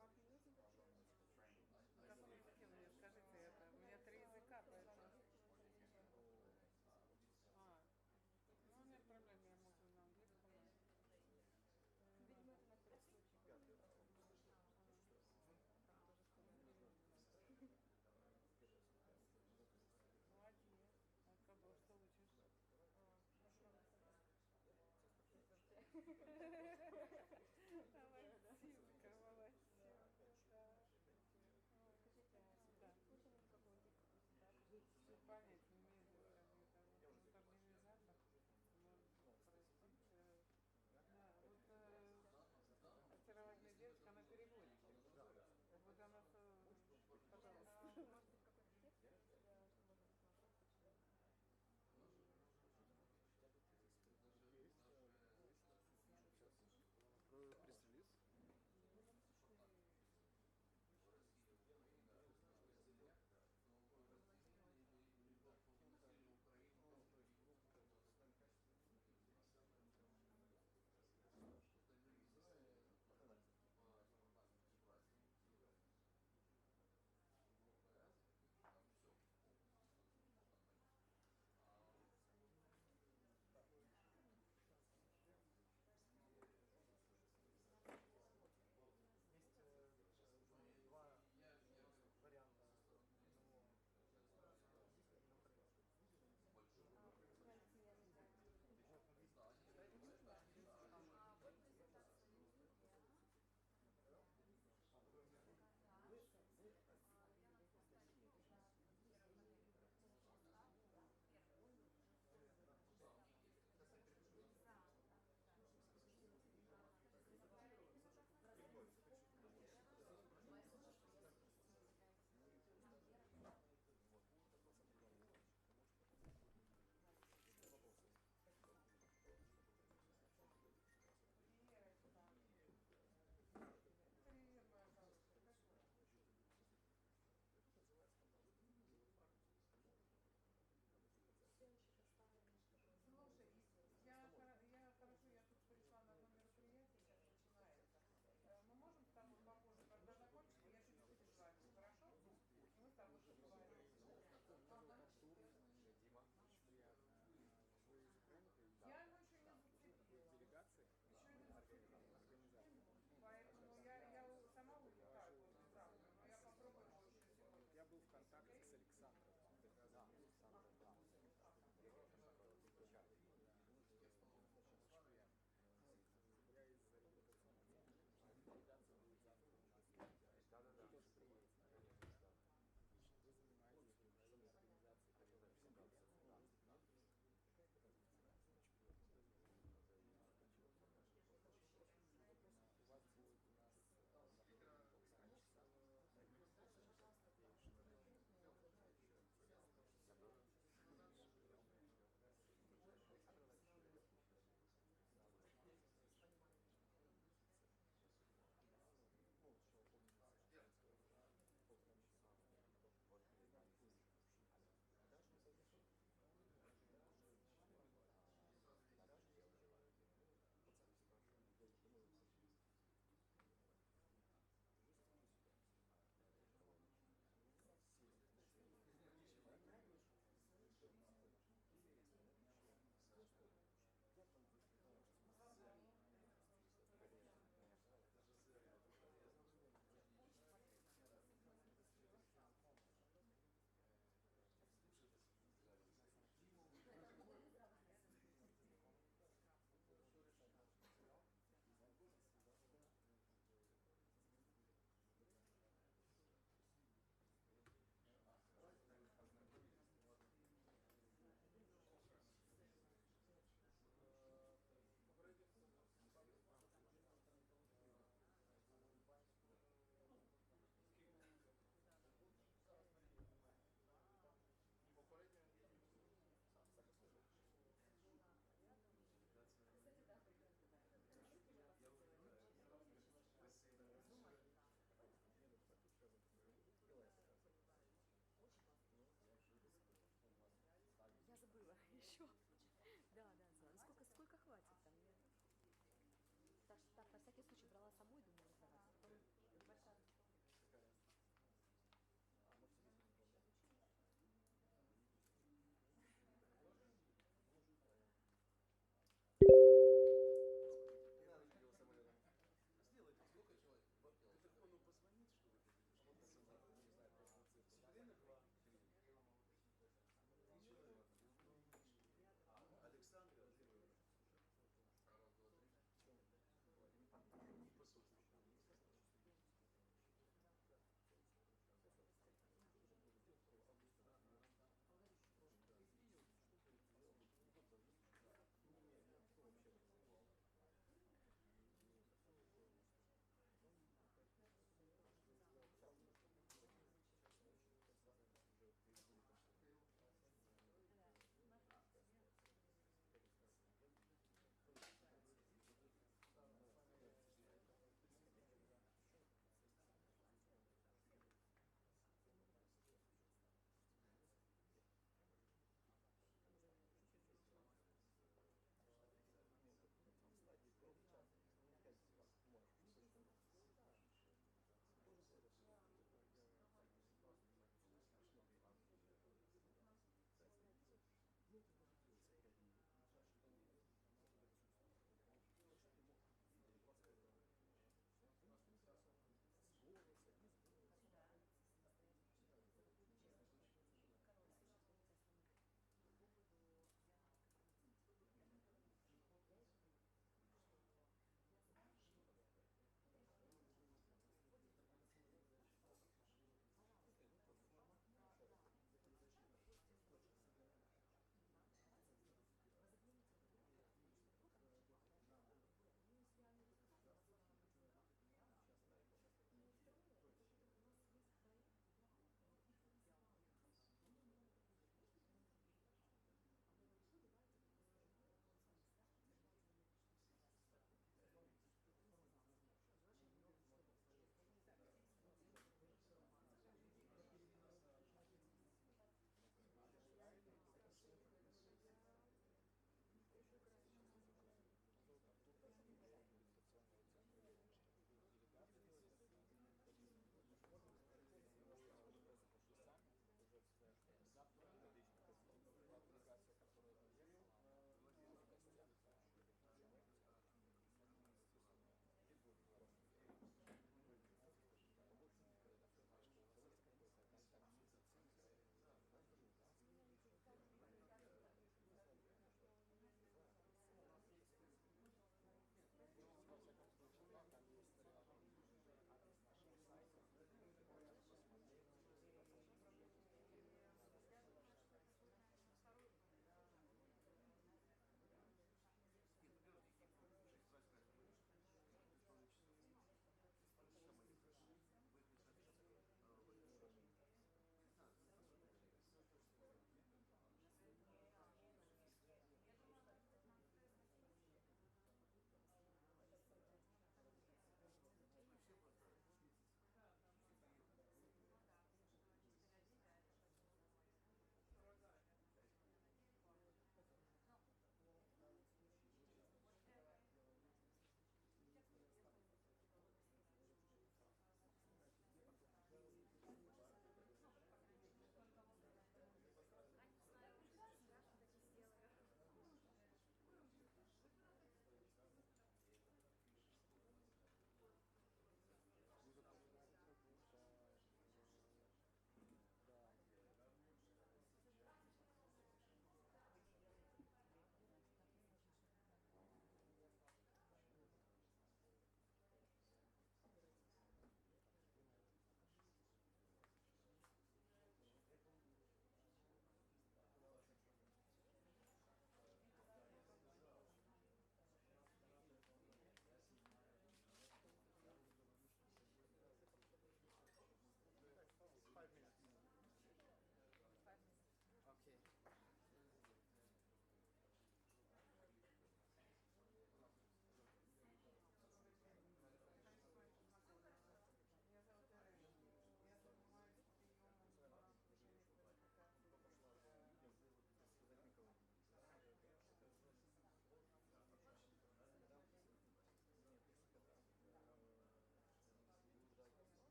Вам не нужен? На каком языке мне скажите это? У меня 3 языка, поэтому... А, ну нет проблем, я могу на английском. Видимо, это на всякий случай. Там тоже сказали. Молодец.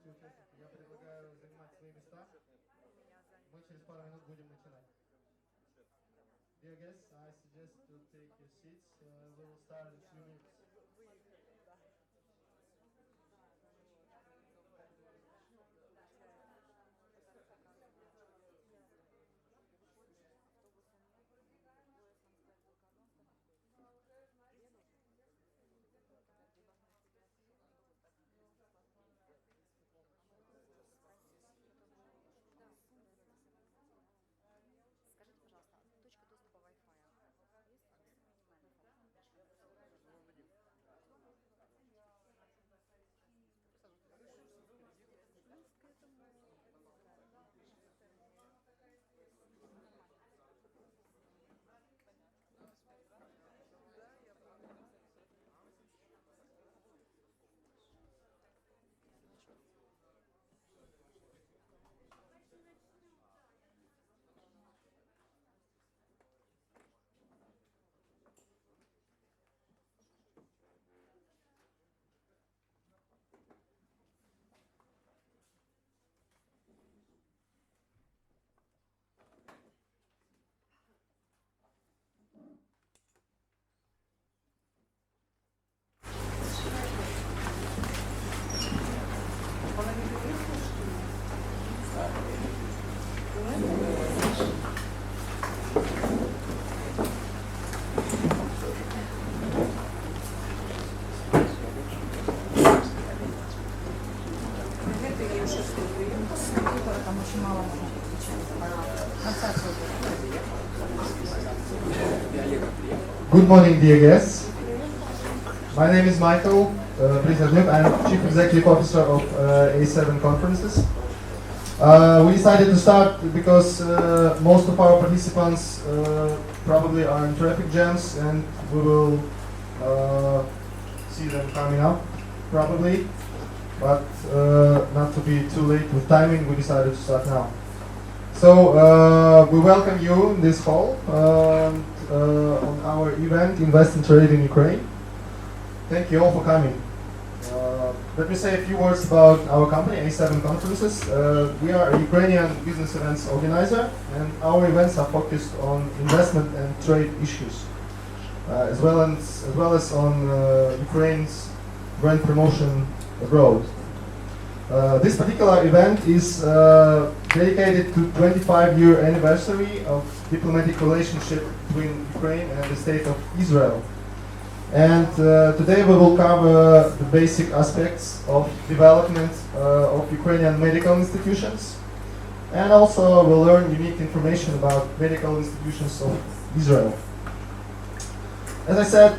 следующие участники. Я предлагаю занимать свои места. Мы через пару минут будем начинать. Dear guests, I suggest to take your seats. We will start in 2 minutes. Скажите, пожалуйста, точка доступа Wi-Fi есть? Плюс к этому там очень мало можно Good morning, dear guests. My name is Michael Prisnazhnev. I'm Chief Executive Officer of A7 Conferences. We decided to start because most of our participants probably are in traffic jams, and we will see them coming up probably. But not to be too late with timing, we decided to start now. So we welcome you in this hall on our event, Invest and Trade in Ukraine. Thank you all for coming. Let me say a few words about our company, A7 Conferences. We are a Ukrainian business events organizer, and our events are focused on investment and trade issues, as well as on Ukraine's brand promotion abroad. This particular event is dedicated to 25-year anniversary of diplomatic relationship between Ukraine and the State of Israel. And today we will cover the basic aspects of development of Ukrainian medical institutions, and also we'll learn unique information about medical institutions of Israel. As I said,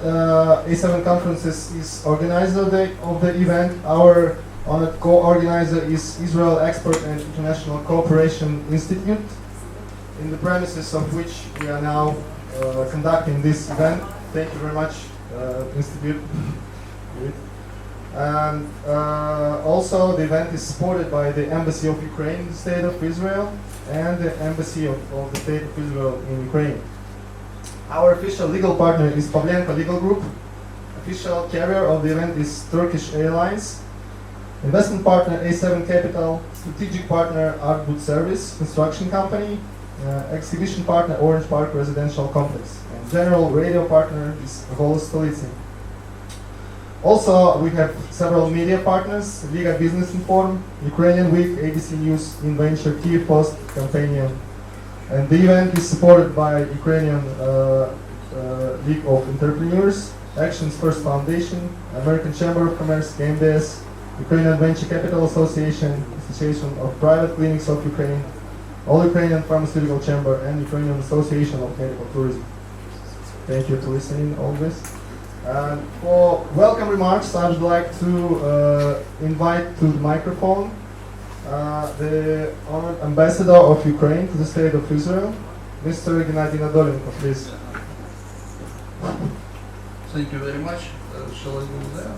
A7 Conferences is organizer of the event. Our honored co-organizer is Israel Export and International Cooperation Institute, in the premises of which we are now conducting this event. Thank you very much, Institute. And also the event is supported by the Embassy of Ukraine in the State of Israel and the Embassy of the State of Israel in Ukraine. Our official legal partner is Pavlenko Legal Group. Official carrier of the event is Turkish Airlines. Investment partner A7 Capital. Strategic partner Artwood Service Construction Company. Exhibition partner Orange Park Residential Complex. And general radio partner is Голос Столицы. Also, we have several media partners: Liga Business Inform, Ukrainian Week, ABC News, InVenture, Kyiv Post, Companion. And the event is supported by Ukrainian League of Entrepreneurs, Actions First Foundation, American Chamber of Commerce, KMDS, Ukrainian Venture Capital Association, Association of Private Clinics of Ukraine, All Ukrainian Pharmaceutical Chamber, and Ukrainian Association of Medical Tourism. Thank you for listening all this. And for welcome remarks, I would like to invite to the microphone the honored ambassador of Ukraine to the State of Israel, Mr. Gennady Nadolenko, please. Thank you very much. Shall I go there?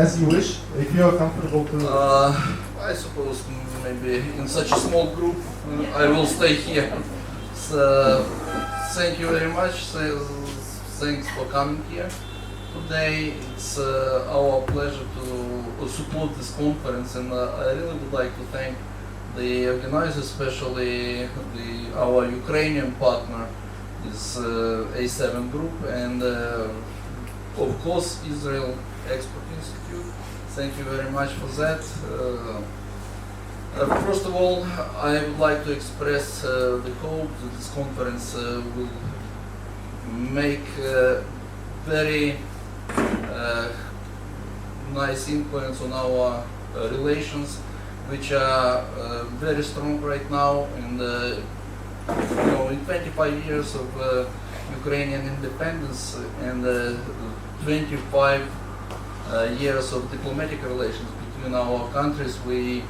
As you wish, if you are comfortable to... I suppose maybe in such a small group I will stay here. So, thank you very much. Thanks for coming here. today it's our pleasure to support this conference, and I really would like to thank the organizers, especially our Ukrainian partner is A7 Group, and of course Israel Export Institute. Thank you very much for that. First of all, I would like to express the hope that this conference will make very nice influence on our relations, which are very strong right now. And in 25 years of Ukrainian independence and 25 years of diplomatic relations between our countries, we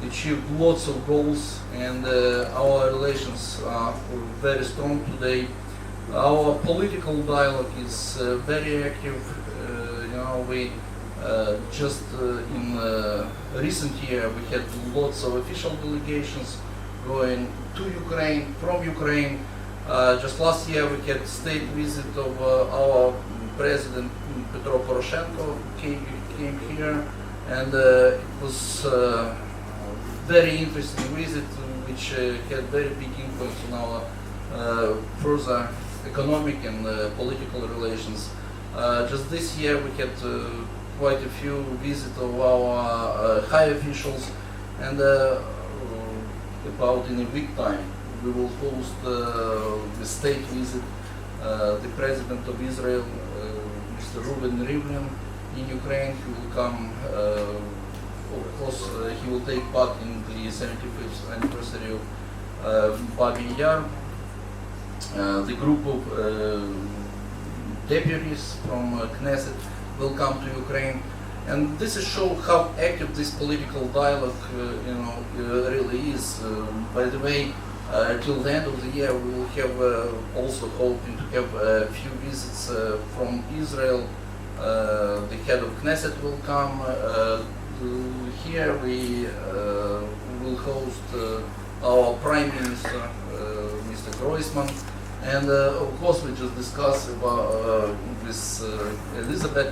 achieved lots of goals, and our relations are very strong today. Our political dialogue is very active. We just in recent year we had lots of official delegations going to Ukraine, from Ukraine. Just last year we had state visit of our president Petro Poroshenko came here, and it was very interesting visit, which had very big influence on our further economic and political relations. Just this year we had quite a few visits of our high officials, and about in a week time we will host the state visit the president of Israel, Mr. Reuven Rivlin, in Ukraine. He will come, of course, he will take part in the 75th anniversary of Babi Yar. The group of deputies from Knesset will come to Ukraine, and this is show how active this political dialogue really is. By the way, till the end of the year we will have also hoping to have a few visits from Israel. The head of Knesset will come here. We will host our Prime Minister, Mr. Groisman. And of course, we just discussed about with Elizabeth,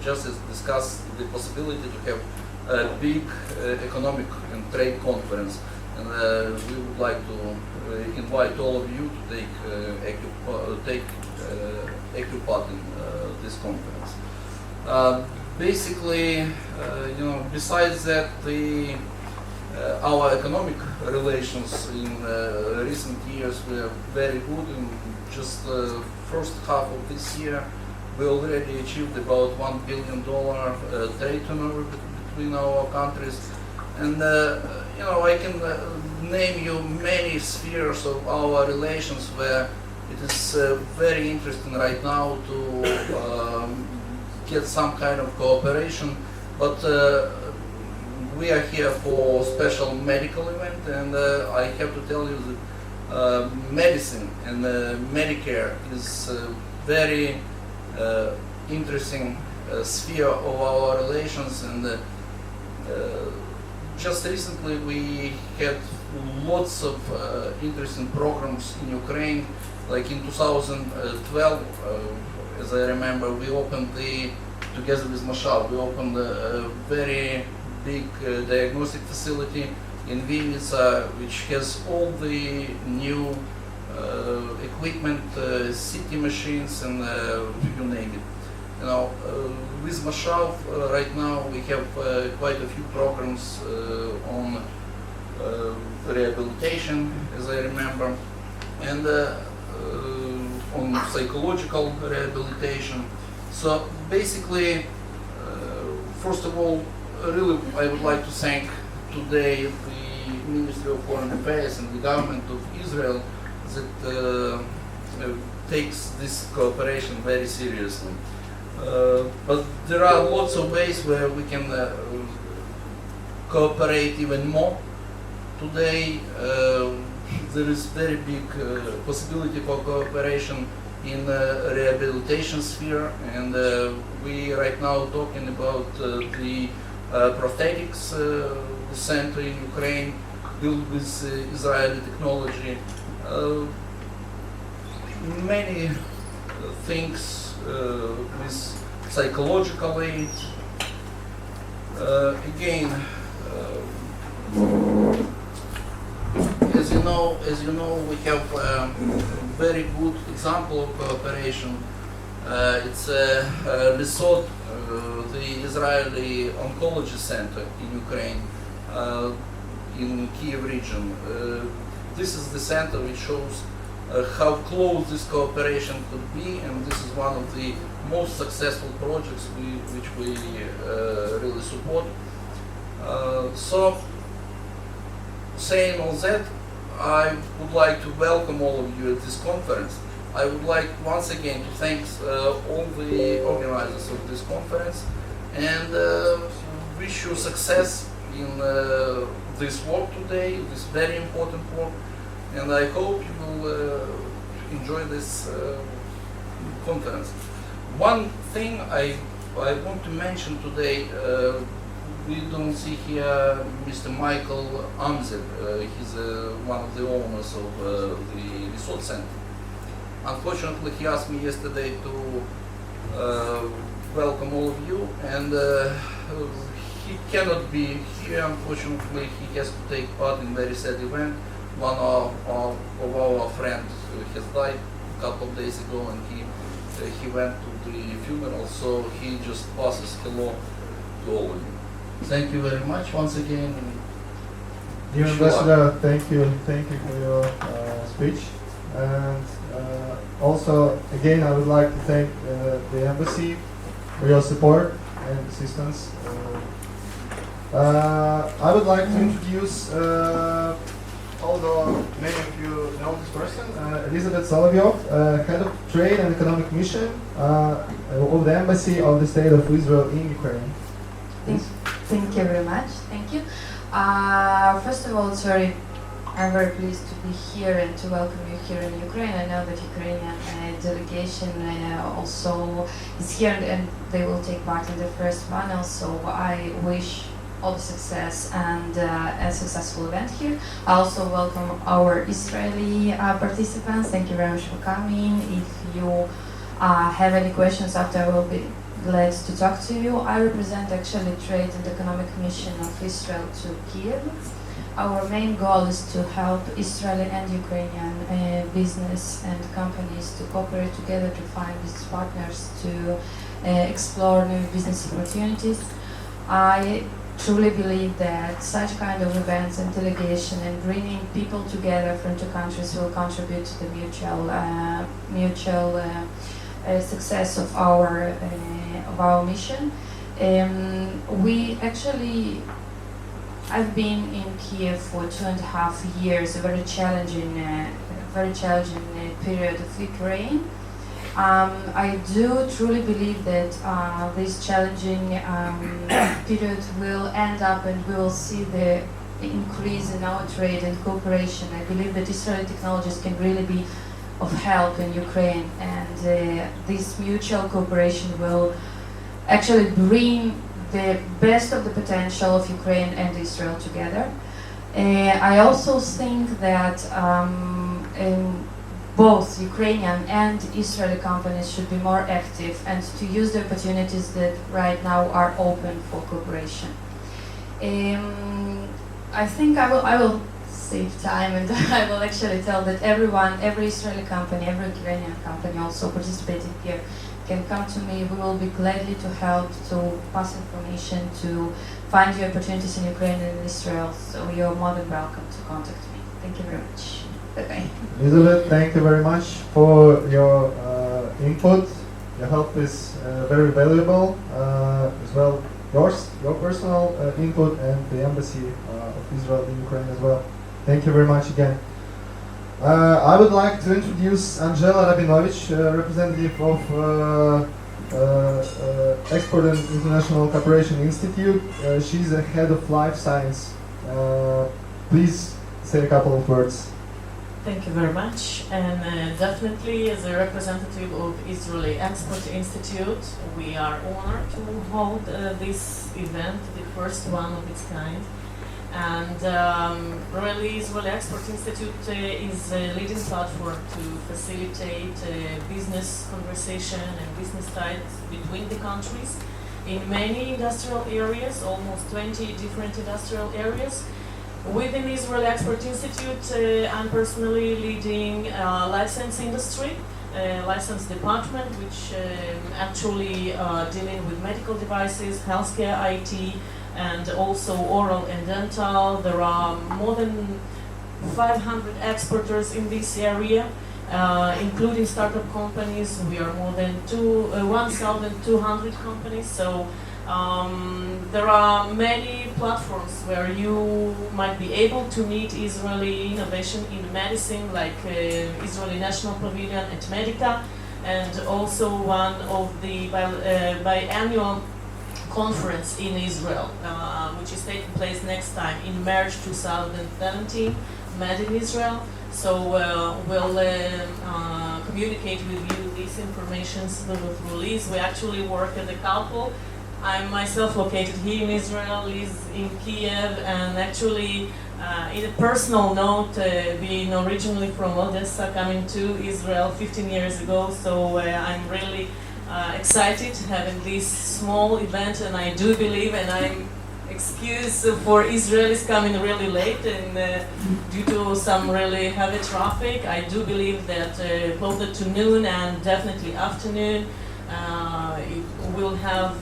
just discussed the possibility to have a big economic and trade conference, and we would like to invite all of you to take active part in this conference. Basically, besides that, our economic relations in recent years were very good. In just first half of this year, we already achieved about $1 billion trade turnover between our countries. And I can name you many spheres of our relations where it is very interesting right now to get some kind of cooperation. But we are here for special medical event, and I have to tell you that medicine and Medicare is a very interesting sphere of our relations. And just recently we had lots of interesting programs in Ukraine. Like in 2012, as I remember, we opened together with Mashav, we opened a very big diagnostic facility in Vinnytsia, which has all the new equipment, CT machines, and you name it. With Mashav right now we have quite a few programs on rehabilitation, as I remember, and on psychological rehabilitation. So basically, first of all, really I would like to thank today the Ministry of Foreign Affairs and the government of Israel that takes this cooperation very seriously. But there are lots of ways where we can cooperate even more. Today there is very big possibility for cooperation in rehabilitation sphere, and we right now talking about the prosthetics center in Ukraine built with Israeli technology. Many things with psychological aid. Again, as you know, we have a very good example of cooperation. It's Lisot, the Israeli Oncology Center in Ukraine, in Kiev region. This is the center which shows how close this cooperation could be, and this is one of the most successful projects which we really support. So, saying all that, I would like to welcome all of you at this conference. I would like once again to thank all the organizers of this conference and wish you success in this work today, this very important work, and I hope you will enjoy this conference. One thing I want to mention today, we don't see here Mr. Michael Amzer. He's one of the owners of the resort center. Unfortunately, he asked me yesterday to welcome all of you, and he cannot be here. Unfortunately, he has to take part in a very sad event. One of our friends has died a couple of days ago, and he went to the funeral, so he just passes hello to all of you. Thank you very much once again. Dear Ambassador, thank you for your speech. And also, again, I would like to thank the embassy for your support and assistance. I would like to introduce, although many of you know this person, Elizabeth Solovyov, Head of Trade and Economic Mission of the Embassy of the State of Israel in Ukraine. Thank you very much. Thank you. First of all, I'm very pleased to be here and to welcome you here in Ukraine. I know that Ukrainian delegation also is here, and they will take part in the first panel. So I wish all the success and a successful event here. I also welcome our Israeli participants. Thank you very much for coming. If you have any questions after, I will be glad to talk to you. I represent actually Trade and Economic Mission of Israel to Kiev. Our main goal is to help Israeli and Ukrainian business and companies to cooperate together to find business partners to explore new business opportunities. I truly believe that such kind of events and delegation and bringing people together from two countries will contribute to the mutual success of our mission. I've been in Kiev for 2.5 years, a very challenging period of Ukraine. I do truly believe that this challenging period will end up, and we will see the increase in our trade and cooperation. I believe that Israeli technologies can really be of help in Ukraine, and this mutual cooperation will actually bring the best of the potential of Ukraine and Israel together. I also think that both Ukrainian and Israeli companies should be more active and to use the opportunities that right now are open for cooperation. I think I will save time, and I will actually tell that every Israeli company, every Ukrainian company also participating here can come to me. We will be gladly to help, to pass information, to find you opportunities in Ukraine and Israel. So you're more than welcome to contact me. Thank you very much. Bye-bye. Elizabeth, thank you very much for your input. Your help is very valuable, as well your personal input, and the Embassy of Israel in Ukraine as well. Thank you very much again. I would like to introduce Angela Rabinovich, representative of Export and International Cooperation Institute. She's the head of life science. Please say a couple of words. Thank you very much, and definitely as a representative of Israeli Export Institute, we are honored to hold this event, the first one of its kind. And really, Israeli Export Institute is a leading platform to facilitate business conversation and business ties between the countries in many industrial areas, almost 20 different industrial areas. Within the Israeli Export Institute, I'm personally leading license industry, license department, which actually dealing with medical devices, healthcare, IT, and also oral and dental. There are more than 500 exporters in this area, including startup companies. We are more than 1,200 companies. So there are many platforms where you might be able to meet Israeli innovation in medicine, like Israeli National Pavilion at Medica, and also one of the biannual conference in Israel, which is taking place next time in March 2017, Made in Israel. So we'll communicate with you these information through Liz. We actually work as a couple. I'm myself located here in Israel, Liz in Kiev, and actually in a personal note, being originally from Odessa, coming to Israel 15 years ago, so I'm really excited having this small event, and I do believe, and I'm excused for Israelis coming really late, and due to some really heavy traffic, I do believe that closer to noon and definitely afternoon, we'll have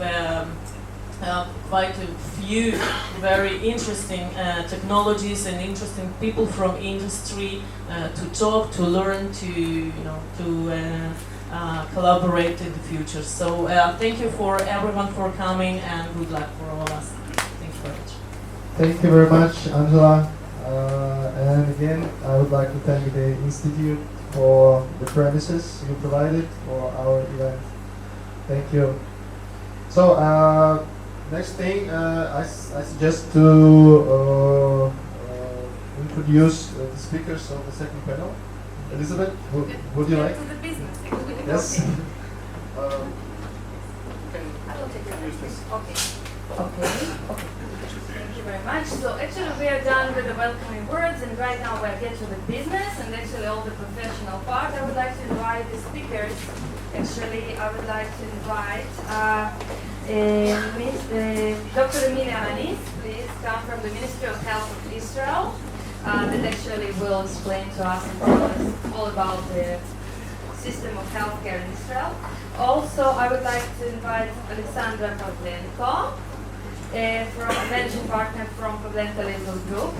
quite a few very interesting technologies and interesting people from industry to talk, to learn, to collaborate in the future. So thank you for everyone for coming, and good luck for all of us. Thank you very much. Thank you very much, Angela. And again, I would like to thank the Institute for the premises you provided for our event. Thank you. So, next thing, I suggest to introduce the speakers of the second panel. Elizabeth, would you like? To the business. Yes. I will take this. Okay. Thank you very much. So actually we are done with the welcoming words, and right now we'll get to the business and actually all the professional part. I would like to invite the speakers. Actually, I would like to invite Dr. Emily Anis, please come from the Ministry of Health of Israel, that actually will explain to us and tell us all about the system of healthcare in Israel. Also, I would like to invite Alexandra Pavlenko, from a managing partner from Pavlenko Label Group,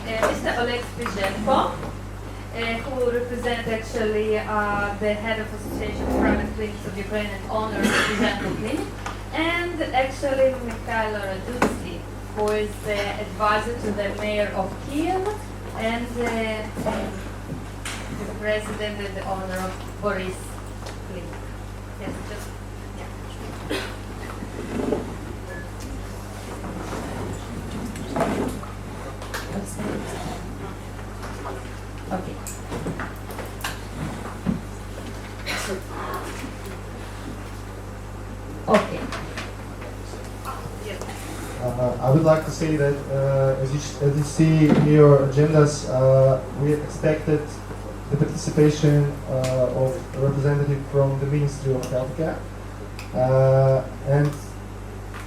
Mr. Oleg Spizhenko, who will represent actually the head of Association of Private Clinics of Ukraine and owner of Spizhenko Clinic, and actually Mikhail Radutsky, who is the advisor to the mayor of Kiev and the president and the owner of Boris Clinic. Yes, just, yeah. Okay. Okay. I would like to say that as you see in your agendas, we expected the participation of a representative from the Ministry of Healthcare, and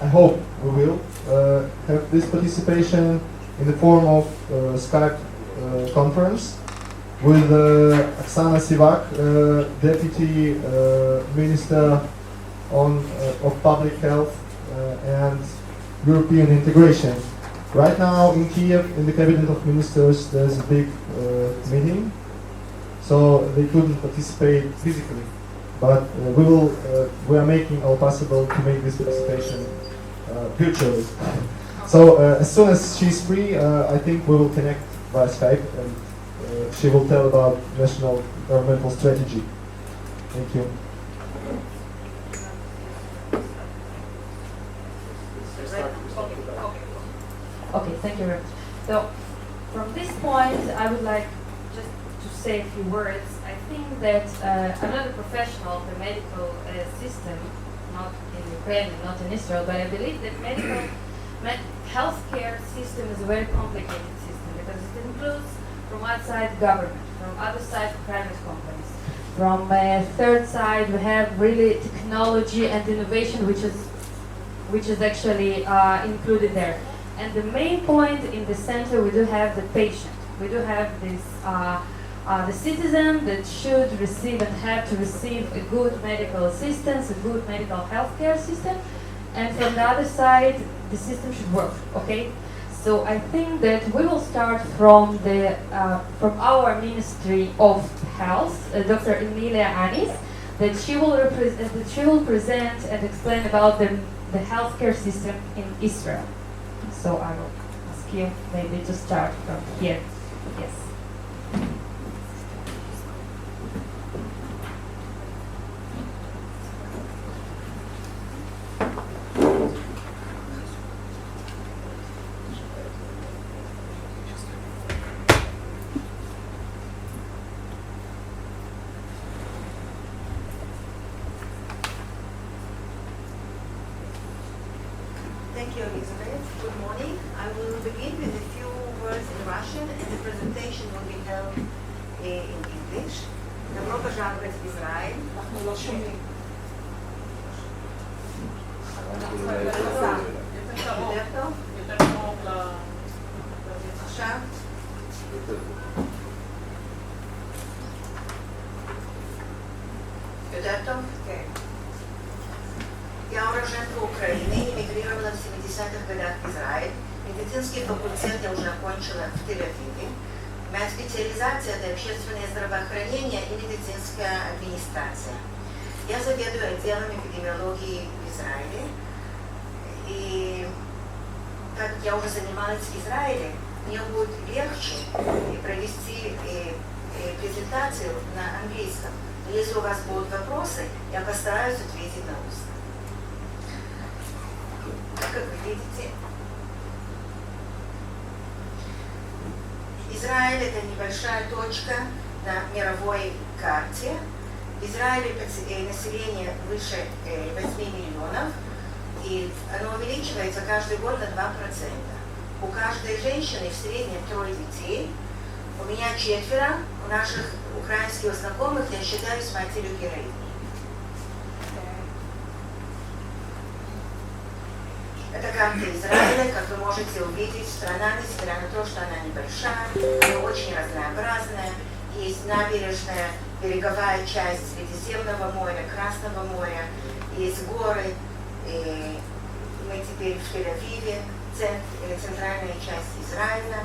I hope we will have this participation in the form of Skype conference with Oksana Sivak, Deputy Minister of Public Health and European Integration. Right now in Kiev, in the Cabinet of Ministers, there's a big meeting, so they couldn't participate physically. But we are making all possible to make this participation virtually. So as soon as she's free, I think we will connect via Skype, and she will tell about national governmental strategy. Thank you. Okay, thank you very much. So, from this point, I would like just to say a few words. I think that I'm not a professional of the medical system, not in Ukraine, not in Israel, but I believe that medical healthcare system is a very complicated system because it includes from one side government, from other side private companies. From third side we have really technology and innovation which is actually included there. And the main point in the center we do have the patient. We do have this the citizen that should receive and have to receive a good medical assistance, a good medical healthcare system. And from the other side, the system should work, okay? So I think that we will start from from our Ministry of Health, Dr. Emilia Anis, that she will present and explain about the healthcare system in Israel. So I will ask you maybe to start from here. Yes. Thank you, Elizabeth. Good morning. I will begin with a few words in Russian, and the presentation will be held in English. Добро пожаловать в Израиль. אנחנו לא שומעים. יותר טוב? יותר קרוב עכשיו? יותר טוב? כן. Я уроженка Украины, эмигрировала в 70-х годах в Израиль. Медицинский факультет я уже окончила в Тель-Авиве. Моя специализация – это общественное здравоохранение и медицинская администрация. Я заведую отделом эпидемиологии в Израиле. И так как я уже занималась в Израиле, мне будет легче провести презентацию на английском. Но если у вас будут вопросы, я постараюсь ответить на устно. Как вы видите, Израиль – это небольшая точка на мировой карте. В Израиле население выше 8 миллионов, и оно увеличивается каждый год на 2%. У каждой женщины в среднем 3 детей. У меня 4, у наших украинских знакомых я считаюсь матерью героини. Это карта Израиля, как вы можете увидеть, страна, несмотря на то, что она небольшая, она очень разнообразная. Есть набережная, береговая часть Средиземного моря, Красного моря, есть горы. И мы теперь в Тель-Авиве, центральная часть Израиля.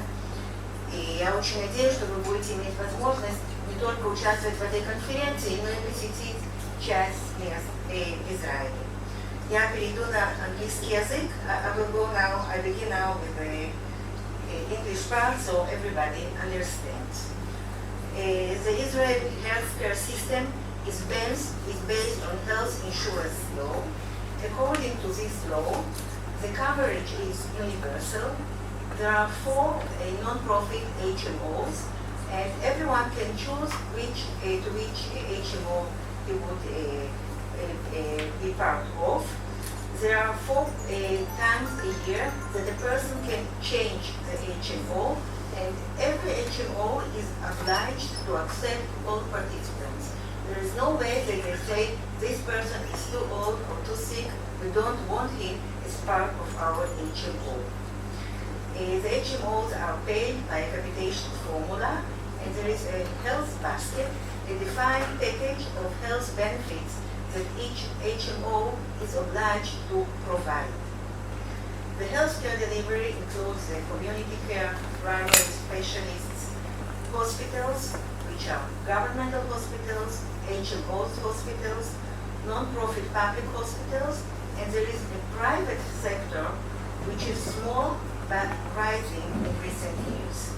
И я очень надеюсь, что вы будете иметь возможность не только участвовать в этой конференции, но и посетить часть мест в Израиле. Я перейду на английский язык. I begin now with the English part, so everybody understands. The Israeli healthcare system is based on health insurance law. According to this law, the coverage is universal. There are 4 non-profit HMOs, and everyone can choose to which HMO he would be part of. There are 4 times a year that a person can change the HMO, and every HMO is obliged to accept all participants. There is no way that they say this person is too old or too sick, we don't want him as part of our HMO. The HMOs are paid by a capitation formula, and there is a health basket, a defined package of health benefits that each HMO is obliged to provide. The healthcare delivery includes the community care, primary specialists, hospitals, which are governmental hospitals, HMOs hospitals, non-profit public hospitals, and there is a private sector which is small but rising in recent years.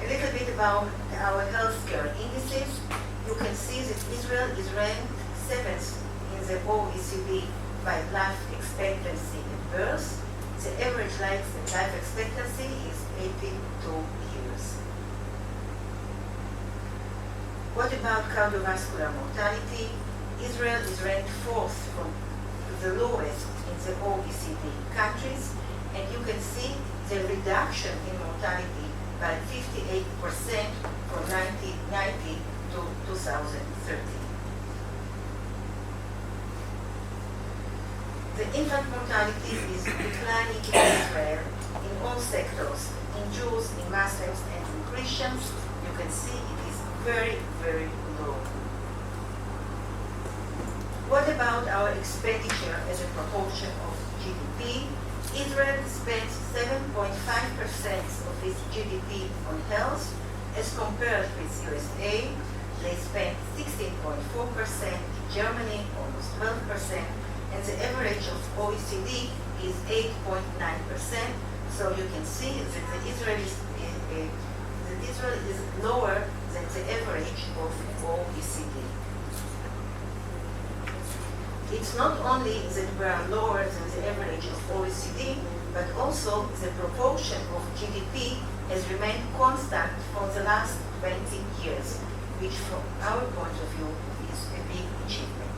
A little bit about our healthcare indices. You can see that Israel is ranked 7th in the OECD by life expectancy at birth. The average life expectancy is 82 years. What about cardiovascular mortality? Israel is ranked 4th from the lowest in the OECD countries, and you can see the reduction in mortality by 58% from 1990 to 2013. The infant mortality is declining in Israel in all sectors, in Jews, in Muslims, and in Christians. You can see it is very, very low. What about our expenditure as a proportion of GDP? Israel spends 7.5% of its GDP on health, as compared with USA. They spend 16.4%, Germany almost 12%, and the average of OECD is 8.9%. So you can see that Israel is lower than the average of OECD. It's not only that we are lower than the average of OECD, but also the proportion of GDP has remained constant for the last 20 years, which from our point of view is a big achievement.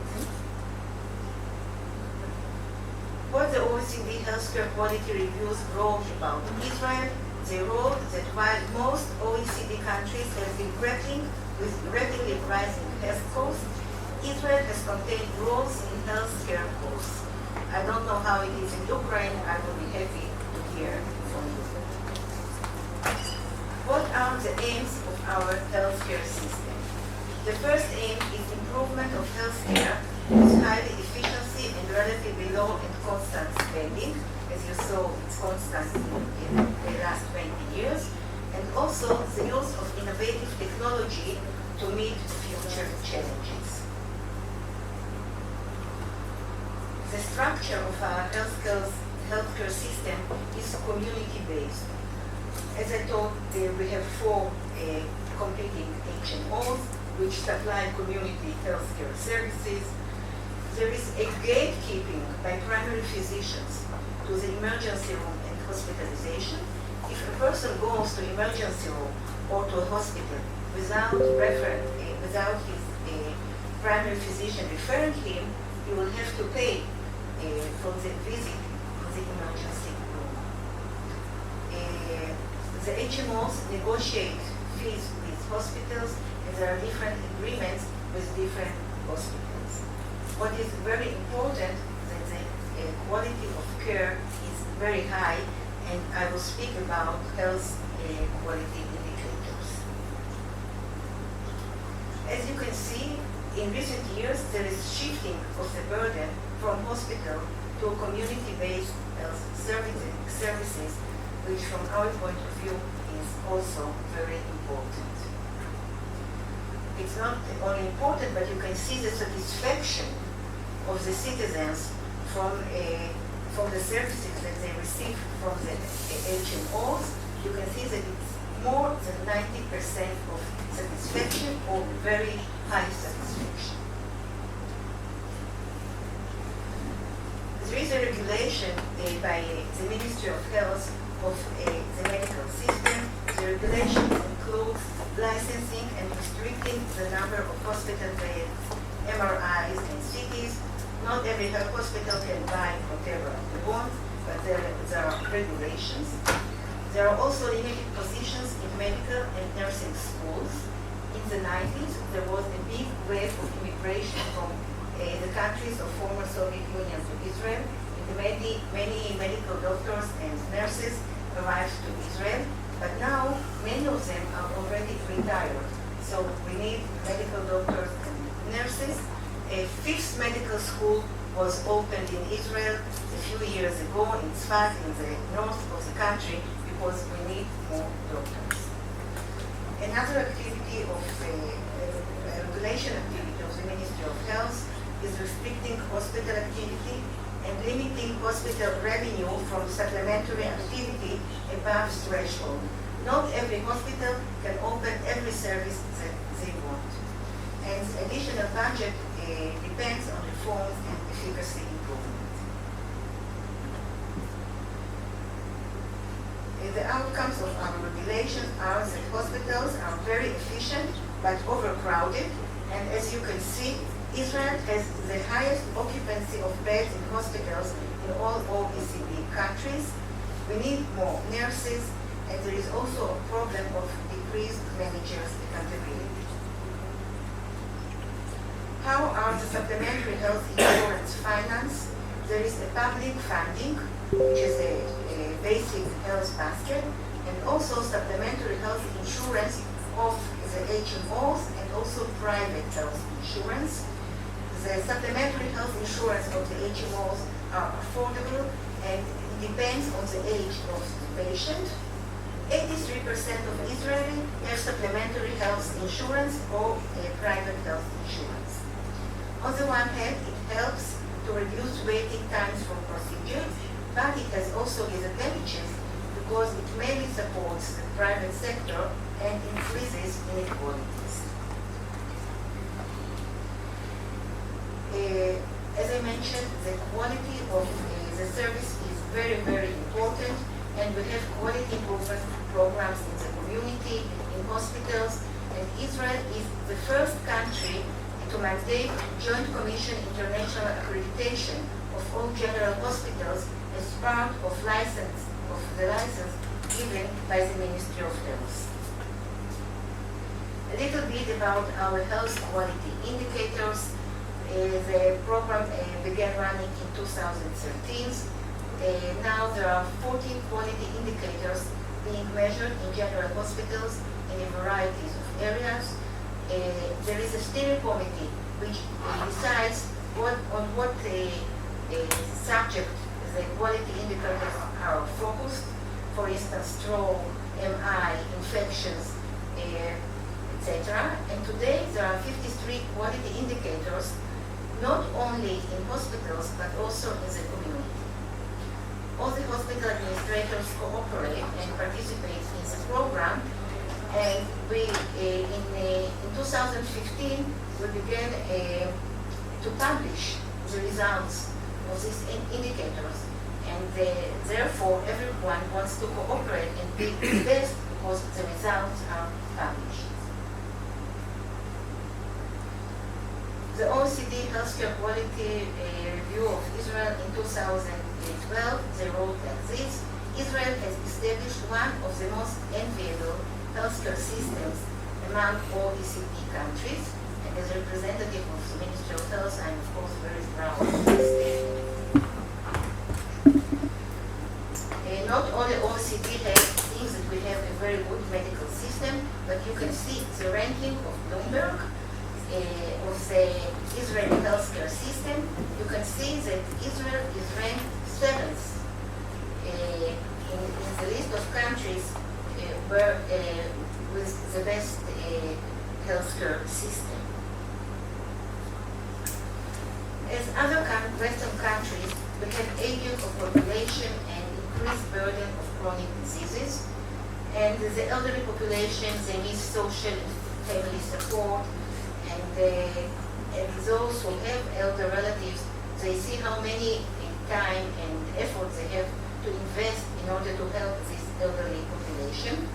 What the OECD healthcare quality reviews wrote about Israel, they wrote that while most OECD countries have been grappling with rapidly rising health costs, Israel has contained growth in healthcare costs. I don't know how it is in Ukraine. I will be happy to hear from you. What are the aims of our healthcare system? The first aim is improvement of healthcare with high efficiency and relatively low and constant spending. As you saw, it's constant in the last 20 years. And also the use of innovative technology to meet future challenges. The structure of our healthcare system is community-based. As I told, we have 4 competing HMOs which supply community healthcare services. There is a gatekeeping by primary physicians to the emergency room and hospitalization. If a person goes to emergency room or to a hospital without his primary physician referring him, he will have to pay for the visit to the emergency room. The HMOs negotiate fees with hospitals, and there are different agreements with different hospitals. What is very important is that the quality of care is very high, and I will speak about health quality indicators. As you can see, in recent years, there is shifting of the burden from hospital to community-based health services, which from our point of view is also very important. It's not only important, but you can see the satisfaction of the citizens from the services that they receive from the HMOs. You can see that it's more than 90% of satisfaction or very high satisfaction. There is a regulation by the Ministry of Health of the medical system. The regulation includes licensing and restricting the number of hospital beds, MRIs, and CTs. Not every hospital can buy whatever they want, but there are regulations. There are also limited positions in medical and nursing schools. In the 90s, there was a big wave of immigration from the countries of former Soviet Union to Israel. And many medical doctors and nurses arrived to Israel, but now many of them are already retired. So we need medical doctors and nurses. A 5th medical school was opened in Israel a few years ago in Tzfat, in the north of the country, because we need more doctors. Another activity of regulation activity of the Ministry of Health is restricting hospital activity and limiting hospital revenue from supplementary activity above threshold. Not every hospital can open every service that they want. And additional budget depends on reforms and efficacy improvement. The outcomes of our regulations are that hospitals are very efficient but overcrowded, and as you can see, Israel has the highest occupancy of beds in hospitals in in all OECD countries. We need more nurses, and there is also a problem of decreased managers' accountability. How are the supplementary health insurance financed? There is a public funding, which is a basic health basket, and also supplementary health insurance of the HMOs and also private health insurance. The supplementary health insurance of the HMOs are affordable and it depends on the age of the patient. 83% of Israelis have supplementary health insurance or private health insurance. On the one hand, it helps to reduce waiting times for procedures, but it has also disadvantages because it mainly supports the private sector and increases inequalities. As I mentioned, the quality of the service is very, very important, and we have quality improvement programs in the community, in hospitals, and Israel is the first country to mandate Joint Commission International Accreditation of all general hospitals as part of the license given by the Ministry of Health. A little bit about our health quality indicators. The program began running in 2013. Now there are 14 quality indicators being measured in general hospitals in a variety of areas. There is a steering committee which decides on what subject the quality indicators are focused. For instance, stroke, MI, infections, etc. And today there are 53 quality indicators, not only in hospitals but also in the community. All the hospital administrators cooperate and participate in the program, and we in 2015 we began to publish the results of these indicators, and therefore everyone wants to cooperate and be the best because the results are published. The OECD Healthcare Quality Review of Israel in 2012, they wrote like this: Israel has established one of the most enviable healthcare systems among OECD countries, and as a representative of the Ministry of Health, I'm of course very proud of this statement. Not only OECD thinks that we have a very good medical system, but you can see the ranking of Bloomberg of the Israeli healthcare system. You can see that Israel is ranked 7th in the list of countries with the best healthcare system. As other Western countries, we have aging of population and increased burden of chronic diseases. And the elderly population, they need social and family support. And those who have elder relatives, they see how many time and effort they have to invest in order to help this elderly population.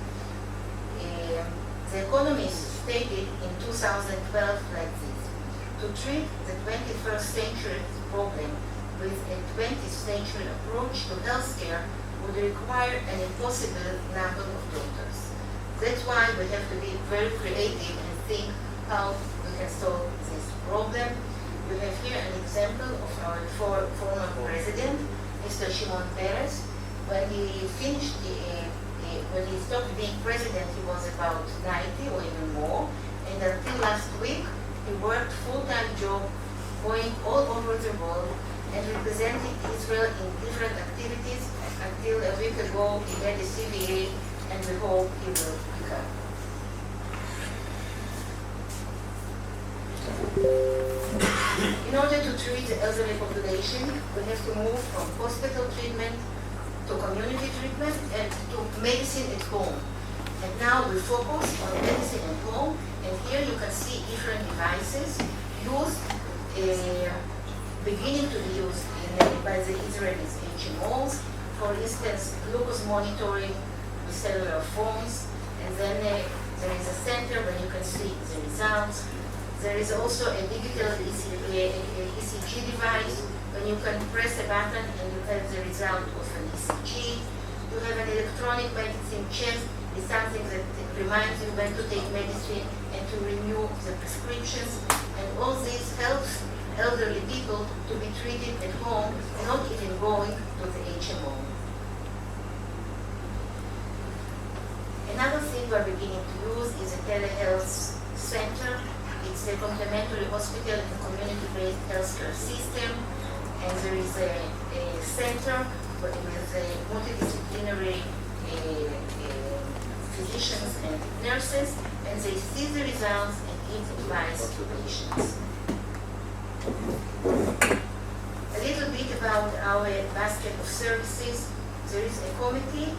The Economist stated in 2012 like this: to treat the 21st century problem with a 20th century approach to healthcare would require an impossible number of doctors. That's why we have to be very creative and think how we can solve this problem. You have here an example of our former president, Mr. Shimon Peres. When he finished, when he stopped being president, he was about 90 or even more. And until last week, he worked full-time job, going all over the world and representing Israel in different activities. Until a week ago, he had a CVA, and we hope he will become. In order to treat the elderly population, we have to move from hospital treatment to community treatment and to medicine at home. And now we focus on medicine at home, and here you can see different devices used, beginning to be used by the Israeli HMOs. For instance, glucose monitoring with cellular phones, and then there is a center where you can see the results. There is also a digital ECG device when you can press a button and you have the result of an ECG. You have an electronic medicine chest. It's something that reminds you when to take medicine and to renew the prescriptions. And all this helps elderly people to be treated at home, not even going to the HMO. Another thing we're beginning to use is a telehealth center. It's a complementary hospital and community-based healthcare system. And there is a center with multidisciplinary physicians and nurses, and they see the results and give advice to patients. A little bit about our basket of services. There is a committee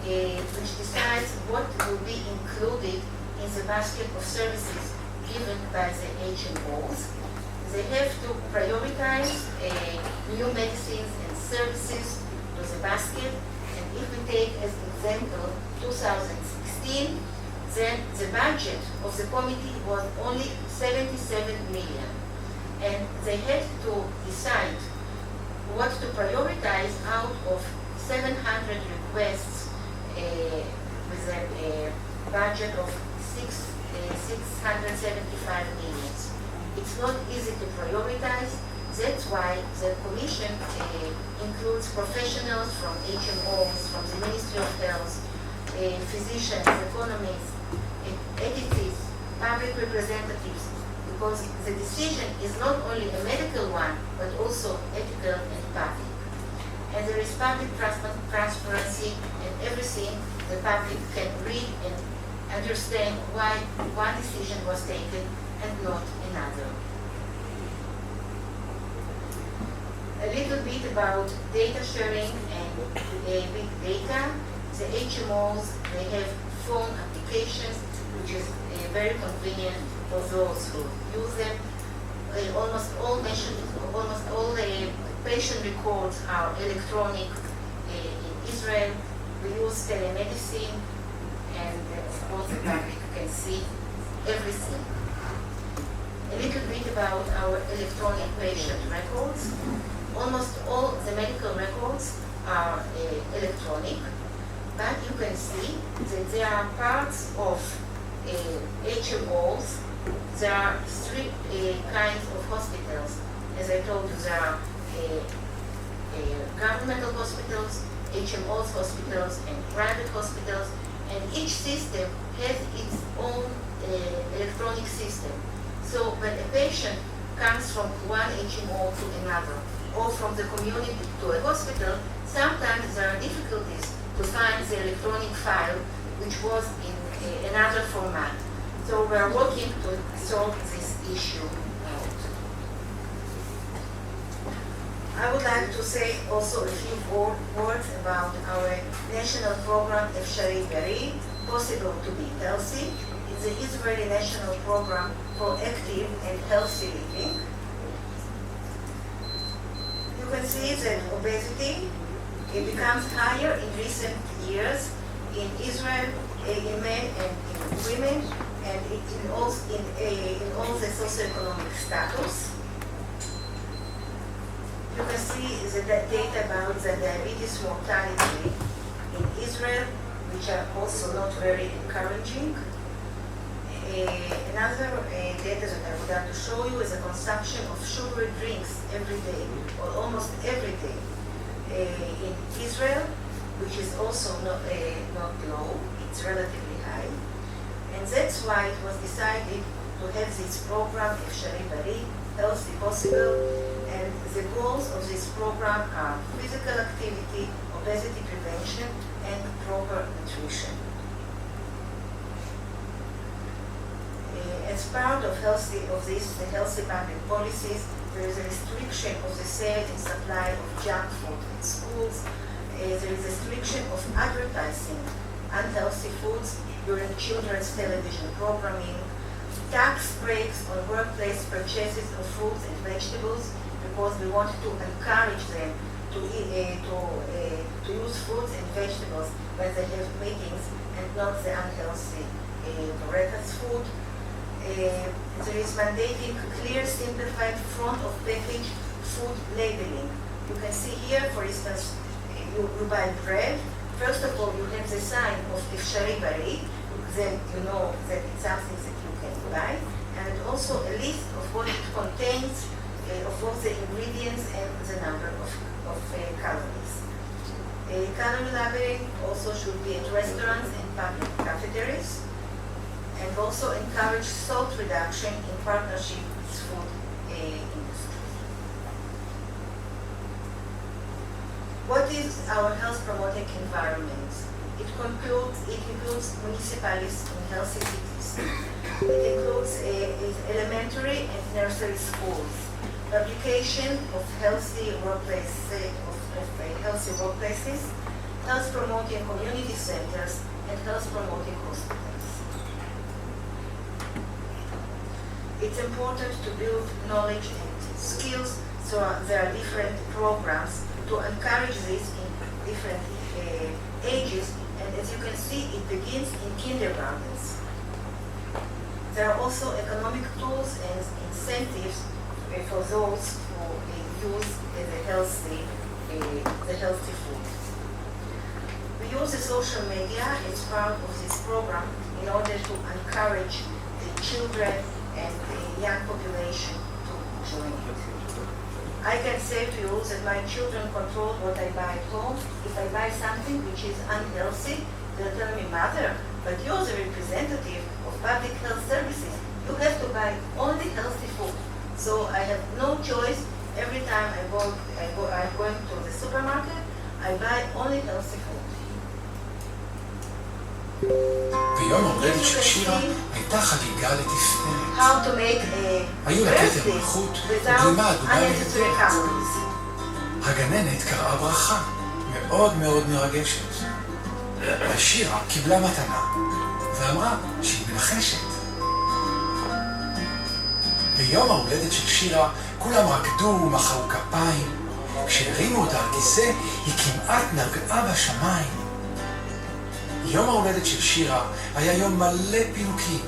which decides what will be included in the basket of services given by the HMOs. They have to prioritize new medicines and services to the basket. And if we take as example 2016, then the budget of the committee was only 77 million. And they had to decide what to prioritize out of 700 requests with a budget of 675 million. It's not easy to prioritize. That's why the Commission includes professionals from HMOs, from the Ministry of Health, physicians, economists, ethicists, public representatives, because the decision is not only a medical one, but also ethical and public. And there is public transparency and everything the public can read and understand why one decision was taken and not another. A little bit about data sharing and big data. The HMOs, they have phone applications, which is very convenient for those who use them. Almost all patient records are electronic in Israel. We use telemedicine, and of course the public can see everything. A little bit about our electronic patient records. Almost all the medical records are electronic, but you can see that there are parts of HMOs. There are three kinds of hospitals. As I told you, there are governmental hospitals, HMOs hospitals, and private hospitals, and each system has its own electronic system. So when a patient comes from one HMO to another, or from the community to a hospital, sometimes there are difficulties to find the electronic file which was in another format. So we are working to solve this issue out. I would like to say also a few words about our national program Efshari Bari, Possible to be Healthy. It's the Israeli national program for active and healthy living. You can see that obesity becomes higher in recent years in Israel, in men and in women, and in all the socioeconomic status. You can see the data about the diabetes mortality in Israel, which are also not very encouraging. Another data that I would like to show you is the consumption of sugary drinks every day, or almost every day, in Israel, which is also not low, it's relatively high. And that's why it was decided to have this program, Efshari Bari, Healthy Possible, and the goals of this program are physical activity, obesity prevention, and proper nutrition. As part of the healthy public policies, there is a restriction of the sale and supply of junk food in schools. There is a restriction of advertising unhealthy foods during children's television programming, tax breaks on workplace purchases of fruits and vegetables, because we want to encourage them to use fruits and vegetables when they have meetings and not the unhealthy breakfast food. There is mandating clear, simplified front of package food labeling. You can see here, for instance, you buy bread. First of all, you have the sign of Efshari Bari, then you know that it's something that you can buy, and also a list of what it contains, of both the ingredients and the number of calories. Calorie labeling also should be at restaurants and public cafeterias, and also encourage salt reduction in partnership with food industry. What is our health promoting environment? It includes municipalities in healthy cities. It includes elementary and nursery schools, publication of healthy workplaces, health promoting community centers, and health promoting hospitals. It's important to build knowledge and skills, so there are different programs to encourage this in different ages, and as you can see, it begins in kindergartens. There are also economic tools and incentives for those who use the healthy food. We use the social media as part of this program in order to encourage the children and the young population to join it. I can say to you that my children control what I buy at home. If I buy something which is unhealthy, they'll tell me, "Mother, but you're the representative of public health services. You have to buy only healthy food." So I have no choice. Every time I'm going to the supermarket, I buy only healthy food. ביום ההולדת של שירה הייתה חגיגה לתפארת. How to make a היו לה כתר birthday מלכות without וגלימה אדומה unnecessary נהדרת. calories. הגננת קראה ברכה, מאוד מאוד מרגשת. ושירה קיבלה מתנה, ואמרה שהיא מנחשת. ביום ההולדת של שירה כולם רקדו ומחאו כפיים. כשהרימו אותה על כיסא, היא כמעט נגעה בשמיים. יום ההולדת של שירה היה יום מלא פינוקים,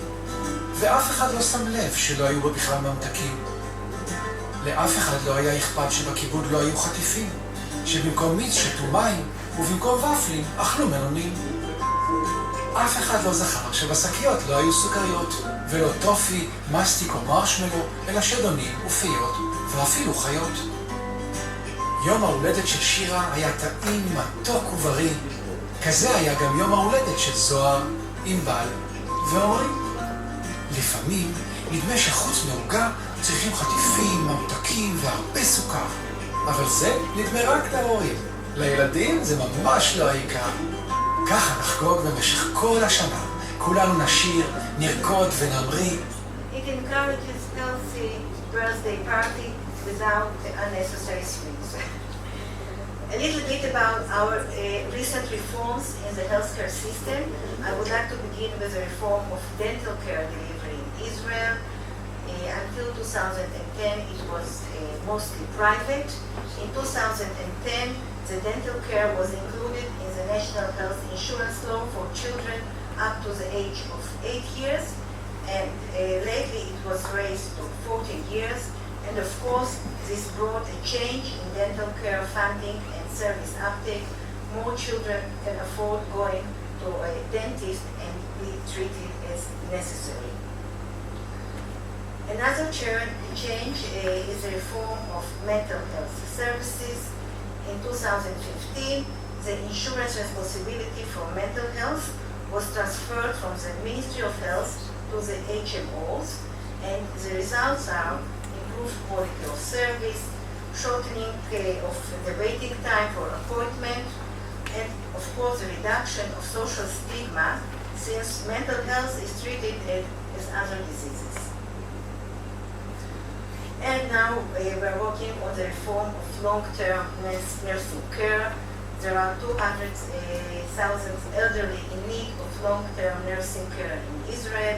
ואף אחד לא שם לב שלא היו בו בכלל ממתקים. לאף אחד לא היה אכפת שבכיבוד לא היו חטיפים, שבמקום מיץ שתו מים, ובמקום ופלים אכלו מלונים. אף אחד לא זכר שבשקיות לא היו סוכריות, ולא טופי, מסטיק או מרשמלו, אלא שדונים ופיות, ואפילו חיות. יום ההולדת של שירה היה טעים, מתוק ובריא. כזה היה גם יום ההולדת של זוהר, ענבל ואורי. לפעמים נדמה שחוץ מעוגה צריכים חטיפים, ממתקים והרבה סוכר. אבל זה נדמה רק להורים. לילדים זה ממש לא העיקר. ככה נחגוג במשך כל השנה. כולנו נשיר, נרקוד ונמריא. It encourages healthy birthday party without the unnecessary sweets. A little bit about our recent reforms in the healthcare system. I would like to begin with the reform of dental care delivery in Israel. Until 2010, it was mostly private. In 2010, the dental care was included in the National Health Insurance Law for children up to the age of 8 years, and lately it was raised to 14 years. And of course, this brought a change in dental care funding and service uptake. More children can afford going to a dentist and be treated as necessary. Another change is the reform of mental health services. In 2015, the insurance responsibility for mental health was transferred from the Ministry of Health to the HMOs, and the results are improved quality of service, shortening of the waiting time for appointment, and of course the reduction of social stigma, since mental health is treated as other diseases. And now we're working on the reform of long-term nursing care. There are 200,000 elderly in need of long-term nursing care in Israel,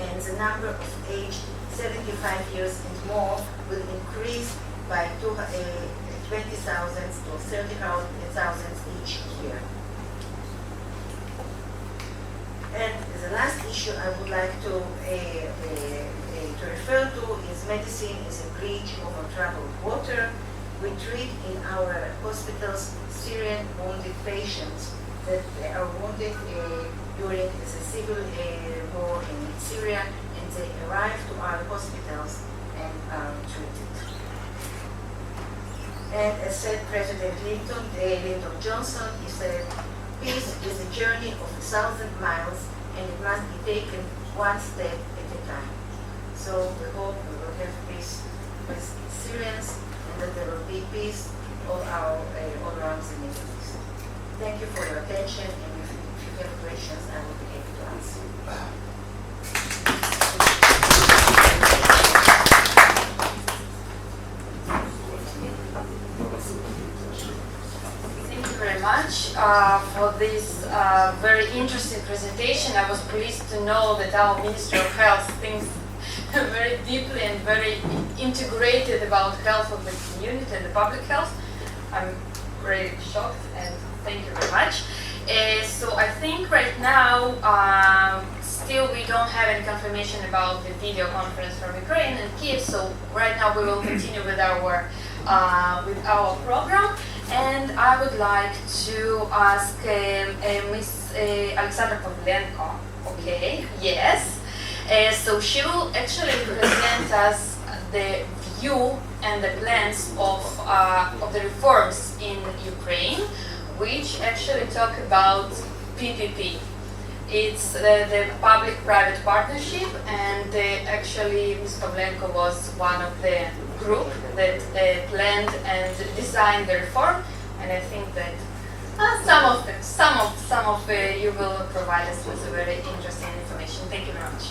and the number of aged 75 years and more will increase by 20,000 to 30,000 each year. And the last issue I would like to refer to is medicine is a bridge over troubled water. We treat in our hospitals Syrian wounded patients that are wounded during the civil war in Syria, and they arrive to our hospitals and are treated. And as said President Lyndon Johnson, he said, peace is a journey of 1,000 miles, and it must be taken one step at a time. So we hope we will have peace with Syrians, and that there will be peace all around the Middle East. Thank you for your attention, and if you have questions, I will be happy to answer. Thank you very much for this very interesting presentation. I was pleased to know that our Minister of Health thinks very deeply and very integrated about health of the community and the public health. I'm really shocked, and thank you very much. So I think right now, still we don't have any confirmation about the video conference from Ukraine and Kiev. So right now we will continue with our program, and I would like to ask Ms. Alexandra Pavlenko. Okay, yes. So she will actually present us the view and the plans of the reforms in Ukraine, which actually talk about PPP. It's the public-private partnership, and actually Ms. Pavlenko was one of the group that planned and designed the reform, and I think that some of you will provide us with very interesting information. Thank you very much.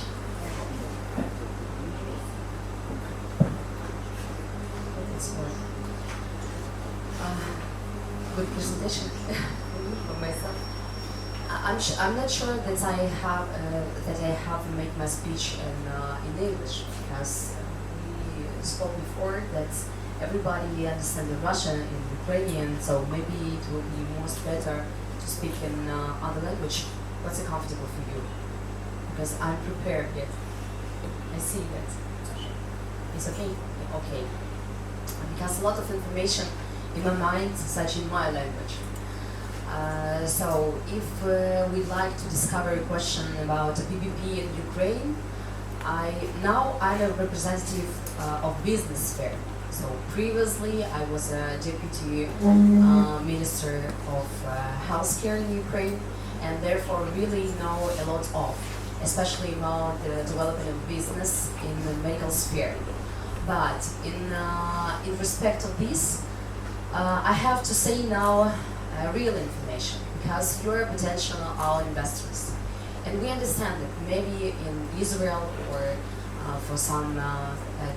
Good presentation for myself. I'm not sure that I have made my speech in English, because we spoke before that everybody understands Russian and Ukrainian, so maybe it will be most better to speak in other language. What's comfortable for you? Because I'm prepared yet. I see that. It's okay? Okay. Because a lot of information in my mind, such in my language. So if we'd like to discover a question about PPP in Ukraine, I'm a representative of business sphere. So previously I was a deputy minister of healthcare in Ukraine, and therefore really know a lot of, especially about the development of business in the medical sphere. But in respect of this, I have to say now real information, because you're potential our investors. And we understand that maybe in Israel or for some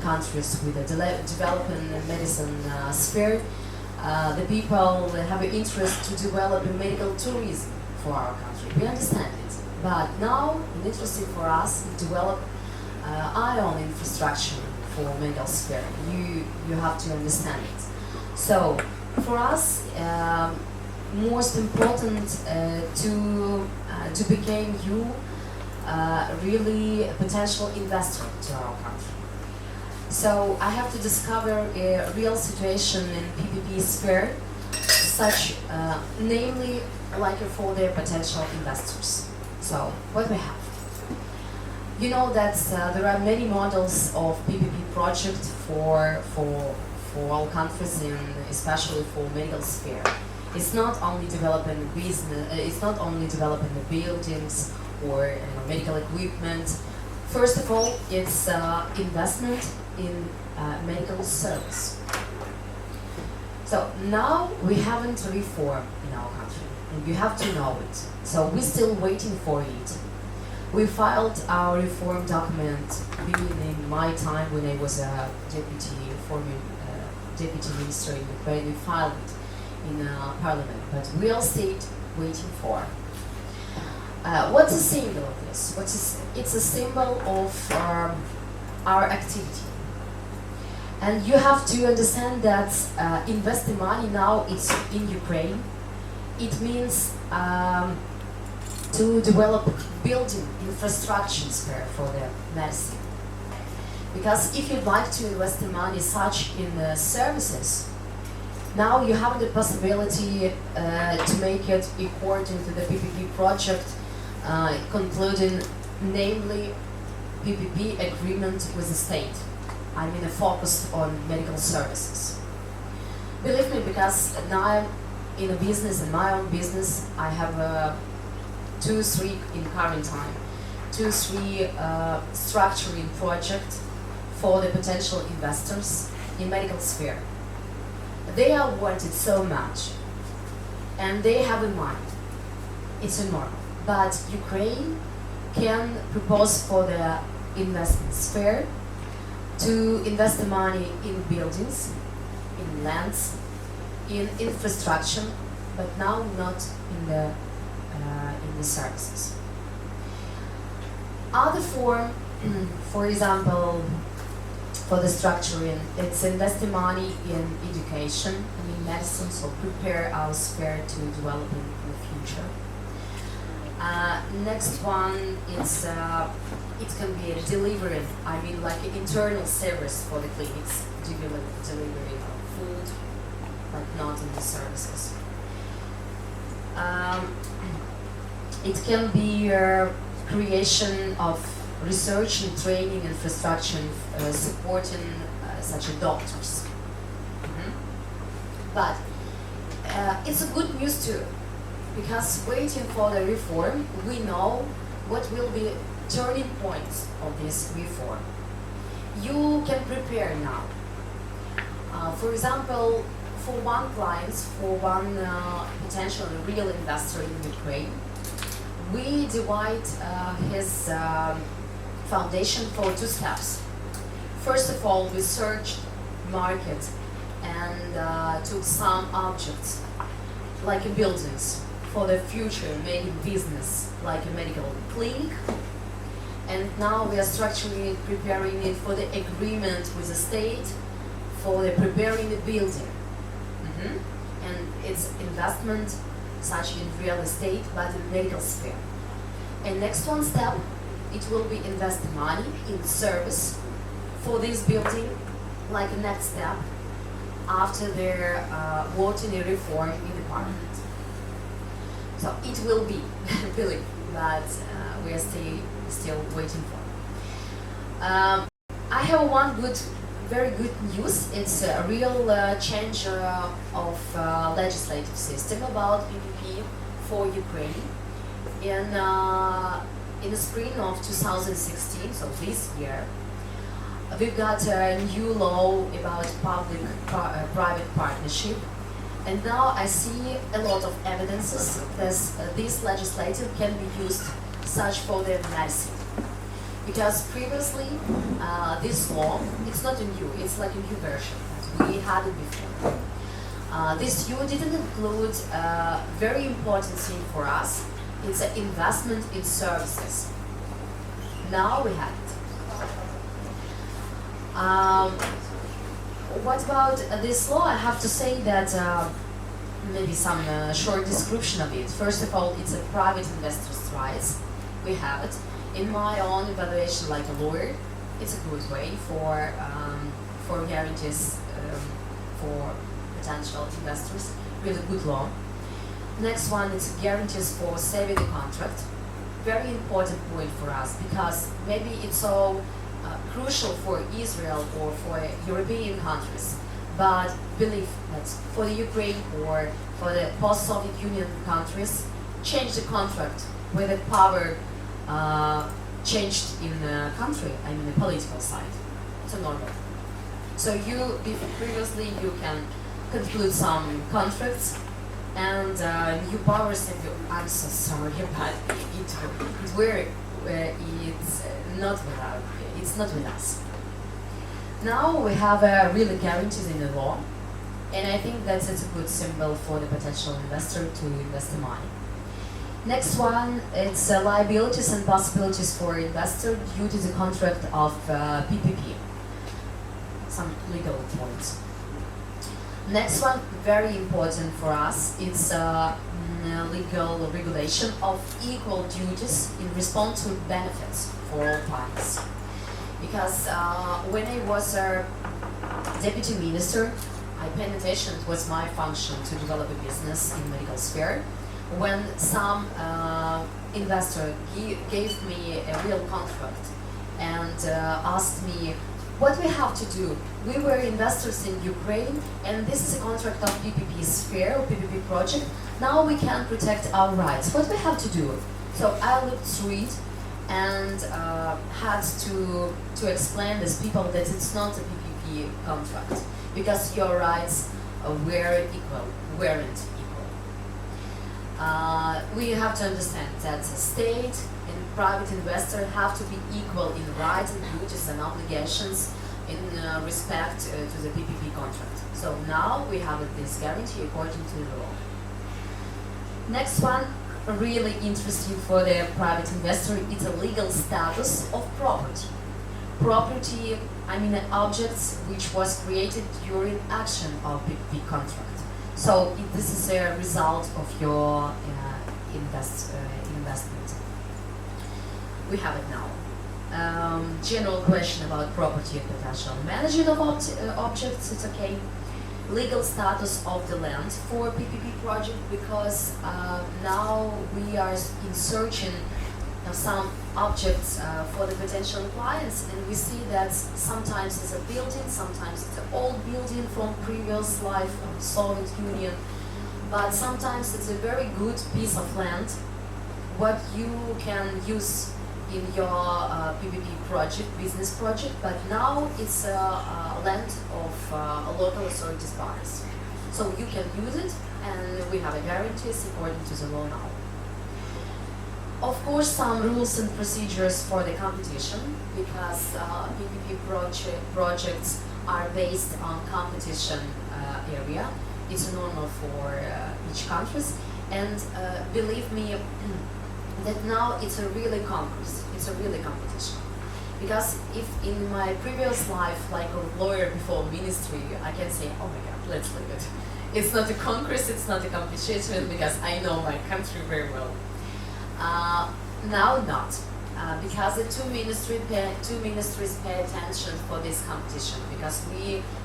countries with a developing medicine sphere, the people have an interest to develop a medical tourism for our country. We understand it. But now it's interesting for us to develop our own infrastructure for medical sphere. You have to understand it. So for us, most important to become really a potential investor to our country. So I have to discover a real situation in PPP sphere, such namely like for their potential investors. So what we have. You know that there are many models of PPP project for all countries, and especially for medical sphere. It's not only developing business. It's not only developing the buildings or medical equipment. First of all, it's investment in medical service. So now we haven't reformed in our country, and you have to know it. So we're still waiting for it. We filed our reform document being in my time when I was a deputy minister in Ukraine. We filed it in parliament, but we all stayed waiting for. What's a symbol of this? It's a symbol of our activity. And you have to understand that investing money now it's in Ukraine. It means to develop building infrastructures for the medicine. Because if you'd like to invest the money such in services, Now you have the possibility to make it according to the PPP project, concluding namely PPP agreement with the state. I mean, a focus on medical services. Believe me, because now I'm in a business, in my own business, I have 2-3 in current time, 2-3 structuring projects for the potential investors in medical sphere. They are wanted so much, and they have in mind. It's normal, but Ukraine can propose for the investment sphere to invest the money in buildings, in lands, in infrastructure, but now not in the services. Other form, for example, for the structuring, it's investing money in education, in medicine, so prepare our sphere to develop in the future. Next one is it can be a delivery. I mean, like an internal service for the clinics, delivery of food, but not in the services. It can be creation of research and training infrastructure, supporting such as doctors. But it's a good news too, because waiting for the reform, we know what will be turning points of this reform. You can prepare now. For example, for one client, for one potential real investor in Ukraine, we divide his foundation for 2 steps. First of all, we searched market and took some objects, like buildings, for the future, making business, like a medical clinic. And now we are structurally preparing it for the agreement with the state, for the preparing the building. And it's investment, such in real estate, but in medical sphere. And next one step, it will be invest money in service for this building, like the next step, after their voting a reform in the parliament. So it will be, believe, but we are still waiting for. I have one very good news. It's a real change of legislative system about PPP for Ukraine. In the spring of 2016, so this year, we've got a new law about public-private partnership. And now I see a lot of evidences that this legislative can be used such for the medicine. Because previously, this law, it's not a new, it's like a new version. We had it before. This new didn't include a very important thing for us. It's an investment in services. Now we have it. What about this law? I have to say that maybe some short description of it. First of all, it's a private investor's rights. We have it. In my own evaluation, like a lawyer, it's a good way for guarantees for potential investors. Really good law. Next one is guarantees for saving the contract. Very important point for us, because maybe it's so crucial for Israel or for European countries, but believe that for the Ukraine or for the post-Soviet Union countries, change the contract where the power changed in the country, I mean the political side. It's a normal. So previously you can conclude some contracts and new powers say, I'm so sorry, but it's not with us. Now we have really guarantees in the law, and I think that it's a good symbol for the potential investor to invest the money. Next one, it's liabilities and possibilities for investor due to the contract of PPP. Some legal points. Next one, very important for us, it's legal regulation of equal duties in response to benefits for all parties. Because when I was a deputy minister, I paid attention. It was my function to develop a business in medical sphere. When some investor gave me a real contract and asked me what we have to do. We were investors in Ukraine, and this is a contract of PPP sphere, or PPP project. Now we can protect our rights. What we have to do? So I looked through it and had to explain these people that it's not a PPP contract because your rights weren't equal. We have to understand that the state and private investor have to be equal in rights and duties and obligations in respect to the PPP contract. So now we have this guarantee according to the law. Next one, really interesting for the private investor, it's a legal status of property. Property, I mean objects which was created during action of PPP contract. So this is a result of your investment. We have it now. General question about property and potential management of objects, it's okay. Legal status of the land for PPP project, because now we are in searching of some objects for the potential clients, and we see that sometimes it's a building, sometimes it's an old building from previous life of Soviet Union, but sometimes it's a very good piece of land what you can use in your PPP project, business project, but now it's land of local authorities bodies. So you can use it, and we have a guarantees according to the law now. Of course, some rules and procedures for the competition, because PPP projects are based on competition area. It's normal for each countries, and believe me, that now it's a really concourse, it's a really competition. Because if in my previous life, like a lawyer before ministry, I can say, oh my God, let's leave it. It's not a concourse, it's not a competition, because I know my country very well. Now not, because the two ministries pay attention for this competition, because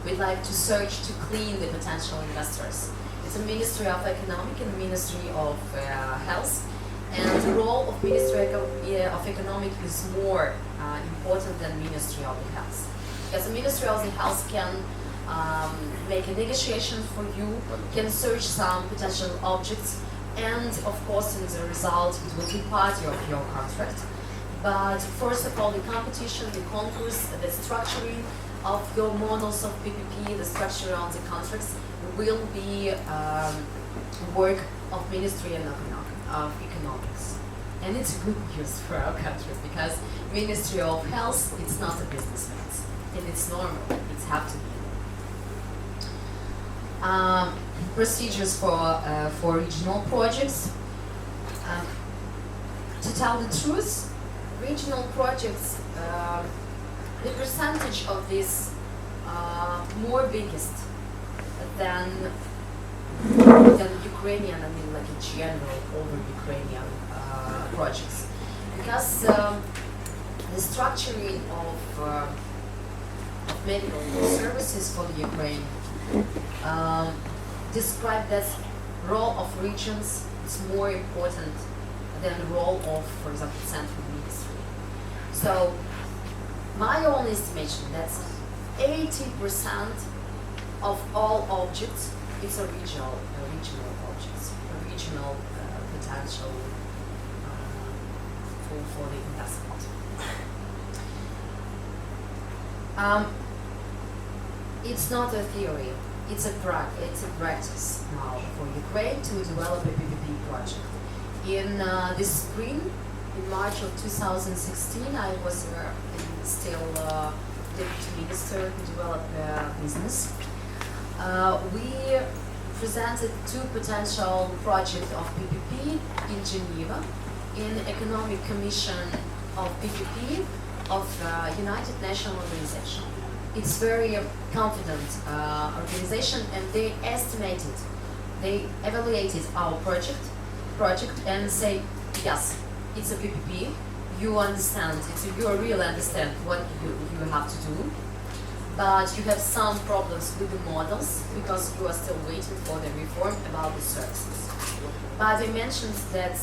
we'd like to search to clean the potential investors. It's a Ministry of Economic and Ministry of Health. And the role of Ministry of Economic is more important than Ministry of the Health. Because the Ministry of the Health can make a negotiation for you, can search some potential objects, and of course in the result it will be part of your contract. But first of all, the competition, the concourse, the structuring of your models of PPP, the structure of the contracts will be work of Ministry of Economics. And it's good news for our country, because Ministry of Health, it's not a businessman, and it's normal, it's have to be. Procedures for regional projects. To tell the truth, regional projects, the percentage of this more biggest than Ukrainian, I mean like in general, over Ukrainian projects. Because the structuring of medical services for the Ukraine described that role of regions is more important than the role of, for example, central ministry. So my own estimation that's 80% of all objects it's a regional objects, a regional potential for the investment. It's not a theory, it's a practice now for Ukraine to develop a PPP project. In this spring, in March of 2016, I was still deputy minister who developed a business. We presented two potential projects of PPP in Geneva, in Economic Commission of PPP of United Nations Organization. It's very confident organization, and they evaluated our project and say, yes, it's a PPP. You understand, you really understand what you have to do. but you have some problems with the models because you are still waiting for the reform about the services. But I mentioned that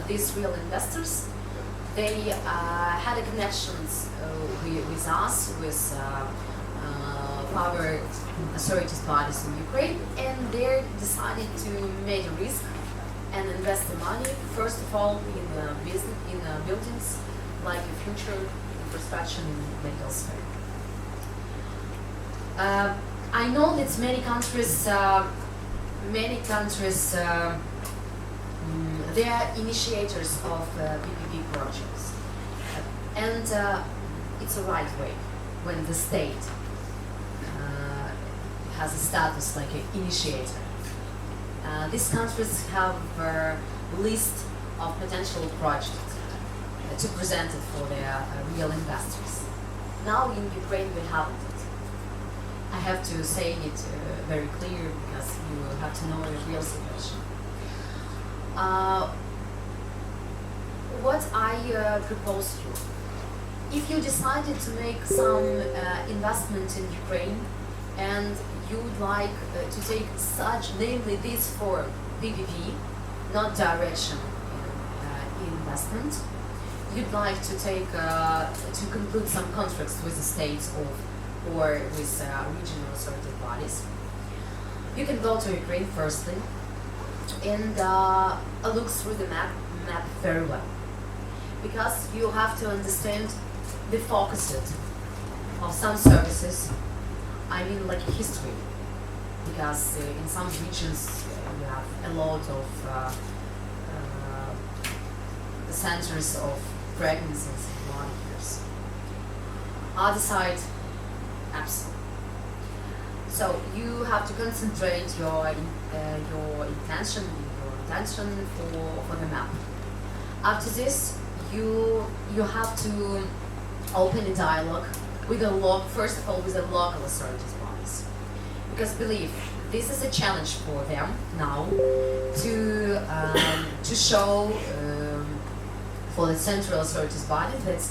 these real investors, they had a connections with us, with power authorities bodies in Ukraine, and they decided to make a risk and invest the money, first of all, in business, in buildings like a future infrastructure in medical sphere. I know that many countries, they are initiators of PPP projects, and it's a right way when the state has a status like an initiator. These countries have a list of potential projects to present it for their real investors. Now in Ukraine we haven't it. I have to say it very clear because you have to know the real situation. What I propose you, if you decided to make some investment in Ukraine and you would like to take such, namely this for PPP, not direction investment, you'd like to take to conclude some contracts with the states or with regional authority bodies, you can go to Ukraine firstly and look through the map very well, because you have to understand the focus of some services. I mean, like history, because in some regions you have a lot of centers of pregnancies in 1 years. Other side, absent. So you have to concentrate your intention for the map. After this, you have to open a dialogue with first of all with the local authorities bodies, because believe this is a challenge for them now to show for the central authorities bodies that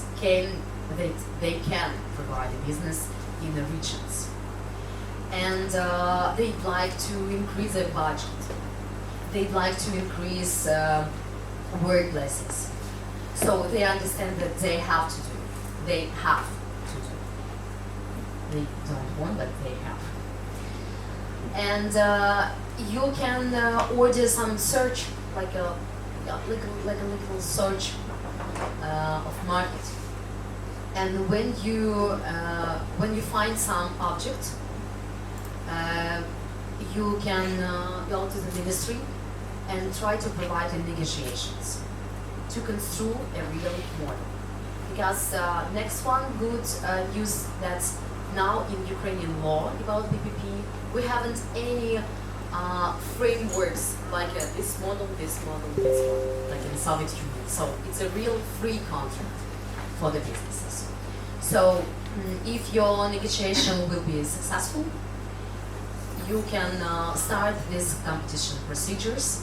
they can provide a business in the regions, and they'd like to increase their budget. They'd like to increase workplaces, so they understand that they have to do. They have to do. They don't want, but they have. And you can order some search, like a little search of market. And when you find some object, you can go to the ministry and try to provide the negotiations to construe a real model. Because next one good news that now in Ukrainian law about PPP we haven't any frameworks like this model, like in the Soviet Union. So it's a real free contract for the businesses. So if your negotiation will be successful, you can start these competition procedures.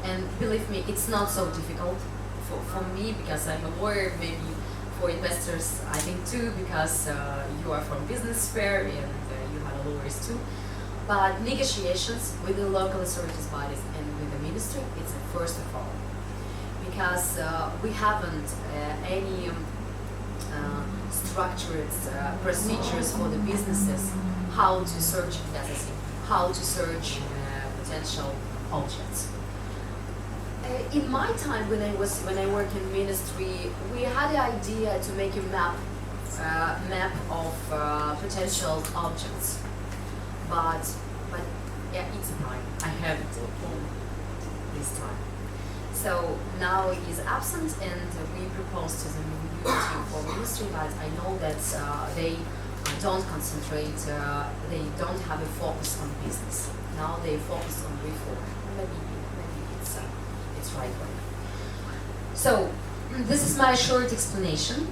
And believe me, it's not so difficult for me, because I'm a lawyer, maybe for investors I think too, because you are from business sphere and you have lawyers too. But negotiations with the local authorities bodies and with the ministry, it's a first of all, because we haven't any structured procedures for the businesses how to search how to search potential objects. In my time when I worked in ministry, we had the idea to make a map of potential objects. But yeah, it's time. I have it this time. So now it is absent, and we propose to the new for ministry, but I know that they don't concentrate, they don't have a focus on business. Now they focus on reform. Maybe it's right way. So this is my short explanation.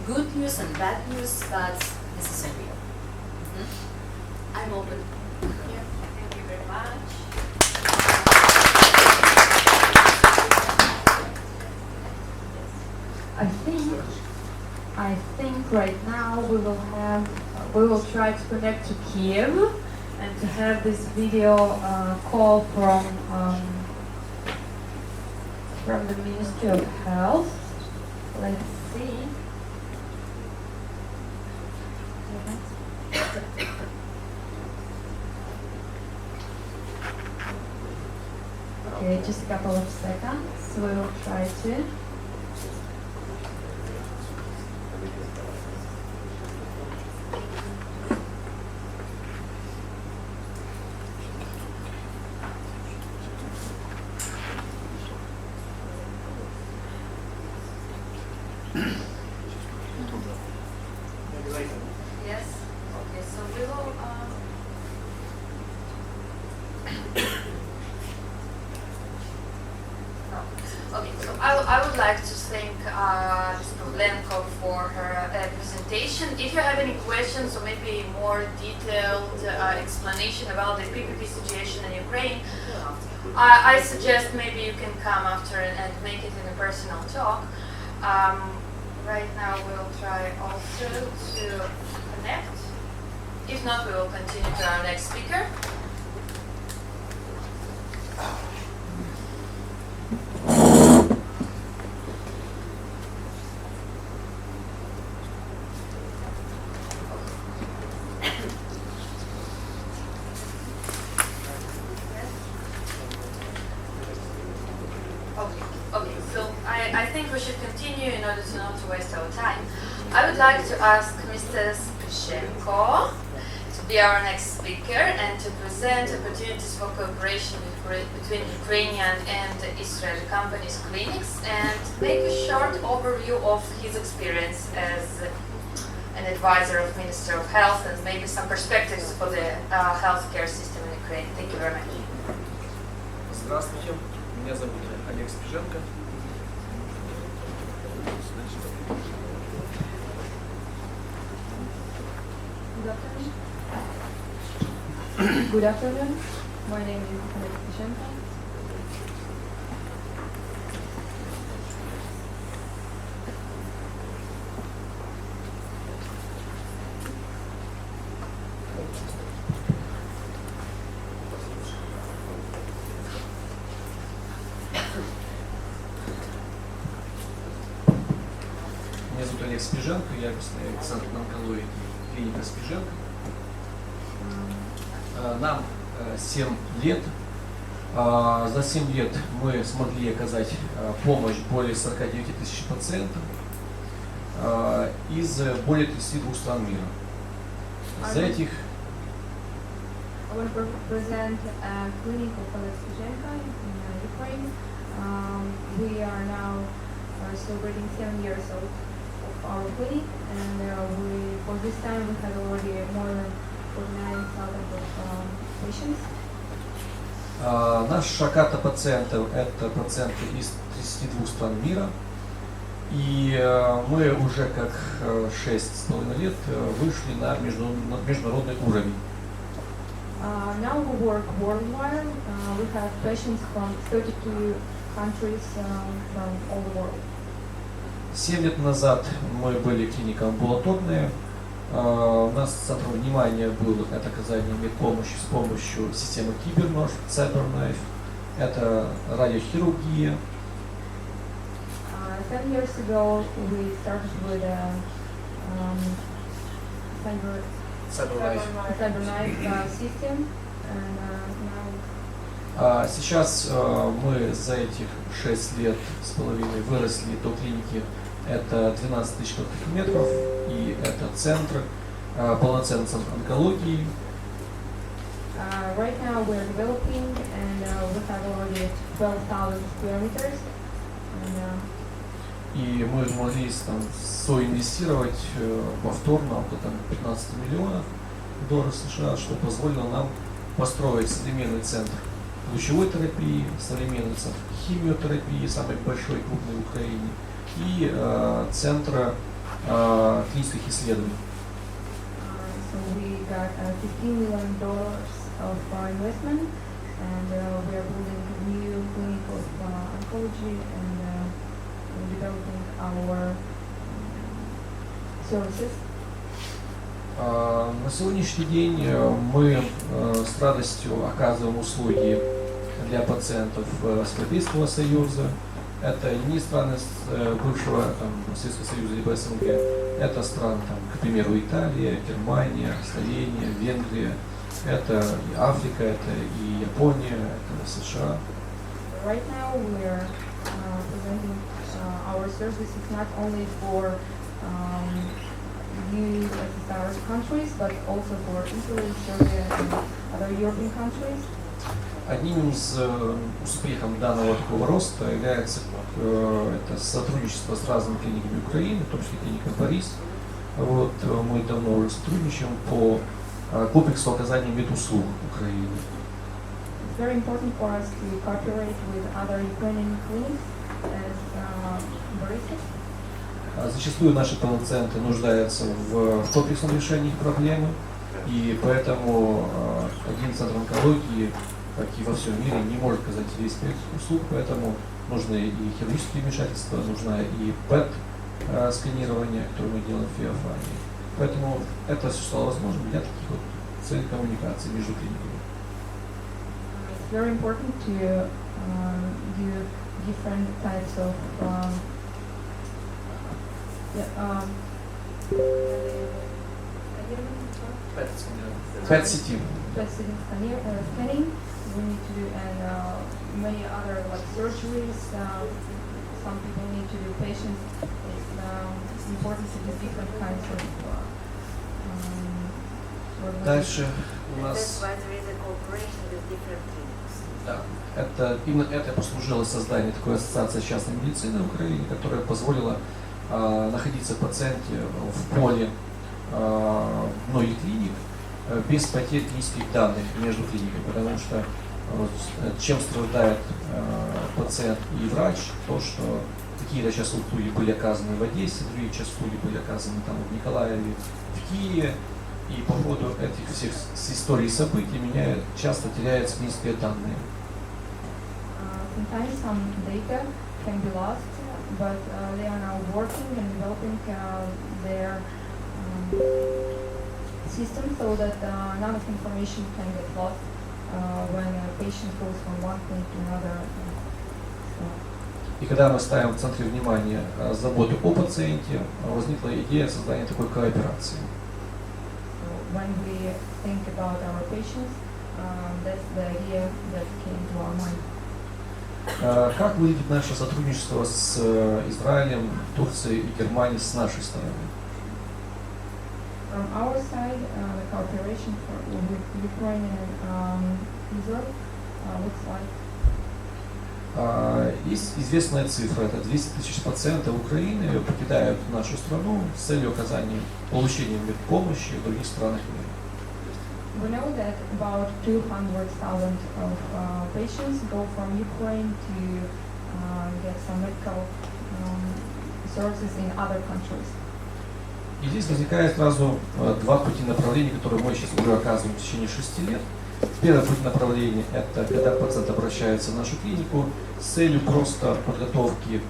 Good news and bad news, but this is a real. I'm open. Yeah, thank you very much. I think I think right now we will try to connect to Kiev and to have this video call from the Ministry of Health. Let's see. Okay, just a couple of seconds. We will try to. Yes. Okay. So we will. Okay. So I would like to thank Ms. Pavlenko for her presentation. If you have any questions or maybe more detailed explanation about the PPP situation in Ukraine, I suggest maybe you can come after and make it in a personal talk. Right now we'll try also to connect. If not, we will continue to our next speaker. Okay, so I think we should continue in order to not to waste our time. I would like to ask Mr. Spashenko to be our next speaker and to present opportunities for cooperation between Ukrainian and Israeli companies' clinics and make a short overview of his experience as an advisor of Minister of Health and maybe some perspectives for the healthcare system in Ukraine. Thank you very much. Здравствуйте, меня зовут Олег Спиженко. Good afternoon. My name is Oleg Spashenko. Меня зовут Олег Спиженко, я представляю Центр онкологии клиника Спиженко. Нам 7 лет. За 7 лет мы смогли оказать помощь более 49 тысяч пациентам из более 32 стран мира. За этих I want to present a clinic of Oleg Spashenko in Ukraine. We are now celebrating 7 years of our clinic, and for this time we have already more than 49,000 patients. Наша карта пациентов – это пациенты из 32 стран мира. И мы уже как 6,5 лет вышли на международный уровень. Now we work worldwide. We have patients from 32 countries from all the world. 7 лет назад мы были клиника амбулаторная. У нас центром внимания было это оказание медпомощи с помощью системы Кибернож, Cyberknife. Это радиохирургия. 10 years ago we started with Cyberknife system, and now. Сейчас мы за этих 6 лет с половиной выросли до клиники. Это 12 тысяч квадратных метров, и это центр, полноценный центр онкологии. Right now we are developing, and we have already 12,000 square meters. И мы могли там соинвестировать повторно около 15 миллионов долларов США, что позволило нам построить современный центр лучевой терапии, современный центр химиотерапии, самый большой и крупный в Украине, и центра клинических исследований. So we got $15 million of investment, and we are building a new clinic of oncology and developing our services. На сегодняшний день мы с радостью оказываем услуги для пациентов с Европейского Союза. Это не страны бывшего Советского Союза либо СНГ, это страны, к примеру, Италия, Германия, Словения, Венгрия, это и Африка, это и Япония, это США. Right now we're presenting our services not only for USSR countries, but also for Italy, Serbia, and other European countries. Одним из успехов данного такого роста является это сотрудничество с разными клиниками Украины, в том числе клиника Борис. Вот, мы давно уже сотрудничаем по комплексу оказания медуслуг Украины. It's very important for us to cooperate with other Ukrainian clinics as Boris. Зачастую наши пациенты нуждаются в комплексном решении их проблемы, и поэтому один центр онкологии, как и во всем мире, не может оказать весь спектр услуг, поэтому нужны и хирургические вмешательства, нужно и ПЭТ-сканирование, которое мы делаем в Феофании. Поэтому это все стало возможным для таких вот целей коммуникации между клиниками. It's very important to do different types of PET-CT. Scanning. We need to do and many other like surgeries. Some people need to do patients. It's important to do different kinds of. Дальше у That's нас why there is a cooperation with different clinics. да, именно это послужило созданию такой ассоциации частной медицины в Украине, которая позволила находиться пациенте в поле многих клиник без потерь клинических данных между клиниками, потому что чем страдает пациент и врач, то что какие-то сейчас услуги были оказаны в Одессе, другие сейчас услуги были оказаны там в Николаеве, в Киеве, и по ходу этих всех историй и событий меня часто теряются клинические данные. Sometimes some data can be lost, but they are now working and developing their system so that none of information can get lost when a patient goes from one clinic to another. И когда мы ставим в центре внимания заботу о пациенте, возникла идея создания такой кооперации. When we think about our patients, that's the idea that came to our mind. Как выглядит наше сотрудничество с Израилем, Турцией и Германией с нашей стороны? From our side, the cooperation with Ukraine and Israel looks like. Есть известная цифра, это 200 тысяч пациентов Украины покидают нашу страну с целью оказания получения медпомощи в других странах мира. We know that about 200,000 of patients go from Ukraine to get some medical services in other countries. И здесь возникает сразу два пути направления, которые мы сейчас уже оказываем в течение 6 лет. Первое путь направления – это когда пациент обращается в нашу клинику с целью просто подготовки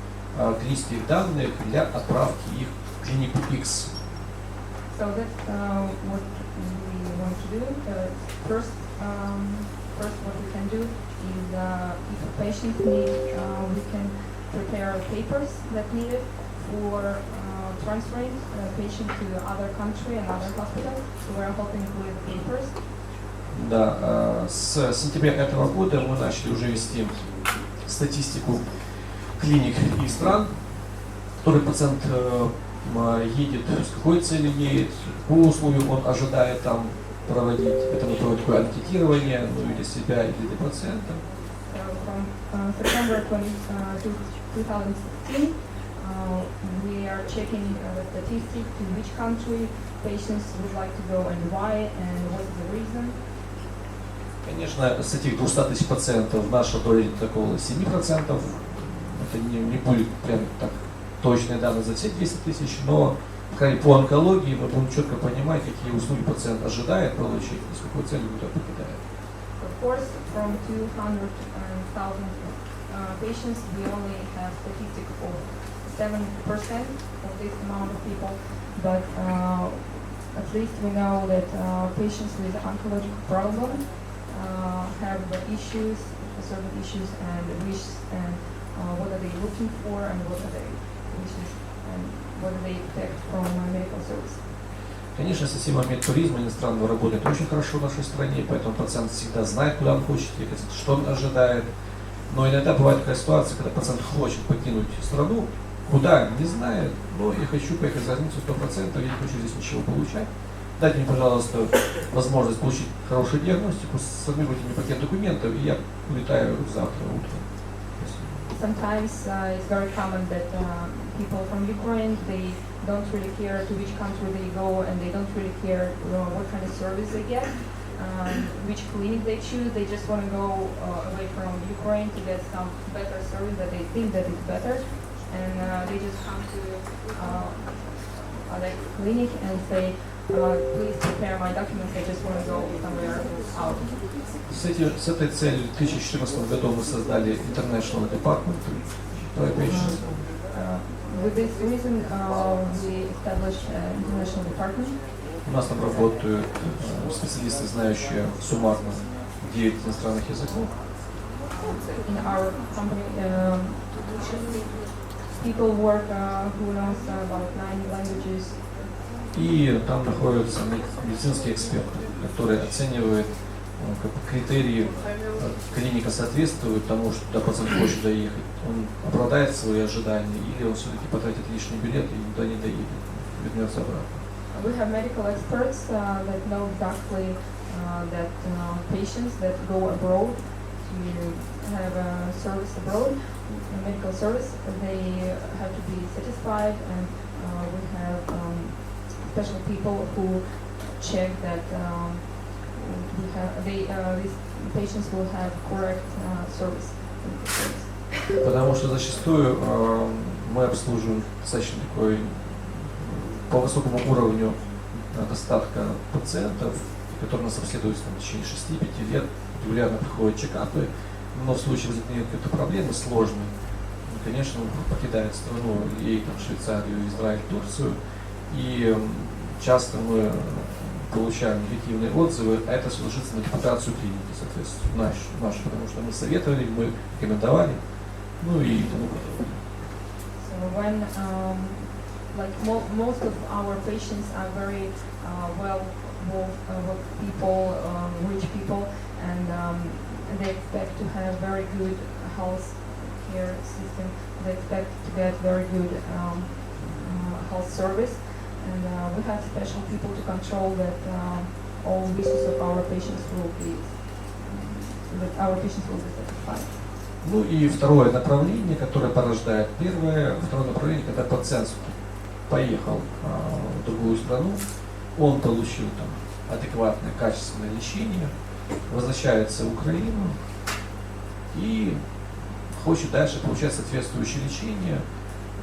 клинических данных для отправки их в клинику X. So that's what we want to do. First, what we can do is if a patient needs, we can prepare papers that needed for transferring the patient to other country and other hospitals. So we're helping with papers. Да, с сентября этого года мы начали уже вести статистику клиник и стран, в которые пациент едет, с какой целью едет, какую условию он ожидает там проводить. Это мы проводим такое анкетирование, ну, для себя и для пациента. From September 2016, we are checking the statistics to which country patients would like to go and why and what is the reason. Конечно, с этих 200 тысяч пациентов наша доля около 7%. Это не будет прям так точные данные за все 200 тысяч, но по онкологии мы будем четко понимать, какие услуги пациент ожидает получить и с какой целью он туда покидает. Of course, from 200,000 patients, we only have statistics of 7% of this amount of people. but at least we know that patients with oncological problem have issues, certain issues and wishes, and what are they looking for, and what are their wishes, and what do they expect from medical service. Конечно, система медтуризма иностранного работает очень хорошо в нашей стране, поэтому пациент всегда знает, куда он хочет ехать, что он ожидает. Но иногда бывает такая ситуация, когда пациент хочет покинуть страну, куда, не знает, но я хочу поехать за границу 100%, я не хочу здесь ничего получать. Дайте мне, пожалуйста, возможность получить хорошую диагностику, сформируйте мне пакет документов, и я улетаю завтра утром. Sometimes it's very common that people from Ukraine, they don't really care to which country they go, and they don't really care what kind of service they get, which clinic they choose. They just want to go away from Ukraine to get some better service that they think that is better, and they just come to the clinic and say, please prepare my documents, I just want to go somewhere out. С этой целью в 2014 году мы создали International Department for Patients. With this reason, we established an international department. У нас там работают специалисты, знающие суммарно 9 иностранных языков. In our company, people work who knows about 9 languages. И там находятся медицинские эксперты, которые оценивают критерии, клиника соответствует тому, что туда пациент хочет доехать, он оправдает свои ожидания, или он все-таки потратит лишний билет и никуда не доедет, вернется обратно. We have medical experts that know exactly that patients that go abroad to have a service abroad, a medical service, they have to be satisfied, and we have special people who check that these patients will have correct service. Потому что зачастую мы обслуживаем достаточно такой по высокому уровню достатка пациентов, которые нас обследуют в течение 6-5 лет, регулярно приходят чекапы, но в случае возникновения какой-то проблемы сложной, конечно, покидает страну, едет в Швейцарию, Израиль, Турцию, и часто мы получаем негативные отзывы, а это все ложится на репутацию клиники, соответственно, нашу, потому что мы советовали, мы рекомендовали, ну и тому подобное. So when most of our patients are very well people, rich people, and they expect to have very good health care system. They expect to get very good health service. And we have special people to control that all wishes of our patients will be satisfied. Ну и второе направление, которое порождает второе направление, когда пациент поехал в другую страну, он получил там адекватное, качественное лечение, возвращается в Украину и хочет дальше получать соответствующее лечение.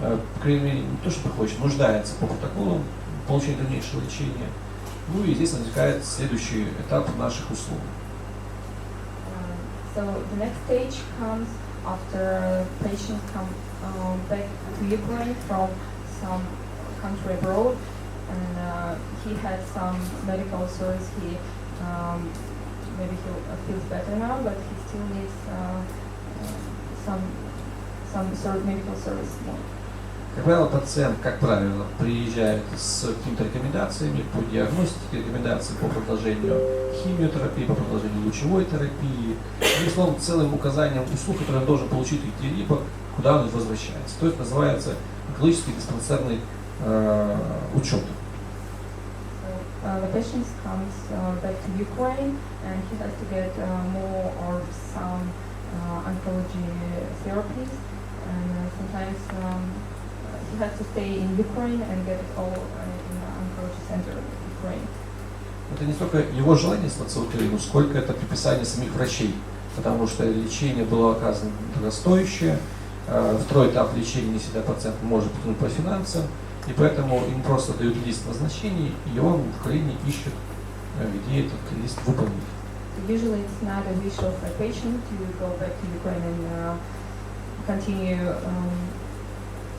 По крайней мере, не то, что хочет, нуждается по протоколу получения дальнейшего лечения. Ну и здесь возникает следующий этап наших услуг. So the next stage comes after patients come back to Ukraine from some country abroad, and he had some medical service. Maybe he feels better now, but he still needs some sort of medical service more. Как правило, пациент, как правило, приезжает с какими-то рекомендациями по диагностике, рекомендации по продолжению химиотерапии, по продолжению лучевой терапии, и, словом, целым указанием услуг, которые он должен получить где-либо, куда он возвращается. То есть называется онкологический диспансерный учет. The patient comes back to Ukraine, and he has to get more or some oncology therapies, and sometimes he has to stay in Ukraine and get it all in the oncology center of Ukraine. Это не столько его желание остаться в Украине, сколько это предписание самих врачей, потому что лечение было оказано дорогостоящее, второй этап лечения не всегда пациент может потянуть по финансам, и поэтому им просто дают лист назначений, и он в Украине ищет, где этот лист выполнить. Usually it's not a wish of a patient to go back to Ukraine and continue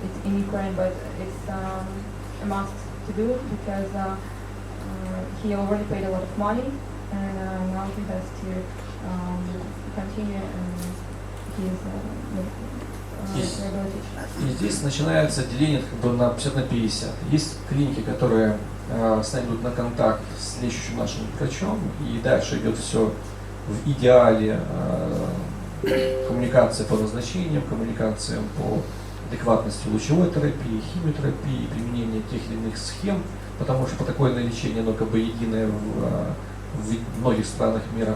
it in Ukraine, but it's a must to do because he already paid a lot of money, and now he has to continue his rehabilitation. И здесь начинается деление как бы на 50 на 50. Есть клиники, которые с нами идут на контакт с лечащим нашим врачом, и дальше идет все в идеале коммуникация по назначениям, коммуникациям по адекватности лучевой терапии, химиотерапии, применение тех или иных схем, потому что протокольное лечение, оно как бы единое в многих странах мира.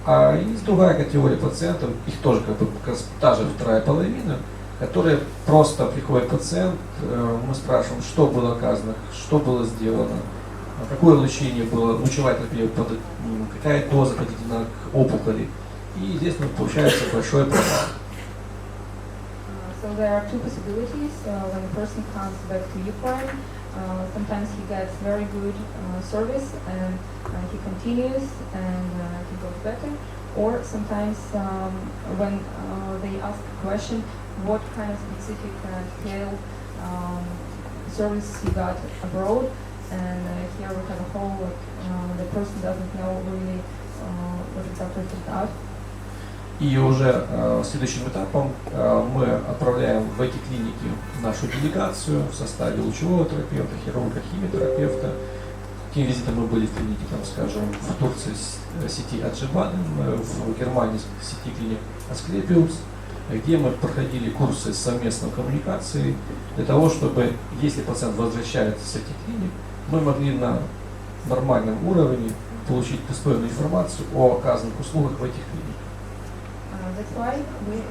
А есть другая категория пациентов, их тоже как бы та же вторая половина, которые просто приходит пациент, мы спрашиваем, что было оказано, что было сделано, какое лечение было, лучевая терапия, какая доза подведена к опухоли. И здесь получается большой провал. So there are two possibilities when a person comes back to Ukraine. Sometimes he gets very good service and he continues and he goes better. Or sometimes when they ask a question, what kind of specific health service he got abroad, and here we have a whole, the person doesn't know really what exactly he got. И уже следующим этапом мы отправляем в эти клиники нашу делегацию в составе лучевого терапевта, хирурга, химиотерапевта. Таким визитом мы были в клинике, там, скажем, в Турции сети Аджибаден, в Германии сети клиник Асклепиус, где мы проходили курсы совместной коммуникации для того, чтобы, если пациент возвращается с этих клиник, мы могли на нормальном уровне получить достойную информацию о оказанных услугах в этих клиниках. That's why we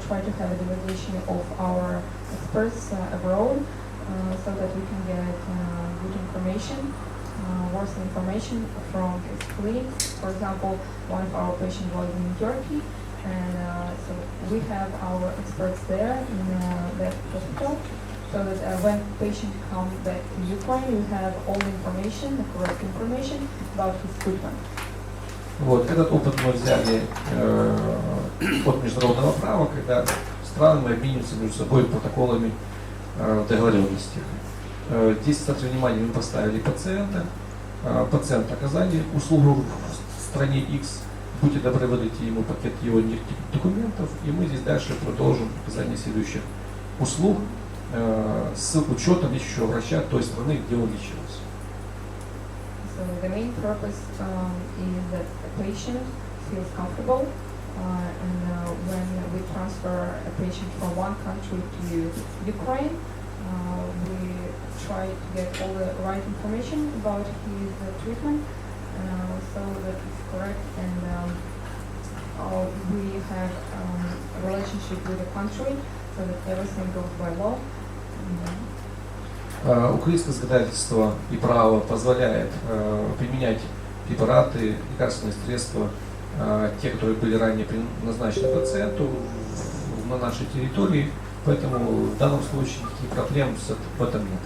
try to have a delegation of our experts abroad so that we can get good information, worth information from his clinics. For example, one of our patients was in Turkey, and so we have our experts there in that hospital, so that when patient comes back to Ukraine, we have all the information, the correct information about his treatment. Вот, этот опыт мы взяли от международного права, когда страны обмениваются между собой протоколами договоренности. Здесь в центре внимания мы поставили пациента. Пациент оказали услугу в стране X. Будьте добры, выдайте ему пакет его документов, и мы здесь дальше продолжим оказание следующих услуг с учетом лечащего врача той страны, где он лечился. So the main purpose is that the patient feels comfortable, and when we transfer a patient from one country to Ukraine, we try to get all the right information about his treatment, so that it's correct, and we have a relationship with the country, so that everything goes by law. Украинское законодательство и право позволяет применять препараты, лекарственные средства, те, которые были ранее назначены пациенту на нашей территории, поэтому в данном случае никаких проблем в этом нет.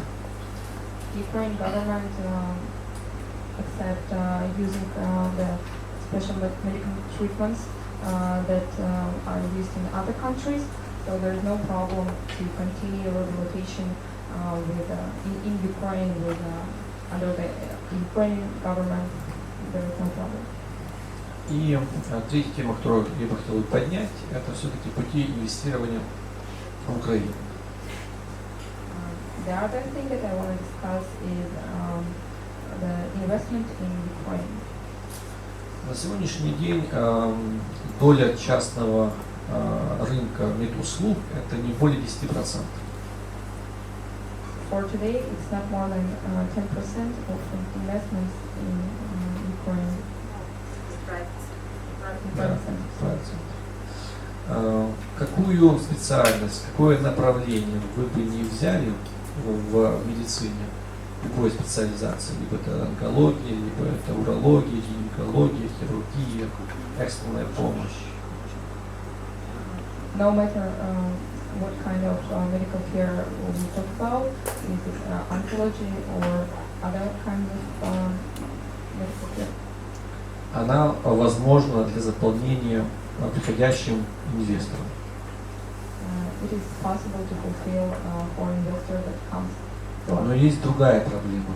Ukraine government accept using the special medical treatments that are used in other countries, so there is no problem to continue rehabilitation in Ukraine with under the Ukrainian government. There is no problem. И третья тема, которую я бы хотел поднять, это все-таки пути инвестирования в Украину. The other thing that I want to discuss is the investment in Ukraine. На сегодняшний день доля частного рынка медуслуг это не более 10%. For today, it's not more than 10% of investments in Ukraine. Какую специальность, какое направление вы бы не взяли в медицине, любой специализации, либо это онкология, либо это урология, гинекология, хирургия, экстренная помощь? No matter what kind of medical care we talk about, is it oncology or other kinds of medical care? Она возможна для заполнения приходящим инвесторам. It is possible to fulfill for investor that comes Но есть другая проблема.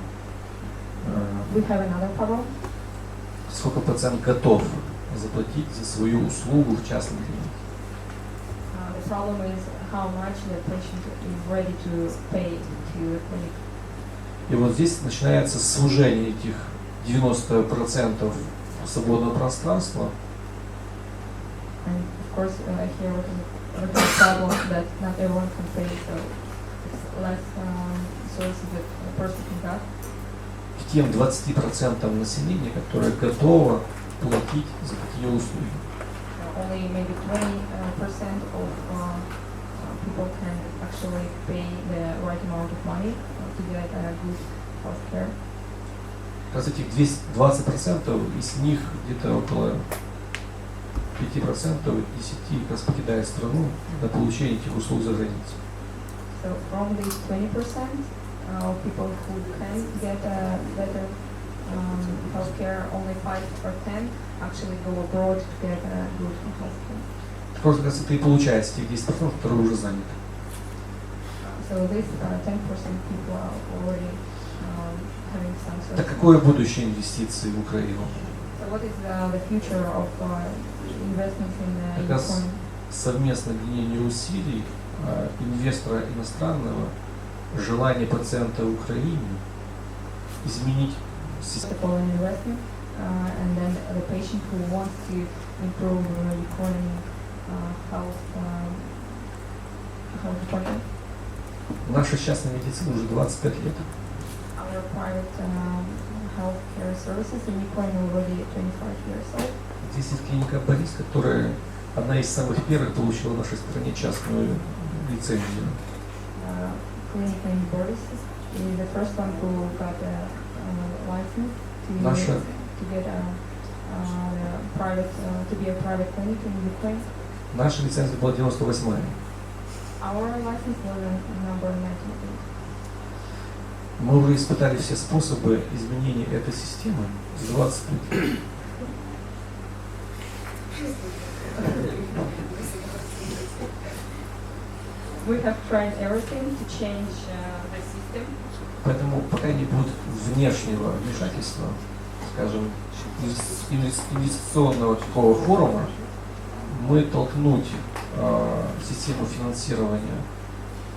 We have another problem. Сколько пациент готов заплатить за свою услугу в частной клинике? The problem is how much the patient is ready to pay to the clinic. И вот здесь начинается сужение этих 90% свободного пространства. And of course, here we have a problem that not everyone can pay, so it's less sources that a person can get. К тем 20% населения, которое готово платить за такие услуги. Only maybe 20% of people can actually pay the right amount of money to get a good healthcare. Как раз этих 20% из них где-то около 5%, 10% как раз покидает страну для получения этих услуг за границей. So from these 20% of people who can get a better healthcare, only 5 or 10 actually go abroad to get a good healthcare. Просто как раз это и получается тех 10%, которые уже заняты. So this 10% people are already having some sort Так of. какое будущее инвестиций в Украину? So what is the future of investments in Как раз Ukraine? совместное объединение усилий инвестора иностранного, желание пациента в Украине изменить систему. Foreign investment, and then the patient who wants to improve Ukrainian health department. Наша частная медицина уже 25 лет. Our private healthcare services in Ukraine already 25 years old. Здесь есть клиника Борис, которая одна из самых первых получила в нашей стране частную лицензию. Clinic in Boris is the first one who got a license Наша to get a private to be a private clinic in Ukraine. Наша лицензия была 98-я. Our license was number 19. Мы уже испытали все способы изменения этой системы за 20 лет. We have tried everything to change the system. Поэтому пока не будет внешнего вмешательства, скажем, инвестиционного такого форума, мы толкнуть систему финансирования,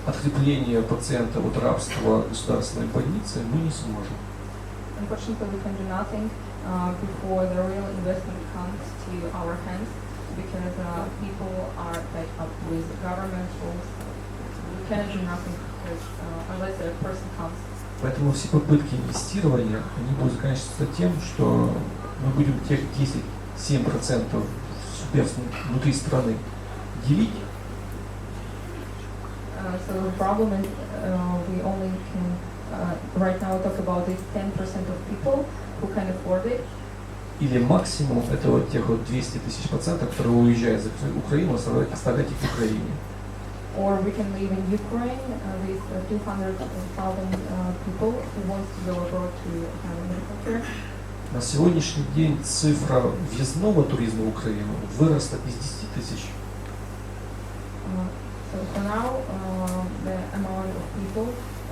открепления пациента от рабства государственной больницы мы не сможем. Unfortunately, we can do nothing before the real investment comes to our hands because people are tied up with government rules. We cannot do nothing because, unless a person comes. Поэтому все попытки инвестирования, они будут заканчиваться тем, что мы будем тех 10-7% внутри страны делить. So the problem is we only can right now talk about these 10% of people who can afford it. Или максимум это вот тех вот 200 тысяч пациентов, которые уезжают за Украину, оставлять их в Украине. Or we can live in Ukraine with 200,000 people who want to go abroad to have medical care. На сегодняшний день цифра въездного туризма в Украину выросла из 10 тысяч. So for now, the amount of people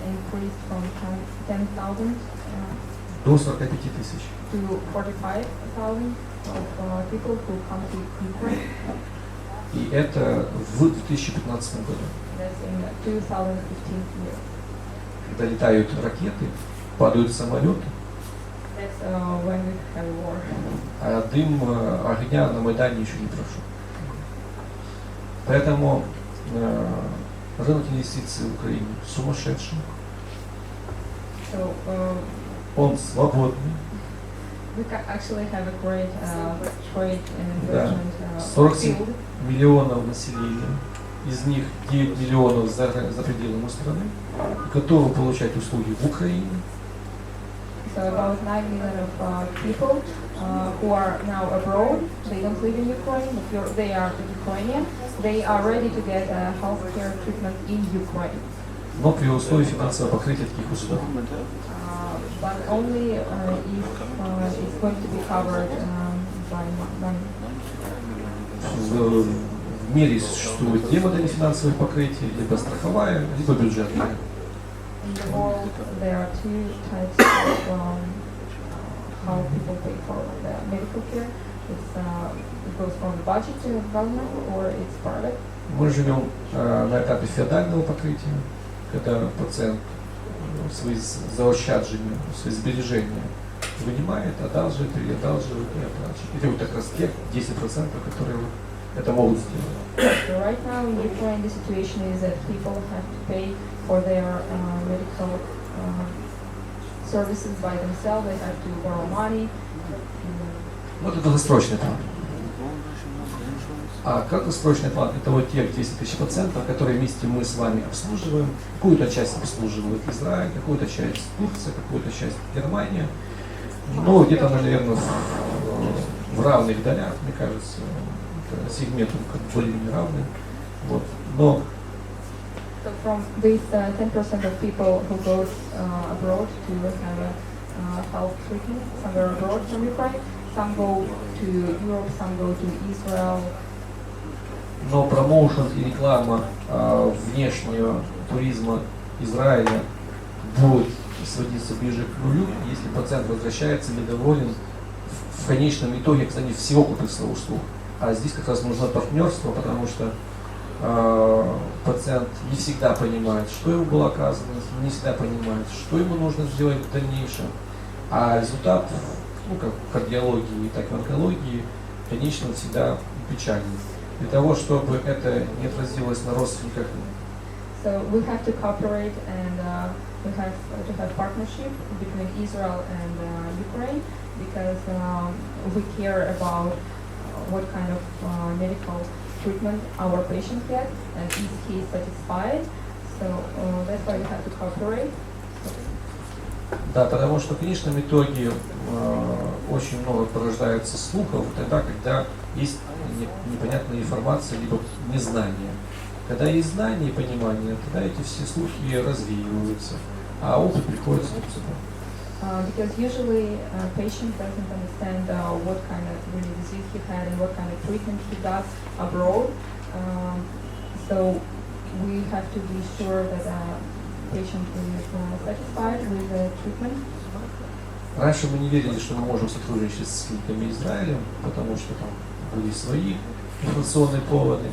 increased from 10,000 до 45 тысяч. to 45,000 of people who come to Ukraine. И это в 2015 году. That's in 2015 year. Когда летают ракеты, падают самолеты, That's when we have war. а дым огня на Майдане еще не прошел. Поэтому рынок инвестиций в Украине сумасшедший. So Он свободный. we actually have a great trade and Да. investment 47 field. миллионов населения, из них 9 миллионов за пределами страны, готовы получать услуги в Украине. So about 9 million of people who are now abroad, they don't live in Ukraine, but they are Ukrainian. They are ready to get healthcare treatment in Ukraine. Но при условии финансового покрытия таких услуг. But only if it's going to be covered by money. В мире существует две модели финансовых покрытий, либо страховая, либо бюджетная. In the world, there are two types of how people pay for the medical care. It goes from the budget to government or it's private. Мы живем на этапе феодального покрытия, когда пациент свои заощаджения, свои сбережения вынимает, одалживает, переодалживает и оплачивает. Это вот как раз те 10%, которые это могут сделать. So right now in Ukraine the situation is that people have to pay for their medical services by themselves. They have to borrow money. Вот это долгосрочный план. А краткосрочный план – это вот те 10 тысяч пациентов, которые вместе мы с вами обслуживаем. Какую-то часть обслуживает Израиль, какую-то часть Турция, какую-то часть Германия. Ну, где-то, наверное, в равных долях, мне кажется, сегменты более-менее равны. Вот. Но So from these 10% of people who go abroad to have a health treatment somewhere abroad from Ukraine, some go to Europe, some go to Israel. Но промоушен и реклама внешнего туризма Израиля будет сводиться ближе к нулю, если пациент возвращается недоволен в конечном итоге, кстати, всего комплекса услуг. А здесь как раз нужно партнерство, потому что пациент не всегда понимает, что ему было оказано, не всегда понимает, что ему нужно сделать в дальнейшем. А результат, ну как в кардиологии, так и в онкологии, конечно, всегда печальный. Для того, чтобы это не отразилось на родственниках. So we have to cooperate and we have to have partnership between Israel and Ukraine because we care about what kind of medical treatment our patient gets and is he satisfied. So that's why we have to cooperate. Да, потому что в конечном итоге очень много порождается слухов тогда, когда есть непонятная информация, либо незнание. Когда есть знание и понимание, тогда эти все слухи развеиваются, а опыт приходит сам собой. Because usually patient doesn't understand what kind of really disease he had and what kind of treatment he got abroad. So we have to be sure that patient is satisfied with the treatment. Раньше мы не верили, что мы можем сотрудничать с клиниками Израиля, потому что там были свои информационные поводы.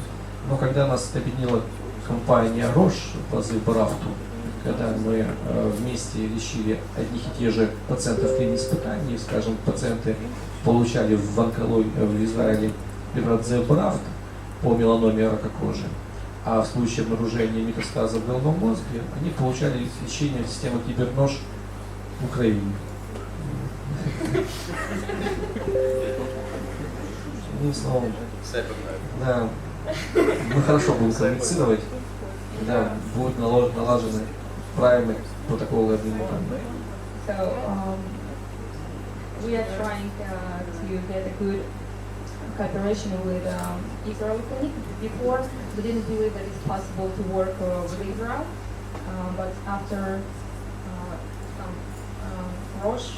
Но когда нас объединила компания Roche по Зейбарафту, когда мы вместе решили одних и тех же пациентов клинических испытаний, скажем, пациенты получали в онкологии в Израиле препарат Зейбарафт по меланоме рака кожи, а в случае обнаружения метастаза в головном мозге они получали лечение системы Кибернож в Украине. Одним словом, да, мы хорошо будем коммуницировать, когда будут налажены правильные протоколы обмена данными. So we are trying to get a good cooperation with Israel clinic. Before we didn't believe that it's possible to work with Israel, but after some Roche,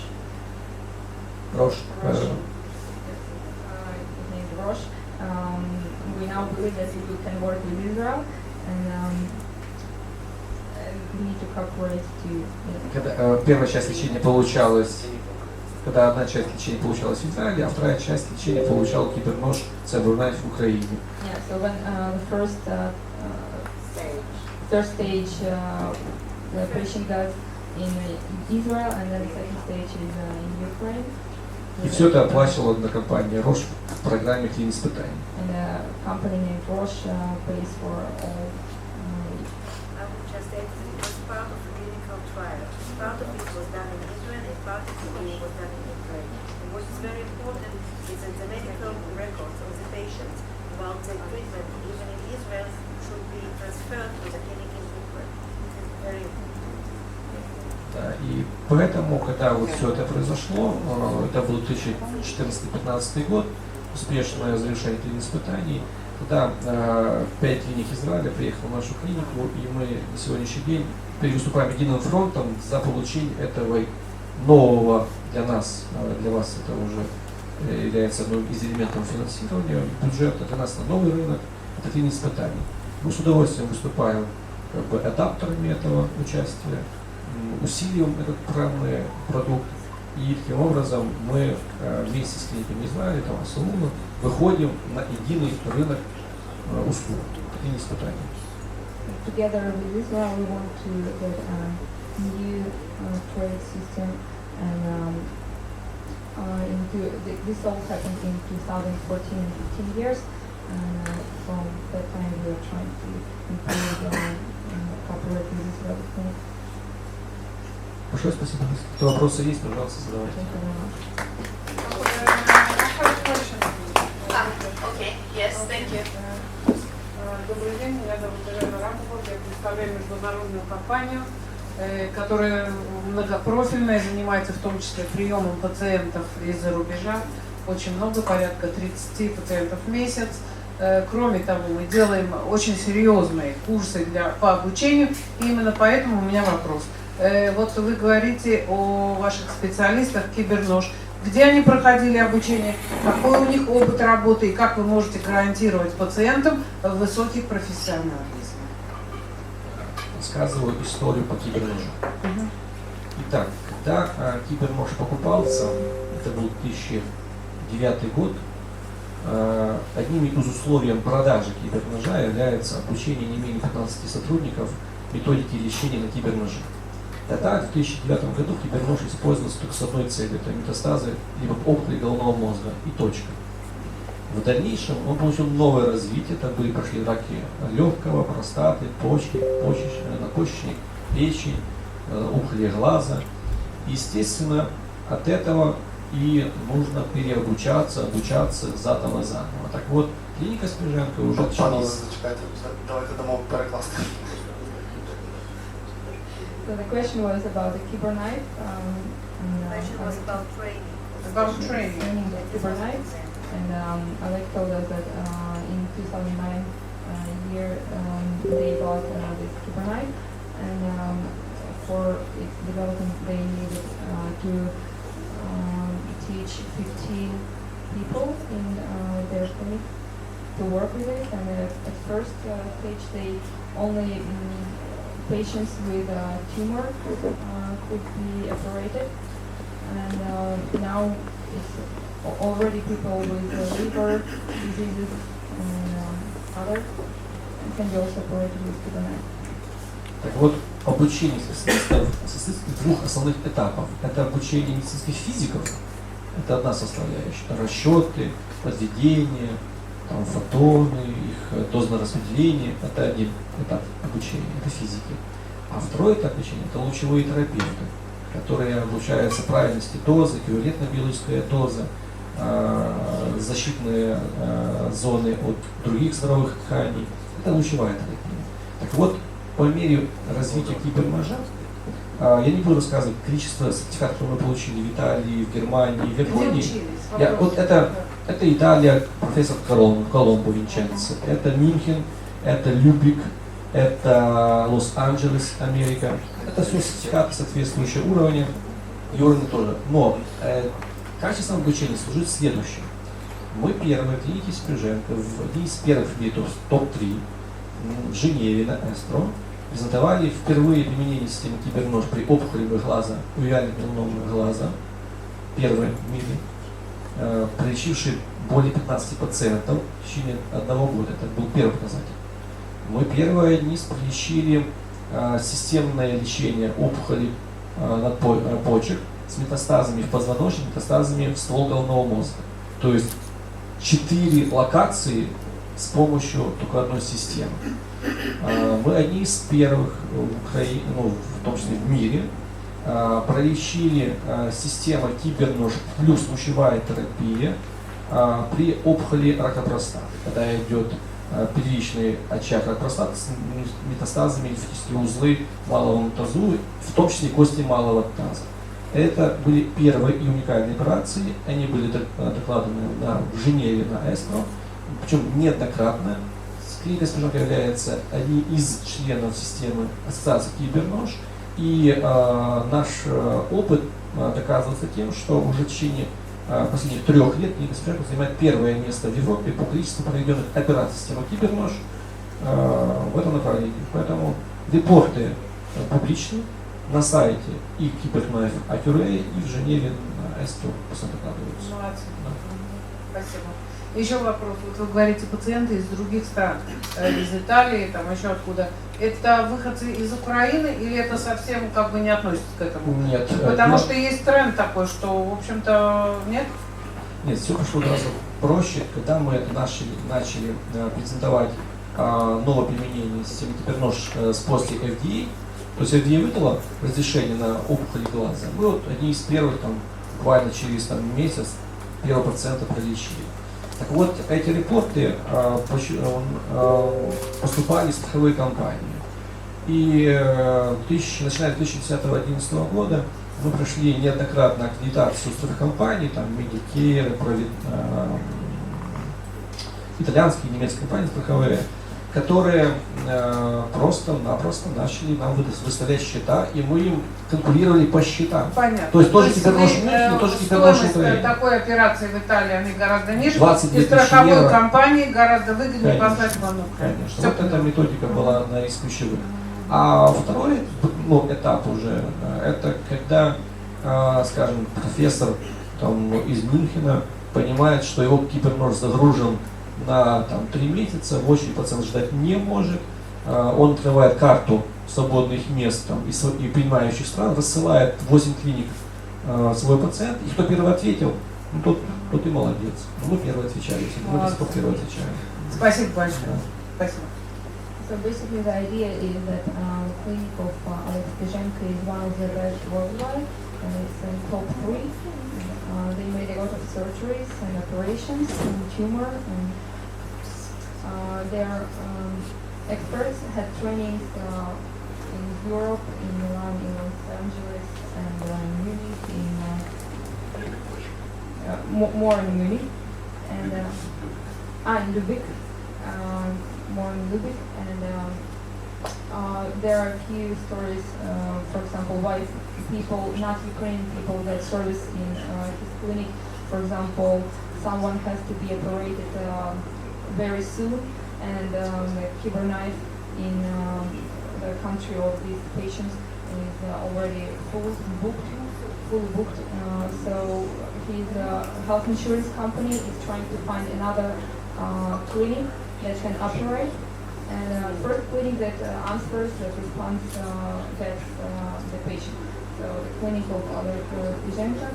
we now believe that we can work with Israel and we need to cooperate to. Когда первая часть лечения получалась, когда одна часть лечения получалась в Израиле, а вторая часть лечения получал Кибернож Cyberknife в Украине. Yeah, so when the first third stage the patient got in Israel and then the second stage is in Ukraine. И все это оплачивала одна компания Roche в программе клинических испытаний. And a company named Roche pays for all. I would just add that it was part of a clinical trial. Part of it was done in Israel and part of it was done in Ukraine. And what is very important is that the medical records of the patients about the treatment, even in Israel, should be transferred to the clinic in Ukraine. This is very important. Да, и поэтому, когда вот все это произошло, это был 2014-2015 год, успешное завершение клинических испытаний, тогда 5 клиник Израиля приехало в нашу клинику, и мы на сегодняшний день выступаем единым фронтом за получение этого нового для нас, для вас это уже является одним из элементов финансирования бюджета, для нас это новый рынок, это клинические испытания. Мы с удовольствием выступаем как бы адаптерами этого участия, усиливаем этот программный продукт. И таким образом мы вместе с клиниками Израиля, там, Асулуна, выходим на единый рынок услуг и испытаний. Together with Israel, we want to get a new trade system, and this all happened in 2014 and 15 years, and from that time we are trying to improve cooperate with Israel. Большое спасибо. Если вопросы есть, пожалуйста, задавайте. Okay, yes, thank you. Добрый день, меня зовут Елена Рамбова, я представляю международную компанию, которая многопрофильная, занимается в том числе приемом пациентов из-за рубежа. Очень много, порядка 30 пациентов в месяц. Кроме того, мы делаем очень серьезные курсы по обучению, и именно поэтому у меня вопрос. Вот вы говорите о ваших специалистах Кибернож. Где они проходили обучение, какой у них опыт работы и как вы можете гарантировать пациентам высокий профессионализм? Рассказываю историю по Киберножу. Итак, когда Кибернож покупался, это был 2009 год, одним из условий продажи Киберножа является обучение не менее 15 сотрудников методики лечения на Киберноже. Тогда, в 2009 году, Кибернож использовался только с одной целью, это метастазы либо опухоли головного мозга и точка. В дальнейшем он получил новое развитие, там прошли раки легкого, простаты, почки, надпочечник, печень, опухоли глаза. Естественно, от этого и нужно переобучаться, обучаться заново. Так вот, клиника Спіженко уже через... Давайте дамо перекласти. So the question was about the Kibernite. The question was about training. About training. Training the Kibernite. And Alec told us that in 2009 year they bought this Kibernite, and for its development they needed to teach 15 people in their clinic to work with it. And at first stage they only patients with tumor could be operated, and now it's already people with liver diseases and other can be also operated with Kibernite. Так вот, обучение специалистов состоит из двух основных этапов. Это обучение медицинских физиков, это одна составляющая, это расчеты, подведение, там, фотоны, их дозное распределение, это один этап обучения, это физики. А второй этап обучения – это лучевые терапевты, которые обучаются правильности дозы, эквивалентно-биологическая доза, защитные зоны от других здоровых тканей. Это лучевая терапия. Так вот, по мере развития Киберножа, я не буду рассказывать количество сертификатов, которые мы получили в Италии, в Германии, в Японии. Вот это Италия, профессор Коломбо Винченцо, это Мюнхен, это Любик, это Лос-Анджелес, Америка. Это все сертификаты соответствующего уровня, и уровня тоже. Но качество обучения служит следующим. Мы первые клиники Спіженко, одни из первых в мире, топ-3, в Женеве на Эстро, презентовали впервые применение системы Кибернож при опухоли глаза, увяльных меланомных глаза, первые в мире, пролечившие более 15 пациентов в течение 1 года. Это был первый показатель. Мы первые одни пролечили системное лечение опухолей почек с метастазами в позвоночник, метастазами в ствол головного мозга. То есть 4 локации с помощью только одной системы. Мы одни из первых в Украине, в том числе в мире, пролечили систему Кибернож плюс лучевая терапия при опухоли рака простаты, когда идет первичный очаг рака простаты с метастазами лимфатические узлы малого тазу, в том числе кости малого таза. Это были первые и уникальные операции, они были докладаны в Женеве на Эстро, причем неоднократно. Клиника Спіженко является одним из членов системы ассоциации Кибернож, и наш опыт доказывается тем, что уже в течение последних 3 лет клиника Спіженко занимает первое место в Европе по количеству проведенных операций системы Кибернож в этом направлении. Поэтому репорты публичны, на сайте и Киберкнайф Акюрей, и в Женеве на СТО докладываются. Молодцы. Да. Спасибо. Еще вопрос. Вот вы говорите, пациенты из других стран, из Италии, там еще откуда. Это выходцы из Украины или это совсем как бы не относится к этому? Нет. Потому что есть тренд такой, что, в общем-то, нет? Нет, все пошло гораздо проще, когда мы начали презентовать новое применение системы Кибернож после FDA. То есть FDA выдала разрешение на опухоли глаза. Мы вот одни из первых, там, буквально через месяц, первого пациента пролечили. Так вот, эти репорты поступали в страховые компании. И начиная с 2010-2011 года мы прошли неоднократно аккредитацию страховых компаний, там Medicare, итальянские и немецкие компании страховые, которые просто-напросто начали нам выставлять счета, и мы им конкурировали по счетам. Понятно. То есть тоже Кибернож Мюнхен, тоже Кибернож Украина. Такой операции в Италии они гораздо ниже, 22 и страховой евро. компании гораздо выгоднее Конечно. послать в Украину. Конечно. Всё Вот эта понятно. методика была одна из ключевых. А второй этап уже, это когда, скажем, профессор там, из Мюнхена понимает, что его Кибернож загружен на 3 месяца, в очередь пациент ждать не может, он открывает карту свободных мест там, и принимающих стран, рассылает 8 клиник свой пациент, и кто первый ответил, тот и молодец. Мы первые отвечали, мы до сих пор первые отвечаем. Спасибо большое. Спасибо. So basically the idea is that the clinic of Alex Pizhenko is one of the best worldwide, and it's in top 3. They made a lot of surgeries and operations in tumor, and their experts had trainings in Europe, in Milan, in Los Angeles, and Munich, more in Munich, and in Lübeck, more in Lübeck, and there are a few stories, for example, why people, not Ukrainian people, that service in his clinic, for example, someone has to be operated very soon, and the Kibernite in the country of these patients is already fully booked. So his health insurance company is trying to find another clinic that can operate. And first clinic that answers, that responds, gets the patient. So the clinic of Alex Pizhenko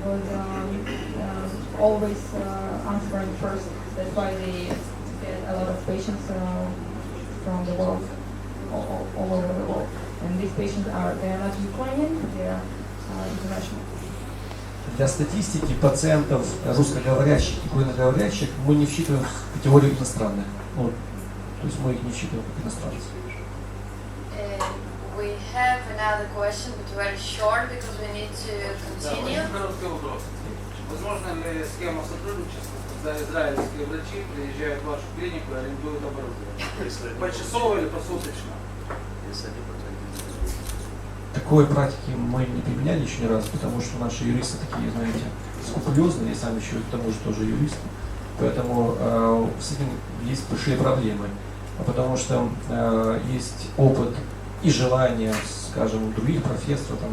was always answering first. That's why they get a lot of patients from the world, all over the world. And these patients they are not Ukrainian, they are international. Для статистики пациентов русскоговорящих и украиноговорящих мы не считаем в категорию иностранных. То есть мы их не считаем как иностранцев. We have another question, but very short because we need to continue. Короткий вопрос. Возможно ли схема сотрудничества, когда израильские врачи приезжают в вашу клинику и арендуют оборудование? Почасово или посуточно? Такой практики мы не применяли еще ни разу, потому что наши юристы такие, знаете, скрупулезные, и сами еще к тому же тоже юристы. Поэтому с этим есть большие проблемы. Потому что есть опыт и желание, скажем, других профессоров, там,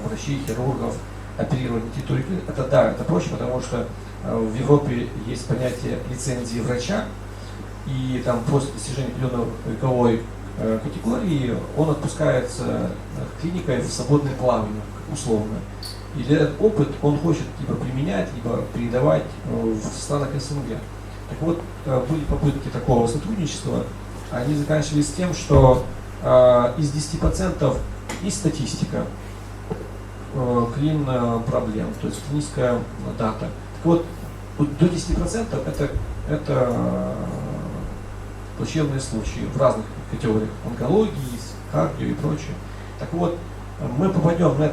врачей, хирургов оперировать на территории клиники. Это проще, потому что в Европе есть понятие лицензии врача, и там после достижения определенной вековой категории он отпускается клиникой в свободное плавание, условно. И этот опыт он хочет либо применять, либо передавать в странах СНГ. Так вот, были попытки такого сотрудничества, они заканчивались тем, что из 10% есть статистика клин проблем, то есть клиническая дата. Так вот, до 10% это плачевные случаи в разных категориях онкологии, кардио и прочее. Так вот, мы попадем на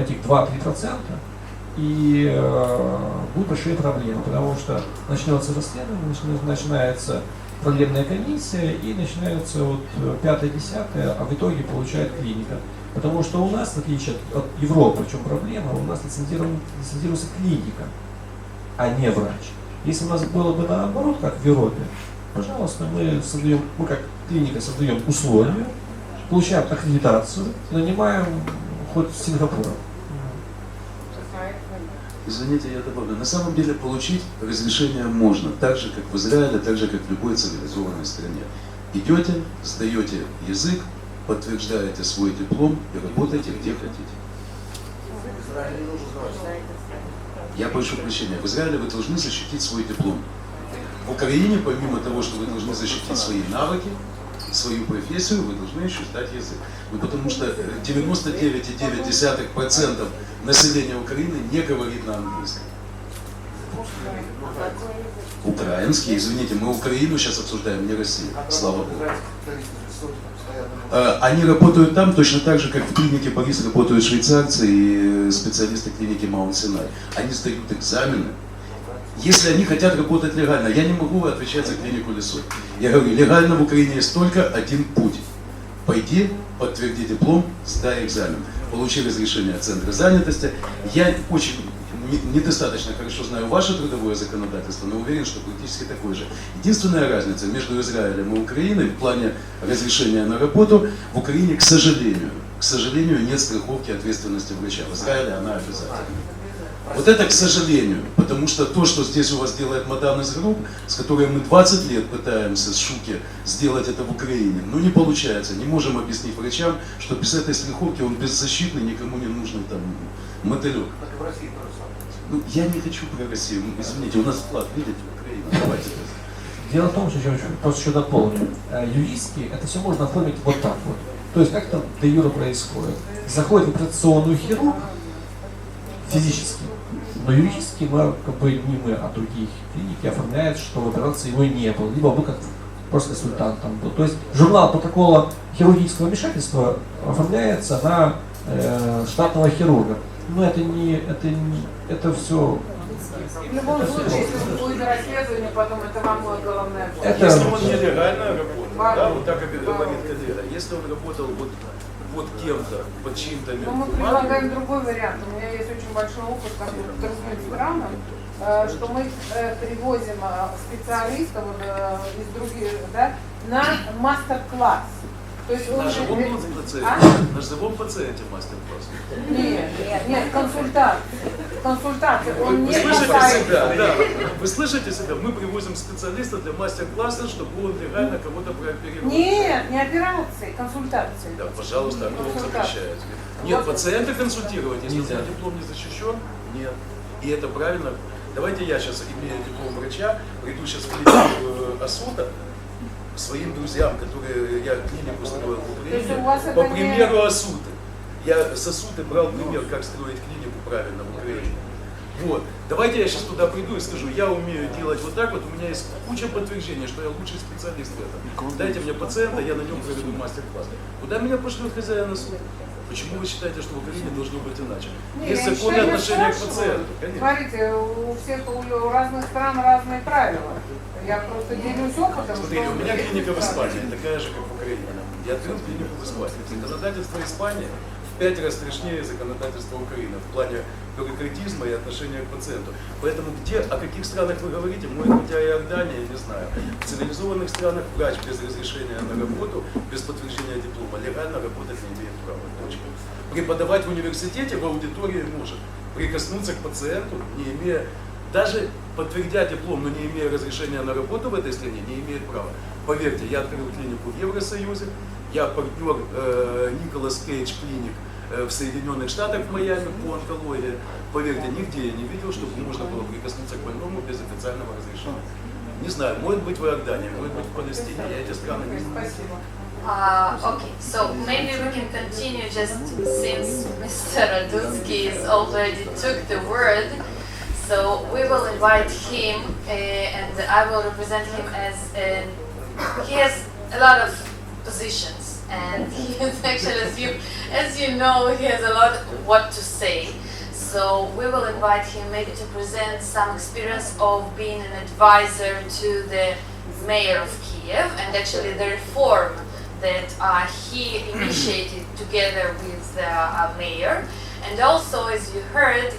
этих 2-3%, и будут большие проблемы, потому что начнется расследование, начинается проблемная комиссия, и начинается 5-10, а в итоге получает клиника. Потому что у нас, в отличие от Европы, в чем проблема, у нас лицензируется клиника, а не врач. Если у нас было бы наоборот, как в Европе, пожалуйста, мы как клиника создаем условия, получаем аккредитацию, нанимаем хоть с Сингапура. Извините, я добавлю. На самом деле получить разрешение можно, так же, как в Израиле, так же, как в любой цивилизованной стране. Идете, сдаете язык, подтверждаете свой диплом и работаете где хотите. Я прошу прощения, в Израиле вы должны защитить свой диплом. В Украине, помимо того, что вы должны защитить свои навыки, свою профессию, вы должны еще сдать язык. Ну, потому что 99,9% населения Украины не говорит на английском. Украинский, извините, мы Украину сейчас обсуждаем, не Россию, слава Богу. Они работают там точно так же, как в клинике Борис работают швейцарцы и специалисты клиники Маунт-Синай. Они сдают экзамены. Если они хотят работать легально, я не могу отвечать за клинику Лесой. Я говорю, легально в Украине есть только один путь. Пойди, подтверди диплом, сдай экзамен. Получи разрешение от центра занятости. Я очень недостаточно хорошо знаю ваше трудовое законодательство, но уверен, что практически такое же. Единственная разница между Израилем и Украиной в плане разрешения на работу, в Украине, к сожалению, нет страховки ответственности врача. В Израиле она обязательна. Вот это к сожалению, потому что то, что здесь у вас делает мадам из групп, с которой мы 20 лет пытаемся с Шуки сделать это в Украине, ну не получается, не можем объяснить врачам, что без этой страховки он беззащитный, никому не нужный там мотылек. Ну, я не хочу про Россию, извините, у нас вклад, видите, Украина, давайте. Дело в том, что я просто еще дополню. Юристски это все можно оформить вот так вот. То есть как это де юре происходит. Заходит в операционную хирург физически, но юридически мы, как бы не мы, а другие клиники оформляют, что в операции его не было, либо вы как просто консультант там был. То есть журнал протокола хирургического вмешательства оформляется на штатного хирурга. Но это все. В любом случае, если будет расследование, потом это вам головная боль. Если он нелегально работал, да, вот так говорит коллега, если он работал вот кем-то, под чьим-то Но мы предлагаем другой вариант. У меня есть очень большой опыт как бы, в других странах, что мы привозим специалистов из других, да, на мастер-класс. То есть на живом пациенте, на живом пациенте мастер-класс. Нет, консультация. Он не слышите касается. себя, да. Вы слышите себя? Мы привозим специалиста для мастер-класса, чтобы он легально кого-то прооперировал. Нет, не операции, консультации. Да, пожалуйста, а кто вам запрещает? Нет, пациента консультировать, если у диплом не защищен, нет. И это правильно. Давайте я сейчас, имея диплом врача, приду сейчас в клинику Асута, своим друзьям, которые я клинику строил в Украине, по примеру Асуты. Я с Асуты брал пример, как строить клинику правильно в Украине. Вот. Давайте я сейчас туда приду и скажу, я умею делать вот так вот, у меня есть куча подтверждений, что я лучший специалист в этом. Дайте мне пациента, я на нем проведу мастер-класс. Куда меня пошлет хозяин Асуты? Почему вы считаете, что в Украине должно быть иначе? Есть законное отношение к пациенту. Конечно. Смотрите, у разных стран разные правила. Я просто делюсь опытом. Смотрите, у меня клиника в Испании, такая же, как в Украине. Я открыл клинику в Испании. Законодательство Испании в 5 раз страшнее законодательства Украины в плане бюрократизма и отношения к пациенту. Поэтому о каких странах вы говорите, может быть, о Иордании, не знаю. В цивилизованных странах врач без разрешения на работу, без подтверждения диплома, легально работать не имеет права. Точка. Преподавать в университете в аудитории может. Прикоснуться к пациенту, не имея, даже подтвердя диплом, но не имея разрешения на работу в этой стране, не имеет права. Поверьте, я открыл клинику в Евросоюзе, я партнер Николас Кейдж клиник в Соединенных Штатах, в Майами по онкологии. Поверьте, нигде я не видел, чтобы можно было прикоснуться к больному без официального разрешения. Не знаю, может быть в Иордании, может быть в Палестине, я эти страны не знаю. Okay, so maybe we can continue just since Mr. Radutsky already took the word. So we will invite him and I will represent him as he has a lot of positions and he is actually, as you know, he has a lot what to say. So we will invite him maybe to present some experience of being an advisor to the mayor of Kiev and actually the reform that he initiated together with the mayor. And also, as you heard,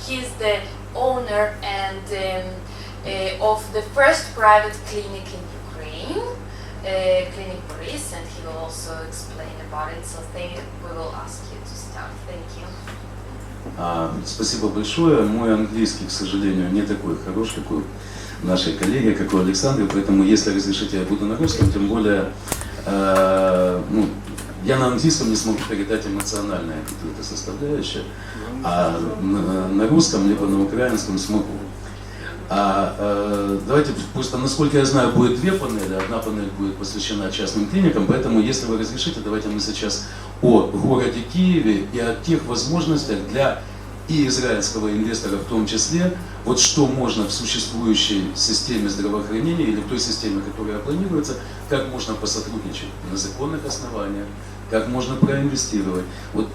he's the owner and of the first private clinic in Ukraine. clinic Boris, and he will also explain about it. So we will ask you to start. Thank you. Спасибо большое. Мой английский, к сожалению, не такой хороший, как у нашей коллеги, как у Александры, поэтому, если разрешите, я буду на русском, тем более, я на английском не смогу передать эмоциональные какие-то составляющие, а на русском либо на украинском смогу. Давайте просто, насколько я знаю, будет две панели. Одна панель будет посвящена частным клиникам, поэтому, если вы разрешите, давайте мы сейчас о городе Киеве и о тех возможностях для и израильского инвестора в том числе, вот что можно в существующей системе здравоохранения или в той системе, которая планируется, как можно посотрудничать на законных основаниях, как можно проинвестировать. Вот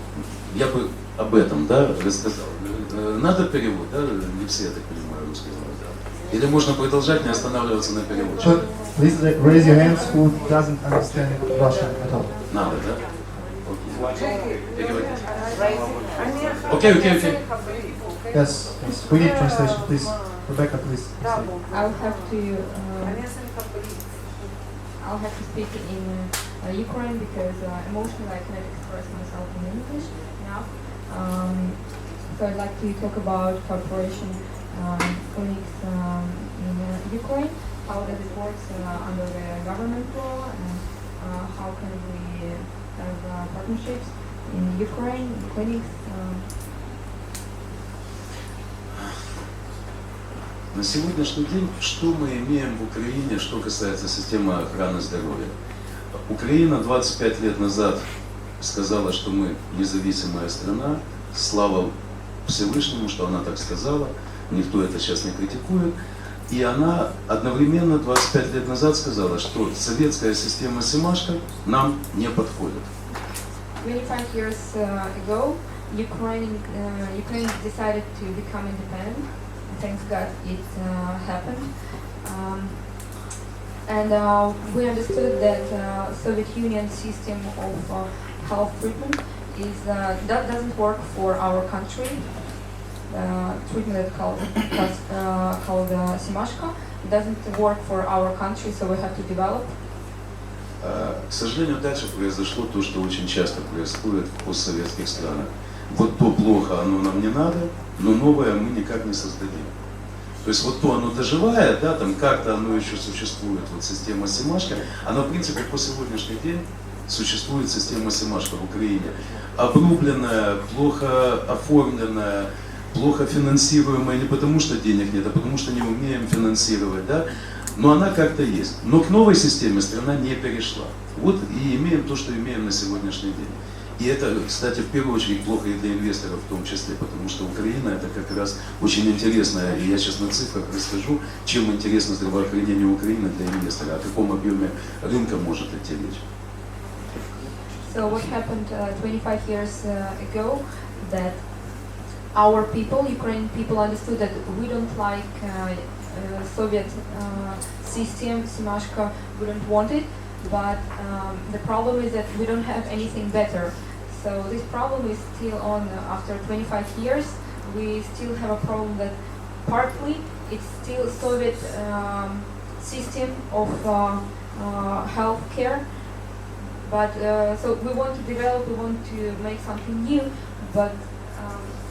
я бы об этом, да, рассказал. Надо перевод, да? Не все, я так понимаю, русский говорят. Или можно продолжать, не останавливаться на переводе? So, please raise your hands who doesn't understand Russian at all. Надо, да? Окей. Переводите. Окей. Yes, we need translation, please. Rebecca, please. I'll have to speak in Ukraine because emotionally I cannot express myself in English now. So I'd like to talk about cooperation clinics in Ukraine. How does it work under the government law, and how can we have partnerships in Ukraine, clinics? На сегодняшний день, что мы имеем в Украине, что касается системы охраны здоровья? Украина 25 лет назад сказала, что мы независимая страна, слава Всевышнему, что она так сказала, никто это сейчас не критикует. И она одновременно 25 лет назад сказала, что советская система Семашко нам не подходит. 25 years ago, Ukraine decided to become independent. Thanks God it happened. And we understood that Soviet Union system of health treatment that doesn't work for our country. Treatment called Semashko doesn't work for our country, so we have to develop. К сожалению, дальше произошло то, что очень часто происходит в постсоветских странах. Вот то плохо, оно нам не надо, но новое мы никак не создадим. То есть вот то оно доживает, да, там как-то оно еще существует, вот система Семашко, она в принципе по сегодняшний день существует система Семашко в Украине. Обрубленная, плохо оформленная, плохо финансируемая не потому что денег нет, а потому что не умеем финансировать, да, но она как-то есть. Но к новой системе страна не перешла. Вот и имеем то, что имеем на сегодняшний день. И это, кстати, в первую очередь плохо и для инвесторов в том числе, потому что Украина это как раз очень интересная, и я сейчас на цифрах расскажу, чем интересно здравоохранение Украины для инвестора, о каком объеме рынка может идти речь. So what happened 25 years ago, that our people, Ukrainian people, understood that we don't like Soviet system, Semashko, we don't want it, but the problem is that we don't have anything better. So this problem is still on after 25 years. We still have a problem that partly it's still Soviet system of health care, but so we want to develop, we want to make something new, but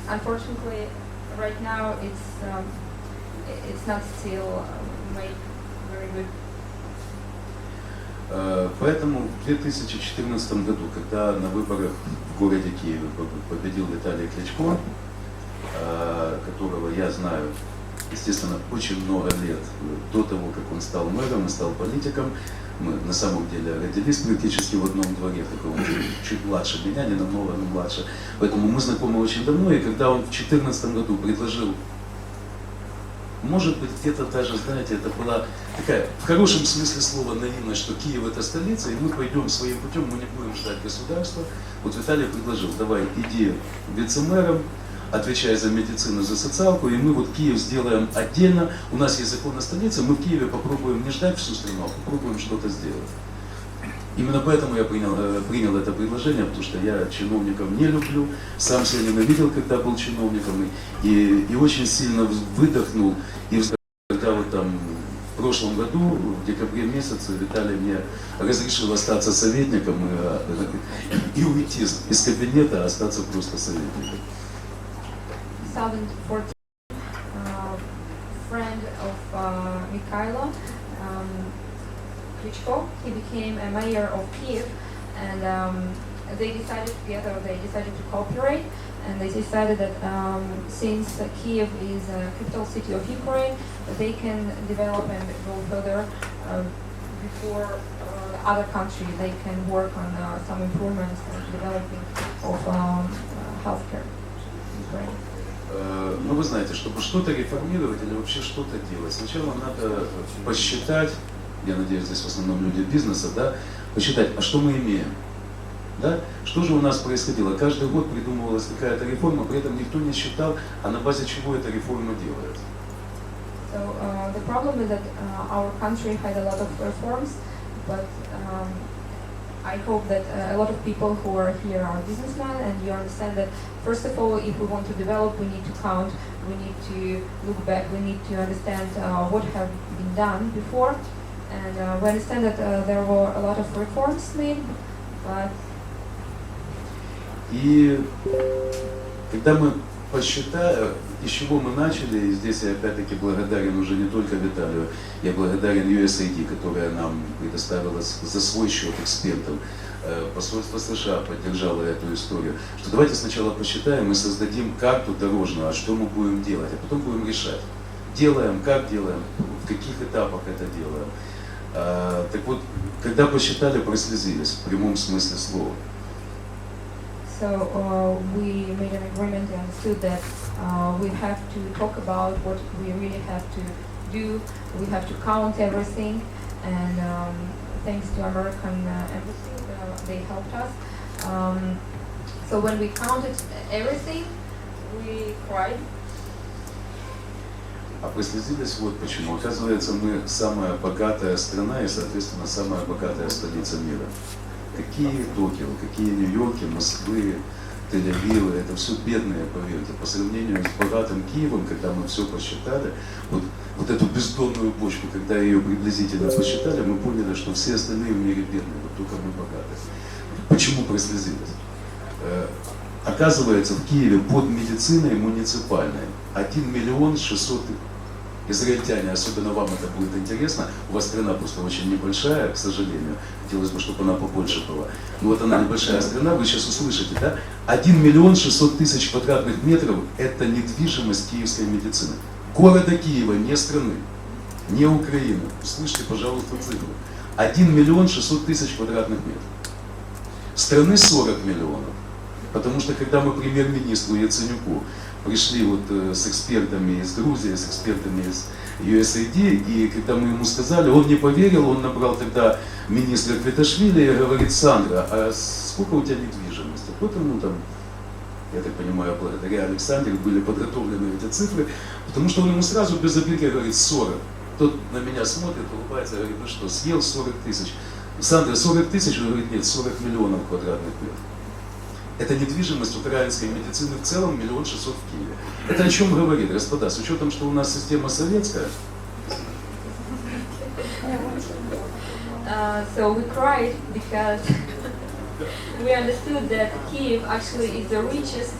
unfortunately right now it's not still made very good. Поэтому в 2014 году, когда на выборах в городе Киеве победил Виталий Кличко, которого я знаю, естественно, очень много лет до того, как он стал мэром и стал политиком, мы на самом деле родились практически в одном дворе, такой он чуть младше меня, не намного, но младше. Поэтому мы знакомы очень давно, и когда он в 2014 году предложил, может быть, где-то даже, знаете, это была такая, в хорошем смысле слова, наивность, что Киев это столица, и мы пойдем своим путем, мы не будем ждать государства. Вот Виталий предложил, давай, иди вице-мэром, отвечай за медицину, за социалку, и мы вот Киев сделаем отдельно. У нас есть закон о столице, мы в Киеве попробуем не ждать всю страну, а попробуем что-то сделать. Именно поэтому я принял это предложение, потому что я чиновников не люблю, сам себя ненавидел, когда был чиновником, и очень сильно выдохнул, и когда вот там В прошлом году, в декабре месяце, Виталий мне разрешил остаться советником и уйти из кабинета, а остаться просто советником. 2014, friend of Mikhailo Klitschko, he became a mayor of Kiev, and they decided together, they decided to cooperate, and they decided that since Kiev is a capital city of Ukraine, they can develop and go further before other countries. They can work on some improvements and developing of healthcare in Ukraine. Ну, вы знаете, чтобы что-то реформировать или вообще что-то делать, сначала надо посчитать, я надеюсь, здесь в основном люди бизнеса, да, посчитать, а что мы имеем, да, что же у нас происходило. Каждый год придумывалась какая-то реформа, при этом никто не считал, а на базе чего эта реформа делается. So the problem is that our country had a lot of reforms, but I hope that a lot of people who are here are businessmen, and you understand that first of all, if we want to develop, we need to count, we need to look back, we need to understand what have been done before, and we understand that there were a lot of reforms made, but... И когда мы посчитали, из чего мы начали, и здесь я опять-таки благодарен уже не только Виталию, я благодарен USAID, которая нам предоставила за свой счет экспертов. Посольство США поддержало эту историю, что давайте сначала посчитаем и создадим карту дорожную, а что мы будем делать, а потом будем решать. Делаем, как делаем, в каких этапах это делаем. Так вот, когда посчитали, прослезились, в прямом смысле слова. So we made an agreement and understood that we have to talk about what we really have to do. We have to count everything, and thanks to American embassy, they helped us. So when we counted everything, we cried. А прослезились вот почему. Оказывается, мы самая богатая страна и, соответственно, самая богатая столица мира. Какие Токио, какие Нью-Йорки, Москвы, Тель-Авивы, это все бедные, поверьте, по сравнению с богатым Киевом, когда мы все посчитали, вот эту бездонную бочку, когда ее приблизительно посчитали, мы поняли, что все остальные в мире бедные, вот только мы богатые. Почему прослезились? Оказывается, в Киеве под медициной муниципальной 1 600 000 израильтяне, особенно вам это будет интересно, у вас страна просто очень небольшая, к сожалению, хотелось бы, чтобы она побольше была, но вот она небольшая страна, вы сейчас услышите, да? 1 600 000 квадратных метров – это недвижимость киевской медицины. Города Киева, не страны, не Украины. Услышьте, пожалуйста, цифры. 1 600 000 квадратных метров. Страны 40 миллионов. Потому что когда мы премьер-министру Яценюку пришли вот с экспертами из Грузии, с экспертами из USAID, и когда мы ему сказали, он не поверил, он набрал тогда министра Квиташвили и говорит: Сандра, а сколько у тебя недвижимости? Вот ему там, я так понимаю, благодаря Александре были подготовлены эти цифры, потому что он ему сразу без опеки говорит 40. Тот на меня смотрит, улыбается, говорит: ну что, съел 40 000? Сандра, 40 000? Он говорит: нет, 40 миллионов квадратных метров. Это недвижимость украинской медицины в целом 1 600 000 в Киеве. Это о чем говорит, господа, с учетом, что у нас система советская? So we cried because we understood that Kiev actually is the richest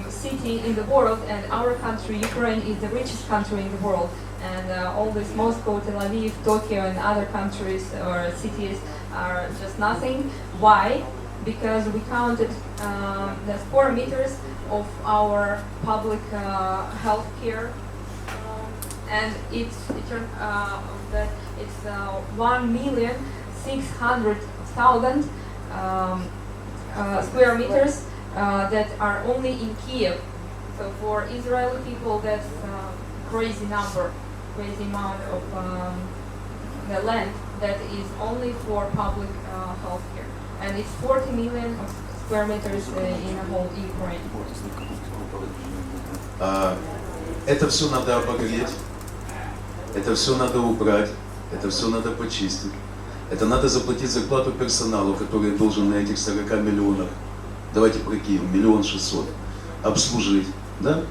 city in the world, and our country, Ukraine, is the richest country in the world. And all this Moscow, Tel Aviv, Tokyo, and other countries or cities are just nothing. Why? Because we counted the square meters of our public health care, and it turned that it's 1,600,000 square meters that are only in Kiev. So for Israeli people, that's a crazy number, crazy amount of the land that is only for public health care. And it's 40 million square meters in a whole Ukraine. Это все надо обогреть, это все надо убрать, это все надо почистить. Это надо заплатить зарплату персоналу, который должен на этих 40 миллионах, давайте прикинем, 1 600 000, обслужить, да?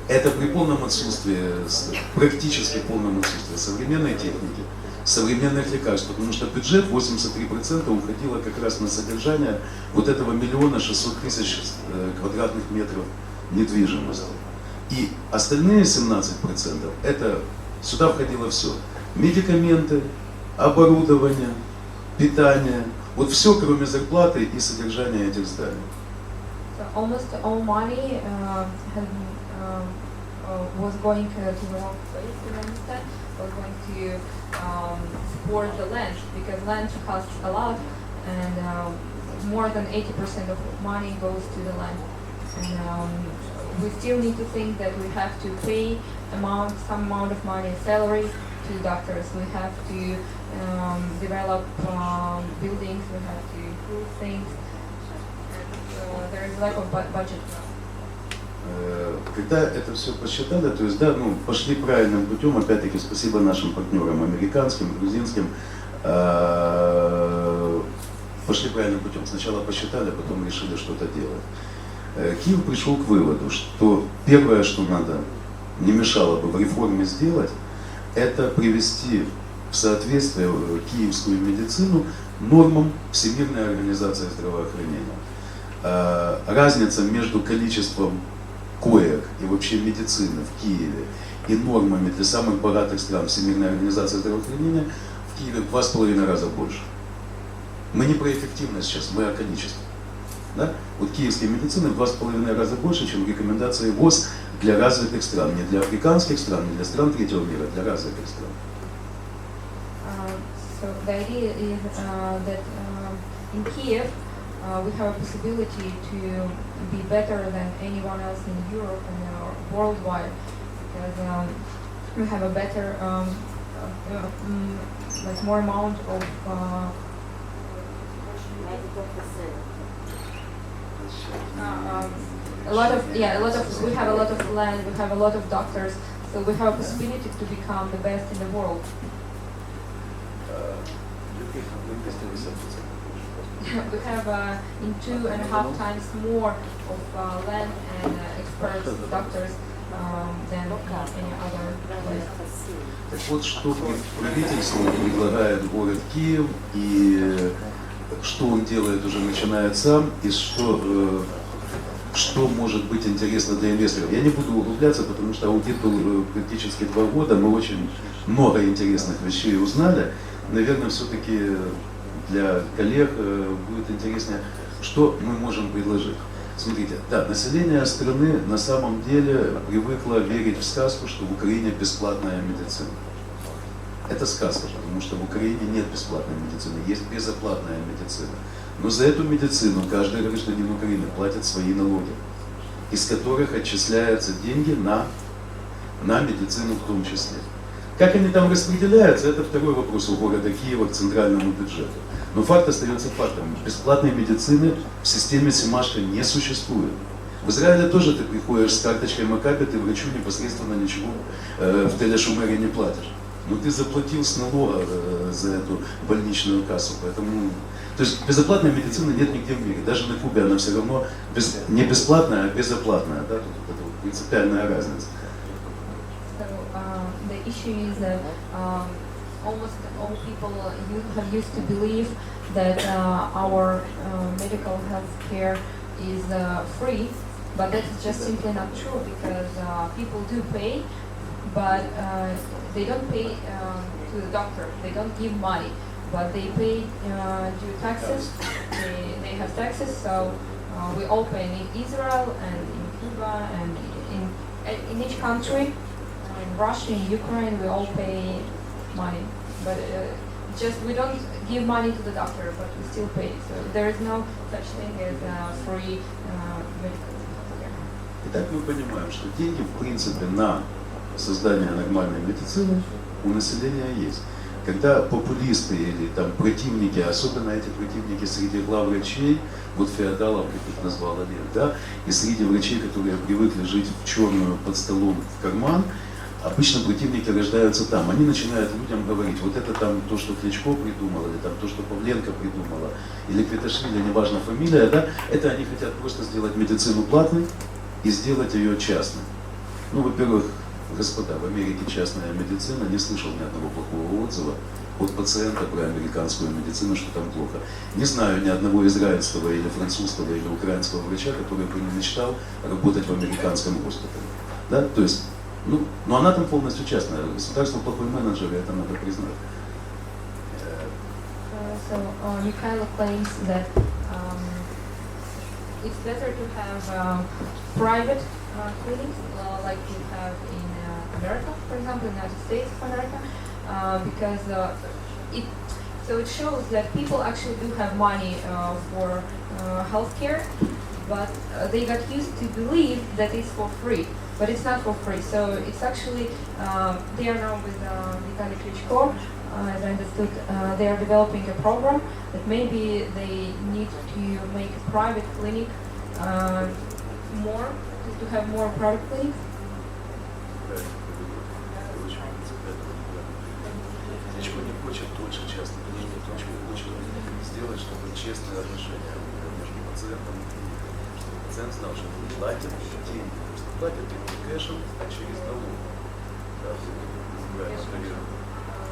Это при полном отсутствии, практически полном отсутствии современной техники, современных лекарств, потому что бюджет 83% уходило как раз на содержание вот этого 1 600 000 квадратных метров недвижимости. И остальные 17% это сюда входило все. Медикаменты, оборудование, питание, вот все, кроме зарплаты и содержания этих зданий. So almost all money was going to the wrong place, to understand, was going to support the land, because land costs a lot, and more than 80% of money goes to the land. And we still need to think that we have to pay some amount of money, salary to doctors. We have to develop buildings, we have to improve things. And there is lack of budget now. Когда это все посчитали, то есть, да, ну, пошли правильным путем, опять-таки, спасибо нашим партнерам, американским, грузинским, пошли правильным путем. Сначала посчитали, потом решили что-то делать. Киев пришел к выводу, что первое, что надо, не мешало бы в реформе сделать, это привести в соответствие киевскую медицину нормам Всемирной организации здравоохранения. Разница между количеством коек и вообще медицины в Киеве и нормами для самых богатых стран Всемирной организации здравоохранения в Киеве в 2,5 раза больше. Мы не про эффективность сейчас, мы о количестве. Да? Вот киевские медицины в 2,5 раза больше, чем рекомендации ВОЗ для развитых стран. Не для африканских стран, не для стран третьего мира, для развитых стран. So the idea is that in Kiev we have a possibility to be better than anyone else in Europe and worldwide, because we have a better, like more amount of we have a lot of land, we have a lot of doctors, so we have a possibility to become the best in the world. We have in 2.5 times more of land and experts, doctors than any other place. Так вот, что правительство предлагает город Киев и что он делает уже начинает сам и что может быть интересно для инвесторов. Я не буду углубляться, потому что аудит был практически 2 года, мы очень много интересных вещей узнали. Наверное, все-таки для коллег будет интереснее, что мы можем предложить. Смотрите, да, население страны на самом деле привыкло верить в сказку, что в Украине бесплатная медицина. Это сказка, потому что в Украине нет бесплатной медицины, есть безоплатная медицина. Но за эту медицину каждый гражданин Украины платит свои налоги, из которых отчисляются деньги на медицину в том числе. Как они там распределяются, это второй вопрос у города Киева к центральному бюджету. Но факт остается фактом. Бесплатной медицины в системе Семашко не существует. В Израиле тоже ты приходишь с карточкой Макаби, ты врачу непосредственно ничего в Телешумере не платишь. Но ты заплатил с налога за эту больничную кассу. Поэтому, то есть безоплатной медицины нет нигде в мире. Даже на Кубе она все равно не бесплатная, а безоплатная. Да? Тут это принципиальная разница. The issue is that almost all people have used to believe that our medical health care is free, but that is just simply not true, because people do pay, but they don't pay to the doctor, they don't give money, but they pay due taxes, they have taxes, so we all pay in Israel and in Cuba and in each country. In Russia, in Ukraine, we all pay money, but just we don't give money to the doctor, but we still pay. So there is no such thing as free medical care. Итак, мы понимаем, что деньги, в принципе, на создание нормальной медицины у населения есть. Когда популисты или там противники, особенно эти противники среди главврачей, вот феодалов, как их назвал Олег, да, и среди врачей, которые привыкли жить в черную под столом в карман, обычно противники рождаются там. Они начинают людям говорить, вот это там то, что Кличко придумал, или там то, что Павленко придумала, или Квиташвили, неважно фамилия, да, это они хотят просто сделать медицину платной и сделать ее частной. Ну, во-первых, господа, в Америке частная медицина, не слышал ни одного плохого отзыва от пациента про американскую медицину, что там плохо. Не знаю ни одного израильского или французского или украинского врача, который бы не мечтал работать в американском госпитале. Да? То есть, но она там полностью частная. Государство плохой менеджер, это надо признать. So Mikhailo claims that it's better to have private clinics like we have in America, for example, in the United States of America, because it shows that people actually do have money for healthcare, but they got used to believe that it's for free, but it's not for free. So it's actually, they are now with Vitaly Klitschko, as I understood, they are developing a program that maybe they need to make a private clinic more, to have more private clinics. Кличко не хочет больше частных клиник, Кличко хочет сделать, чтобы честные отношения между пациентом и клиникой, чтобы пациент знал, что он платит деньги, просто платит ему кэшем, а через налог. Да,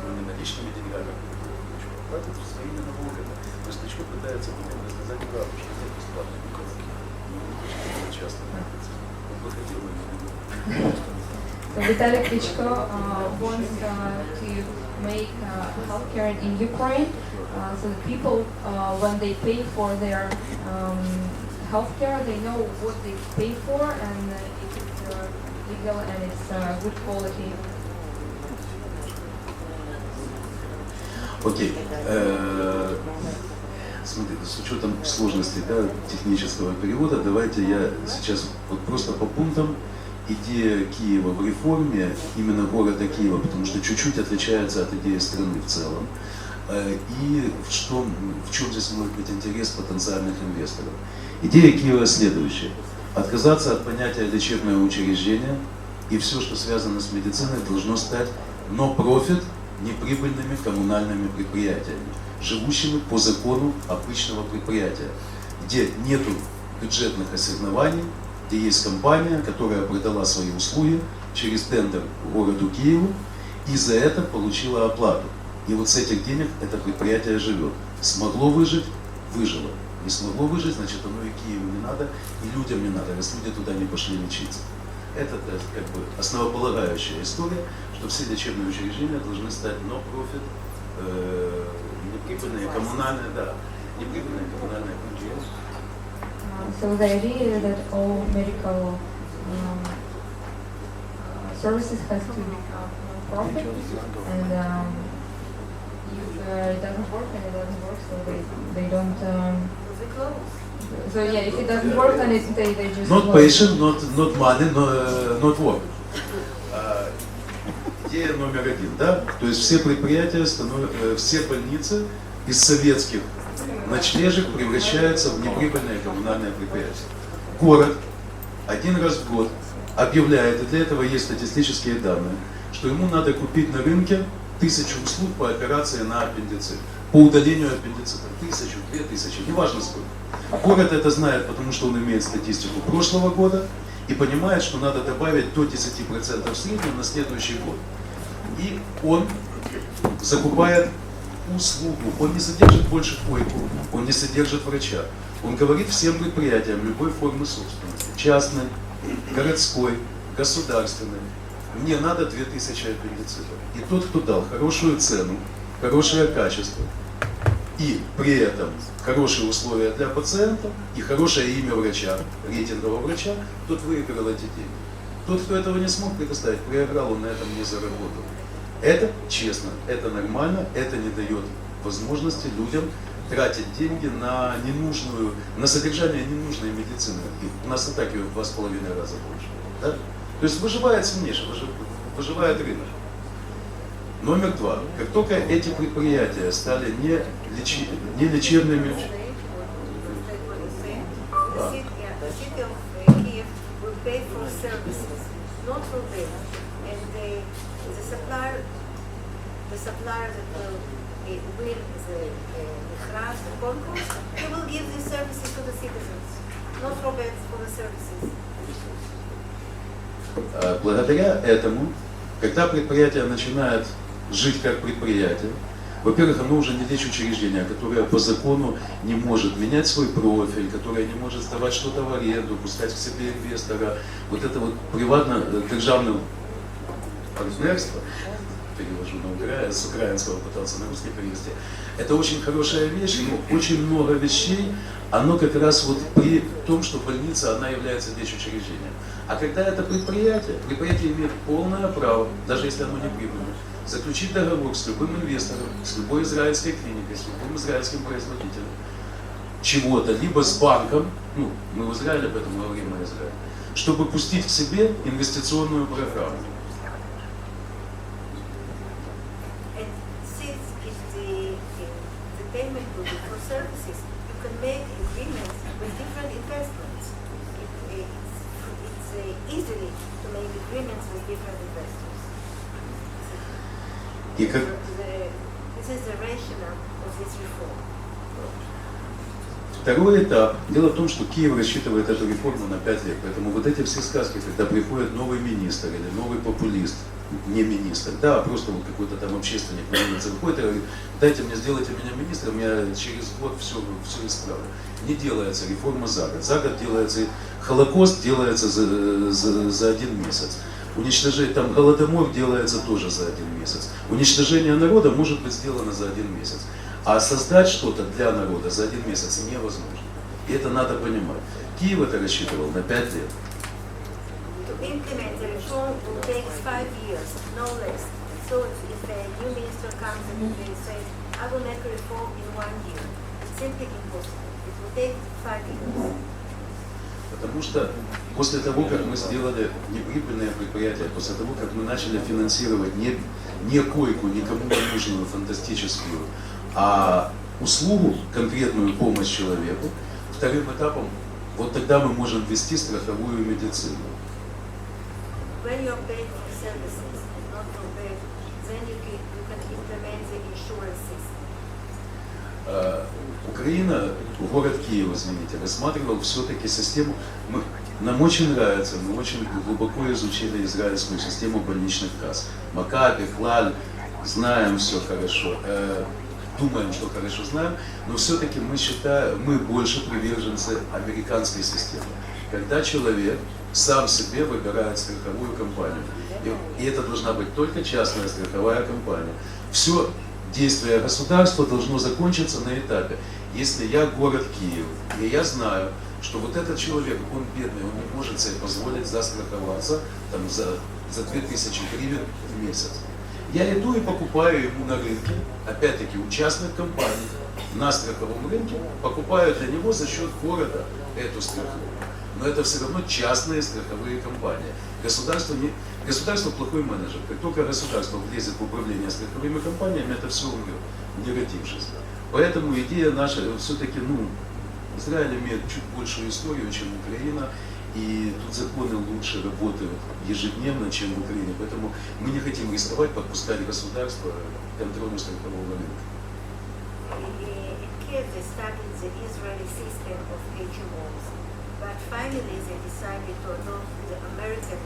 не наличными деньгами, Кличко платит своими налогами. То есть Кличко пытается сказать правду, что нет бесплатной медицины. Он не хочет делать частную медицину. Он бы хотел ее. So Vitaly Klitschko wants to make healthcare in Ukraine, so that people, when they pay for their healthcare, they know what they pay for and if it's legal and it's good quality. Окей. Смотрите, с учетом сложности, да, технического перевода, давайте я сейчас вот просто по пунктам. Идея Киева в реформе, именно города Киева, потому что чуть-чуть отличается от идеи страны в целом. И в чем здесь может быть интерес потенциальных инвесторов. Идея Киева следующая. Отказаться от понятия лечебное учреждение, и все, что связано с медициной, должно стать но-профит неприбыльными коммунальными предприятиями, живущими по закону обычного предприятия, где нету бюджетных ассигнований, где есть компания, которая продала свои услуги через тендер городу Киеву и за это получила оплату. И вот с этих денег это предприятие живет. Смогло выжить – выжило. Не смогло выжить, значит оно и Киеву не надо, и людям не надо, раз люди туда не пошли лечиться. Это как бы основополагающая история, что все лечебные учреждения должны стать no-profit, неприбыльные коммунальные, да, неприбыльные коммунальные предприятия. So the idea is that all medical services has to become profit, and if it doesn't work, then it doesn't work, so they don't. So yeah, if it doesn't work, then they just. Not patient, not money, not work. Идея номер один, да? То есть все предприятия, все больницы из советских ночлежек превращаются в неприбыльные коммунальные предприятия. Город один раз в год объявляет, и для этого есть статистические данные, что ему надо купить на рынке 1000 услуг по операции на аппендицит, по удалению аппендицита. 1000, 2000, неважно сколько. Город это знает, потому что он имеет статистику прошлого года и понимает, что надо добавить до 10% в среднем на следующий год. И он закупает услугу, он не содержит больше койку, он не содержит врача. Он говорит всем предприятиям любой формы собственности, частной, городской, государственной, мне надо 2000 аппендицитов. И тот, кто дал хорошую цену, хорошее качество, и при этом хорошие условия для пациента и хорошее имя врача, рейтингового врача, тот выиграл эти деньги. Тот, кто этого не смог предоставить, проиграл, он на этом не заработал. Это честно, это нормально, это не дает возможности людям тратить деньги на ненужную, на содержание ненужной медицины. И у нас и так ее в 2,5 раза больше. Да? То есть выживает сильнейший, выживает рынок. Номер два. Как только эти предприятия стали не лечебными, the supplier that will win the מכרז, the concourse, they will give the services to the citizens, not for beds, for the services. Благодаря этому, когда предприятие начинает жить как предприятие, во-первых, оно уже не лечучреждение, которое по закону не может менять свой профиль, которое не может сдавать что-то в аренду, пускать к себе инвестора. Вот это вот приватно-державное партнерство, перевожу с украинского, пытался на русский перевести, это очень хорошая вещь, но очень много вещей, оно как раз вот при том, что больница, она является лечучреждением. А когда это предприятие имеет полное право, даже если оно не прибыльное, заключить договор с любым инвестором, с любой израильской клиникой, с любым израильским производителем чего-то, либо с банком, ну, мы в Израиле, поэтому говорим о Израиле, чтобы пустить к себе инвестиционную программу. И как... Второй этап. Дело в том, что Киев рассчитывает эту реформу на 5 лет. Поэтому вот эти все сказки, когда приходит новый министр или новый популист, не министр, да, а просто вот какой-то там общественник на улице выходит и говорит, дайте мне, сделайте меня министром, я через год все исправлю. Не делается реформа за год. За год делается Холокост, делается за 1 месяц. Уничтожение, там Голодомор делается тоже за 1 месяц. Уничтожение народа может быть сделано за 1 месяц. А создать что-то для народа за 1 месяц невозможно. И это надо понимать. Киев это рассчитывал на 5 лет. Потому что после того, как мы сделали неприбыльное предприятие, после того, как мы начали финансировать не койку, никому не нужную, фантастическую, а услугу, конкретную помощь человеку, вторым этапом, вот тогда мы можем ввести страховую медицину. Украина, город Киев, извините, рассматривал все-таки систему, нам очень нравится, мы очень глубоко изучили израильскую систему больничных касс. Макаби, Клаль, знаем все хорошо, думаем, что хорошо знаем, но все-таки мы больше приверженцы американской системы. Когда человек сам себе выбирает страховую компанию, и это должна быть только частная страховая компания. Все действие государства должно закончиться на этапе, если я город Киев, и я знаю, что вот этот человек, он бедный, он не может себе позволить застраховаться там, за 2000 гривен в месяц. Я иду и покупаю ему на рынке, опять-таки у частных компаний, на страховом рынке, покупаю для него за счет города эту страховку. Но это все равно частные страховые компании. Государство плохой менеджер. Как только государство влезет в управление страховыми компаниями, это все умрет, не родившись. Поэтому идея наша, все-таки, Израиль имеет чуть большую историю, чем Украина, и тут законы лучше работают ежедневно, чем в Украине. Поэтому мы не хотим рисковать, подпускать государство к контролю страхового рынка. But finally they decided to adopt the American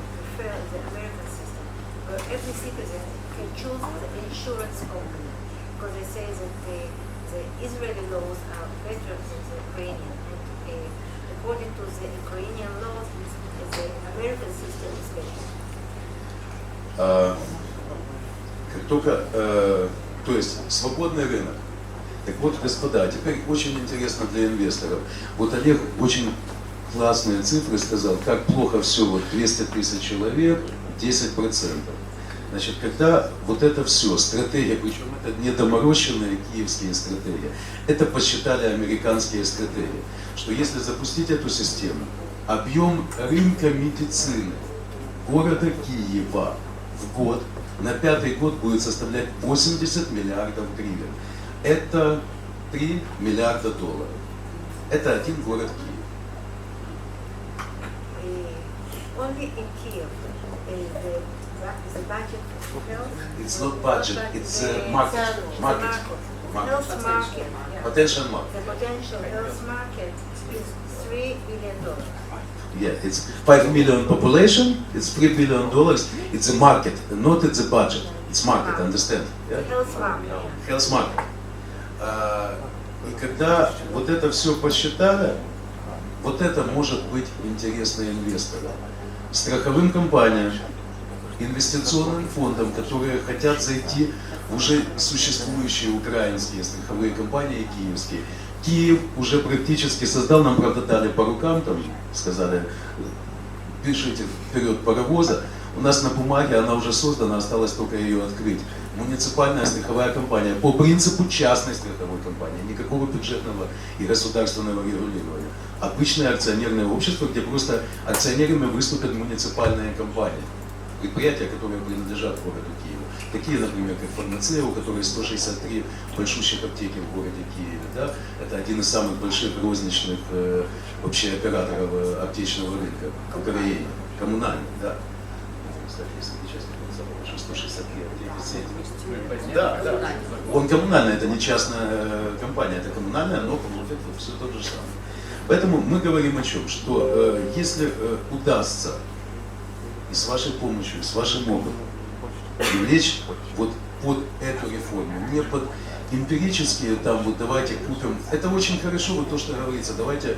system, where every citizen can choose the insurance company, because they say that the Israeli laws are better than the Ukrainian, and according to the Ukrainian laws, the American system is better. Как только, то есть свободный рынок. Так вот, господа, теперь очень интересно для инвесторов. Вот Олег очень классные цифры сказал, как плохо все, вот 200 тысяч человек, 10%. Значит, когда вот это все, стратегия, причем это не доморощенные киевские стратегии, это посчитали американские стратегии, что если запустить эту систему, объем рынка медицины города Киева в год, на 5-й год будет составлять 80 миллиардов гривен. Это 3 миллиарда долларов. Это один город Киев. Only in Kiev, the budget for health. It's not budget, it's market. Health market. Potential market. The potential health market is $3 billion. Yeah, it's 5 million population, it's $3 billion, it's a market, not it's a budget, it's market, understand? Yeah? Health market. Health market. И когда вот это все посчитали, вот это может быть интересно инвесторам, страховым компаниям, инвестиционным фондам, которые хотят зайти в уже существующие украинские страховые компании и киевские. Киев уже практически создал, нам, правда, дали по рукам, там, сказали, пишите вперед паровоза. У нас на бумаге она уже создана, осталось только ее открыть. Муниципальная страховая компания по принципу частной страховой компании, никакого бюджетного и государственного регулирования. Обычное акционерное общество, где просто акционерами выступят муниципальные компании, предприятия, которые принадлежат городу Киеву. Такие, например, как фармация, у которой 163 большущих аптеки в городе Киеве. Да? Это один из самых больших розничных вообще операторов аптечного рынка в Украине. Коммунальный, да. Кстати, если честно, забыл, что 163 аптеки. Да, да. Он коммунальный, это не частная компания, это коммунальная, но это все то же самое. Поэтому мы говорим о чем? Что если удастся и с вашей помощью, и с вашим опытом привлечь вот под эту реформу, не под эмпирические, там вот давайте купим, это очень хорошо, вот то, что говорится, давайте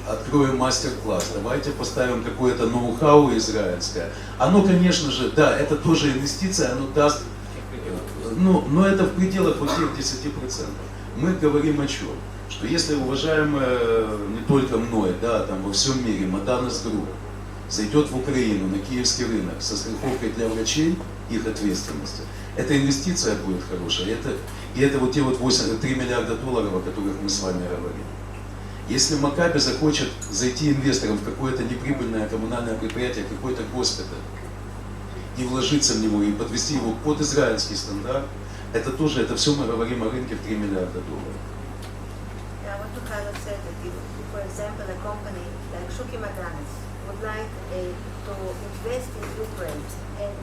откроем мастер-класс, давайте поставим какое-то ноу-хау израильское. Оно, конечно же, да, это тоже инвестиция, оно даст, но это в пределах вот тех 10%. Мы говорим о чем? Что если уважаемая не только мной, да, там во всем мире, Маданас Групп зайдет в Украину на киевский рынок со страховкой для врачей, их ответственности, эта инвестиция будет хорошая. И это вот те вот 3 миллиарда долларов, о которых мы с вами говорим. Если Макаби захочет зайти инвестором в какое-то неприбыльное коммунальное предприятие, какой-то госпиталь, и вложиться в него, и подвести его под израильский стандарт, это тоже, это все мы говорим о рынке в 3 миллиарда долларов. I want to kind of say that if, for example, a company like Shuki Madanis would like to invest in Ukraine and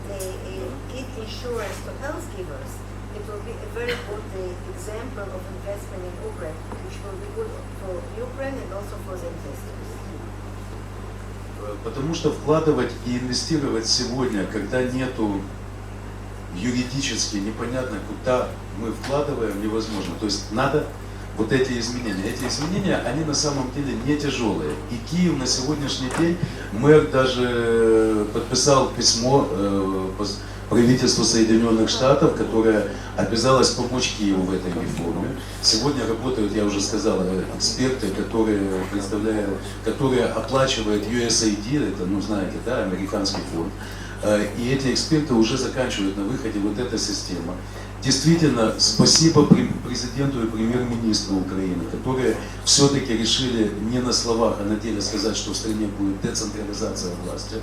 give insurance to health givers, it will be a very good example of investment in Ukraine, which will be good for Ukraine and also for the investors. Потому что вкладывать и инвестировать сегодня, когда нету юридически непонятно, куда мы вкладываем, невозможно. То есть надо вот эти изменения. Эти изменения, они на самом деле не тяжелые. И Киев на сегодняшний день, мэр даже подписал письмо правительству Соединенных Штатов, которое обязалось помочь Киеву в этой реформе. Сегодня работают, я уже сказал, эксперты, которые оплачивают USAID, это, ну знаете, да, американский фонд. И эти эксперты уже заканчивают на выходе вот эта система. Действительно, спасибо президенту и премьер-министру Украины, которые все-таки решили не на словах, а на деле сказать, что в стране будет децентрализация власти.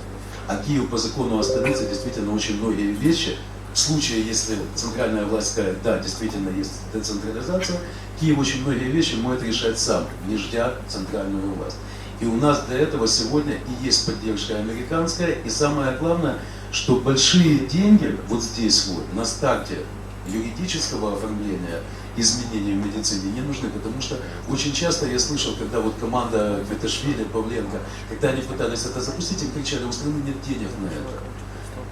А Киев по закону останется действительно очень многие вещи. В случае, если центральная власть скажет, да, действительно есть децентрализация, Киев очень многие вещи может решать сам, не ждя центральную власть. И у нас для этого сегодня и есть поддержка американская. И самое главное, что большие деньги вот здесь вот, на старте юридического оформления изменений в медицине не нужны, потому что очень часто я слышал, когда вот команда Квиташвили, Павленко, когда они пытались это запустить, им кричали, у страны нет денег на это.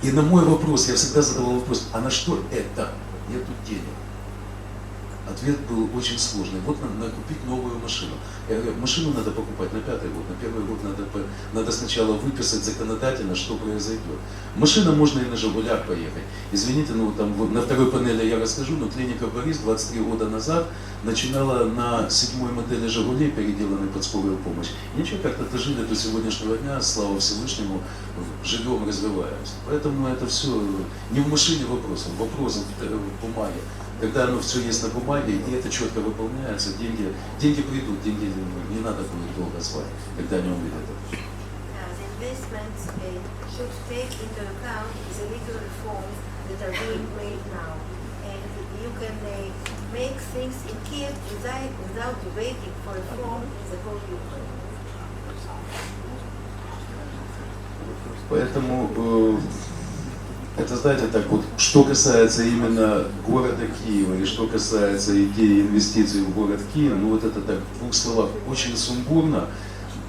И на мой вопрос, я всегда задавал вопрос, а на что это? Нету денег. Ответ был очень сложный. Вот надо купить новую машину. Я говорю, машину надо покупать на 5-й год, на 1-й год надо сначала выписать законодательно, что произойдет. Машина можно и на «Жигулях» поехать. Извините, ну там вот, на второй панели я расскажу, но клиника Борис 23 года назад начинала на 7-й модели «Жигулей», переделанной под скорую помощь. И ничего, как-то дожили до сегодняшнего дня, слава Всевышнему, живем, развиваемся. Поэтому это все не в машине вопрос в бумаге. Когда оно все есть на бумаге, и это четко выполняется, деньги придут, деньги не надо будет долго звать, когда они увидят это. The investments should take into account the legal reforms that are being made now. And you can make things in Kiev without waiting for reform in the whole Ukraine. Поэтому это, знаете, так вот, что касается именно города Киева и что касается идеи инвестиций в город Киев, ну вот это так в двух словах очень сумбурно.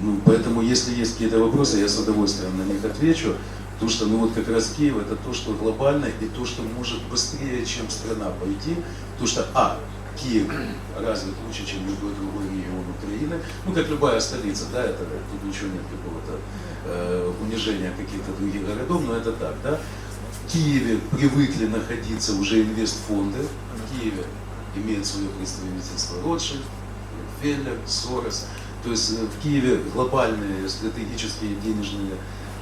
Ну, поэтому, если есть какие-то вопросы, я с удовольствием на них отвечу. Потому что, ну вот как раз Киев это то, что глобально и то, что может быстрее, чем страна пойти. Потому что, Киев развит лучше, чем любой другой регион Украины. Ну, как любая столица, да, это тут ничего нет какого-то унижения каких-то других городов, но это так, да. В Киеве привыкли находиться уже инвестфонды. В Киеве имеет свое представительство Ротшильд, Рокфеллер, Сорос. То есть в Киеве глобальные стратегические денежные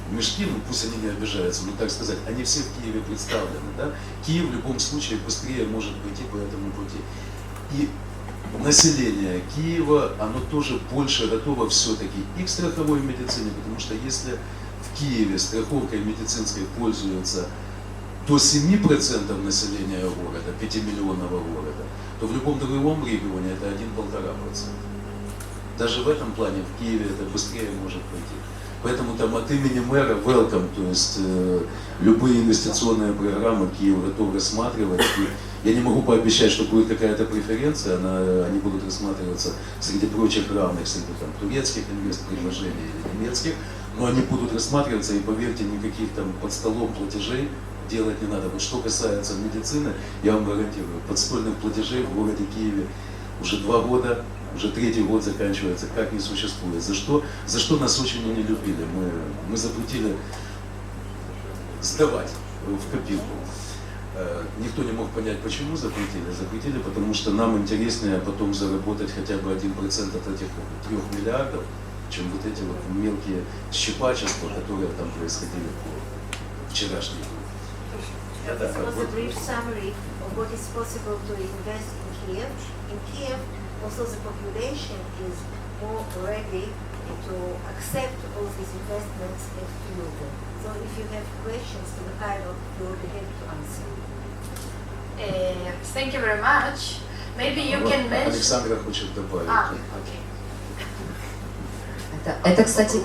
мешки, ну пусть они не обижаются, но так сказать, они все в Киеве представлены. Да? Киев в любом случае быстрее может пойти по этому пути. И население Киева, оно тоже больше готово все-таки и к страховой медицине, потому что если в Киеве страховкой медицинской пользуется до 7% населения города, 5-миллионного города, то в любом другом регионе это 1-1,5%. Даже в этом плане в Киеве это быстрее может пойти. Поэтому там от имени мэра welcome, то есть любые инвестиционные программы Киев готов рассматривать. И я не могу пообещать, что будет какая-то преференция, они будут рассматриваться среди прочих равных, среди там, турецких инвест-предложений или немецких, но они будут рассматриваться, и поверьте, никаких там под столом платежей делать не надо. Вот что касается медицины, я вам гарантирую, подстольных платежей в городе Киеве уже 2 года, уже 3-й год заканчивается, как не существует. За что нас очень не любили? Мы запретили сдавать в копилку. Никто не мог понять, почему запретили. Запретили, потому что нам интереснее потом заработать хотя бы 1% от этих 3 миллиардов, чем вот эти вот мелкие щипачества, которые там происходили по вчерашнему. This was a brief summary of what is possible to invest in Kiev. In Kiev, also the population is more ready to accept all these investments and fuel them. So if you have questions to Mikhailo, we will be happy to answer. Thank you very much. Maybe you can mention... Александра хочет добавить. Окей. Это, кстати,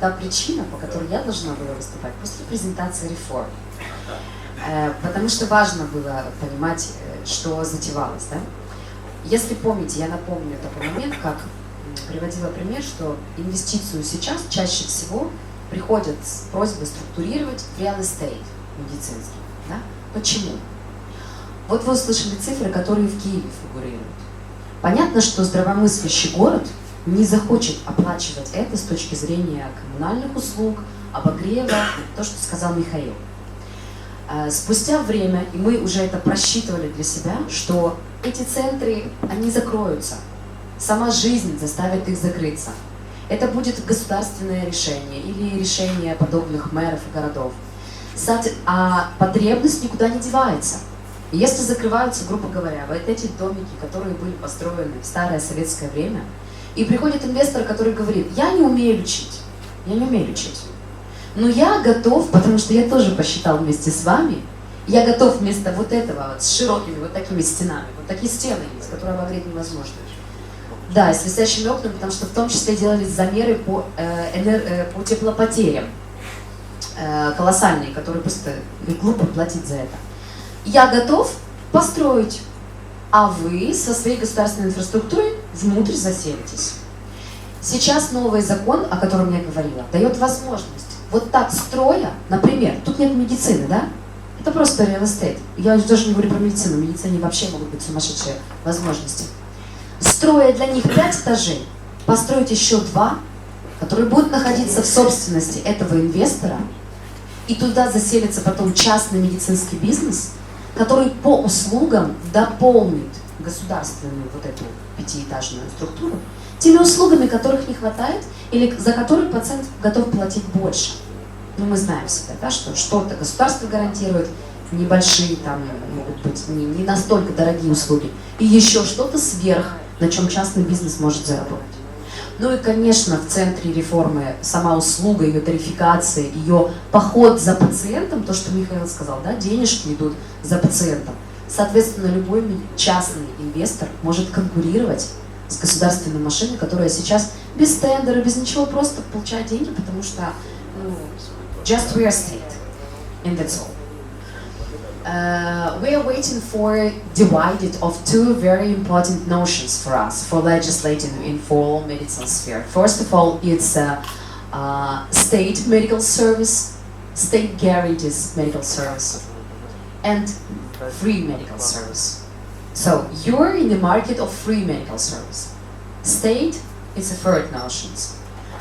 та причина, по которой я должна была выступать после презентации реформ. Потому что важно было понимать, что затевалось. Да? Если помните, я напомню такой момент, как приводила пример, что инвестицию сейчас чаще всего приходят с просьбой структурировать real estate медицинский. Да? Почему? Вот вы услышали цифры, которые в Киеве фигурируют. Понятно, что здравомыслящий город не захочет оплачивать это с точки зрения коммунальных услуг, обогрева, то, что сказал Михаил. Спустя время, и мы уже это просчитывали для себя, что эти центры, они закроются. Сама жизнь заставит их закрыться. Это будет государственное решение или решение подобных мэров и городов. А потребность никуда не девается. И если закрываются, грубо говоря, вот эти домики, которые были построены в старое советское время, и приходит инвестор, который говорит: я не умею лечить, но я готов, потому что я тоже посчитал вместе с вами, я готов вместо вот этого вот с широкими вот такими стенами, вот такие стены есть, которые обогреть невозможно. Да, с висящими окнами, потому что в том числе делались замеры по теплопотерям колоссальные, которые просто глупо платить за это. Я готов построить, а вы со своей государственной инфраструктурой внутрь заселитесь. Сейчас новый закон, о котором я говорила, дает возможность вот так строя, например, тут нет медицины, да? Это просто real estate. Я даже не говорю про медицину, в медицине вообще могут быть сумасшедшие возможности. Строя для них 5 этажей, построить еще 2, которые будут находиться в собственности этого инвестора, и туда заселится потом частный медицинский бизнес, который по услугам дополнит государственную вот эту 5-этажную структуру теми услугами, которых не хватает, или за которые пациент готов платить больше. Ну, мы знаем всегда, да, что что-то государство гарантирует, небольшие там могут быть, не настолько дорогие услуги, и еще что-то сверх, на чем частный бизнес может заработать. Ну и, конечно, в центре реформы сама услуга, ее тарификация, ее поход за пациентом, то, что Михаил сказал, да, денежки идут за пациентом. Соответственно, любой частный инвестор может конкурировать с государственной машиной, которая сейчас без тендера, без ничего, просто получает деньги, потому что just real estate, and that's all. we are waiting for divided of two very important notions for us for legislating in for medicine sphere. First of all, it's state medical service, state guarantees medical service, and free medical service. So you're in the market of free medical service. State is a third notion,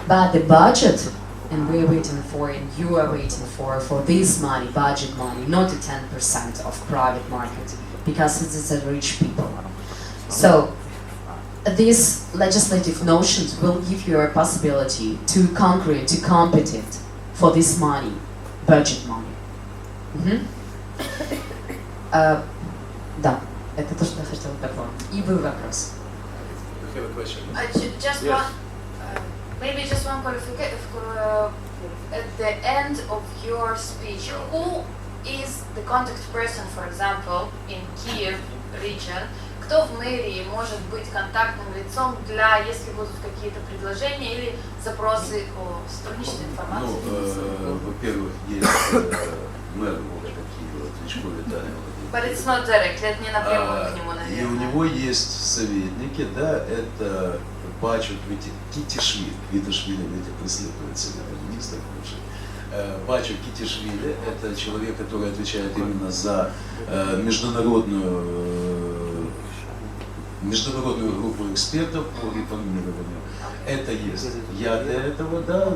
but the budget, and we're waiting for, and you are waiting for this money, budget money, not the 10% of private market, because it is a rich people. So these legislative notions will give you a possibility to conquer, to compete for this money, budget money. Да, это то, что я хотела добавить. И был вопрос. I have a question. Just Yes. maybe just one qualification. At the end of your speech, who is the contact person, for example, in Kiev region? Кто в мэрии может быть контактным лицом для, если будут какие-то предложения или запросы о сотрудничестве информации? Ну, во-первых, есть мэр города Киева, Кличко Виталий Владимирович. But it's not direct, это не напрямую к нему, наверное. И у него есть советники, да, это Бачу Китишвили, Виташвили, видите, преследует себя, министр бывший. Бачу Китишвили – это человек, который отвечает именно за международную группу экспертов по реформированию. Это есть. Я для этого, да,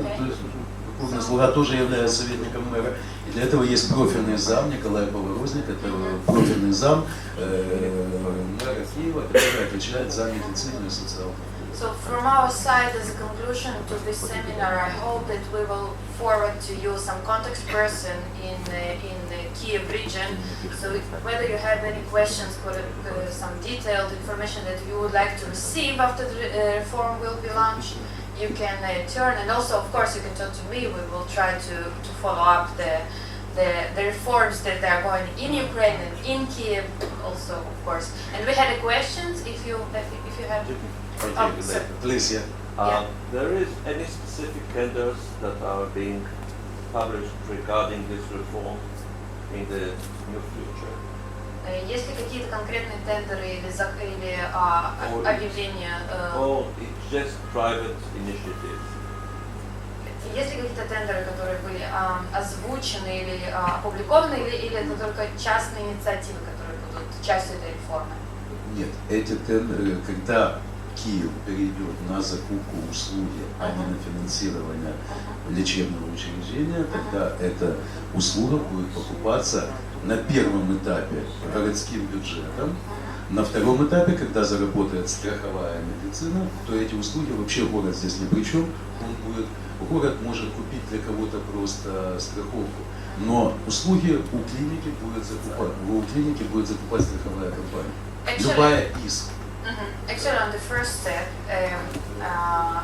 Курный слуга тоже является советником мэра. И для этого есть профильный зам Николай Поворозник, это профильный зам мэра Киева, который отвечает за медицину и социалку. So from our side, as a conclusion to this seminar, I hope that we will forward to you some contact person in the Kiev region. So whether you have any questions for some detailed information that you would like to receive after the reform will be launched, you can turn, and also of course you can talk to me. We will try to follow up the reforms that are going in Ukraine and in Kiev also, of course. And we had a questions if you have. Please, Yeah. There is any specific tenders that are being published regarding this reform in the near future? Есть ли какие-то конкретные тендеры или объявления? Or it's just private initiatives? Есть ли какие-то тендеры, которые были озвучены или опубликованы, или это только частные инициативы, которые будут частью этой реформы? Нет, эти тендеры, когда Киев перейдет на закупку услуги, а не на финансирование лечебного учреждения, тогда эта услуга будет покупаться на первом этапе городским бюджетом. На втором этапе, когда заработает страховая медицина, то эти услуги вообще город здесь ни при чем. Город может купить для кого-то просто страховку, но услуги у клиники будет закупать страховая компания. Любая из. Actually, on the first step,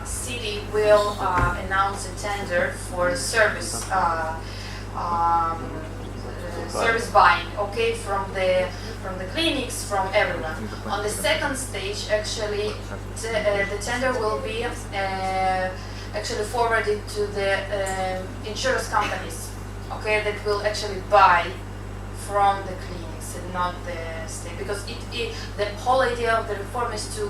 city will announce a tender for service service buying, okay, from the clinics, from everyone. On the second stage, actually, the tender will be actually forwarded to the insurance companies, okay, that will actually buy from the clinics and not the state, because the whole idea of the reform is to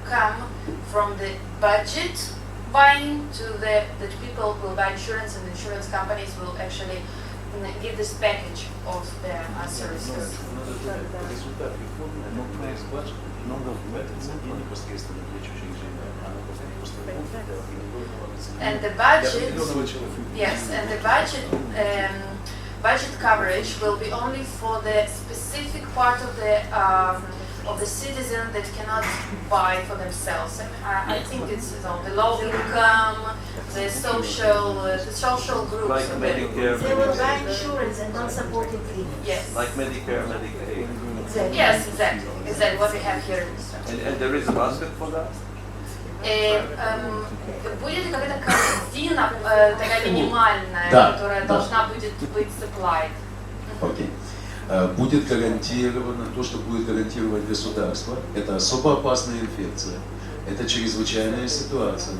come from the budget buying to that people will buy insurance, and insurance companies will actually give this package of the services. And the budget, yes, and the budget coverage will be only for the specific part of the citizen that cannot buy for themselves. I think it's the low income, the social groups. Like Medicare, They will buy insurance and not supporting clinics. Yes. Like Medicare, Medicaid. Exactly. Yes, exactly what we have here in Israel. And there is a basket for that? Будет ли какая-то картина такая минимальная, Да, которая да. должна будет быть supplied? Окей. Будет гарантировано то, что будет гарантировать государство. Это особо опасная инфекция. Это чрезвычайная ситуация.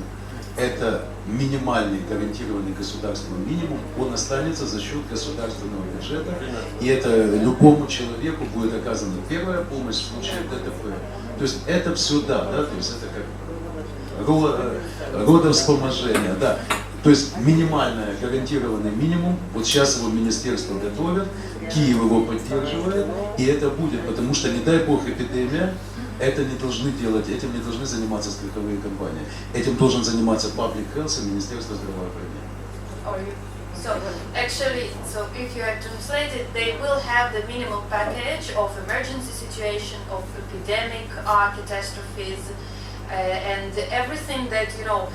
это минимальный гарантированный государственный минимум, он останется за счет государственного бюджета, и это любому человеку будет оказана первая помощь в случае ДТП. То есть это все да, то есть это как родовспоможение, да. То есть минимальный гарантированный минимум, вот сейчас его министерство готовит, Киев его поддерживает, и это будет, потому что, не дай бог, эпидемия, это не должны делать, этим не должны заниматься страховые компании. Этим должен заниматься Public Health и Министерство здравоохранения. So actually, so if you have translated, they will have the minimum package of emergency situation, of epidemic catastrophes, and everything that, you know,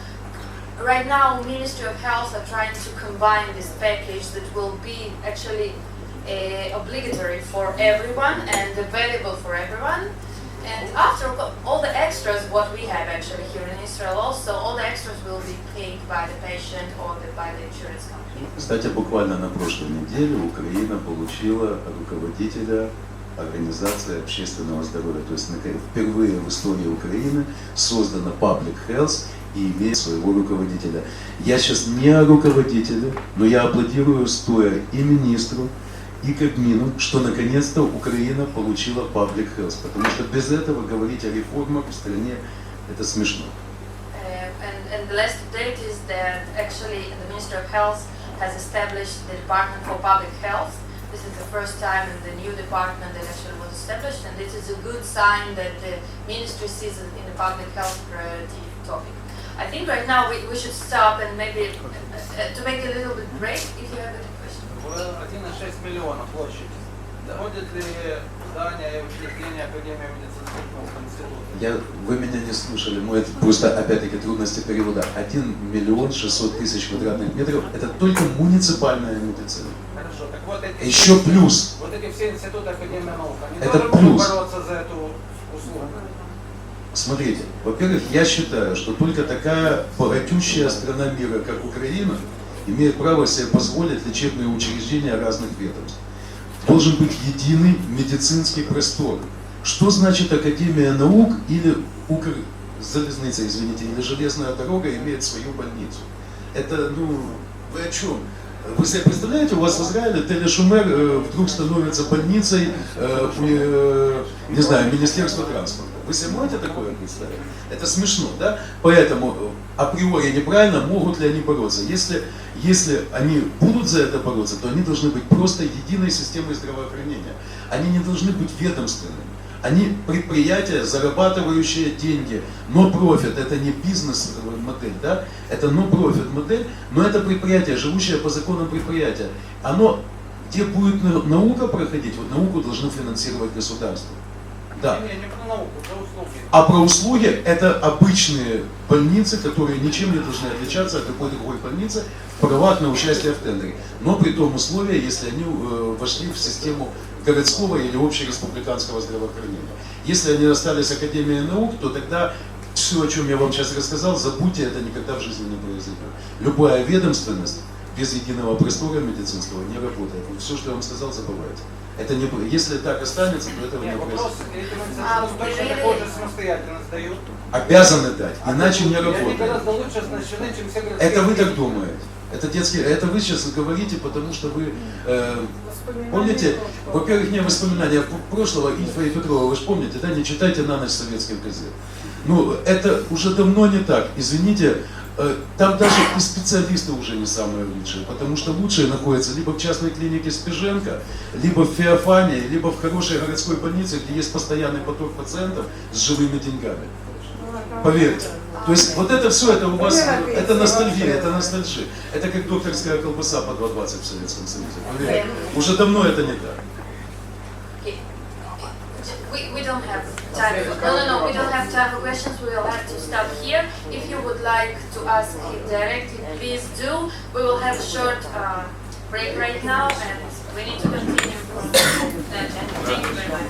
right now Ministry of Health are trying to combine this package that will be actually obligatory for everyone and available for everyone. And after all the extras, what we have actually here in Israel also, all the extras will be paid by the patient or by the insurance company. Кстати, буквально на прошлой неделе Украина получила руководителя Организации общественного здоровья. То есть впервые в истории Украины создана Public Health и имеет своего руководителя. Я сейчас не о руководителе, но я аплодирую стоя и министру, и Кабмину, что наконец-то Украина получила Public Health, потому что без этого говорить о реформах в стране это смешно. And the last update is that actually the Ministry of Health has established the Department for Public Health. This is the first time in the new department that actually was established, and this is a good sign that the ministry sees it in the public health priority topic. I think right now we should stop and maybe to make a little bit break if you have any questions. 1,6 миллиона площадь. Входит ли здание и учреждение Академии медицинского института? Вы меня не слушали, но это просто опять-таки трудности перевода. 1 миллион 600 тысяч квадратных метров – это только муниципальная медицина. Хорошо, так вот эти Еще плюс. Вот эти все институты Академии наук, они Это тоже могут плюс. бороться за эту услугу? Смотрите, во-первых, я считаю, что только такая богатющая страна мира, как Украина, имеет право себе позволить лечебные учреждения разных ведомств. Должен быть единый медицинский простор. Что значит Академия наук или Укрзалезница, извините, или железная дорога имеет свою больницу? Это, вы о чем? Вы себе представляете, у вас в Израиле Телешумер вдруг становится больницей, не знаю, Министерства транспорта. Вы себе можете такое представить? Это смешно, да? Поэтому априори неправильно, могут ли они бороться. Если они будут за это бороться, то они должны быть просто единой системой здравоохранения. Они не должны быть ведомственными. Они предприятия, зарабатывающие деньги. No-profit, это не бизнес-модель, да? Это no-profit модель, но это предприятие, живущее по законам предприятия. Оно, где будет наука проходить, вот науку должно финансировать государство. Да. Не про науку, про услуги. А про услуги это обычные больницы, которые ничем не должны отличаться от любой другой больницы в правах на участие в тендере. Но при том условии, если они вошли в систему городского или общереспубликанского здравоохранения. Если они остались Академией наук, то тогда все, о чем я вам сейчас рассказал, забудьте, это никогда в жизни не произойдет. Любая ведомственность без единого простора медицинского не работает. Все, что я вам сказал, забывайте. Это не, если так останется, то этого не вопрос, Really? точно такой же самостоятельно сдают. Обязаны дать, иначе не Они работает. гораздо лучше оснащены, чем все городские. Это вы так думаете. Это детские, это вы сейчас говорите, потому что вы помните, во-первых, не воспоминания прошлого Ильфа и Петрова, вы же помните, да, не читайте на ночь советских газет. Ну, это уже давно не так, извините, там даже и специалисты уже не самые лучшие, потому что лучшие находятся либо в частной клинике Спиженко, либо в Феофании, либо в хорошей городской больнице, где есть постоянный поток пациентов с живыми деньгами. Поверьте. То есть вот это все, это у вас, это ностальгия, это ностальжи. Это как докторская колбаса по 2,20 в Советском Союзе. Поверьте. Уже давно это не так. We don't have time. No, we don't have time for questions. We will have to stop here. If you would like to ask directly, please do. We will have a short break right now, and we need to continue. Thank you very much.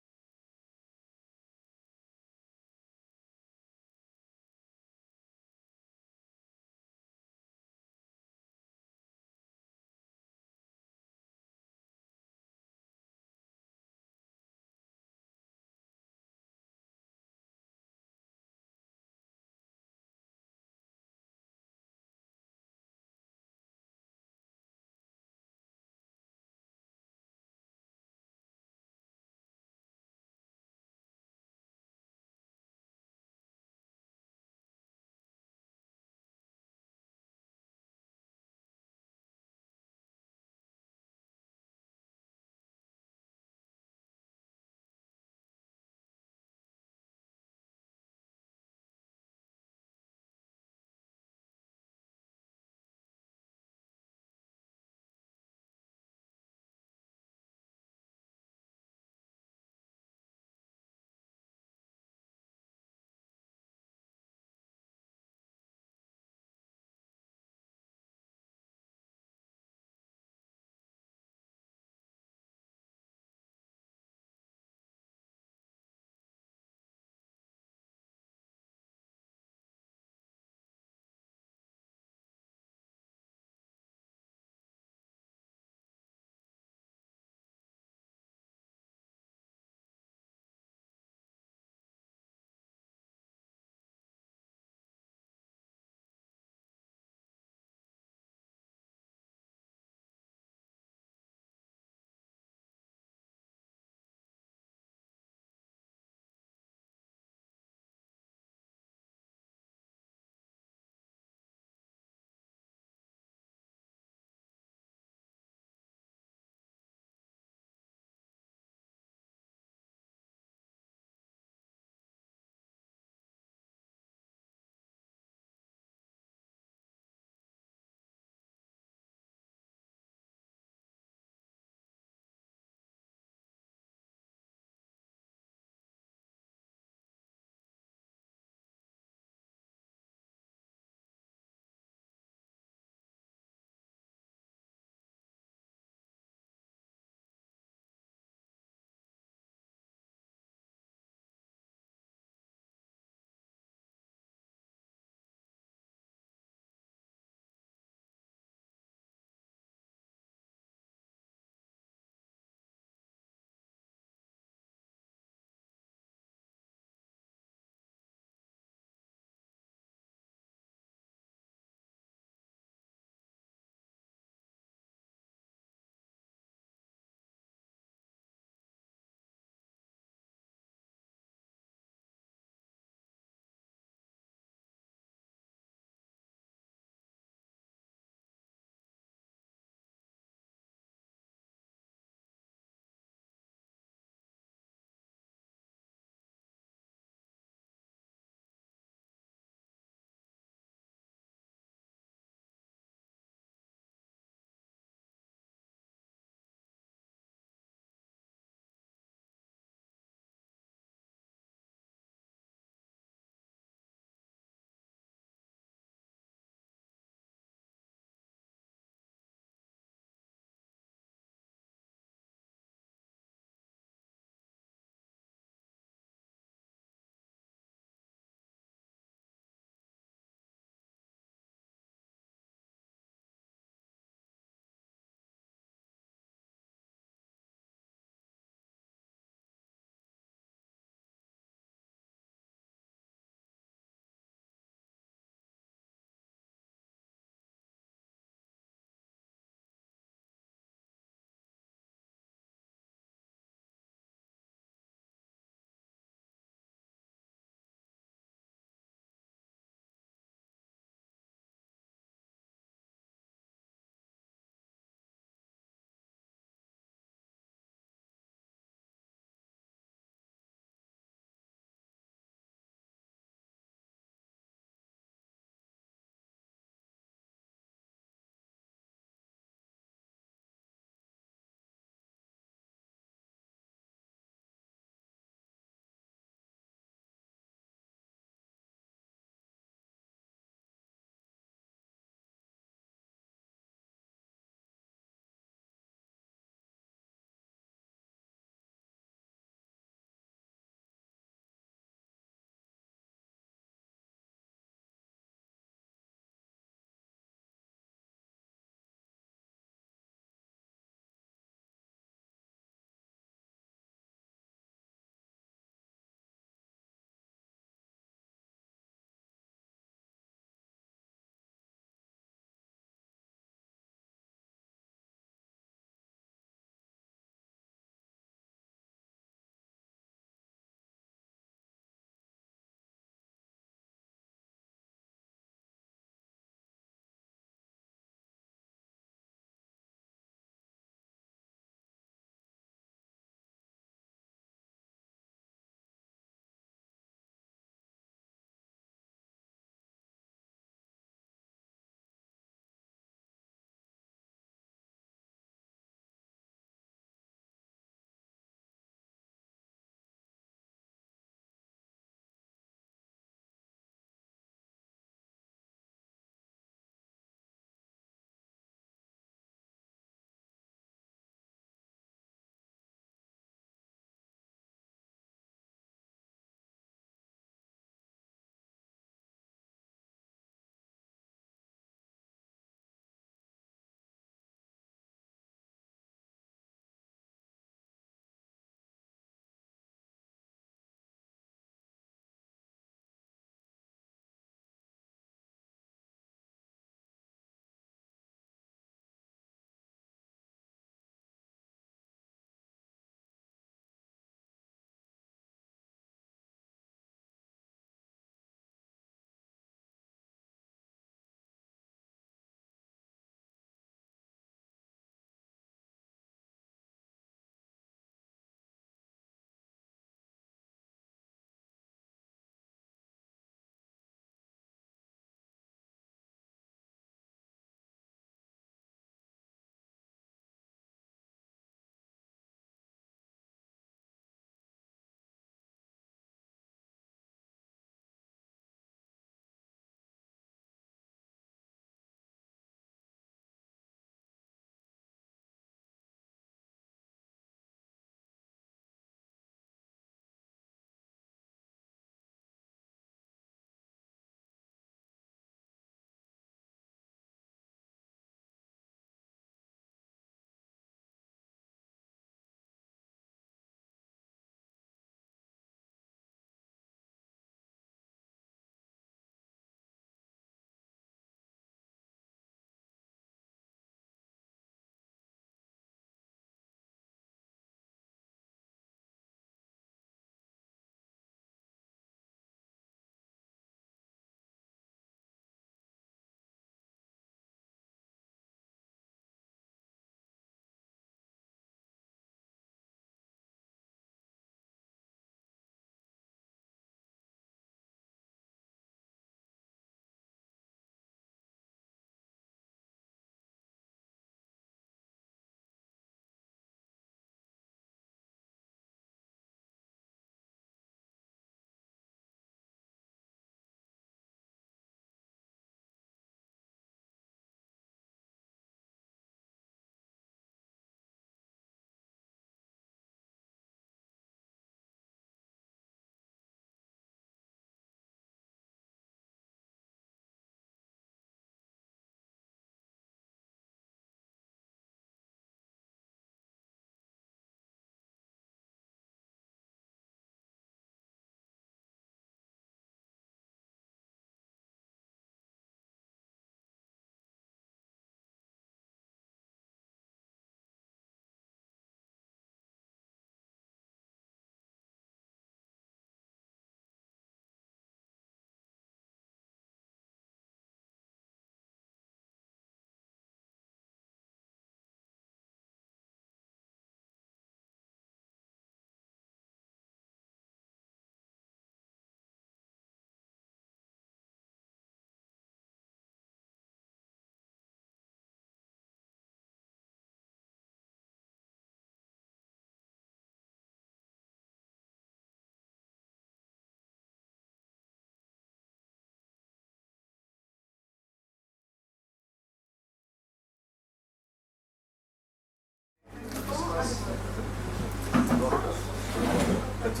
I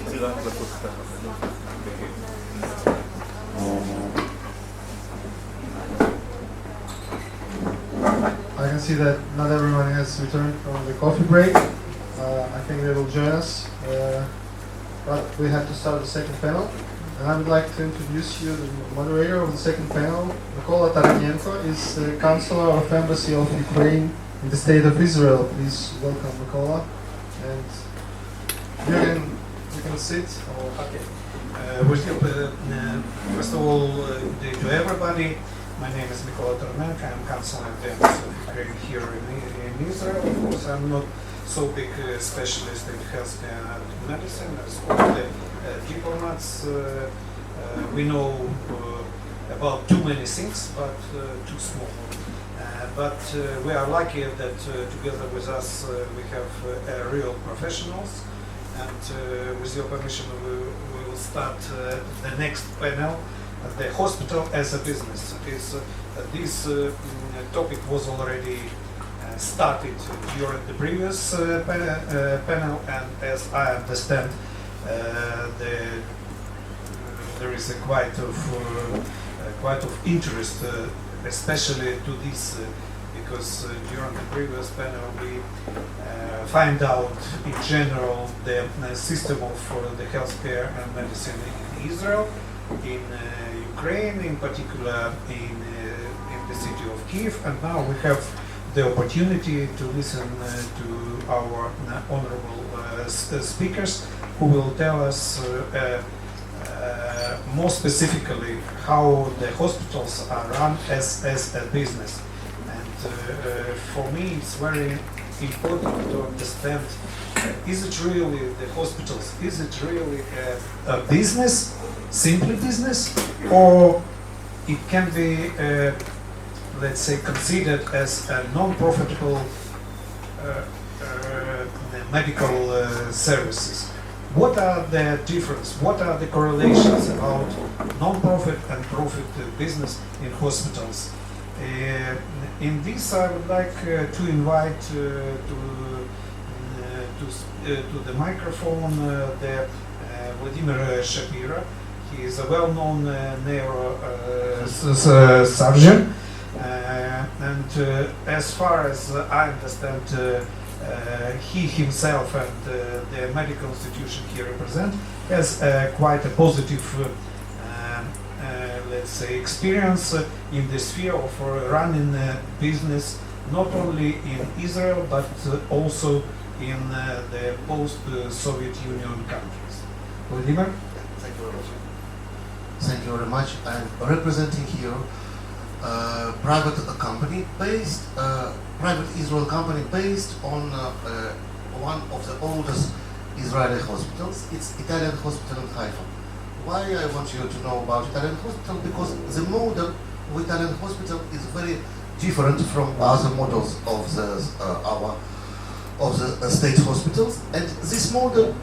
can see that not everyone has returned from the coffee break. I think they will join us. But we have to start the second panel. And I would like to introduce you the moderator of the second panel. Mykola Taranenko is the Counselor of Embassy of Ukraine in the State of Israel. Please welcome Mykola. And you can sit. Okay. First of all, good day to everybody. My name is Mykola Taranenko. I'm Counselor of the Embassy of Ukraine here in Israel. Of course, I'm not so big specialist in healthcare and medicine as all the diplomats. We know about too many things, but too small. But we are lucky that together with us we have real professionals. And with your permission, we will start the next panel, the hospital as a business. This topic was already started during the previous panel, and as I understand, there is a quite of interest, especially to this, because during the previous panel we find out in general the system of the healthcare and medicine in Israel, in Ukraine, in particular in the city of Kiev, and now we have the opportunity to listen to our honorable speakers who will tell us more specifically how the hospitals are run as a business. And for me it's very important to understand, is it really the hospitals, is it really a business, simply business, or it can be let's say considered as a non-profitable medical services. What are the difference? What are the correlations about non-profit and profit business in hospitals? In this, I would like to invite to the microphone the Vladimir Shapiro. He is a well-known neurosurgeon, and as far as I understand, he himself and the medical institution he represents has quite a positive, let's say, experience in the sphere of running a business, not only in Israel but also in the post-Soviet Union countries. Vladimir? Thank you very much. Thank you very much. I'm representing here private company based, private Israel company based on one of the oldest Israeli hospitals. It's Italian hospital in Haifa. Why I want you to know about Italian hospital? Because the model of Italian hospital is very different from other models of the state hospitals, and this model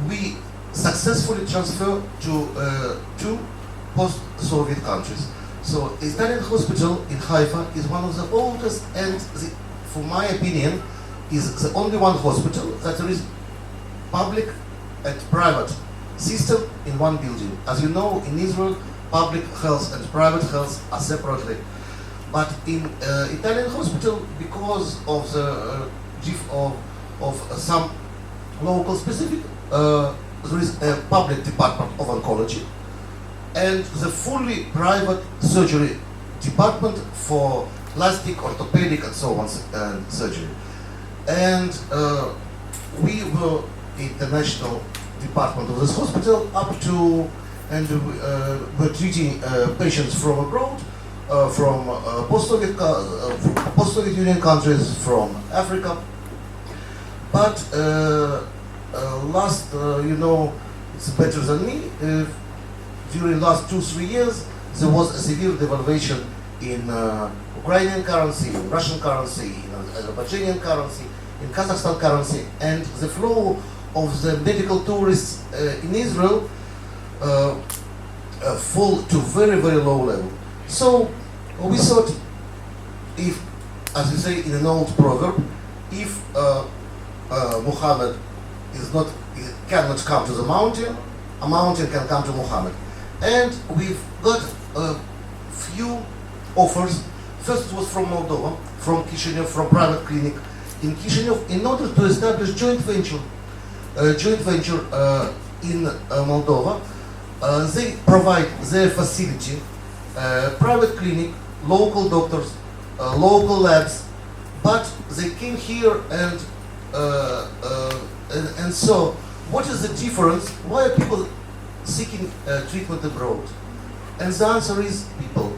we successfully transfer to two post-Soviet countries. So Italian hospital in Haifa is one of the oldest, and for my opinion, is the only one hospital that there is public and private system in one building. As you know, in Israel, public health and private health are separately. But in Italian hospital, because of the of some local specific, there is a public department of oncology and the fully private surgery department for plastic, orthopedic, and so on surgery. And we were in the national department of this hospital up to, and we're treating patients from abroad, from post-Soviet Union countries, from Africa. But last, you know, it's better than me. During last 2-3 years, there was a severe devaluation in Ukrainian currency, in Russian currency, in Azerbaijani currency, in Kazakhstan currency, and the flow of the medical tourists in Israel fall to very, very low level. So we thought, if, as we say in an old proverb, if Muhammad is not cannot come to the mountain, a mountain can come to Muhammad. And we've got a few offers. First it was from Moldova, from Chisinau, from private clinic in Chisinau, in order to establish joint venture in Moldova. They provide their facility, private clinic, local doctors, local labs, but they came here and so what is the difference? Why are people seeking treatment abroad? And the answer is people.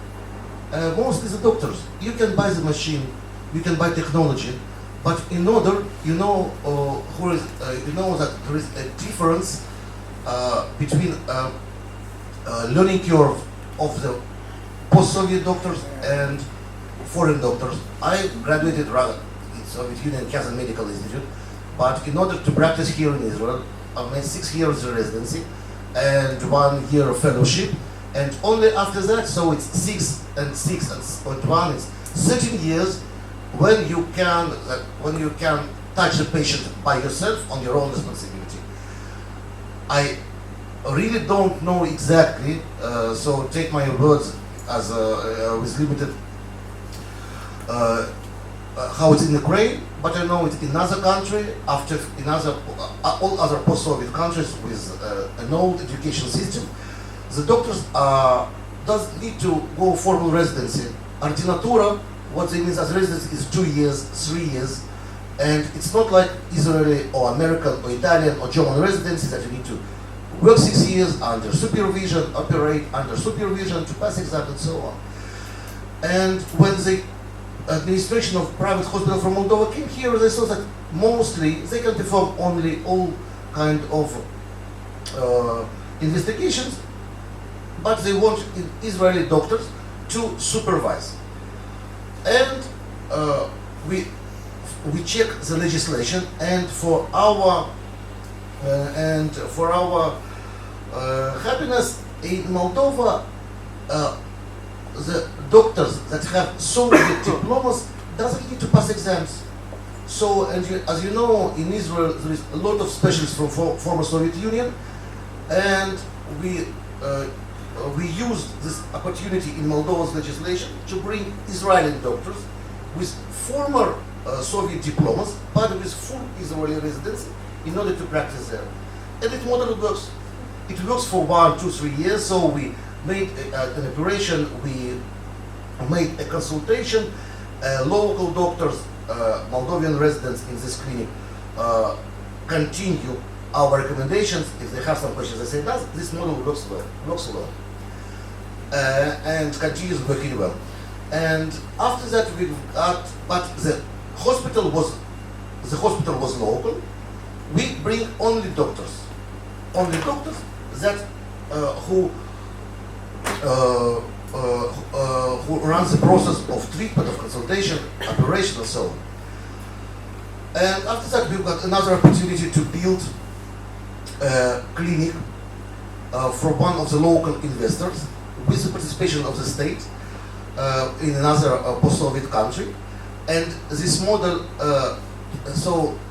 Mostly the doctors. You can buy the machine, you can buy technology, but in order, you know that there is a difference between learning curve of the post-Soviet doctors and foreign doctors. I graduated in Soviet Union Kazan Medical Institute, but in order to practice here in Israel, I made 6 years residency and 1 year of fellowship, and only after that, so it's 6 and 1, it's 13 years when you can touch the patient by yourself on your own responsibility. I really don't know exactly, so take my words as with limited how it's in Ukraine, but I know it's in another country, all other post-Soviet countries with an old education system. The doctors doesn't need to go formal residency. Ordinatura, what it means as residency is 2 years, 3 years, and it's not like Israeli or American or Italian or German residency that you need to work 6 years under supervision, operate under supervision to pass exam and so on. And when the administration of private hospital from Moldova came here, they saw that mostly they can perform only all kind of investigations, but they want Israeli doctors to supervise. And we check the legislation, and for our happiness in Moldova, the doctors that have Soviet diplomas doesn't need to pass exams. So, as you know, in Israel there is a lot of specialists from former Soviet Union, and we used this opportunity in Moldova's legislation to bring Israeli doctors with former Soviet diplomas, but with full Israeli residency, in order to practice there. And it model works. It works for 1, 2, 3 years. So we made an operation. We made a consultation. Local doctors, Moldovan residents in this clinic, continue our recommendations. If they have some questions, they say, this model works well, and continues working well. And after that, we got, but the hospital was local. We bring only doctors that who runs the process of treatment, of consultation, operation, and so on. And after that, we've got another opportunity to build a clinic for one of the local investors with the participation of the state in another post-Soviet country. And this model,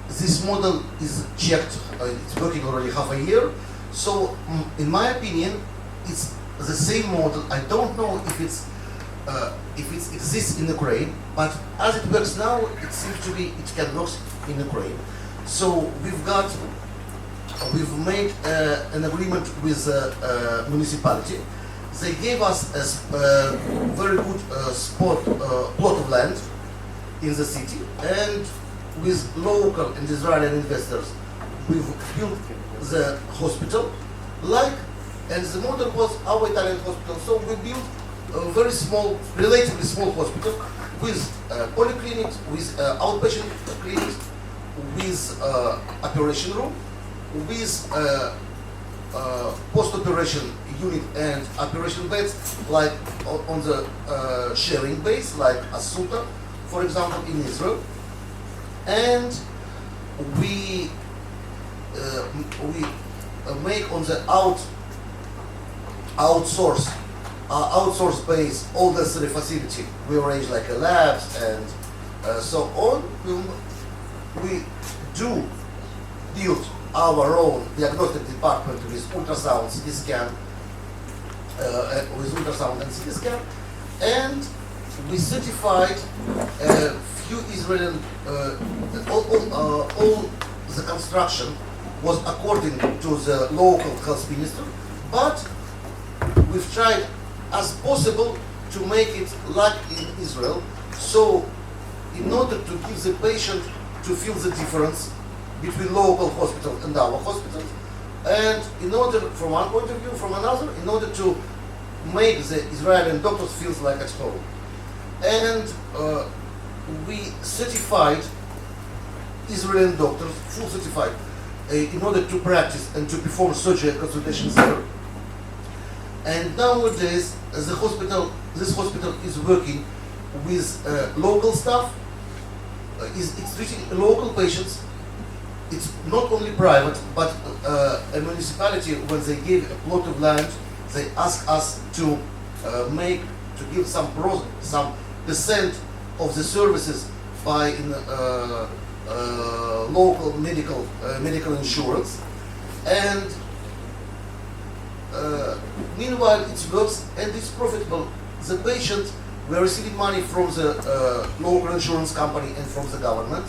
this model is checked, it's working already half a year. So, in my opinion, it's the same model. I don't know if it exists in Ukraine, but as it works now, it seems to be it can work in Ukraine. So we've made an agreement with the municipality. They gave us a very good plot of land in the city, and with local and Israeli investors, we've built the hospital, and the model was our Italian hospital. So we built a very small, relatively small hospital with polyclinics, with outpatient clinics, with operation room, with post-operation unit and operation beds, like on the sharing base, like Asuta, for example, in Israel. And we make on the outsource base all the facility. We arrange like a labs and so on. We do build our own diagnostic department with ultrasound, CT scan, with ultrasound and CT scan, and we certified a few Israeli, all the construction was according to the local health minister, but we've tried as possible to make it like in Israel. So in order to give the patient to feel the difference between local hospital and our hospitals, and in order, from one point of view, from another, in order to make the Israeli doctors feel like at home. And we certified Israeli doctors, full certified, in order to practice and to perform surgery and consultations there. And nowadays, this hospital is working with local staff. It's treating local patients. It's not only private, but a municipality, when they give a plot of land, they ask us to give some percent of the services by local medical insurance, and meanwhile it works and it's profitable. The patient, we're receiving money from the local insurance company and from the government.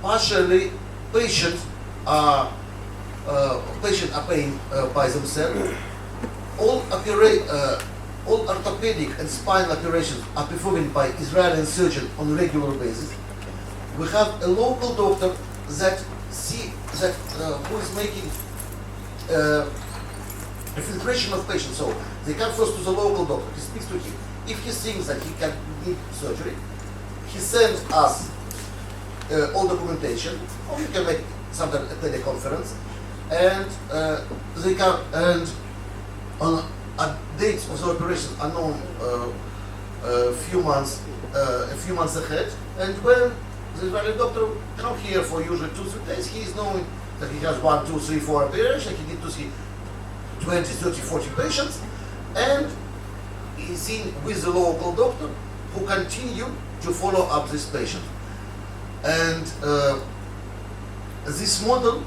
Partially, patients are paying by themselves. All orthopedic and spinal operations are performed by Israeli surgeons on a regular basis. We have a local doctor who is making a filtration of patients. So they come first to the local doctor. He speaks to him. If he thinks that he can need surgery, he sends us all documentation, or we can make sometimes a teleconference, and they come, and on dates of the operations are known a few months ahead. And when the Israeli doctor comes here for usually 2-3 days, he is knowing that he has 1, 2, 3, 4 operations. He need to see 20, 30, 40 patients, and he is seen with the local doctor who continue to follow up this patient. And this model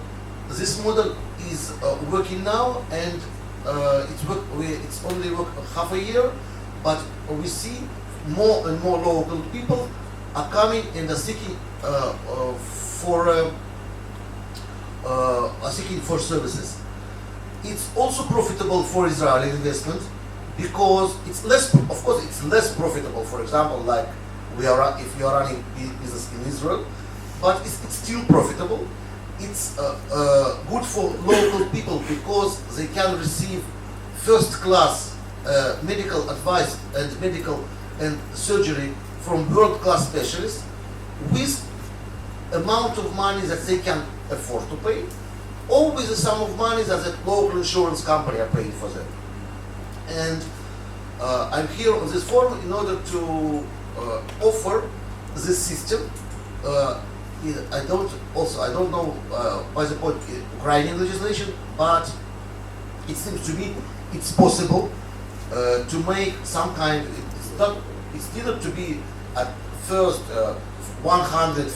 is working now, and it's only work half a year, but we see more and more local people are coming and are seeking for services. It's also profitable for Israeli investment because it's less. Of course, it's less profitable. For example, like if you are running business in Israel, but it's still profitable. It's good for local people because they can receive first-class medical advice and medical and surgery from world-class specialists with amount of money that they can afford to pay, or with the sum of money that the local insurance company are paying for them. And I'm here on this forum in order to offer this system. I don't know by the point Ukrainian legislation, but it seems to me it's possible to make some kind. It's needed to be at first 100,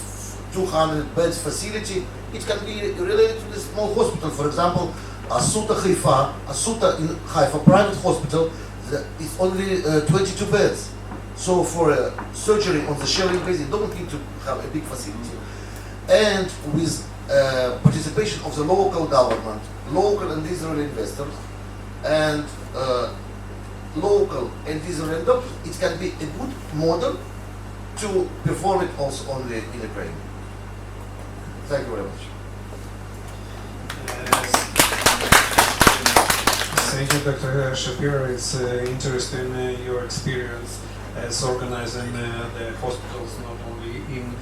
200 beds facility. It can be related to the small hospital. For example, Asuta in Haifa private hospital is only 22 beds. So for surgery on the sharing basis, you don't need to have a big facility. And with participation of the local government, local and Israeli investors, and local and Israeli doctors, it can be a good model to perform it also in Ukraine. Thank you very much. Thank you, Dr. Shapiro. It's interesting your experience as organizing the hospitals not only in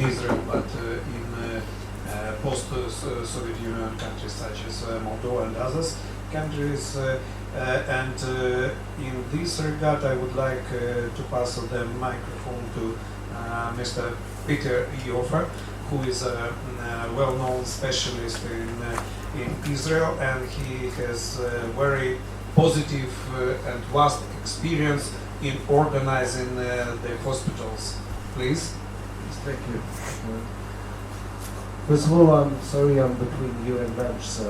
Israel but in post-Soviet Union countries such as Moldova and others countries. And in this regard, I would like to pass the microphone to Mr. Peter Yofer, who is a well-known specialist in Israel, and he has a very positive and vast experience in organizing the hospitals. Please. Thank you. First of all, I'm sorry I'm between you and lunch, so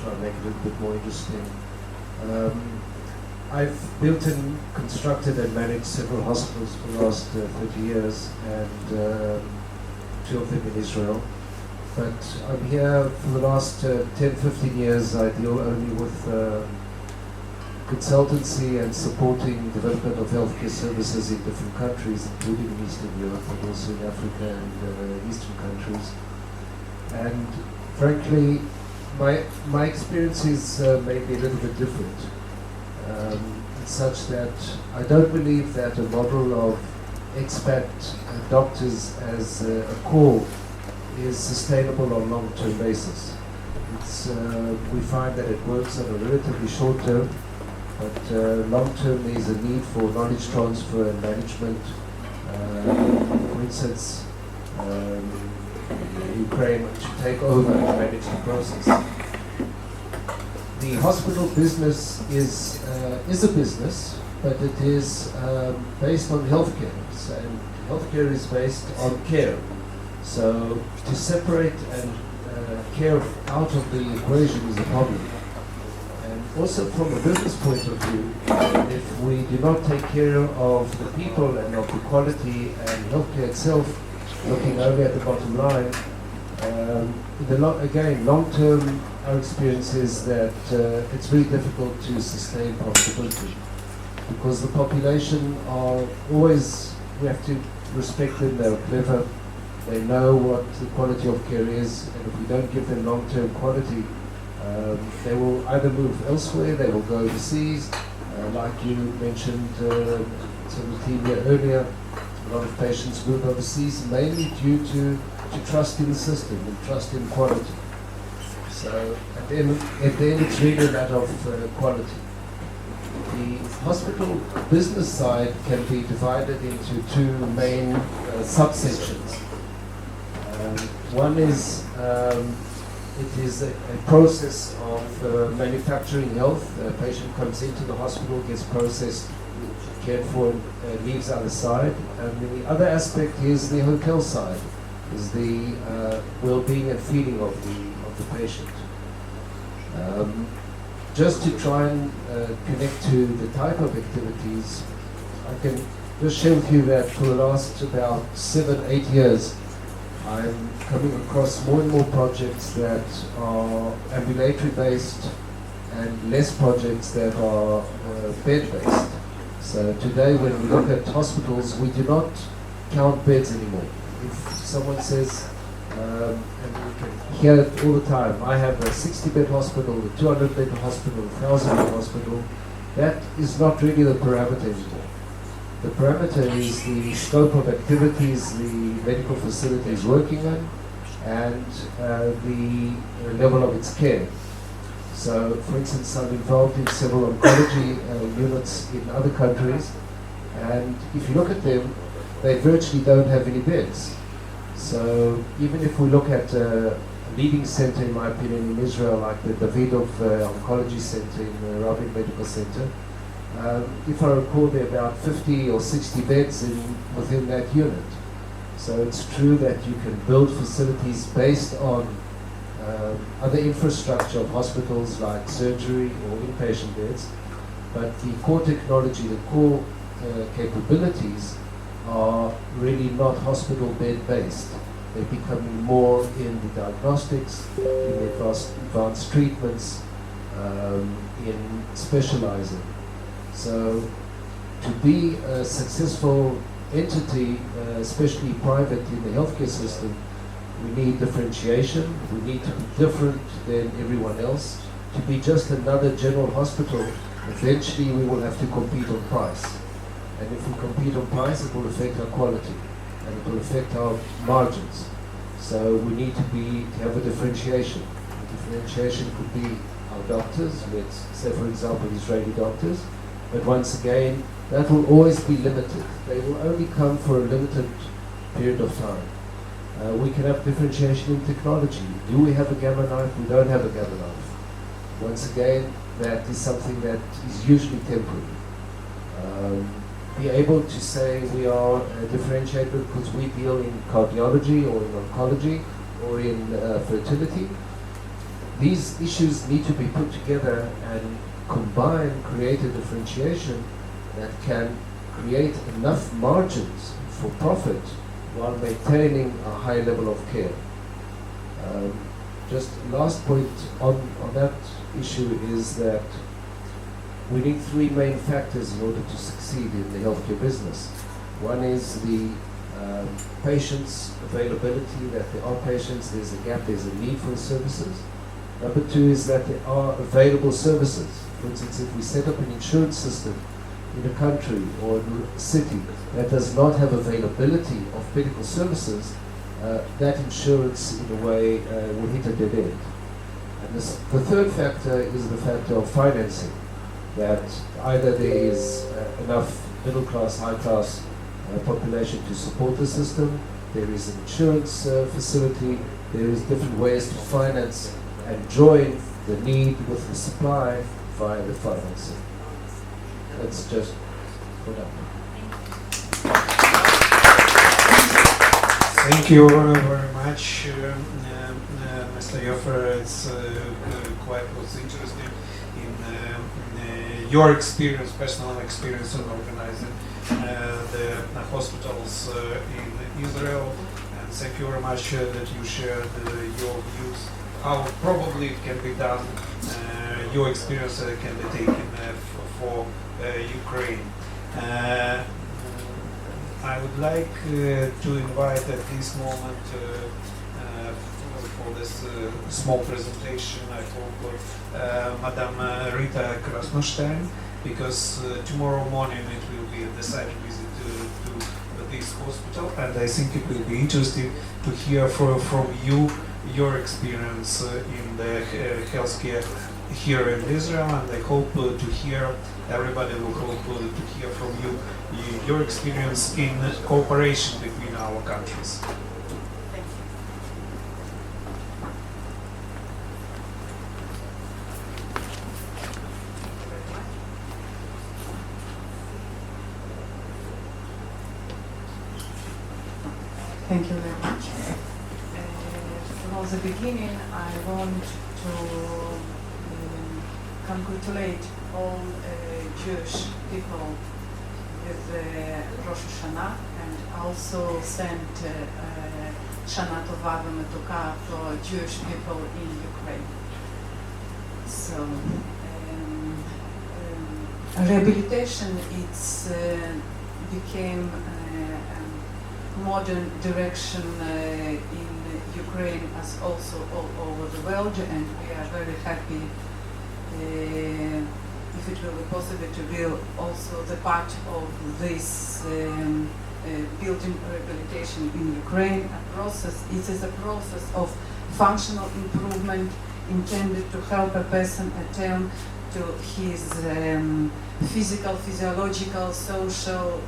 try to make it a little bit more interesting. I've built and constructed and managed several hospitals for the last 30 years, and 2 of them in Israel. But I'm here for the last 10-15 years. I deal only with consultancy and supporting development of healthcare services in different countries, including in Eastern Europe, but also in Africa and Eastern countries. And frankly, my experience is maybe a little bit different, such that I don't believe that a model of expat doctors as a core is sustainable on a long-term basis. We find that it works on a relatively short term, but long-term there is a need for knowledge transfer and management. For instance, Ukraine to take over and manage the process. The hospital business is a business, but it is based on healthcare, and healthcare is based on care. So to separate and care out of the equation is a problem. And also from a business point of view, if we do not take care of the people and of the quality and healthcare itself, looking only at the bottom line, again, long-term, our experience is that it's very difficult to sustain profitability, because the population are always, we have to respect them, they're clever, they know what the quality of care is, and if we don't give them long-term quality, they will either move elsewhere, they will go overseas, like you mentioned some of the team here earlier. A lot of patients move overseas mainly due to trust in the system and trust in quality. So at the end it's really a matter of quality. The hospital business side can be divided into 2 main subsections. One is it is a process of manufacturing health. A patient comes into the hospital, gets processed, cared for, and leaves on the side. And the other aspect is the hotel side, is the well-being and feeding of the patient. Just to try and connect to the type of activities, I can just share with you that for the last about 7-8 years, I'm coming across more and more projects that are ambulatory-based and less projects that are bed-based. So today when we look at hospitals, we do not count beds anymore. If someone says, and we can hear it all the time, I have a 60-bed hospital, a 200-bed hospital, a 1,000-bed hospital, that is not really the parameter anymore. The parameter is the scope of activities the medical facility is working on, and the level of its care. So, for instance, I'm involved in several oncology units in other countries, and if you look at them, they virtually don't have any beds. So, even if we look at a leading center, in my opinion, in Israel, like the Davidov Oncology Center in Rabin Medical Center, if I recall, there are about 50 or 60 beds within that unit. So it's true that you can build facilities based on other infrastructure of hospitals like surgery or inpatient beds, but the core technology, the core capabilities are really not hospital bed based. They're becoming more in the diagnostics, in the advanced treatments, in specializing. So to be a successful entity, especially private in the healthcare system, we need differentiation, we need to be different than everyone else. To be just another general hospital, eventually we will have to compete on price. And if we compete on price, it will affect our quality and it will affect our margins. So we need to have a differentiation. The differentiation could be our doctors, let's say for example Israeli doctors, but once again, that will always be limited. They will only come for a limited period of time. We can have differentiation in technology. Do we have a gamma knife? We don't have a gamma knife. Once again, that is something that is usually temporary. Be able to say we are differentiated because we deal in cardiology or in oncology, or in fertility. These issues need to be put together and combine, create a differentiation that can create enough margins for profit while maintaining a high level of care. Just last point on that issue is that we need three main factors in order to succeed in the healthcare business. One is the patients' availability, that there are patients, there's a gap, there's a need for the services. Number two is that there are available services. For instance, if we set up an insurance system in a country or in a city that does not have availability of medical services, that insurance in a way will hit a dead end. And the third factor is the factor of financing, that either there is enough middle class, high class population to support the system, there is an insurance facility, there is different ways to finance and join the need with the supply via the financing. That's just for now. Thank you very much, Mr. Yofer. It's quite was interesting in your experience, personal experience in organizing the hospitals in Israel. And thank you very much that you shared your views, how probably it can be done, your experience can be taken for Ukraine. I would like to invite at this moment for this small presentation, I hope, Madame Rita Krasnostein, because tomorrow morning it will be a decided visit to this hospital, and I think it will be interesting to hear from you your experience in the healthcare here in Israel, and I hope to hear, everybody will hope to hear from you your experience in cooperation between our countries. Thank you very much. From the beginning, I want to congratulate all Jewish people with Rosh Hashanah, and also send Shana Tova v'Metuka for Jewish people in Ukraine. So, rehabilitation became a modern direction in Ukraine as also all over the world, and we are very happy if it will be possible to be also the part of this building rehabilitation in Ukraine. It is a process of functional improvement intended to help a person attain to his physical, physiological, social,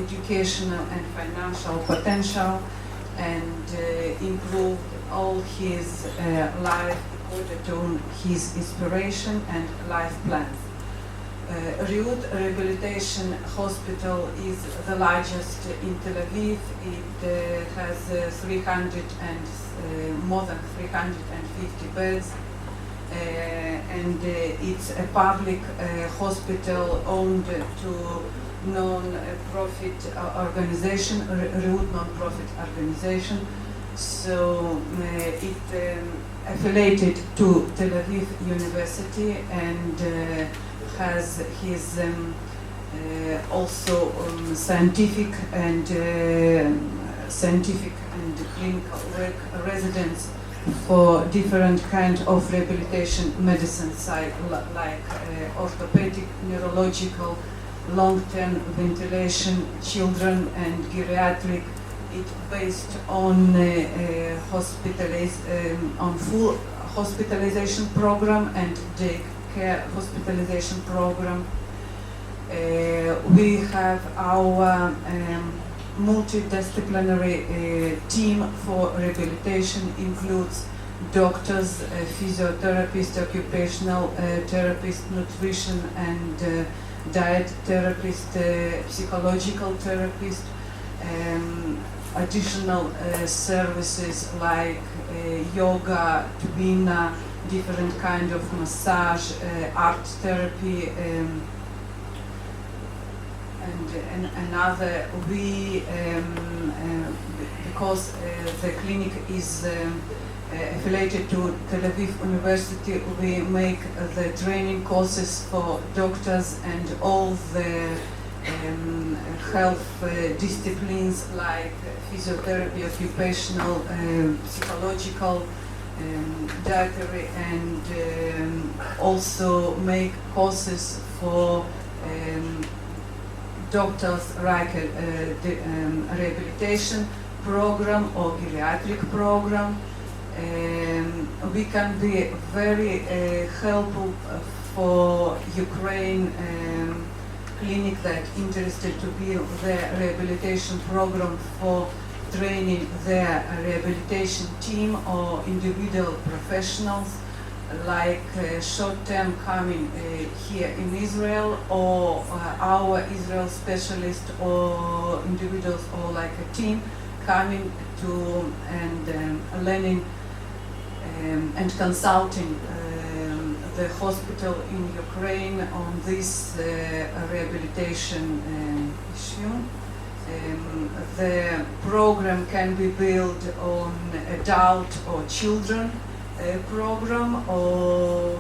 educational and financial potential, and improve all his life according to his inspiration and life plans. Reut Rehabilitation Hospital is the largest in Tel Aviv. It has more than 350 beds, and it's a public hospital owned to non-profit organization, Reut non-profit organization. So it affiliated to Tel Aviv University and has his also scientific and clinical work residence for different kind of rehabilitation medicine side, like orthopedic, neurological, long-term ventilation, children and geriatric. It's based on on full hospitalization program and day care hospitalization program. We have our multidisciplinary team for rehabilitation, includes doctors, physiotherapists, occupational therapists, nutrition and diet therapist, psychological therapist, additional services like yoga, tubina, different kind of massage, art therapy, and another. We because the clinic is affiliated to Tel Aviv University, we make the training courses for doctors and all the health disciplines like physiotherapy, occupational, psychological, dietary, and also make courses for doctors like rehabilitation program or geriatric program. We can be very helpful for Ukraine clinic that interested to build their rehabilitation program for training their rehabilitation team or individual professionals like short-term coming here in Israel, or our Israel specialist or individuals, or like a team coming to and learning and consulting the hospital in Ukraine on this rehabilitation issue. The program can be built on adult or children program, or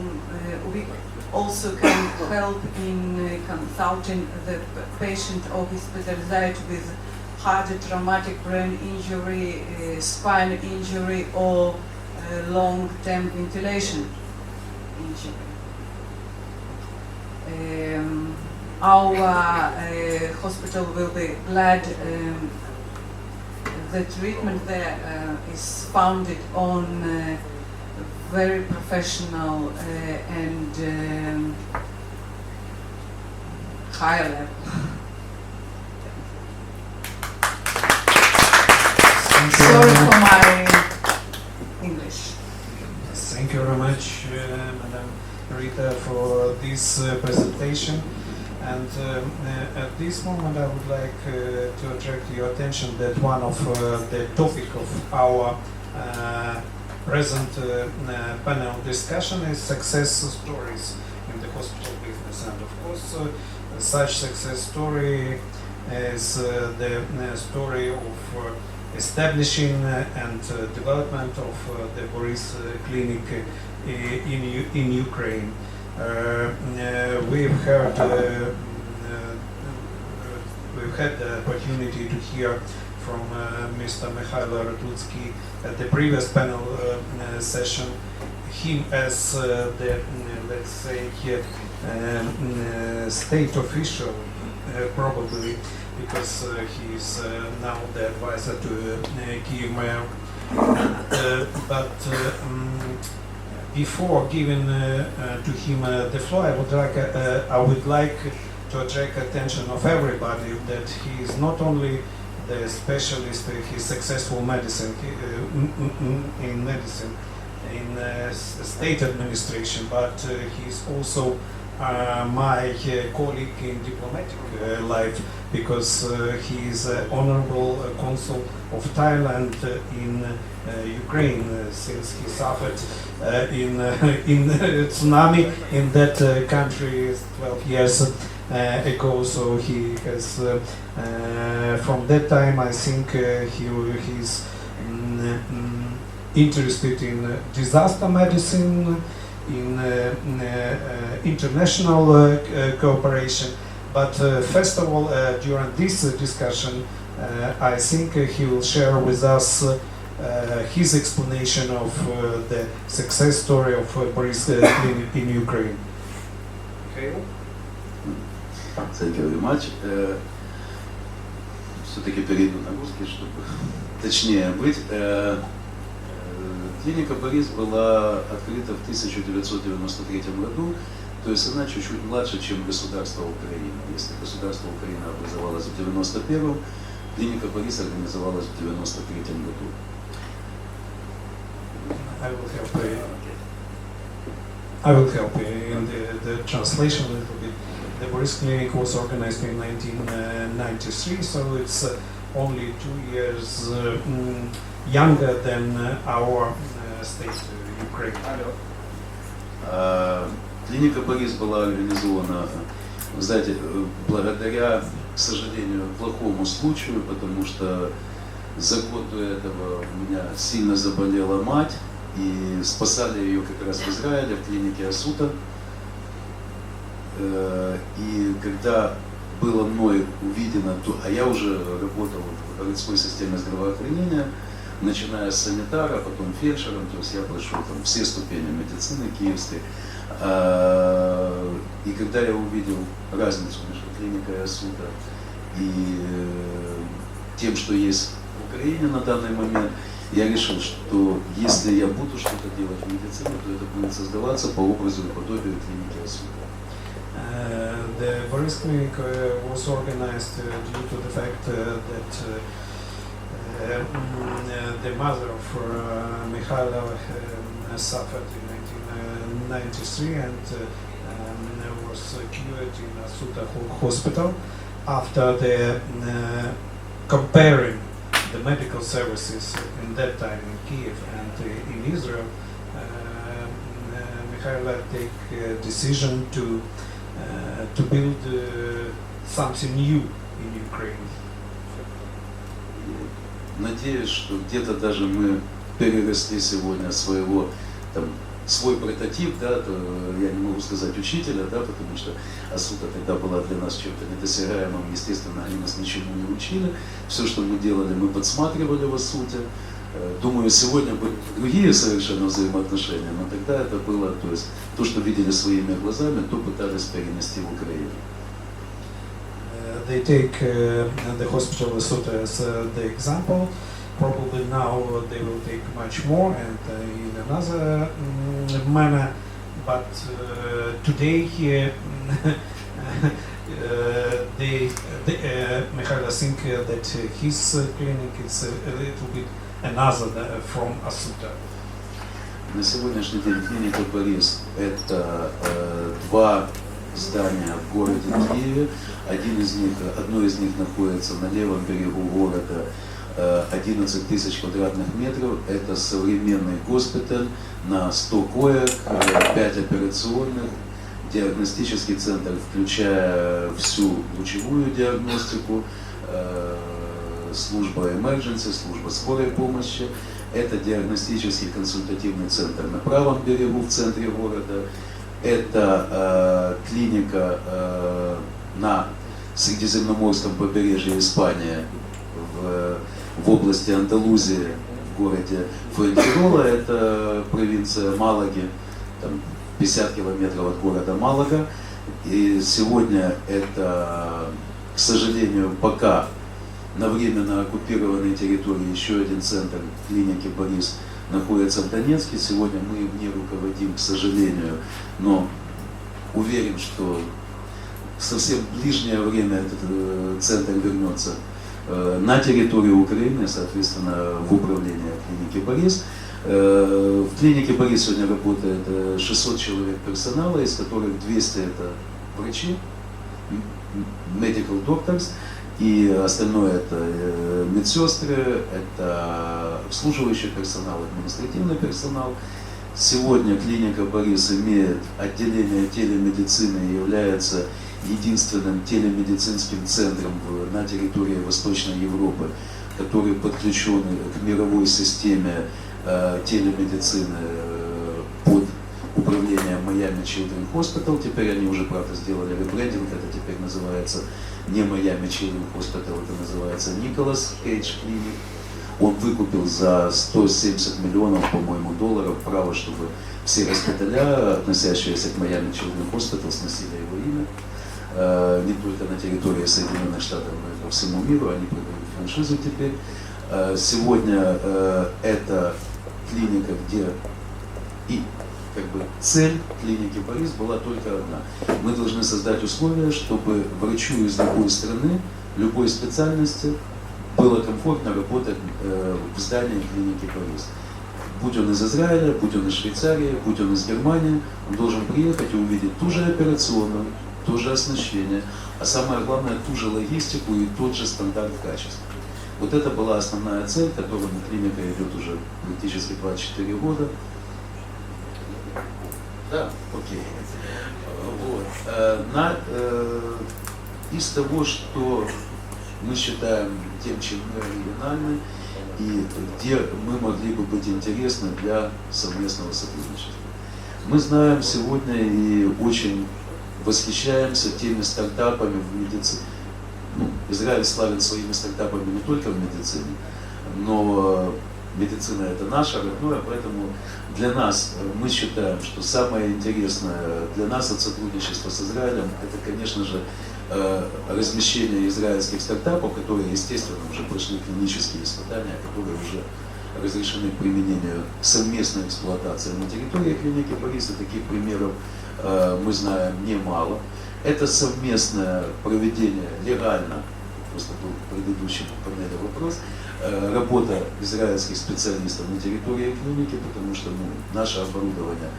we also can help in consulting the patient or hospitalized with hard traumatic brain injury, spine injury, or long-term ventilation injury. Our hospital will be glad. The treatment there is founded on very professional and high level. Sorry for my English. Thank you very much, Madam Rita, for this presentation. And at this moment, I would like to attract your attention that one of the topic of our present panel discussion is success stories in the hospital business. And of course, such success story is the story of establishing and development of the Boris Clinic in Ukraine. We've had the opportunity to hear from Mr. Mikhailo Ratutsky at the previous panel session, him as the, let's say, state official, probably, because he is now the advisor to Kyiv Mayor. But before giving to him the floor, I would like to attract attention of everybody that he is not only the specialist, he's successful medicine in medicine, in state administration, but he's also my colleague in diplomatic life, because he is honorable consul of Thailand in Ukraine, since he suffered in tsunami in that country 12 years ago. So he has, from that time, I think he's interested in disaster medicine, in international cooperation. But first of all, during this discussion, I think he will share with us his explanation of the success story of Boris in Ukraine. Okay. Thank you very much. Все-таки перейду на русский, чтобы точнее быть. Клиника Борис была открыта в 1993 году, то есть она чуть-чуть младше, чем государство Украина. Если государство Украина образовалось в 1991-м, клиника Борис организовалась в 1993 году. I will help in the translation a little bit. The Boris Clinic was organized in 1993, so it's only 2 years younger than our state, Ukraine. Клиника Борис была организована, вы знаете, благодаря, к сожалению, плохому случаю, потому что за год до этого у меня сильно заболела мать, и спасали ее как раз в Израиле, в клинике Асута. И когда было мной увидено, а я уже работал в городской системе здравоохранения, начиная с санитара, потом фельдшером, то есть я прошел там все ступени медицины киевской. И когда я увидел разницу между клиникой Асута и тем, что есть в Украине на данный момент, я решил, что если я буду что-то делать в медицине, то это будет создаваться по образу и подобию клиники Асута. The Boris Clinic was organized due to the fact that the mother of Mikhailo suffered in 1993 and was cured in Asuta Hospital. After the comparing the medical services in that time in Kiev and in Israel, Mikhailo take a decision to build something new in Ukraine. Надеюсь, что где-то даже мы переросли сегодня своего, там, свой прототип, да, то я не могу сказать учителя, да, потому что Асута тогда была для нас чем-то недосягаемым, естественно, они нас ничему не учили, все, что мы делали, мы подсматривали в Асуте. Думаю, сегодня были другие совершенно взаимоотношения, но тогда это было, то есть, то, что видели своими глазами, то пытались перенести в Украину. They take the hospital Asuta as the example. Probably now they will take much more and in another manner. But today here, Mikhailo think that his clinic is a little bit another from Asuta. На сегодняшний день клиника Борис – это два здания в городе Киеве. Одно из них находится на левом берегу города, 11 тысяч квадратных метров. Это современный госпиталь на 100 коек, 5 операционных, диагностический центр, включая всю лучевую диагностику, служба emergency, служба скорой помощи. Это диагностический консультативный центр на правом берегу в центре города. Это клиника на Средиземноморском побережье Испании в области Андалузии, в городе Фуэнтерола, это провинция Малаги, там 50 километров от города Малага. И сегодня это, к сожалению, пока на временно оккупированной территории еще один центр клиники Борис находится в Донецке. Сегодня мы им не руководим, к сожалению, но уверен, что в совсем ближнее время этот центр вернется на территорию Украины, соответственно, в управление клиники Борис. В клинике Борис сегодня работает 600 человек персонала, из которых 200 это врачи, medical doctors, и остальное это медсестры, это обслуживающий персонал, административный персонал. Сегодня клиника Борис имеет отделение телемедицины и является единственным телемедицинским центром на территории Восточной Европы, который подключен к мировой системе телемедицины под управлением Miami Children's Hospital. Теперь они уже, правда, сделали ребрендинг, это теперь называется не Miami Children's Hospital, это называется Nicholas Cage Clinic. Он выкупил за 170 миллионов, по-моему, долларов право, чтобы все госпиталя, относящиеся к Miami Children's Hospital, сносили его имя. Не только на территории Соединенных Штатов, но и по всему миру. Они продают франшизу теперь. Сегодня это клиника, где и как бы цель клиники Борис была только одна. Мы должны создать условия, чтобы врачу из любой страны, любой специальности было комфортно работать в здании клиники Борис. Будь он из Израиля, будь он из Швейцарии, будь он из Германии, он должен приехать и увидеть ту же операционную, то же оснащение, а самое главное, ту же логистику и тот же стандарт качества. Вот это была основная цель, к которой клиника идет уже практически 24 года. Да, окей. Вот. Из того, что мы считаем тем, чем мы оригинальны, и где мы могли бы быть интересны для совместного сотрудничества. Мы знаем сегодня и очень восхищаемся теми стартапами в медицине. Израиль славен своими стартапами не только в медицине, но медицина это наше родное, поэтому для нас, мы считаем, что самое интересное для нас от сотрудничества с Израилем, это, конечно же, размещение израильских стартапов, которые, естественно, уже прошли клинические испытания, которые уже разрешены к применению совместной эксплуатации на территории клиники Бориса. Таких примеров мы знаем немало. Это совместное проведение легально, просто был в предыдущем панели вопрос, работа израильских специалистов на территории клиники, потому что наше оборудование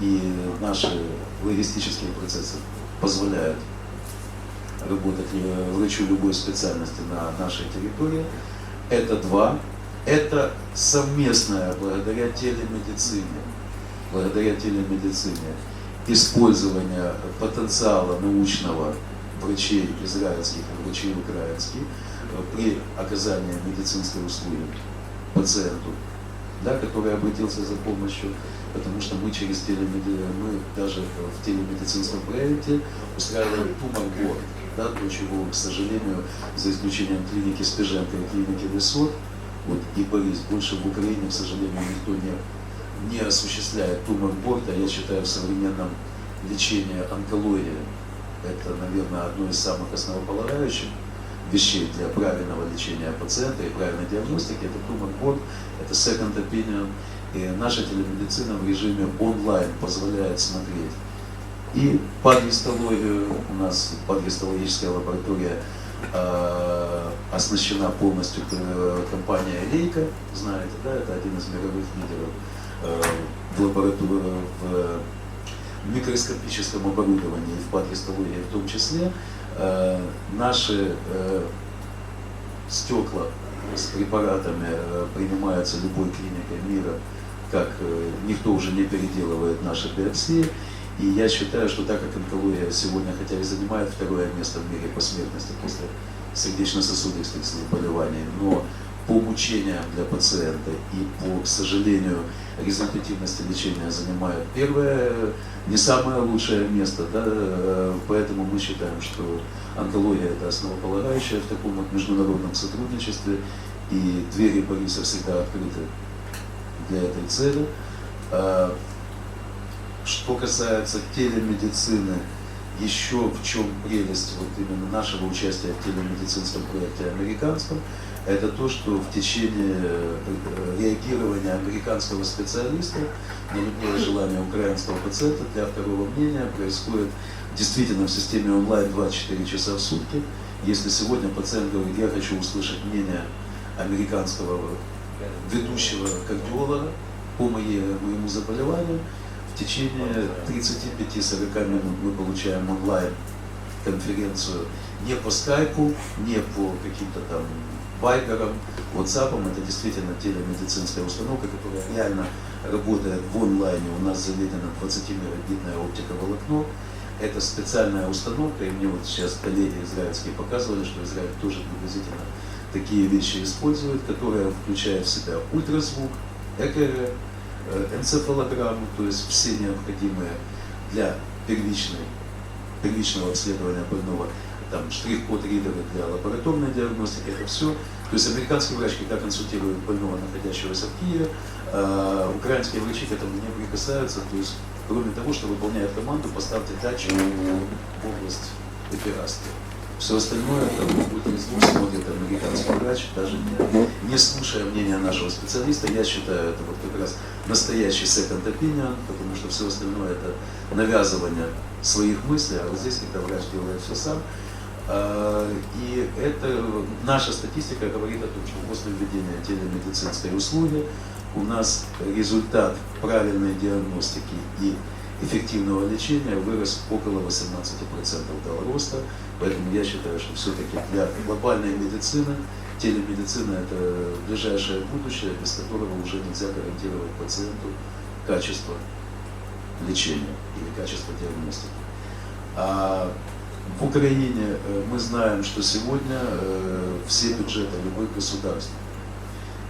и наши логистические процессы позволяют работать врачу любой специальности на нашей территории. Это два. Это совместное, благодаря телемедицине, использование потенциала научного врачей израильских и врачей украинских при оказании медицинской услуги пациенту, да, который обратился за помощью, потому что мы через мы даже в телемедицинском проекте устраиваем тумор-борд, да, то, чего, к сожалению, за исключением клиники Спеженко и клиники Лесот, вот, и Борис, больше в Украине, к сожалению, никто не осуществляет тумор-борд, а я считаю, в современном лечении онкологии это, наверное, одно из самых основополагающих вещей для правильного лечения пациента и правильной диагностики. Это тумор-борд, это second opinion, и наша телемедицина в режиме онлайн позволяет смотреть и падгистологию. У нас падгистологическая лаборатория оснащена полностью компания Лейка, знаете, да, это один из мировых лидеров в лаборатории, в микроскопическом оборудовании и в падгистологии в том числе. Наши стекла с препаратами принимаются любой клиникой мира, как никто уже не переделывает наши биопсии. И я считаю, что так как онкология сегодня, хотя и занимает второе место в мире по смертности после сердечно-сосудистых заболеваний, но по мучениям для пациента и по, к сожалению, результативности лечения занимает первое, не самое лучшее место, да, поэтому мы считаем, что онкология это основополагающая в таком вот международном сотрудничестве, и двери Бориса всегда открыты для этой цели. Что касается телемедицины, еще в чем прелесть вот именно нашего участия в телемедицинском проекте американском, это то, что в течение реагирования американского специалиста на любое желание украинского пациента для второго мнения происходит действительно в системе онлайн 24 часа в сутки. Если сегодня пациент говорит, я хочу услышать мнение американского ведущего кардиолога по моему заболеванию, в течение 35-40 минут мы получаем онлайн конференцию не по скайпу, не по каким-то там вайберам, ватсапам. Это действительно телемедицинская установка, которая реально работает в онлайне. У нас заведено 20-мегабитное оптиковолокно. Это специальная установка, и мне вот сейчас коллеги израильские показывали, что Израиль тоже приблизительно такие вещи использует, которая включает в себя ультразвук, ЭКГ, энцефалограмму, то есть все необходимые для первичного обследования больного, там штрих-код ридеры для лабораторной диагностики, это все. То есть американский врач, когда консультирует больного, находящегося в Киеве, украинские врачи к этому не прикасаются, то есть кроме того, что выполняет команду, поставьте датчик в область эпирастии. Все остальное, там, ультразвук смотрит американский врач, даже не слушая мнения нашего специалиста. Я считаю, это вот как раз настоящий second opinion, потому что все остальное это навязывание своих мыслей, а вот здесь, когда врач делает все сам. И это наша статистика говорит о том, что после введения телемедицинской услуги у нас результат правильной диагностики и эффективного лечения вырос около 18% дал роста. Поэтому я считаю, что все-таки для глобальной медицины телемедицина – это ближайшее будущее, без которого уже нельзя гарантировать пациенту качество лечения или качество диагностики. А в Украине мы знаем, что сегодня все бюджеты любых государств,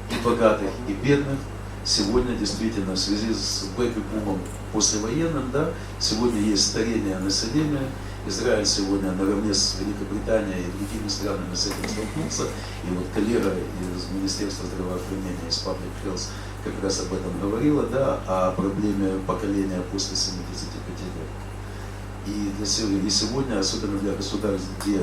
и богатых, и бедных, сегодня действительно в связи с бэби-бумом послевоенным, да, сегодня есть старение населения. Израиль сегодня наравне с Великобританией и другими странами с этим столкнулся. И вот коллега из Министерства здравоохранения, из Public Health, как раз об этом говорила, да, о проблеме поколения после 75 лет. И сегодня, особенно для государств, где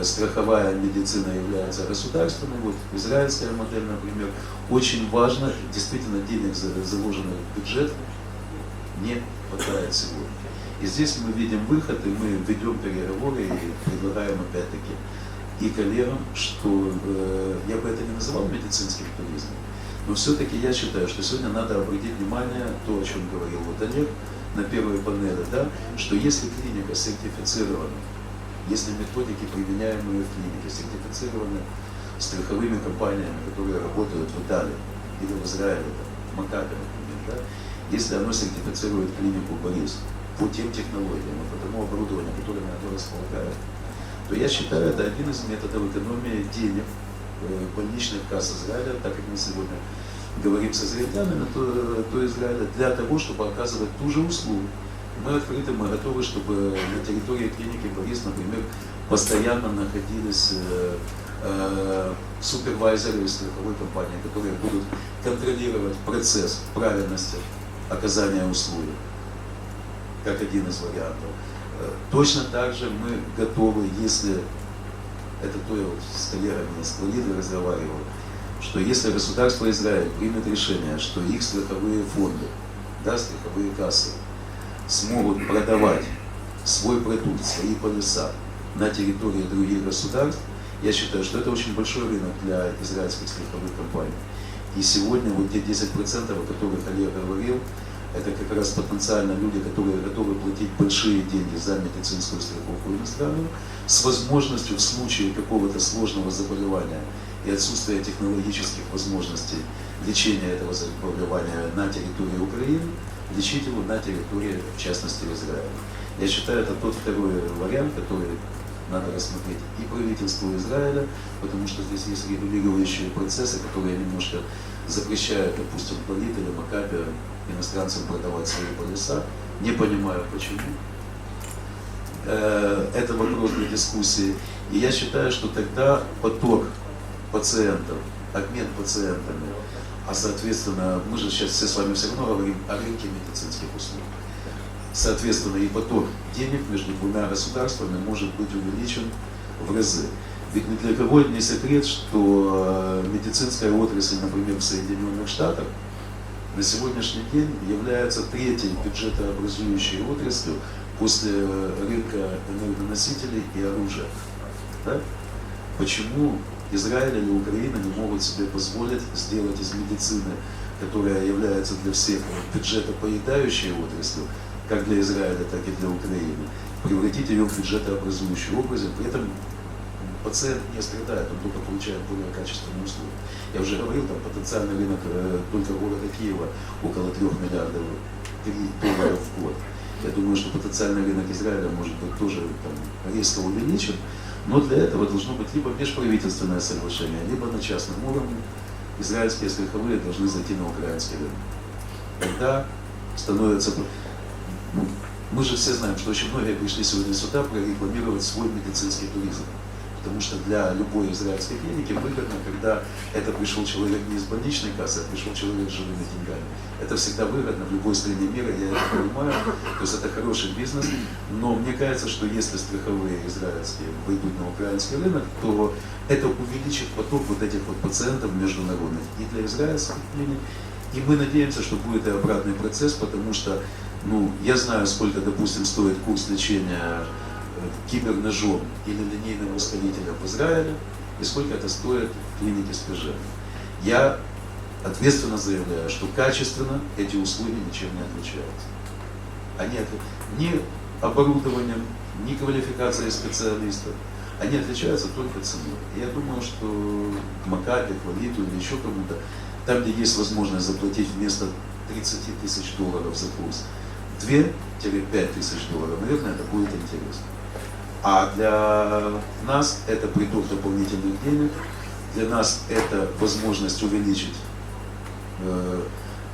страховая медицина является государственной, вот израильская модель, например, очень важно, действительно денег, заложенных в бюджет, не хватает сегодня. И здесь мы видим выход, и мы ведем переговоры и предлагаем опять-таки и коллегам, что я бы это не называл медицинским туризмом, но все-таки я считаю, что сегодня надо обратить внимание, то, о чем говорил вот Олег на первой панели, да, что если клиника сертифицирована, если методики, применяемые в клинике, сертифицированы страховыми компаниями, которые работают в Италии или в Израиле, Макапе, например, да, если оно сертифицирует клинику Борис по тем технологиям, по тому оборудованию, которыми оно располагает, то я считаю, это один из методов экономии денег больничных касс Израиля, так как мы сегодня говорим с израильтянами, то Израиля, для того, чтобы оказывать ту же услугу. Мы открыты, мы готовы, чтобы на территории клиники Борис, например, постоянно находились супервайзеры из страховой компании, которые будут контролировать процесс правильности оказания услуги, как один из вариантов. Точно так же мы готовы, если, это то я вот с коллегами из Клавиды разговаривал, что если государство Израиль примет решение, что их страховые фонды, да, страховые кассы, смогут продавать свой продукт, свои полиса на территории других государств, я считаю, что это очень большой рынок для израильских страховых компаний. И сегодня вот те 10%, о которых Олег говорил, это как раз потенциально люди, которые готовы платить большие деньги за медицинскую страховку иностранную, с возможностью в случае какого-то сложного заболевания и отсутствия технологических возможностей лечения этого заболевания на территории Украины, лечить его на территории, в частности, Израиля. Я считаю, это тот второй вариант, который надо рассмотреть и правительству Израиля, потому что здесь есть регулирующие процессы, которые немножко запрещают, допустим, Клавид или Макапе иностранцам продавать свои полиса. Не понимаю, почему. Это вопрос для дискуссии. И я считаю, что тогда поток пациентов, обмен пациентами, а соответственно, мы же сейчас все с вами все равно говорим о рынке медицинских услуг. Соответственно, и поток денег между двумя государствами может быть увеличен в разы. Ведь ни для кого не секрет, что медицинская отрасль, например, в Соединенных Штатах на сегодняшний день является третьей бюджетообразующей отраслью после рынка энергоносителей и оружия. Да? Почему Израиль или Украина не могут себе позволить сделать из медицины, которая является для всех бюджетопоедающей отраслью, как для Израиля, так и для Украины, превратить ее в бюджетообразующую область, при этом пациент не страдает, он только получает более качественные услуги. Я уже говорил, там потенциальный рынок только города Киева около 3 миллиардов долларов в год. Я думаю, что потенциальный рынок Израиля может быть тоже там, резко увеличен, но для этого должно быть либо межправительственное соглашение, либо на частном уровне израильские страховые должны зайти на украинский рынок. Тогда становится... Мы же все знаем, что очень многие пришли сегодня сюда прорекламировать свой медицинский туризм. Потому что для любой израильской клиники выгодно, когда это пришел человек не из больничной кассы, а пришел человек с живыми деньгами. Это всегда выгодно в любой стране мира, я это понимаю. То есть это хороший бизнес. Но мне кажется, что если страховые израильские выйдут на украинский рынок, то это увеличит поток вот этих вот пациентов международных и для израильских клиник. И мы надеемся, что будет и обратный процесс, потому что я знаю, сколько, допустим, стоит курс лечения киберножом или линейным ускорителем в Израиле, и сколько это стоит в клинике скажем. Я ответственно заявляю, что качественно эти услуги ничем не отличаются. Они ни оборудованием, ни квалификацией специалистов, они отличаются только ценой. И я думаю, что Макабе, Хвалиту или еще кому-то, там, где есть возможность заплатить вместо 30 тысяч долларов за курс 2-5 тысяч долларов, наверное, это будет интересно. А для нас это приток дополнительных денег, для нас это возможность увеличить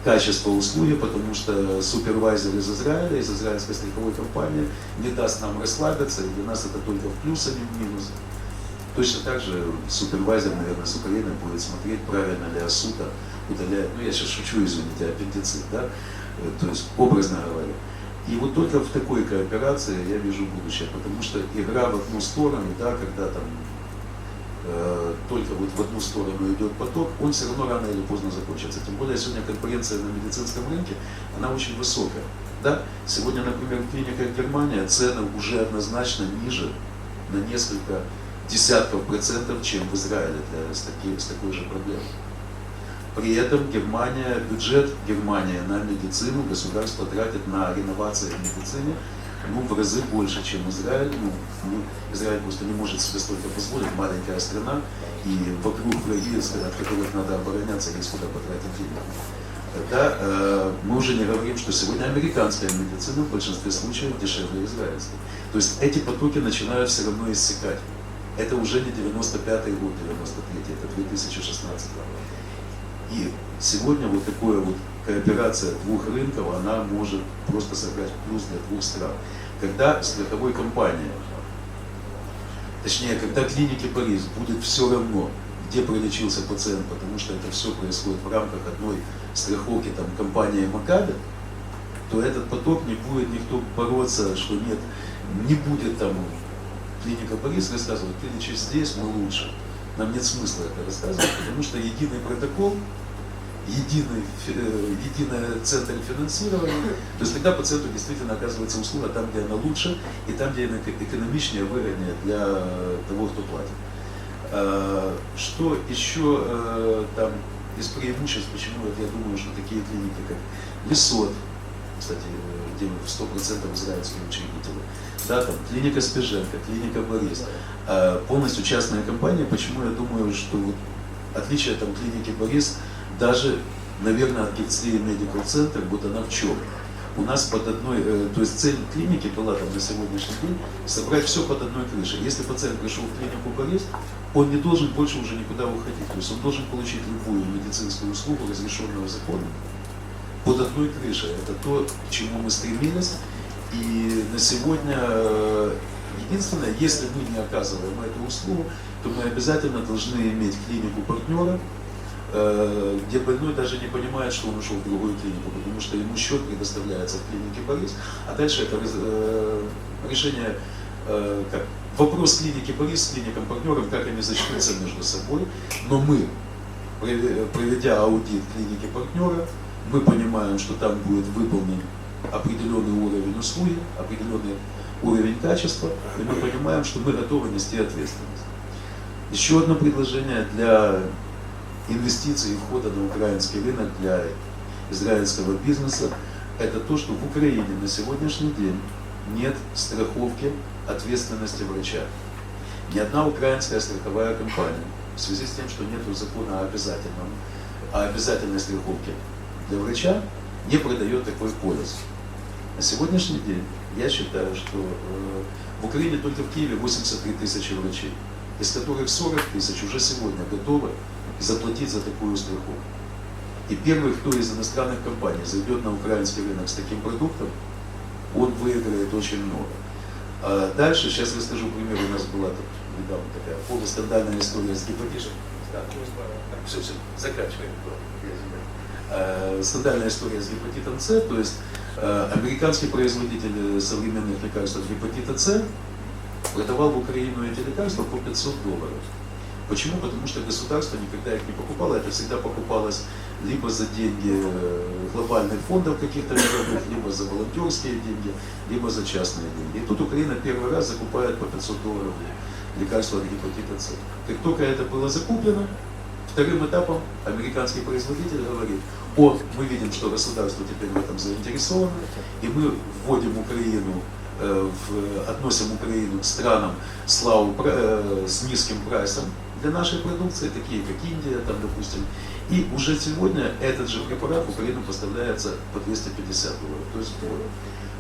качество услуги, потому что супервайзер из Израиля, из израильской страховой компании не даст нам расслабиться, и для нас это только в плюс, а не в минус. Точно так же супервайзер, наверное, с Украины будет смотреть, правильно ли Асута удаляет, ну я сейчас шучу, извините, аппендицит, да, то есть образно говоря. И вот только в такой кооперации я вижу будущее, потому что игра в одну сторону, да, когда там только вот в одну сторону идет поток, он все равно рано или поздно закончится. Тем более сегодня конкуренция на медицинском рынке, она очень высокая. Да? Сегодня, например, в клиниках Германии цены уже однозначно ниже на несколько десятков процентов, чем в Израиле с такой же проблемой. При этом бюджет Германии на медицину государство тратит на реновации в медицине в разы больше, чем Израиль. Израиль просто не может себе столько позволить, маленькая страна, и вокруг враги, от которых надо обороняться, есть куда потратить денег. Да, мы уже не говорим, что сегодня американская медицина в большинстве случаев дешевле израильской. То есть эти потоки начинают все равно иссякать. Это уже не 95-й год, 93-й, это 2016 год. И сегодня вот такая вот кооперация двух рынков, она может просто сыграть плюс для двух стран. Когда страховой компании, точнее, когда клинике Борис будет все равно, где пролечился пациент, потому что это все происходит в рамках одной страховки там, компании Макаби, то этот поток не будет никто бороться, что нет, не будет там клиника Борис рассказывать, ты лечишь здесь, мы лучше. Нам нет смысла это рассказывать, потому что единый протокол, единый центр финансирования, то есть тогда пациенту действительно оказывается услуга там, где она лучше, и там, где она экономичнее, выгоднее для того, кто платит. Что еще там из преимуществ, почему я думаю, что такие клиники, как Лесот, кстати, где в 100% израильские учредители, да, там, клиника Спеженко, клиника Борис, полностью частная компания, почему я думаю, что вот отличие там клиники Борис даже, наверное, от Гильцлии Medical Center, вот она в чем? У нас под одной, то есть цель клиники была там на сегодняшний день собрать все под одной крышей. Если пациент пришел в клинику Борис, он не должен больше уже никуда уходить. То есть он должен получить любую медицинскую услугу, разрешенную законом, под одной крышей. Это то, к чему мы стремились. И на сегодня единственное, если мы не оказываем эту услугу, то мы обязательно должны иметь клинику партнера, где больной даже не понимает, что он ушел в другую клинику, потому что ему счет предоставляется в клинике Борис, а дальше это решение, вопрос клиники Борис с клиником партнером, как они зачтутся между собой, но мы, проведя аудит клиники партнера, мы понимаем, что там будет выполнен определенный уровень услуги, определенный уровень качества, и мы понимаем, что мы готовы нести ответственность. Еще одно предложение для инвестиций и входа на украинский рынок для израильского бизнеса – это то, что в Украине на сегодняшний день нет страховки ответственности врача. Ни одна украинская страховая компания в связи с тем, что нет закона о обязательной страховке для врача, не продает такой полис. На сегодняшний день я считаю, что в Украине только в Киеве 83 тысячи врачей, из которых 40 тысяч уже сегодня готовы заплатить за такую страховку. И первый, кто из иностранных компаний зайдет на украинский рынок с таким продуктом, он выиграет очень много. А дальше, сейчас расскажу пример, у нас была тут недавно такая полускандальная история с гепатитом. Все, заканчиваем. Скандальная история с гепатитом С, то есть американский производитель современных лекарств от гепатита С продавал в Украину эти лекарства по $500. Почему? Потому что государство никогда их не покупало, это всегда покупалось либо за деньги глобальных фондов каких-то мировых, либо за волонтерские деньги, либо за частные деньги. И тут Украина первый раз закупает по $500 лекарства от гепатита С. Как только это было закуплено, вторым этапом американский производитель говорит: мы видим, что государство теперь в этом заинтересовано, и мы вводим Украину относим Украину к странам с низким прайсом для нашей продукции, такие как Индия, там, допустим. И уже сегодня этот же препарат в Украину поставляется по $250. То есть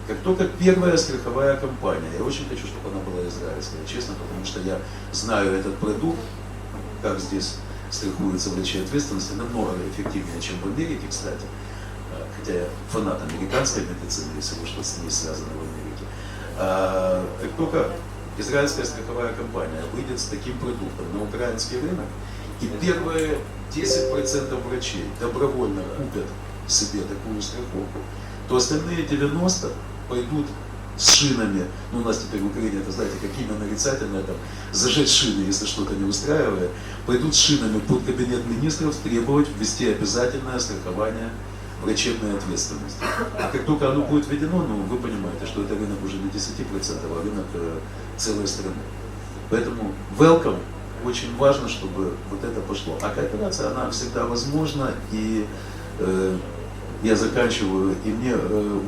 как только первая страховая компания, я очень хочу, чтобы она была израильская, честно, потому что я знаю этот продукт, как здесь страхуются врачи ответственности, намного эффективнее, чем в Америке, кстати. Хотя я фанат американской медицины, если уж что с ней связано в Америке. Как только израильская страховая компания выйдет с таким продуктом на украинский рынок, и первые 10% врачей добровольно купят себе такую страховку, то остальные 90% пойдут с шинами, ну у нас теперь в Украине, это знаете, как имя нарицательное, там, зажечь шины, если что-то не устраивает, пойдут с шинами под кабинет министров требовать ввести обязательное страхование врачебной ответственности. А как только оно будет введено, ну вы понимаете, что это рынок уже не 10%, а рынок целой страны. Поэтому welcome, очень важно, чтобы вот это пошло. А кооперация, она всегда возможна, и я заканчиваю, и мне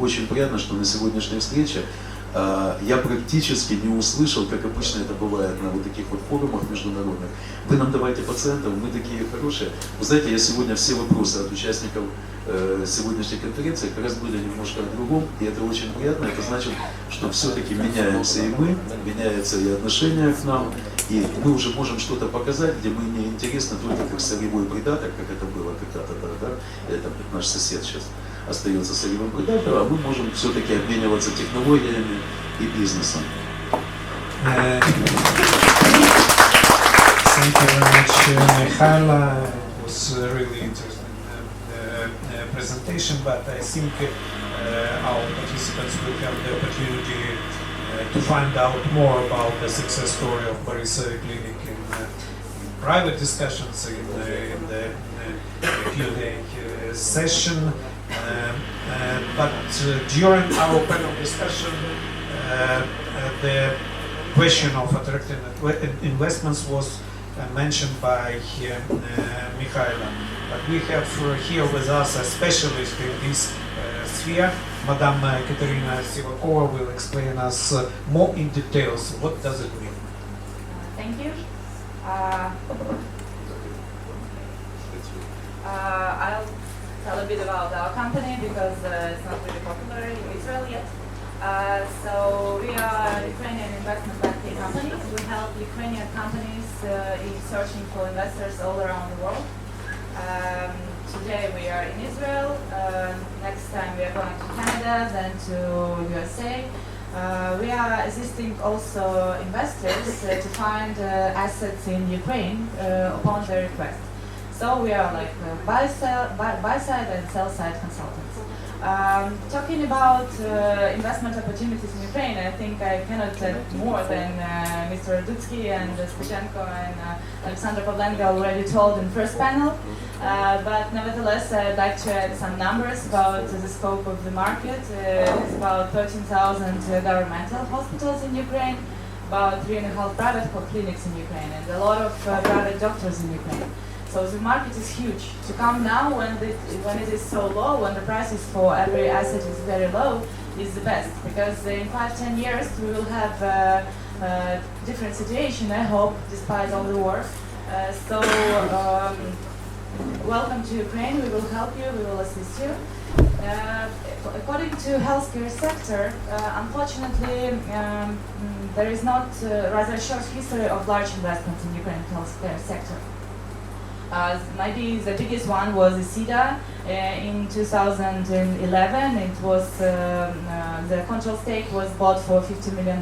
очень приятно, что на сегодняшней встрече я практически не услышал, как обычно это бывает на вот таких вот форумах международных. Вы нам давайте пациентов, мы такие хорошие. Вы знаете, я сегодня все вопросы от участников сегодняшней конференции как раз были немножко о другом, и это очень приятно. Это значит, что все-таки меняемся и мы, меняется и отношение к нам, и мы уже можем что-то показать, где мы не интересны только как сырьевой придаток, как это было когда-то, да? Это наш сосед сейчас остается сырьевым придатоком, а мы можем все-таки обмениваться технологиями и бизнесом. Thank you very much, Mikhaila. It was a really interesting presentation, but I think our participants will have the opportunity to find out more about the success story of Borisov Clinic in private discussions in the Q&A session. But during our panel discussion, the question of attracting investments was mentioned by Mikhaila. But we have here with us a specialist in this sphere. Madame Katerina Sivakova will explain us more in details. What does it mean? Thank you. I'll tell a bit about our company because it's not really popular in Israel yet. So we are a Ukrainian investment banking company. We help Ukrainian companies in searching for investors all around the world. Today we are in Israel. Next time we are going to Canada, then to USA. We are assisting also investors to find assets in Ukraine upon their request. So we are like buy side and sell side consultants. Talking about investment opportunities in Ukraine, I think I cannot add more than Mr. Dudsky and Spichenko and Alexander Pavlenko already told in first panel. But nevertheless, I'd like to add some numbers about the scope of the market. It's about 13,000 governmental hospitals in Ukraine, about 3.5 private clinics in Ukraine, and a lot of private doctors in Ukraine. So the market is huge. To come now when it is so low, when the prices for every asset is very low, is the best. Because in 5-10 years we will have a different situation, I hope, despite all the war. Welcome to Ukraine, we will help you, we will assist you. According to healthcare sector, unfortunately, there is not rather short history of large investments in Ukraine healthcare sector. Maybe the biggest one was SIDA in 2011. It was the control stake was bought for $50 million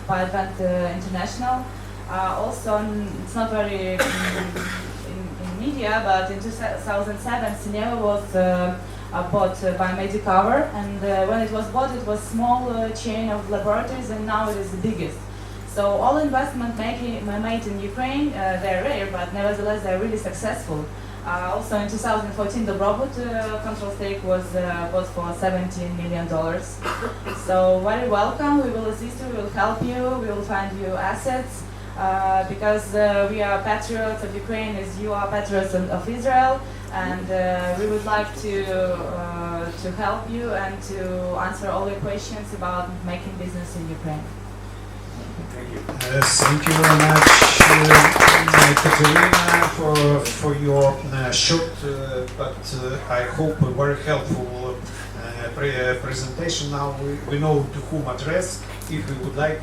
by Advent International. Also, it's not very in media, but in 2007, Sineva was bought by Medicover, and when it was bought, it was a small chain of laboratories, and now it is the biggest. So all investment made in Ukraine, they're rare, but nevertheless they're really successful. Also in 2014, the robot control stake was bought for $17 million. So very welcome, we will assist you, we will help you, we will find you assets. Because we are patriots of Ukraine as you are patriots of Israel. and we would like to help you and to answer all your questions about making business in Ukraine. Thank you very much, Katerina, for your short but I hope very helpful presentation. Now we know to whom address if we would like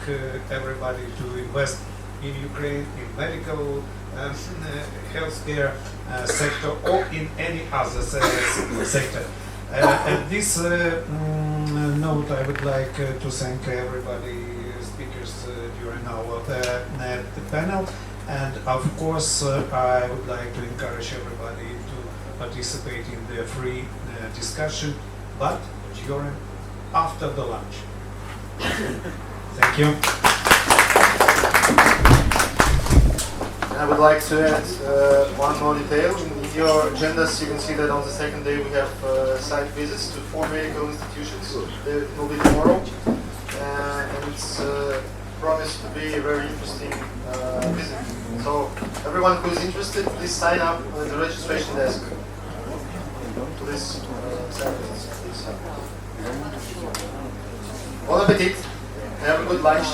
everybody to invest in Ukraine in medical healthcare sector or in any other sector. At this note, I would like to thank everybody speakers during our panel, and of course I would like to encourage everybody to participate in the free discussion, but during after the lunch. Thank you. I would like to add one more detail. In your agendas, you can see that on the second day we have site visits to 4 medical institutions. It will be tomorrow, and it's promised to be a very interesting visit. So everyone who is interested, please sign up at the registration desk. Please, please. Bon appetit. Have a good lunch.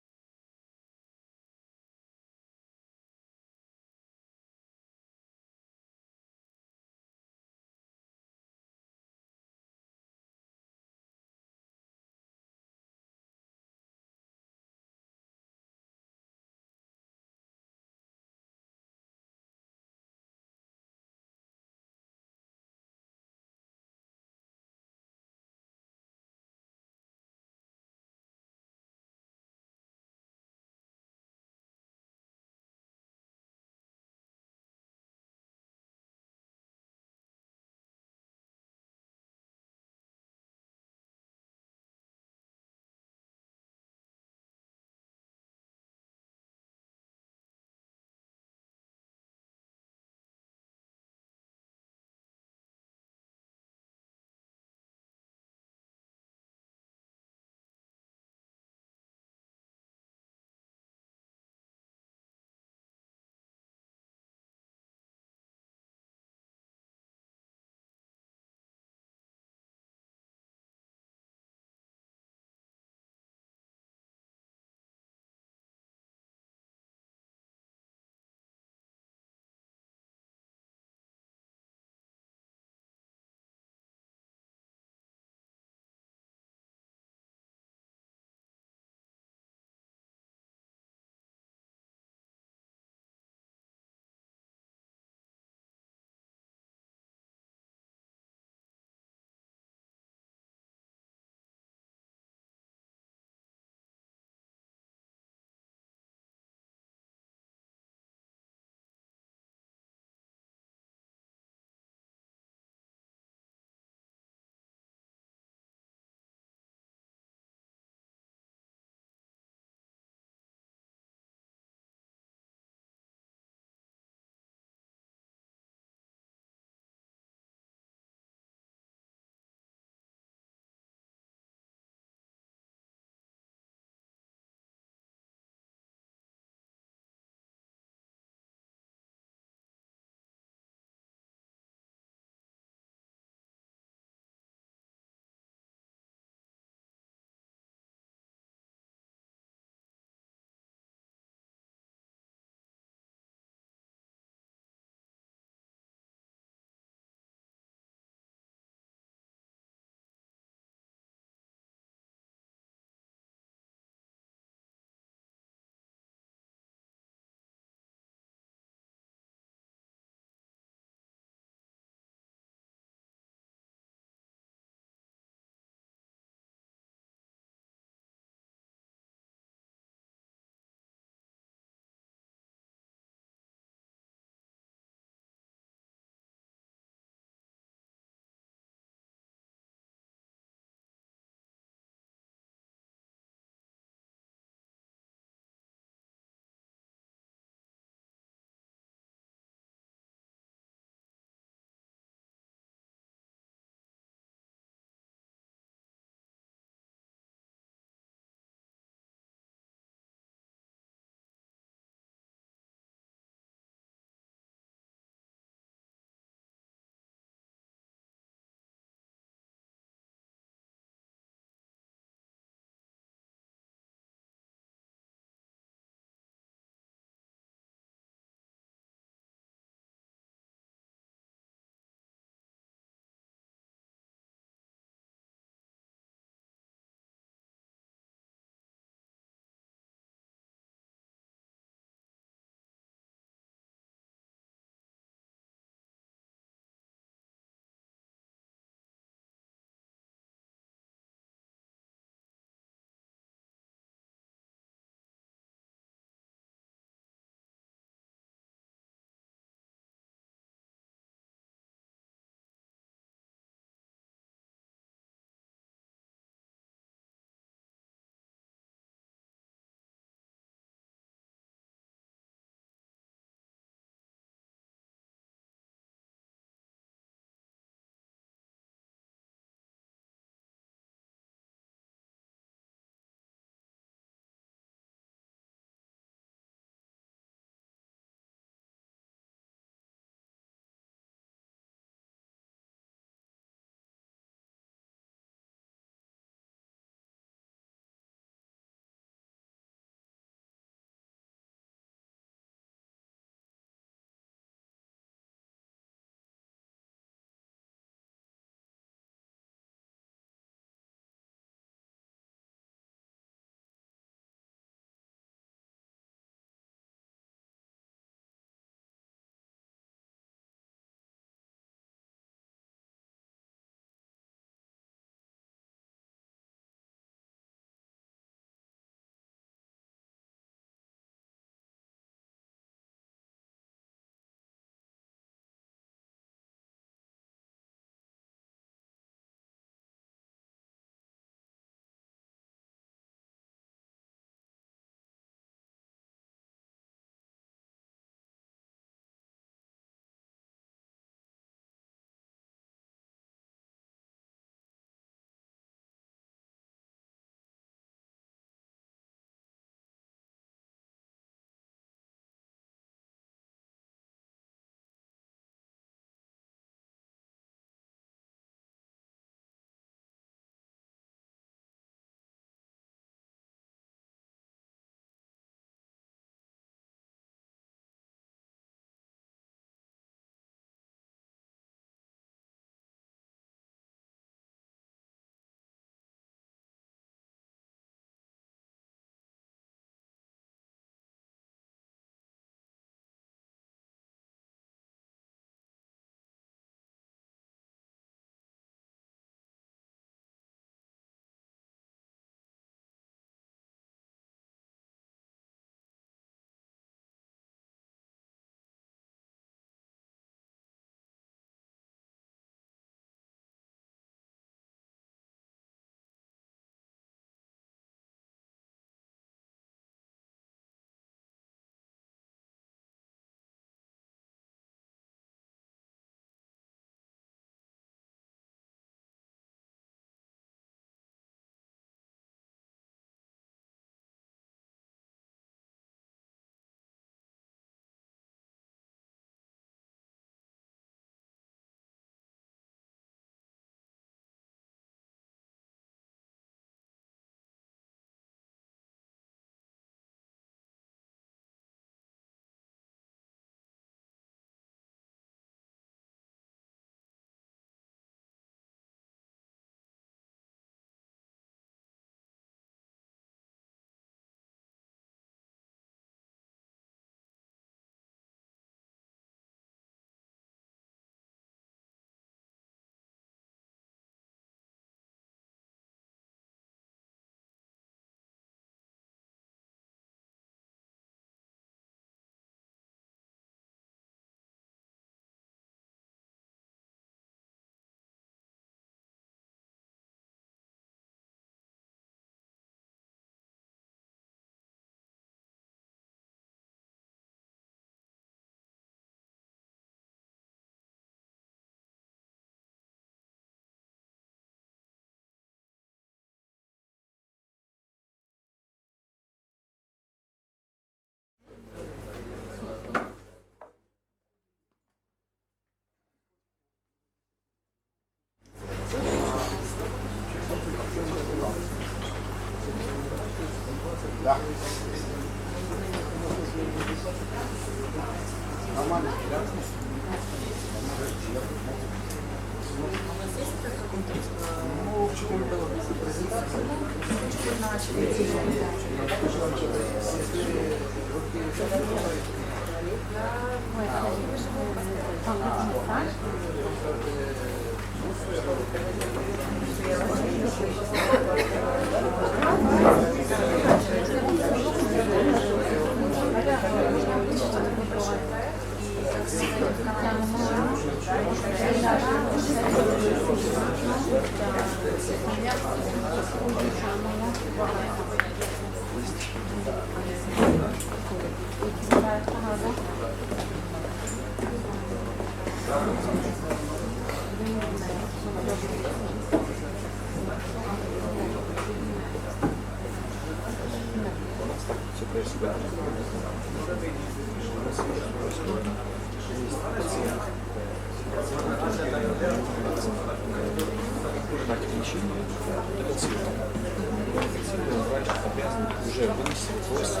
Уже вынести вопрос о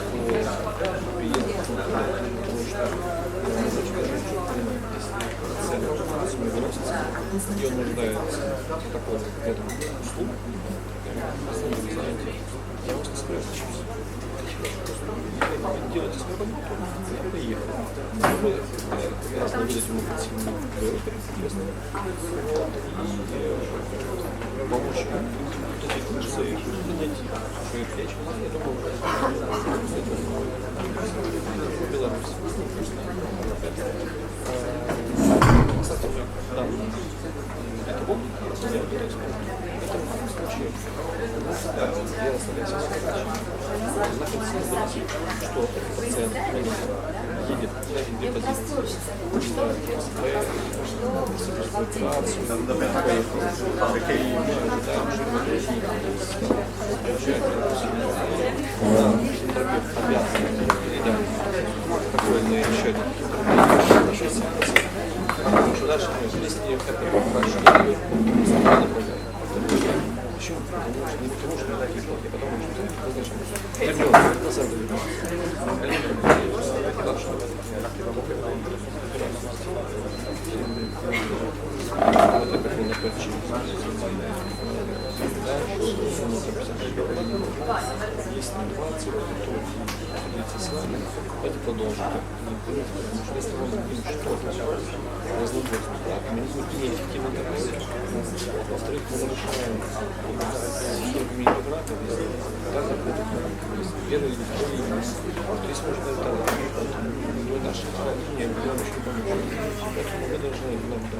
переезде потому что если выносится, и он нуждается в такой услуг, я вас не спрашиваю. Делайте свою работу, я приехал. Вы обязаны выдать ему пенсионный выплаты, и помочь ему эти функции поднять свои плечи. Я думаю, Беларусь. Да, это Бог, я буду так сказать. В этом случае я оставляюсь что пациент едет на две позиции. Такое решение. Потому что дальше, если почему? Потому что такие плохие, потому что ребенок на самом деле есть мотивация, то с вами, это продолжит. Если мы видим что-то возможно результат, мы не будем неэффективно работать. Во-вторых, мы нарушаем миллиметров, веру или вторую. То есть можно это не наше не делаем еще помочь. Поэтому мы должны иногда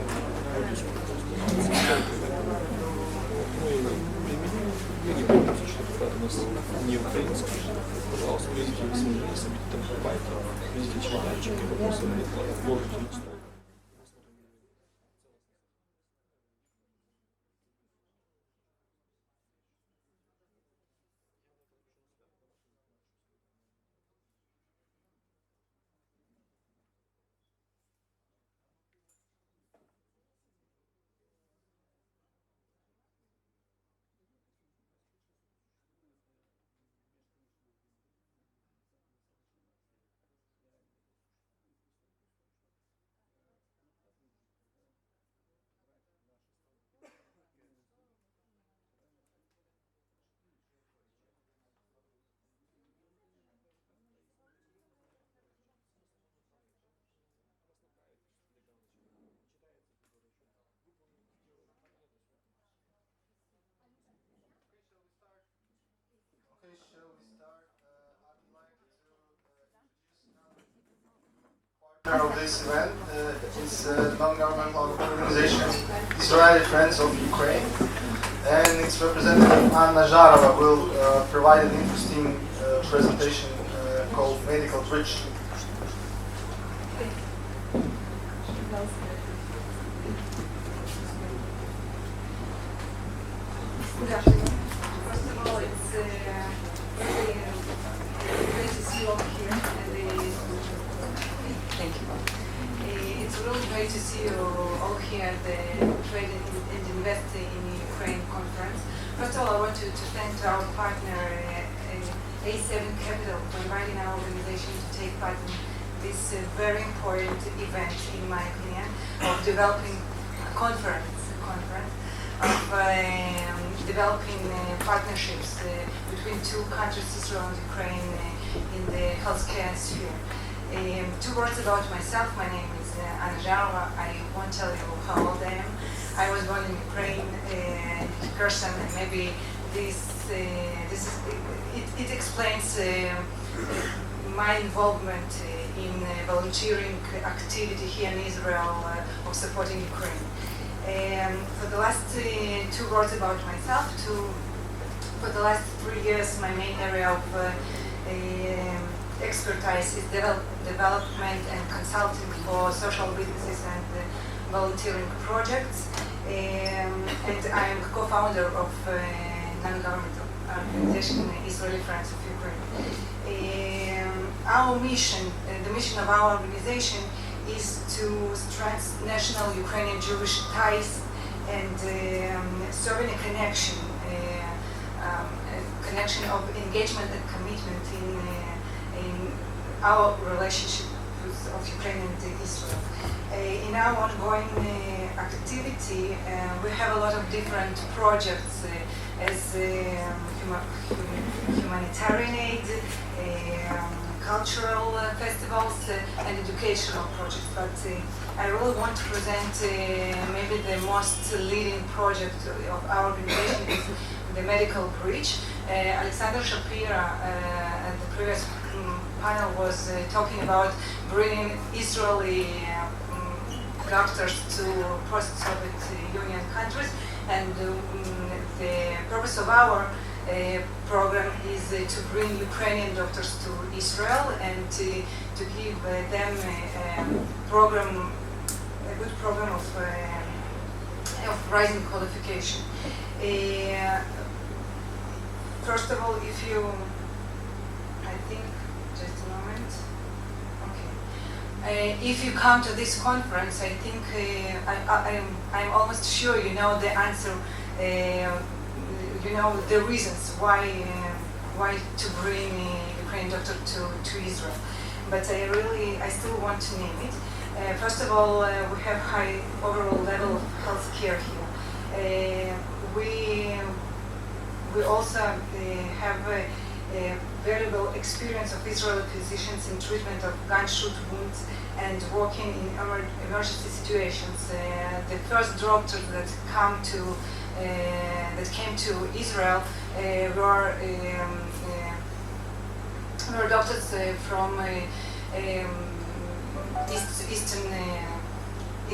мы не помните, что когда у нас не украинский. Пожалуйста, видите, вы свяжитесь, видите там байки, видите чемоданчик, и вы просто ложите на стол. Of this event is a non-governmental organization, Israeli Friends of Ukraine, and its representative Anna Zharova will provide an interesting presentation called Medical Bridge. Good afternoon. First of all, it's really great to see you all here. Thank you. It's really great to see you all here at the Trade and Invest in Ukraine conference. First of all, I want to thank our partner, A7 Capital for inviting our organization to take part in this very important event, in my opinion, of developing a conference of developing partnerships between two countries, Israel and Ukraine, in the healthcare sphere. 2 words about myself. My name is Anna Zharova. I won't tell you how old I am. I was born in Ukraine, Kherson, and maybe it explains my involvement in volunteering activity here in Israel of supporting Ukraine. For the last 2 words about myself, for the last 3 years, my main area of expertise is development and consulting for social businesses and volunteering projects. And I am co-founder of non-government organization Israeli Friends of Ukraine. Our mission, the mission of our organization, is to strengthen national Ukrainian Jewish ties and serving a connection of engagement and commitment in our relationship of Ukraine and Israel. In our ongoing activity, we have a lot of different projects as humanitarian aid, cultural festivals, and educational projects. But I really want to present maybe the most leading project of our organization is the medical bridge. Alexander Shapira at the previous panel was talking about bringing Israeli doctors to post-Soviet Union countries, and the purpose of our program is to bring Ukrainian doctors to Israel and to give them a good program of rising qualification. First of all, just a moment. Okay. If you come to this conference, I think I'm almost sure you know the answer. You know the reasons why to bring Ukrainian doctor to Israel. But I still want to name it. First of all, we have high overall level of health care here. We also have a valuable experience of Israeli physicians in treatment of gunshot wounds and working in emergency situations. The first doctors that came to Israel were doctors from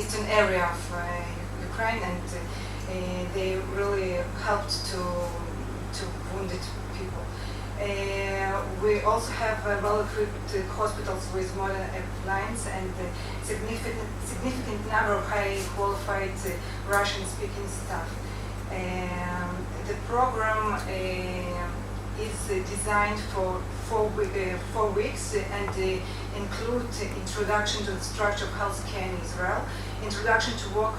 eastern area of Ukraine, and they really helped to wounded people. We also have well-equipped hospitals with modern appliances and significant number of highly qualified Russian-speaking staff. The program is designed for 4 weeks and includes introduction to the structure of healthcare in Israel, introduction to work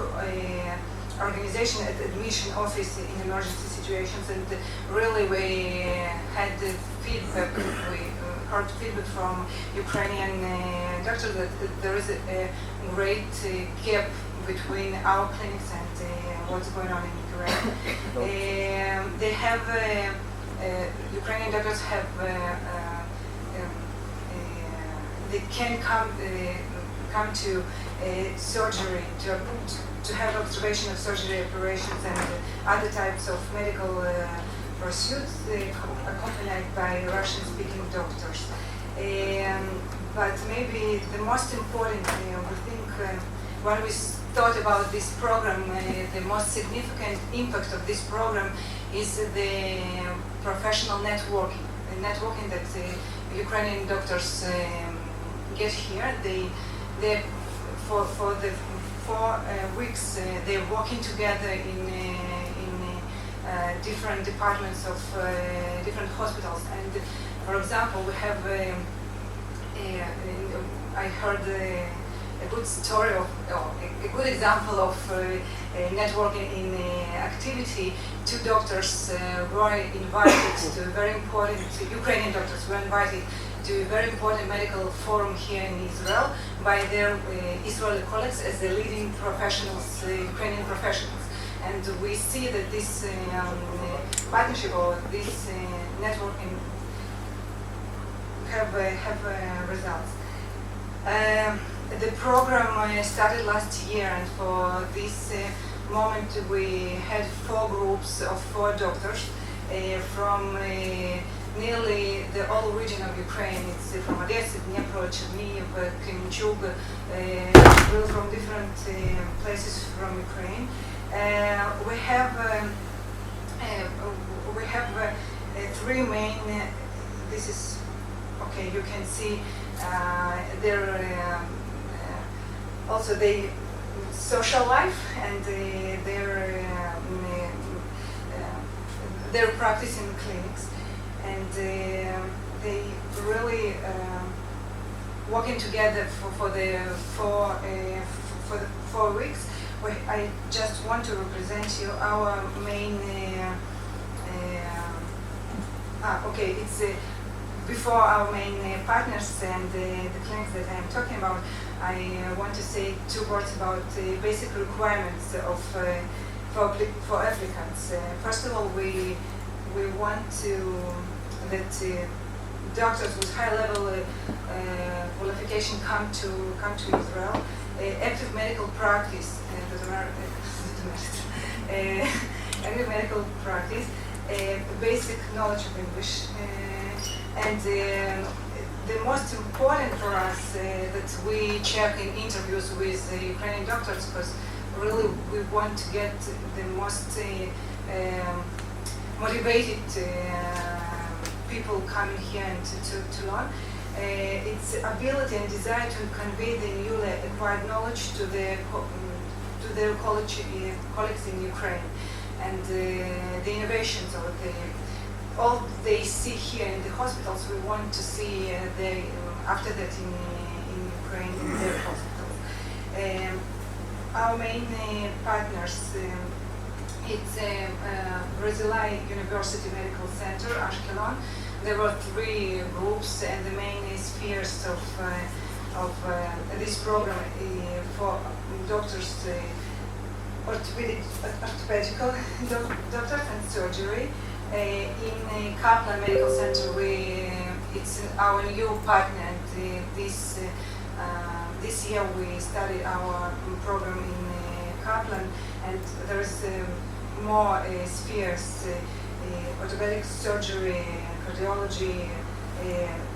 organization at admission office in emergency situations, and really we had feedback. We heard feedback from Ukrainian doctors that there is a great gap between our clinics and what's going on in Ukraine. They have Ukrainian doctors have they can come to surgery to have observation of surgery operations and other types of medical pursuits accompanied by Russian-speaking doctors. But maybe the most important, we think, when we thought about this program, the most significant impact of this program is the professional networking. The networking that Ukrainian doctors get here. For the 4 weeks, they're working together in different departments of different hospitals. And for example, we have I heard a good story of, or a good example of networking in activity. Two doctors were invited to a very important, Ukrainian doctors were invited to a very important medical forum here in Israel by their Israeli colleagues as the leading professionals, Ukrainian professionals. And we see that this partnership or this networking have results. The program started last year, and for this moment we had 4 groups of 4 doctors from nearly the whole region of Ukraine. It's from Odessa, Dnipro, Chernihiv, Kremenchug, really from different places from Ukraine. We have 3 main. This is okay. You can see their also their social life and their practice in clinics, and they really working together for the 4 weeks. I just want to represent you our main. It's before our main partners and the clinics that I am talking about. I want to say 2 words about the basic requirements of for applicants. First of all, we want that doctors with high level qualification come to Israel. Active medical practice, active medical practice, basic knowledge of English, and the most important for us that we check in interviews with Ukrainian doctors, because really we want to get the most motivated people coming here and to learn. Its ability and desire to convey the newly acquired knowledge to their colleagues in Ukraine, and the innovations or all they see here in the hospitals, we want to see after that in Ukraine in their hospitals. Our main partners, it's Brazilai University Medical Center, Ashkelon. There were 3 groups, and the main spheres of this program for doctors, orthopedical doctors and surgery. In Kaplan Medical Center, it's our new partner, and this year we started our program in Kaplan, and there is more spheres, orthopedic surgery, cardiology,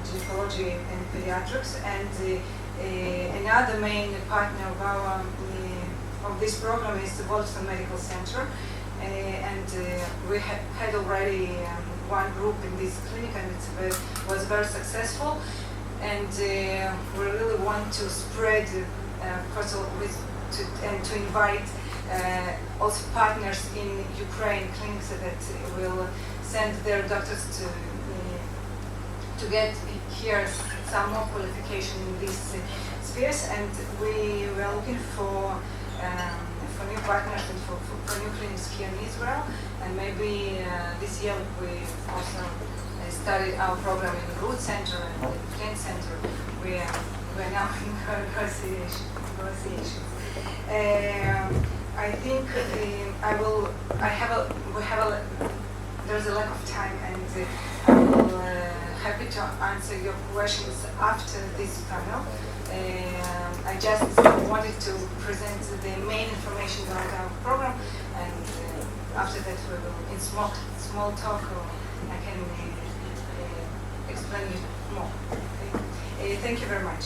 gynecology, and pediatrics. And another main partner of this program is the Boston Medical Center. And we had already 1 group in this clinic, and it was very successful. And we really want to spread, first of all, to invite also partners in Ukraine clinics that will send their doctors to get here some more qualification in these spheres. And we were looking for new partners and for new clinics here in Israel, and maybe this year we also started our program in the Root Center and the Clinic Center. We are now in negotiations. I think there's a lack of time, and I will happy to answer your questions after this panel. I just wanted to present the main information about our program, and after that we will, in small talk, I can explain you more. Okay? Thank you very much.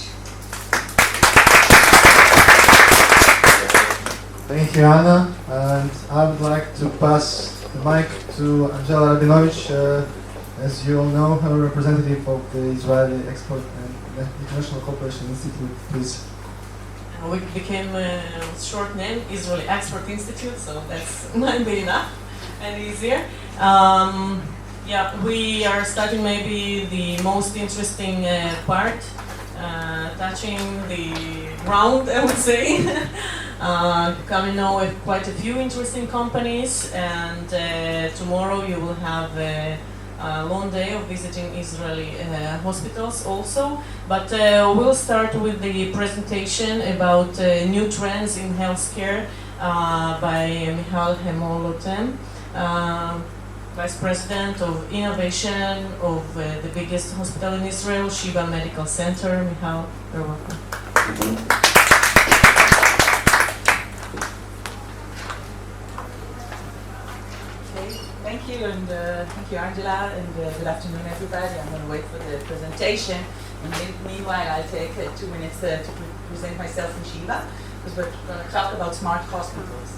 Thank you, Anna. And I would like to pass the mic to Angela Rabinovich, as you all know, her representative of the Israeli Export and International Cooperation Institute. Please. We became a short name, Israeli Export Institute, so that's might be enough and easier. Yeah, we are starting maybe the most interesting part. touching the ground, I would say. Come and know quite a few interesting companies, and tomorrow you will have a long day of visiting Israeli hospitals also. But we'll start with the presentation about new trends in healthcare by Michal Hemolotem, Vice President of Innovation of the biggest hospital in Israel, Sheba Medical Center. Michal, you're welcome. Thank you, and thank you, Angela, and good afternoon, everybody. I'm going to wait for the presentation, and meanwhile, I'll take 2 minutes to present myself in Sheba, because we're going to talk about smart hospitals.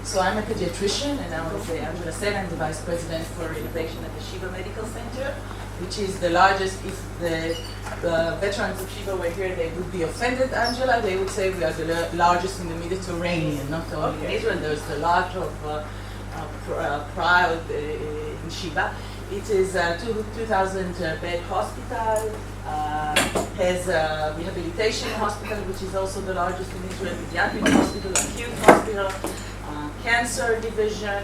So I'm a pediatrician, and I was Angela said, I'm the Vice President for Innovation at the Sheba Medical Center, which is the largest. If the veterans of Sheba were here, they would be offended, Angela. They would say we are the largest in the Mediterranean, not only in Israel. There's a lot of proud in Sheba. It is a 2,000 bed hospital, has a rehabilitation hospital, which is also the largest in Israel, pediatric hospital, acute hospital, cancer division,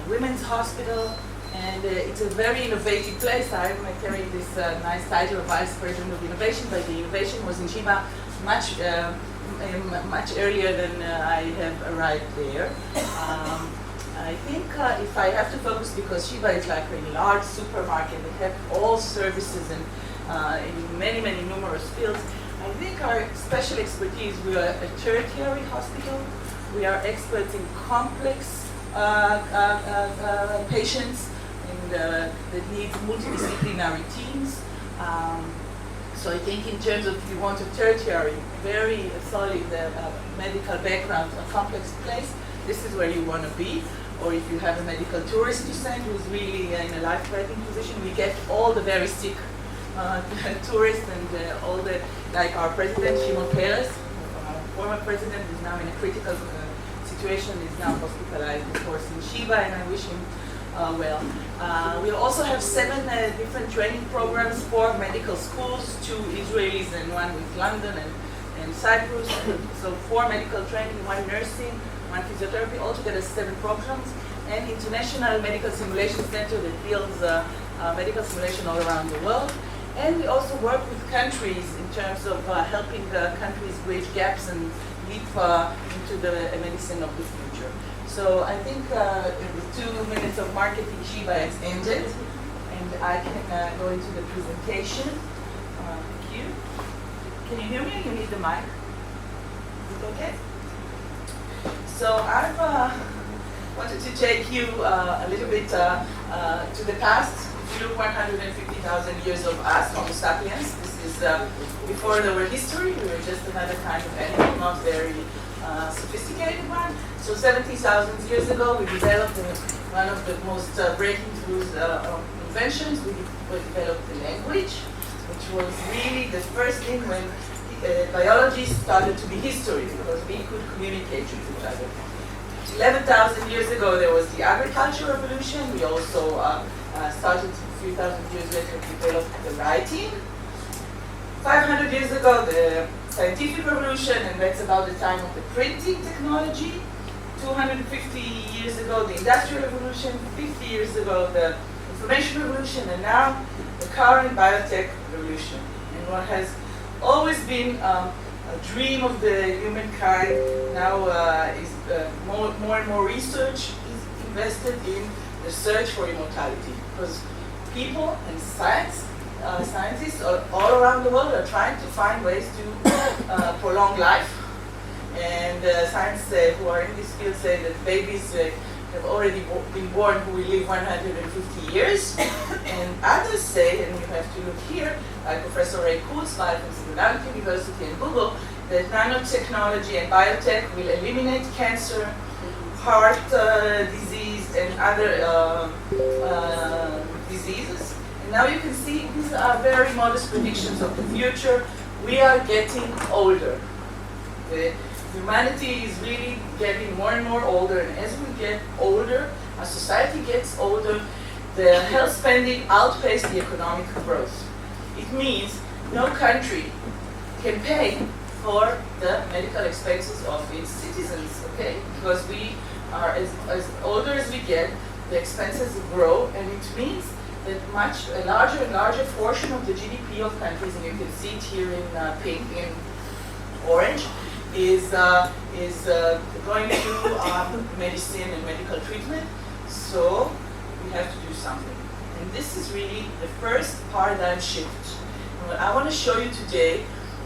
women's hospital, and it's a very innovative place. I'm carrying this nice title of Vice President of Innovation, but the innovation was in Sheba much earlier than I have arrived there. I think if I have to focus, because Sheba is like a large supermarket that have all services and in many numerous fields, I think our special expertise, we are a tertiary hospital. We are experts in complex patients and that need multidisciplinary teams. So I think in terms of, if you want a tertiary, very solid medical background, a complex place, this is where you want to be. Or if you have a medical tourist you send who's really in a life-threatening position, we get all the very sick tourists and all the, like our president, Shimon Peres, former president, who's now in a critical situation, is now hospitalized, of course, in Sheba, and I wish him well. We also have 7 different training programs for medical schools, 2 Israelis and 1 with London and Cyprus. So 4 medical training, 1 nursing, 1 physiotherapy, altogether 7 programs, and International Medical Simulation Center that builds medical simulation all around the world. And we also work with countries in terms of helping countries bridge gaps and leap into the medicine of the future. So I think the 2 minutes of marketing Sheba has ended, and I can go into the presentation. Thank you. Can you hear me? You need the mic. Is it okay? So I've wanted to take you a little bit to the past. If you look 150,000 years of us, Homo sapiens, this is before there were history. We were just another kind of animal, not very sophisticated one. So 70,000 years ago, we developed one of the most breaking throughs inventions. We developed the language, which was really the first thing when biology started to be history, because we could communicate with each other. 11,000 years ago, there was the agricultural revolution. We also started a few thousand years later to develop the writing. 500 years ago, the scientific revolution, and that's about the time of the printing technology. 250 years ago, the industrial revolution. 50 years ago, the information revolution, and now the current biotech revolution. And what has always been a dream of the humankind now is more and more research is invested in the search for immortality, because people and scientists all around the world are trying to find ways to prolong life. And science who are in this field say that babies have already been born who will live 150 years. And others say, and you have to look here, like Professor Ray Kurzweil from Singularity University and Google, that nanotechnology and biotech will eliminate cancer, heart disease, and other diseases. And now you can see these are very modest predictions of the future. We are getting older. Humanity is really getting more and more older, and as we get older, our society gets older, the health spending outpaces the economic growth. It means no country can pay for the medical expenses of its citizens, okay? Because we are, as older as we get, the expenses grow, and it means that a larger and larger portion of the GDP of countries, and you can see it here in pink, in orange, is going to medicine and medical treatment. So we have to do something. And this is really the first paradigm shift. And what I want to show you today,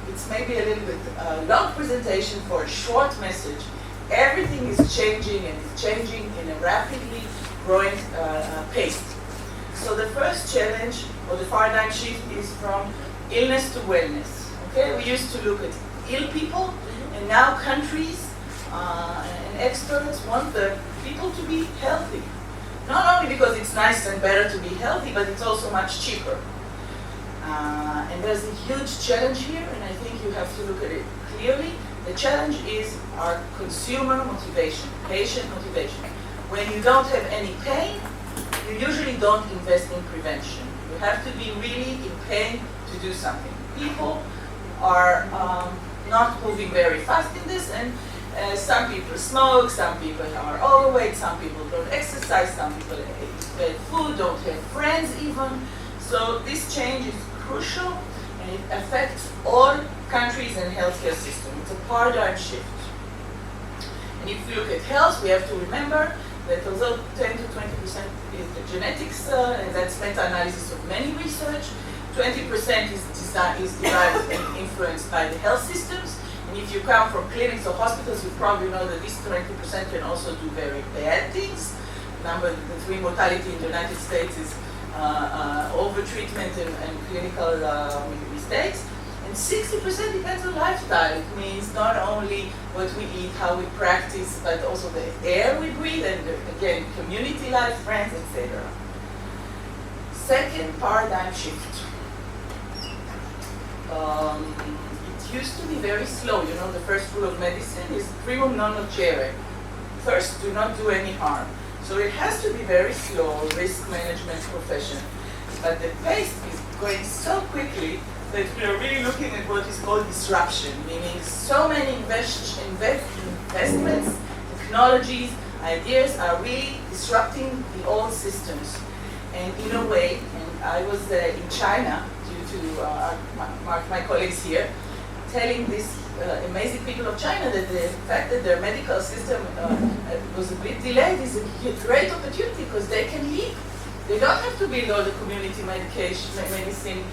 it's maybe a little bit long presentation for a short message. Everything is changing, and it's changing in a rapidly growing pace. So the first challenge, or the paradigm shift, is from illness to wellness. Okay, we used to look at ill people, and now countries and experts want the people to be healthy. Not only because it's nice and better to be healthy, but it's also much cheaper. And there's a huge challenge here, and I think you have to look at it clearly. The challenge is our consumer motivation, patient motivation. When you don't have any pain, you usually don't invest in prevention. You have to be really in pain to do something. People are not moving very fast in this, and some people smoke, some people are overweight, some people don't exercise, some people eat bad food, don't have friends even. So this change is crucial, and it affects all countries and healthcare systems. It's a paradigm shift. And if we look at health, we have to remember that although 10 to 20% is the genetics, and that's meta-analysis of many research, 20% is derived and influenced by the health systems. And if you come from clinics or hospitals, you probably know that this 20% can also do very bad things. The three mortality in the United States is over-treatment and clinical mistakes. And 60% depends on lifestyle. It means not only what we eat, how we practice, but also the air we breathe, and again, community life, friends, etc. Second paradigm shift. It used to be very slow. You know, the first rule of medicine is primum non nocere. First, do not do any harm. So it has to be very slow, risk management profession. But the pace is going so quickly that we are really looking at what is called disruption, meaning so many investments, technologies, ideas are really disrupting the old systems. And in a way, and I was in China due to my colleagues here, telling these amazing people of China that the fact that their medical system was a bit delayed is a great opportunity because they can leap. They don't have to build all the community medicine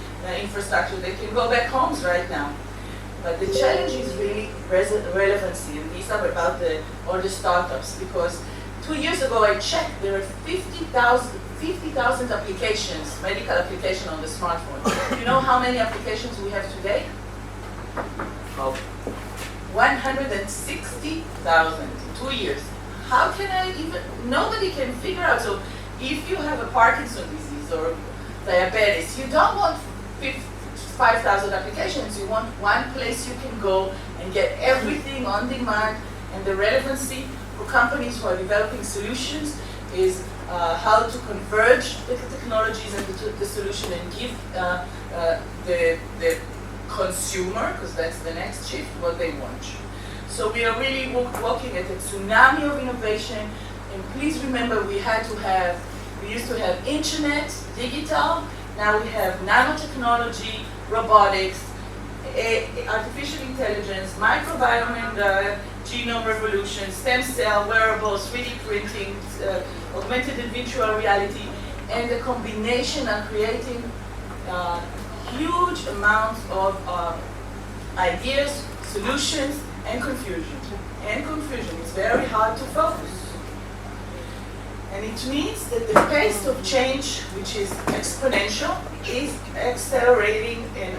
infrastructure. They can go back homes right now. But the challenge is really relevancy, and these are about all the startups, because 2 years ago I checked, there are 50,000 applications, medical applications on the smartphone. You know how many applications we have today? 160,000 in 2 years. How can I even, nobody can figure out. So if you have a Parkinson's disease or diabetes, you don't want 5,000 applications. You want one place you can go and get everything on demand. And the relevancy for companies who are developing solutions is how to converge the technologies and the solution and give the consumer, because that's the next shift, what they want. So we are really walking at a tsunami of innovation. And please remember, we used to have internet, digital, now we have nanotechnology, robotics, artificial intelligence, microbiome and genome revolution, stem cell, wearables, 3D printing, augmented and virtual reality, and the combination of creating huge amounts of ideas, solutions, and confusion. And confusion is very hard to focus. And it means that the pace of change, which is exponential, is accelerating in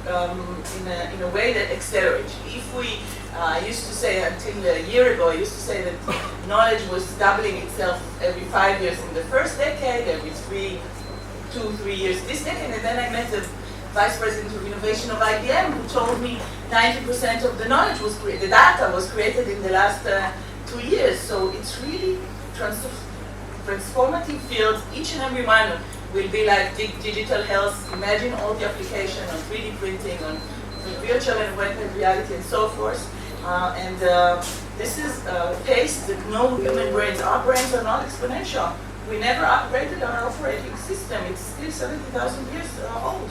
a way that accelerates. If we used to say, until a year ago, I used to say that knowledge was doubling itself every 5 years in the first decade, every 2-3 years this decade, and then I met the Vice President of Innovation of IBM who told me 90% of the knowledge was created, the data was created in the last 2 years. So it's really transformative fields, each and every one. will be like digital health. Imagine all the application on 3D printing, on virtual and augmented reality, and so forth. This is a pace that no human brains. Our brains are not exponential. We never upgraded our operating system. It's still 70,000 years old.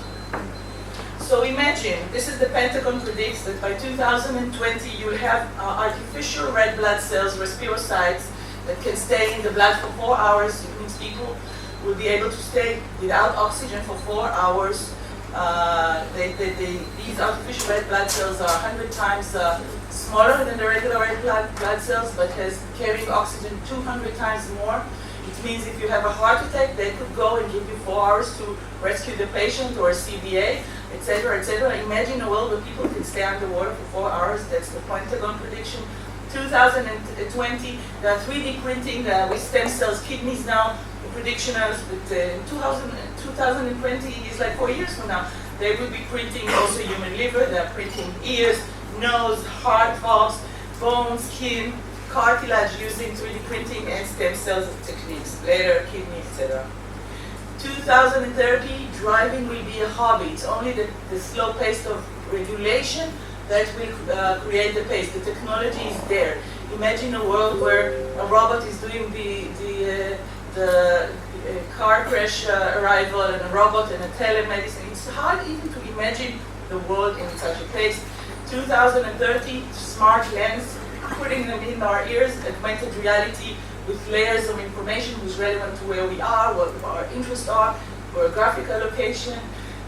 So imagine, this is the Pentagon predicts that by 2020 you'll have artificial red blood cells, respirocytes, that can stay in the blood for 4 hours. It means people will be able to stay without oxygen for 4 hours. These artificial red blood cells are 100 times smaller than the regular red blood cells, but carrying oxygen 200 times more. It means if you have a heart attack, they could go and give you 4 hours to rescue the patient, or a CVA, etc., etc. Imagine a world where people can stay underwater for 4 hours. That's the Pentagon prediction. 2020, the 3D printing with stem cells, kidneys now. The prediction is that 2020 is like 4 years from now. They will be printing also human liver. They are printing ears, nose, heart, valves, bones, skin, cartilage using 3D printing and stem cells techniques, bladder, kidney, etc. 2030, driving will be a hobby. It's only the slow pace of regulation that will create the pace. The technology is there. Imagine a world where a robot is doing the car crash arrival, and a robot and a telemedicine. It's hard even to imagine the world in such a pace. 2030, smart lens, putting them in our ears, augmented reality with layers of information who's relevant to where we are, what our interests are, geographical location.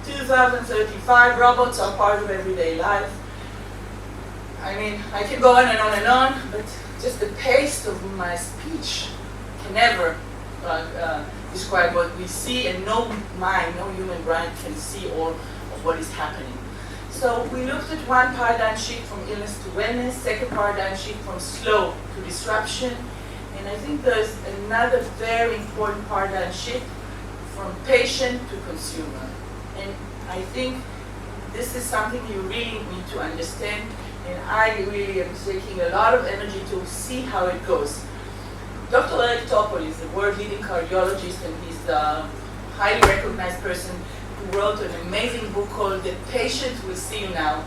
2035, robots are part of everyday life. I mean, I can go on and on and on, but just the pace of my speech can never describe what we see, and no mind, no human brain can see all of what is happening. So we looked at one paradigm shift from illness to wellness, second paradigm shift from slow to disruption, and I think there's another very important paradigm shift from patient to consumer. And I think this is something you really need to understand, and I really am taking a lot of energy to see how it goes. Dr. Eric Topol is a world-leading cardiologist, and he's a highly recognized person who wrote an amazing book called The Patient Will See You Now.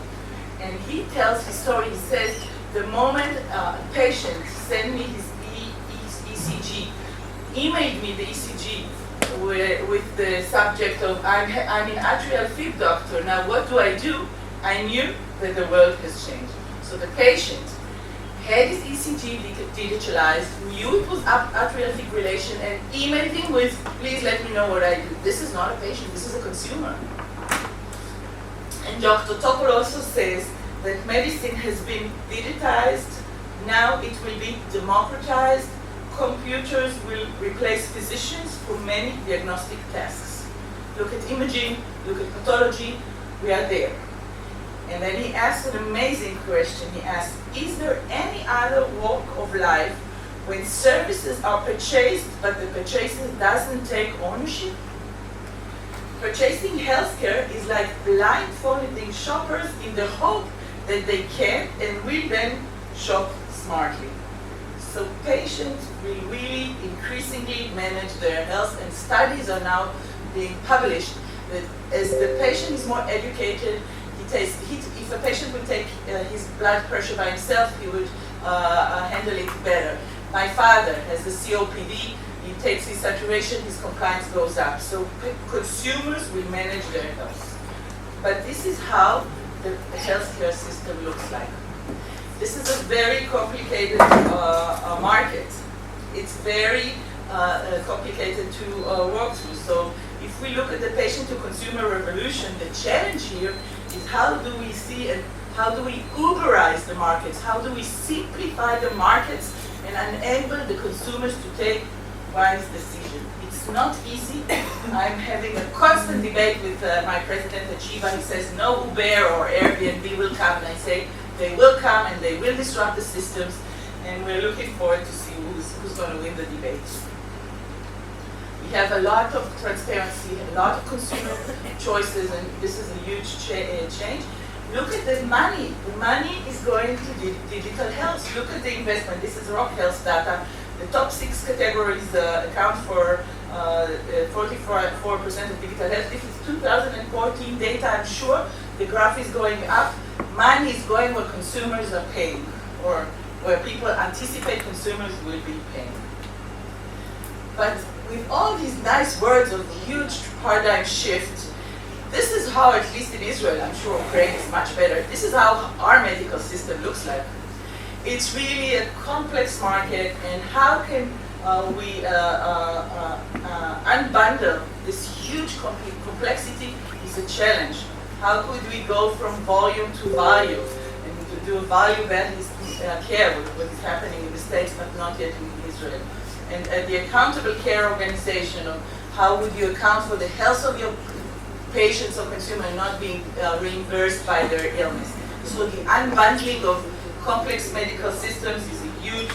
And he tells his story. He says, the moment a patient sent me his ECG, emailed me the ECG with the subject of, I'm an atrial fib doctor, now what do? I knew that the world has changed. So the patient had his ECG digitalized, knew it was atrial fibrillation, and emailed him with, please let me know what I do. This is not a patient, this is a consumer. And Dr. Topol also says that medicine has been digitized, now it will be democratized. Computers will replace physicians for many diagnostic tasks. Look at imaging, look at pathology, we are there. And then he asked an amazing question. He asked, is there any other walk of life when services are purchased, but the purchaser doesn't take ownership? Purchasing healthcare is like blindfolding shoppers in the hope that they can and will then shop smartly. So patients will really increasingly manage their health, and studies are now being published that as the patient is more educated, if a patient would take his blood pressure by himself, he would handle it better. My father has the COPD, he takes his saturation, his compliance goes up. So consumers will manage their health. But this is how the healthcare system looks like. This is a very complicated market. It's very complicated to work through. So if we look at the patient to consumer revolution, the challenge here is how do we see and how do we Uberize the markets? How do we simplify the markets and enable the consumers to take wise decisions? It's not easy. I'm having a constant debate with my president at Shiva. He says no Uber or Airbnb will come, and I say they will come and they will disrupt the systems, and we're looking forward to see who's going to win the debate. We have a lot of transparency, a lot of consumer choices, and this is a huge change. Look at the money. The money is going to digital health. Look at the investment. This is Rock Health data. The top 6 categories account for 44% of digital health. This is 2014 data, I'm sure. The graph is going up. Money is going where consumers are paying, or where people anticipate consumers will be paying. But with all these nice words of huge paradigm shift, this is how, at least in Israel, I'm sure Ukraine is much better, this is how our medical system looks like. It's really a complex market, and how can we unbundle this huge complexity is a challenge. How could we go from volume to value, and to do value-based care, what is happening in the States but not yet in Israel. And the accountable care organization of how would you account for the health of your patients or consumer not being reimbursed by their illness. So the unbundling of complex medical systems is a huge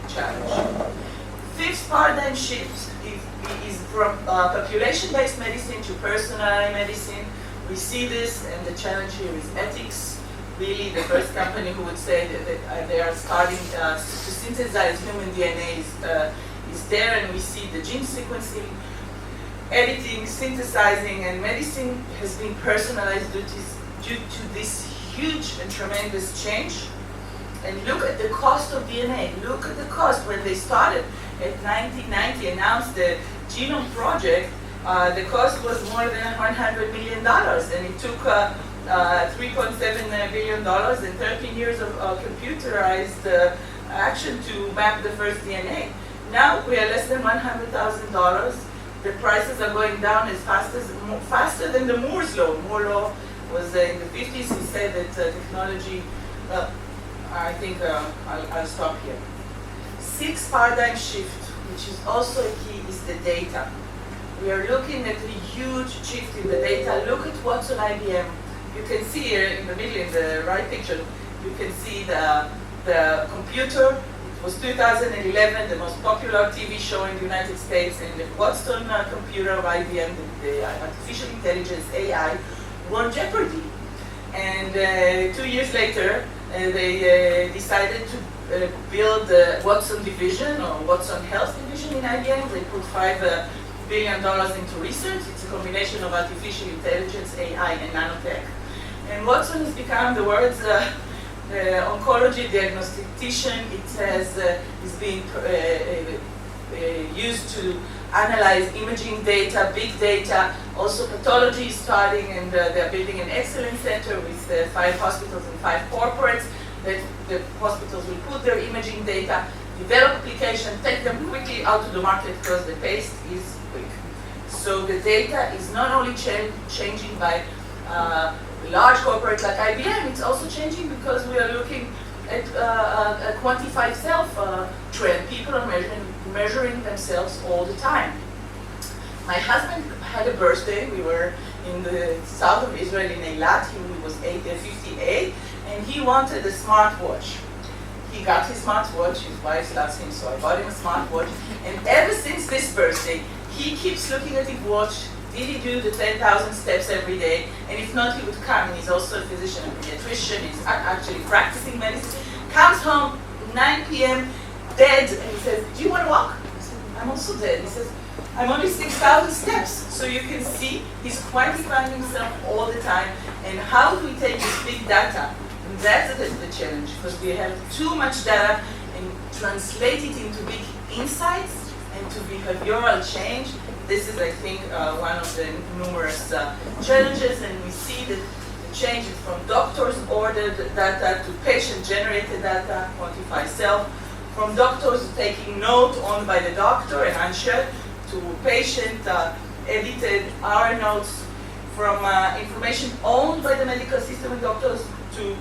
challenge. Fifth paradigm shift is from population-based medicine to personalized medicine. We see this, and the challenge here is ethics. Really, the first company who would say that they are starting to synthesize human DNA is there, and we see the gene sequencing, editing, synthesizing, and medicine has been personalized due to this huge and tremendous change. And look at the cost of DNA. Look at the cost. When they started at 1990, announced the Genome Project, the cost was more than $100 million, and it took $3.7 billion and 13 years of computerized action to map the first DNA. Now we are less than $100,000. The prices are going down as faster than the Moore's law. Moore's law was in the 50s. He said that technology. I think I'll stop here. Sixth paradigm shift, which is also a key, is the data. We are looking at a huge shift in the data. Look at what's on IBM. You can see here in the middle, in the right picture, you can see the computer. It was 2011, the most popular TV show in the United States, and the Watson computer of IBM, the artificial intelligence, AI, won Jeopardy. And 2 years later, they decided to build the Watson division, or Watson Health division in IBM. They put $5 billion into research. It's a combination of artificial intelligence, AI, and nanotech. And Watson has become the world's oncology diagnostician. It has is being used to analyze imaging data, big data. Also pathology is starting, and they're building an excellence center with 5 hospitals and 5 corporates that the hospitals will put their imaging data, develop applications, take them quickly out to the market because the pace is quick. So the data is not only changing by large corporates like IBM, it's also changing because we are looking at a quantified self trend. People are measuring themselves all the time. My husband had a birthday. We were in the south of Israel in Eilat. He was 58, and he wanted a smartwatch. He got his smartwatch. His wife loves him, so I bought him a smartwatch. And ever since this birthday, he keeps looking at his watch. Did he do the 10,000 steps every day? And if not, he would come. And he's also a physician, a pediatrician. He's actually practicing medicine. Comes home 9 p.m. dead, and he says, "Do you want to walk?" I said, "I'm also dead." He says, "I'm only 6,000 steps." So you can see he's quantifying himself all the time. And how do we take this big data? And that's the challenge, because we have too much data and translate it into big insights and to behavioral change. This is, I think, one of the numerous challenges, and we see that the changes from doctors-ordered data to patient-generated data, quantify self, from doctors taking note owned by the doctor and unshared, to patient-edited R notes, from information owned by the medical system and doctors to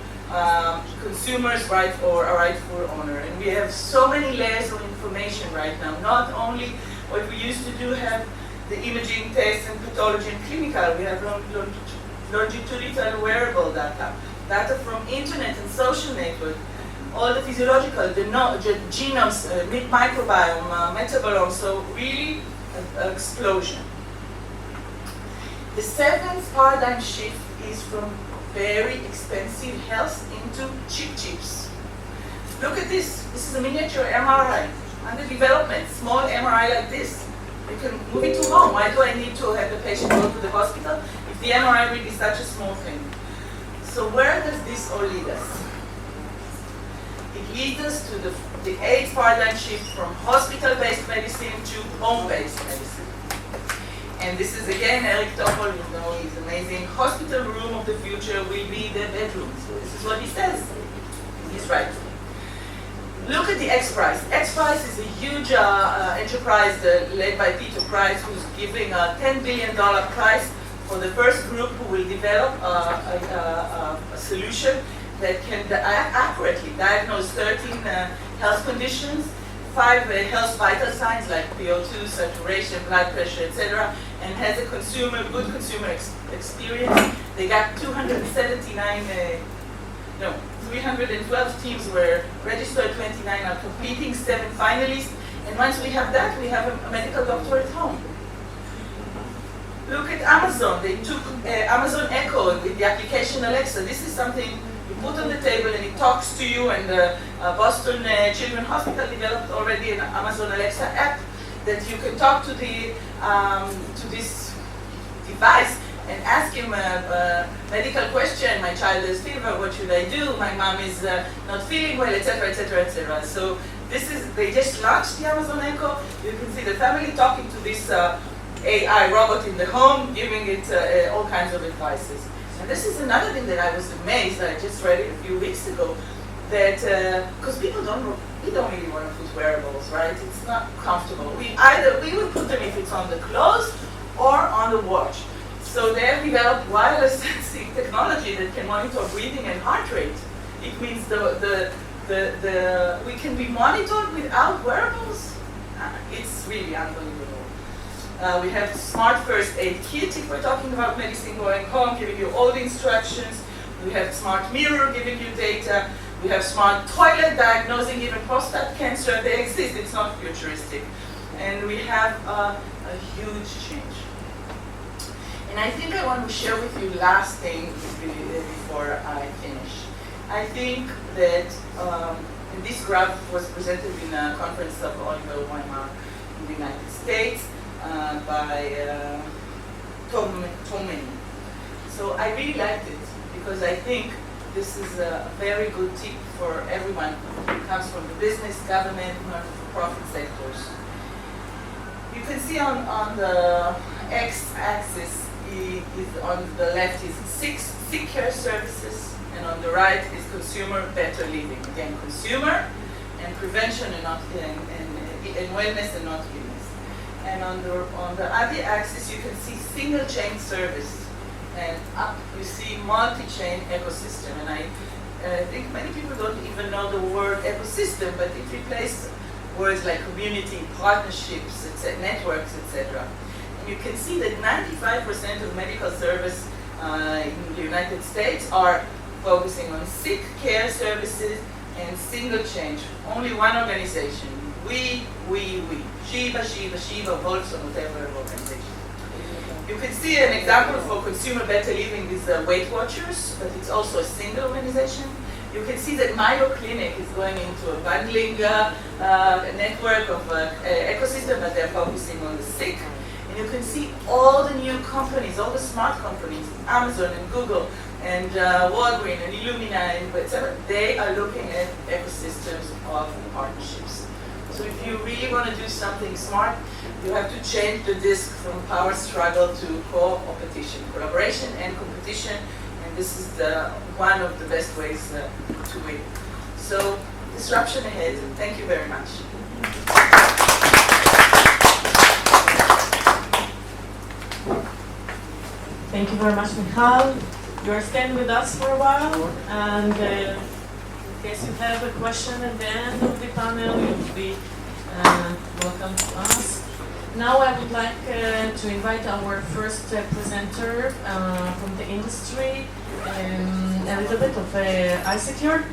consumers' right or a rightful owner. And we have so many layers of information right now. Not only what we used to do have the imaging tests and pathology and clinical, we have longitudinal wearable data, data from internet and social network, all the physiological, the genomes, microbiome, metabolome, so really an explosion. The seventh paradigm shift is from very expensive health into cheap chips. Look at this. This is a miniature MRI under development, small MRI like this. You can move it to home. Why do I need to have the patient go to the hospital if the MRI read is such a small thing? So where does this all lead us? It leads us to the AIDS paradigm shift from hospital-based medicine to home-based medicine. And this is again Eric Topol, you know, he's amazing. Hospital room of the future will be the bedroom. So this is what he says. He's right. Look at the XPRIZE. XPRIZE is a huge enterprise led by Peter Price, who's giving a $10 billion prize for the first group who will develop a solution that can accurately diagnose 13 health conditions, 5 health vital signs like PO2, saturation, blood pressure, etc., and has a good consumer experience. They got 312 teams were registered, 29 are competing, 7 finalists, and once we have that, we have a medical doctor at home. Look at Amazon. They took Amazon Echo with the application Alexa. This is something you put on the table and it talks to you, and Boston Children's Hospital developed already an Amazon Alexa app that you can talk to this device and ask him a medical question. My child has fever, what should I do? My mom is not feeling well, etc., etc., etc. So they just launched the Amazon Echo. You can see the family talking to this AI robot in the home, giving it all kinds of advices. And this is another thing that I was amazed, I just read it a few weeks ago, that, because we don't really want to put wearables, right? It's not comfortable. We would put them if it's on the clothes or on the watch. So they have developed wireless sensing technology that can monitor breathing and heart rate. It means we can be monitored without wearables. It's really unbelievable. We have smart first aid kit if we're talking about medicine going home, giving you all the instructions. We have smart mirror giving you data. We have smart toilet diagnosing even prostate cancer. They exist, it's not futuristic. And we have a huge change. And I think I want to share with you last thing before I finish. I think that this graph was presented in a conference of Oliver Weimar in the United States by Tom Many. So I really liked it because I think this is a very good tip for everyone who comes from the business, government, non-profit sectors. You can see on the x-axis on the left is sick care services, and on the right is consumer better living. Again, consumer and prevention and wellness and not illness. And on the other axis you can see single chain service, and up you see multi-chain ecosystem. And I think many people don't even know the word ecosystem, but it replaces words like community, partnerships, networks, etc. You can see that 95% of medical service in the United States are focusing on sick care services and single change. Only one organization. We. Shiva, Volkswagen, whatever organization. You can see an example for consumer better living is Weight Watchers, but it's also a single organization. You can see that Mayo Clinic is going into a bundling network of ecosystem, but they're focusing on the sick. And you can see all the new companies, all the smart companies, Amazon and Google and Walgreens and Illumina and etc. They are looking at ecosystems of partnerships. So if you really want to do something smart, you have to change the disc from power struggle to co-opetition, collaboration and competition. And this is one of the best ways to win. So disruption ahead. Thank you very much. Thank you very much, Michal. You are staying with us for a while, and in case you have a question at the end of the panel, you will be welcome to ask. Now I would like to invite our first presenter from the industry, a little bit of iSecure.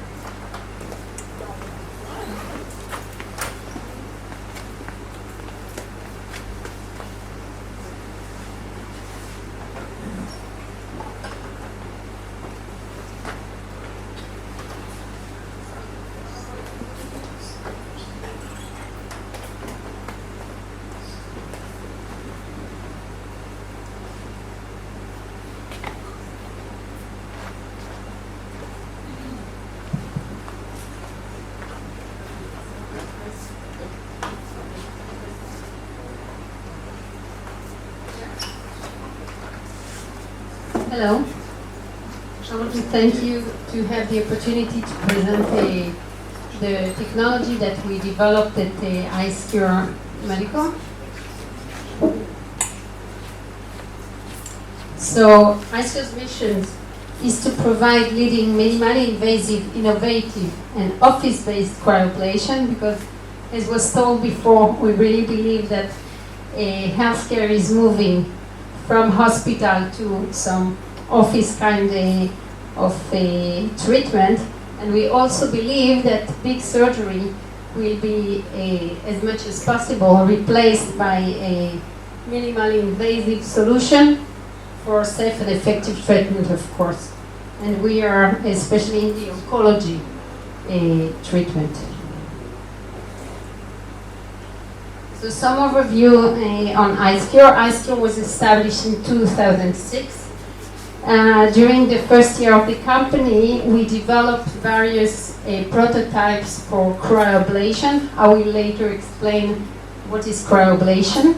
Hello. I want to thank you to have the opportunity to present the technology that we developed at the iScure Medical. So iScure's mission is to provide leading minimally invasive, innovative, and office-based cryoablation because, as was told before, we really believe that healthcare is moving from hospital to some office kind of treatment, and we also believe that big surgery will be as much as possible replaced by a minimally invasive solution for safe and effective treatment, of course. And we are especially in the oncology treatment. So some overview on iScure. iScure was established in 2006. During the first year of the company, we developed various prototypes for cryoablation. I will later explain what is cryoablation.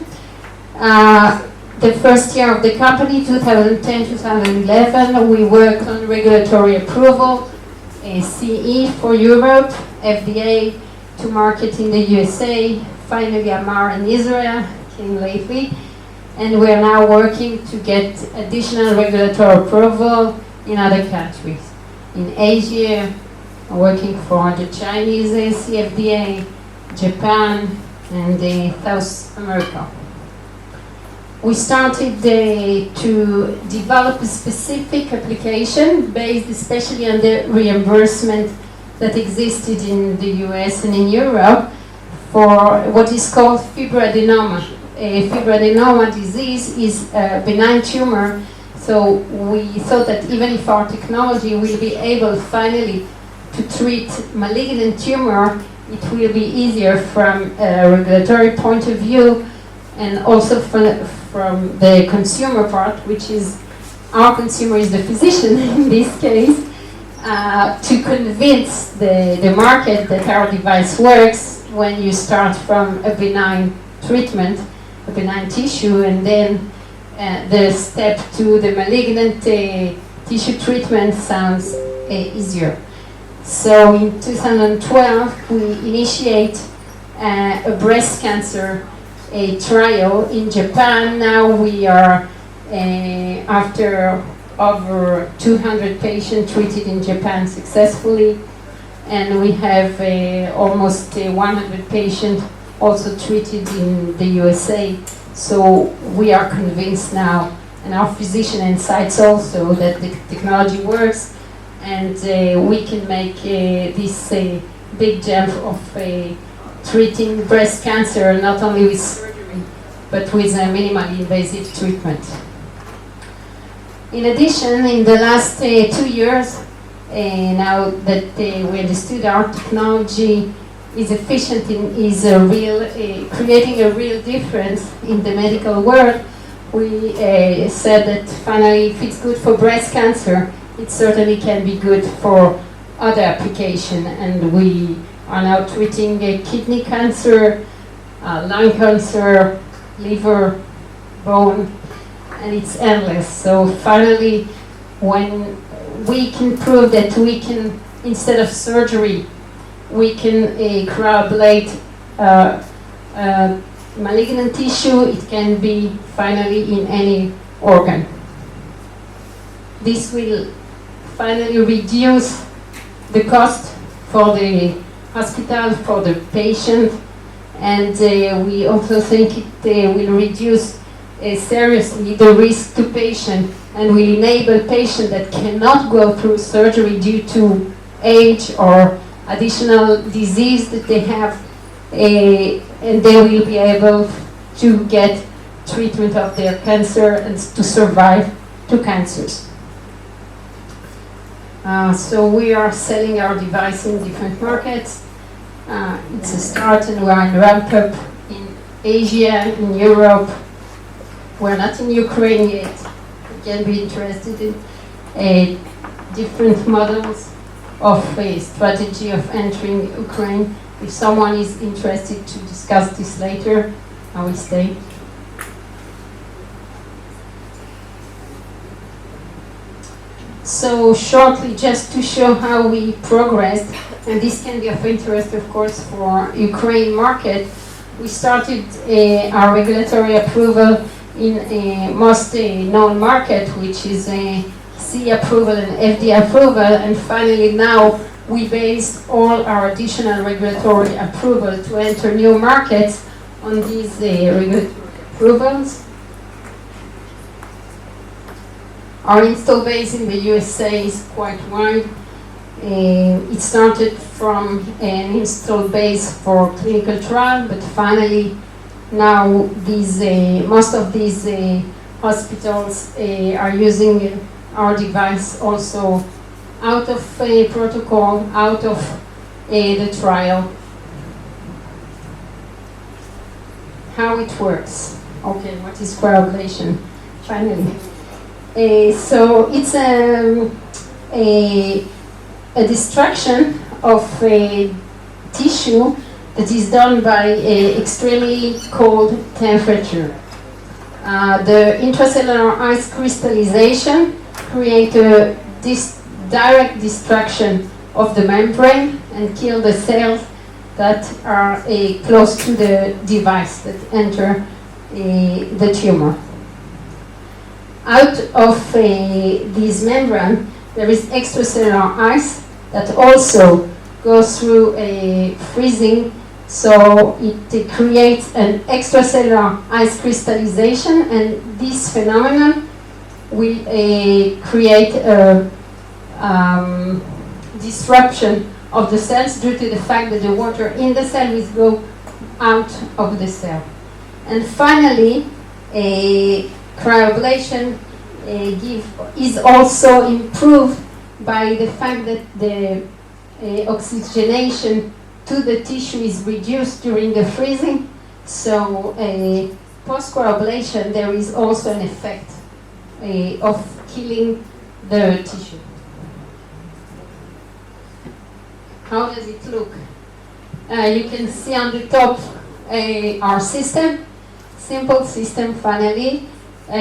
The first year of the company, 2010-2011, we worked on regulatory approval, CE for Europe, FDA to market in the USA, finally AMAR in Israel, came lately. And we are now working to get additional regulatory approval in other countries. In Asia, working for the Chinese CFDA, Japan, and South America. We started to develop a specific application based especially on the reimbursement that existed in the US and in Europe for what is called fibroadenoma. Fibroadenoma disease is a benign tumor, so we thought that even if our technology will be able finally to treat malignant tumor, it will be easier from a regulatory point of view and also from the consumer part, which is our consumer is the physician in this case, to convince the market that our device works when you start from a benign treatment, a benign tissue, and then the step to the malignant tissue treatment sounds easier. So in 2012, we initiate a breast cancer trial in Japan. Now we are, after over 200 patients treated in Japan successfully, and we have almost 100 patients also treated in the USA. So we are convinced now, and our physician insights also, that the technology works, and we can make this big jump of treating breast cancer not only with surgery, but with a minimally invasive treatment. In addition, in the last 2 years, now that we understood our technology is efficient and is creating a real difference in the medical world, we said that finally, if it's good for breast cancer, it certainly can be good for other applications. And we are now treating kidney cancer, lung cancer, liver, bone, and it's endless. So finally, when we can prove that we can, instead of surgery, we can cryoablate malignant tissue, it can be finally in any organ. This will finally reduce the cost for the hospital, for the patient, and we also think it will reduce seriously the risk to patient and will enable patients that cannot go through surgery due to age or additional disease that they have, and they will be able to get treatment of their cancer and to survive 2 cancers. So we are selling our device in different markets. It's a start, and we're in ramp up in Asia, in Europe. We're not in Ukraine yet. You can be interested in different models of a strategy of entering Ukraine. If someone is interested to discuss this later, I will stay. So shortly, just to show how we progressed, and this can be of interest, of course, for Ukraine market, we started our regulatory approval in a most known market, which is a CE approval and FDA approval, and finally now we based all our additional regulatory approval to enter new markets on these regulatory approvals. Our install base in the USA is quite wide. It started from an install base for clinical trial, but finally now these most of these hospitals are using our device also out of protocol, out of the trial. How it works. Okay, what is cryoablation? Finally. So it's a destruction of a tissue that is done by extremely cold temperature. The intracellular ice crystallization creates a direct destruction of the membrane and kill the cells that are close to the device that enter the tumor. Out of this membrane, there is extracellular ice that also goes through a freezing, so it creates an extracellular ice crystallization, and this phenomenon will create a disruption of the cells due to the fact that the water in the cell will go out of the cell. And finally, cryoablation is also improved by the fact that the oxygenation to the tissue is reduced during the freezing. So post-cryoablation, there is also an effect of killing the tissue. How does it look? You can see on the top our system, simple system finally,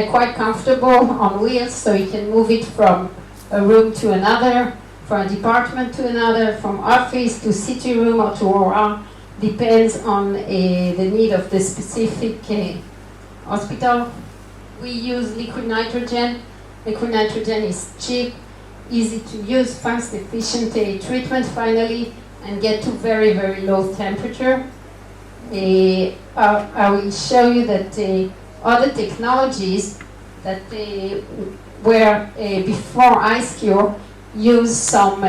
quite comfortable on wheels, so you can move it from a room to another, from a department to another, from office to city room or to OR, depends on the need of the specific hospital. We use liquid nitrogen. Liquid nitrogen is cheap, easy to use, fast, efficient treatment finally, and get to very, very low temperature. I will show you that other technologies that were before ice cure use some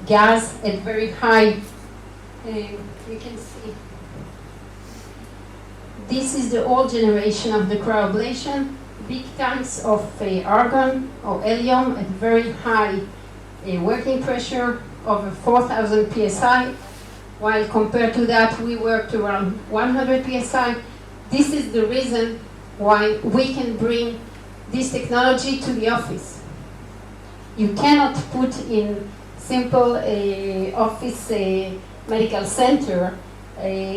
gas at very high, you can see. This is the old generation of the cryoablation, big tanks of argon or helium at very high working pressure, over 4,000 psi, while compared to that we worked around 100 psi. This is the reason why we can bring this technology to the office. You cannot put in simple office medical center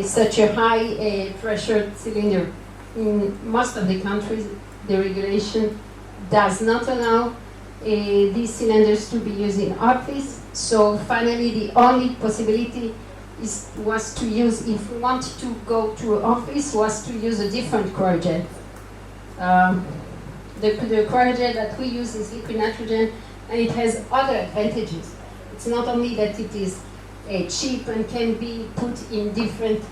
such a high pressure cylinder. In most of the countries, the regulation does not allow these cylinders to be used in office. So finally, the only possibility was to use, if we wanted to go to office, was to use a different cryogen. The cryogen that we use is liquid nitrogen, and it has other advantages. It's not only that it is cheap and can be put in different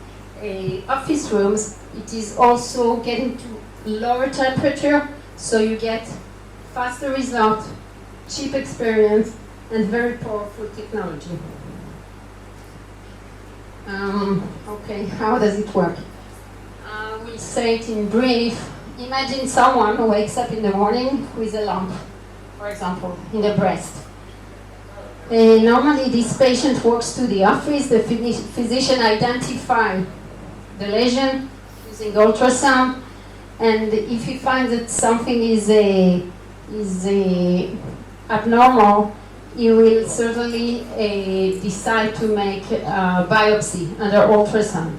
office rooms, it is also getting to lower temperature, so you get faster result, cheap experience, and very powerful technology. Okay, how does it work? We'll say it in brief. Imagine someone who wakes up in the morning with a lump, for example, in the breast. Normally, this patient walks to the office. The physician identifies the lesion using ultrasound, and if he finds that something is abnormal, he will certainly decide to make a biopsy under ultrasound.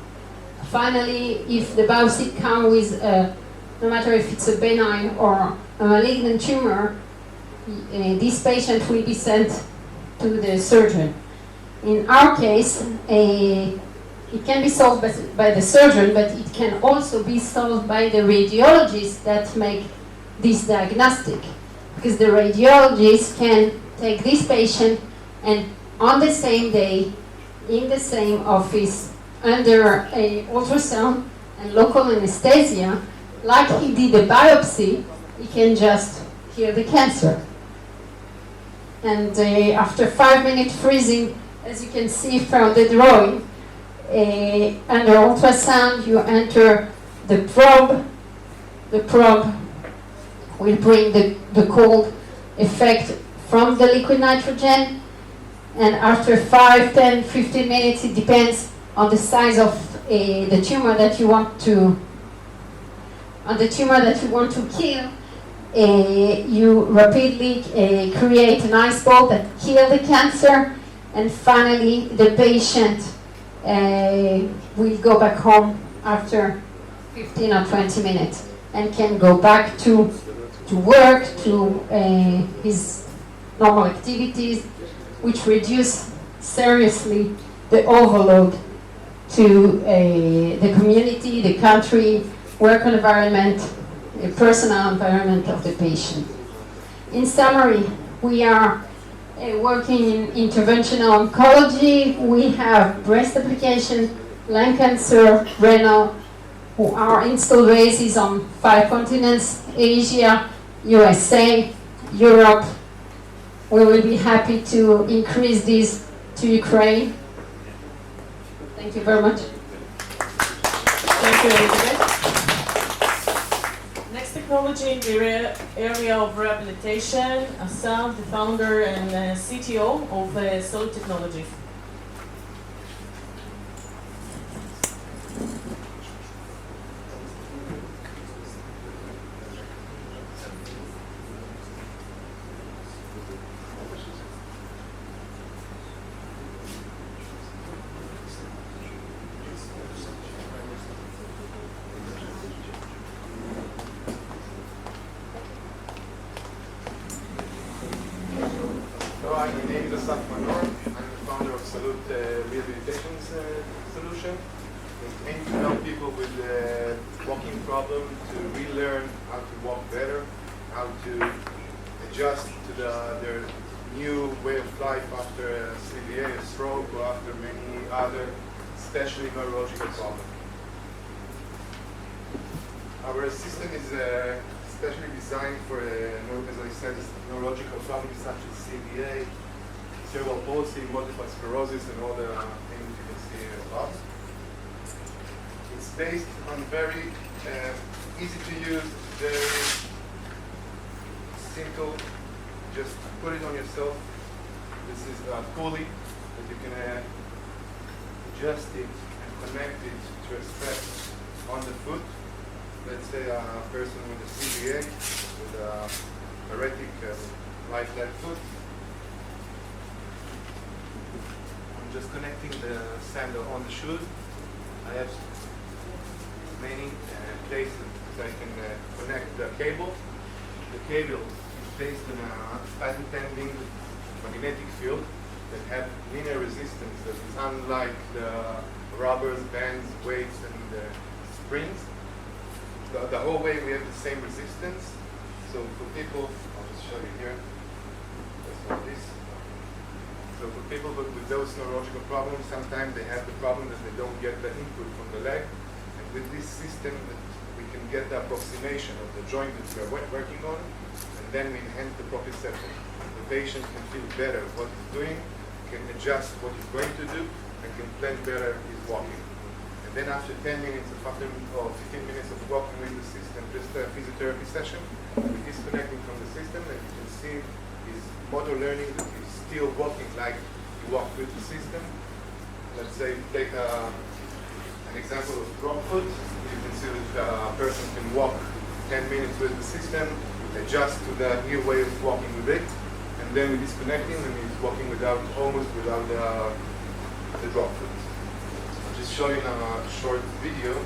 Finally, if the biopsy comes with, no matter if it's a benign or a malignant tumor, this patient will be sent to the surgeon. In our case, it can be solved by the surgeon, but it can also be solved by the radiologists that make this diagnostic. Because the radiologist can take this patient and on the same day, in the same office, under a ultrasound and local anesthesia, like he did a biopsy, he can just heal the cancer. And after 5-minute freezing, as you can see from the drawing, under ultrasound you enter the probe. The probe will bring the cold effect from the liquid nitrogen, and after 5, 10, 15 minutes, it depends on the size of the tumor that you want to kill. You rapidly create an ice ball that kills the cancer, and finally the patient will go back home after 15 or 20 minutes and can go back to work, to his normal activities, which reduce seriously the overload to the community, the country, work environment, personal environment of the patient. In summary, we are working in interventional oncology. We have breast application, lung cancer, renal, who are installed bases on 5 continents, Asia, USA, Europe. We will be happy to increase this to Ukraine. Thank you very much. Thank you, Elizabeth. Next technology in the area of rehabilitation, Assam, the founder and CTO of Solid Technologies. My name is Asaf Manor. I'm the founder of Salute Rehabilitation Solution. We aim to help people with walking problem to relearn how to walk better, how to adjust to their new way of life after a CVA, a stroke, or after many other, especially neurological problems. Our system is especially designed for, as I said, neurological problems such as CVA, cerebral palsy, multiple sclerosis, and all the things you can see above. It's based on very easy to use, very simple. Just put it on yourself. This is a pulley that you can adjust it and connect it to a strap on the foot. Let's say a person with a CVA, with a paretic lifelike foot. I'm just connecting the sandal on the shoe. I have many places that I can connect the cable. The cable is based on a patent-pending magnetic field that have linear resistance that is unlike the rubbers, bands, weights, and springs. The whole way we have the same resistance. So for people, I'll just show you here. Just like this. So for people with those neurological problems, sometimes they have the problem that they don't get the input from the leg. And with this system, we can get the approximation of the joint that we are working on, and then we enhance the proprioception. The patient can feel better what he's doing, can adjust what he's going to do, and can plan better his walking. And then after 10 minutes or 15 minutes of walking with the system, just a physiotherapy session, we're disconnecting from the system, and you can see his motor learning that he's still walking like he walked with the system. Let's say take an example of drop foot. You can see that a person can walk 10 minutes with the system, adjust to the new way of walking with it, and then we're disconnecting and he's walking almost without the drop foot. Just show you a short video.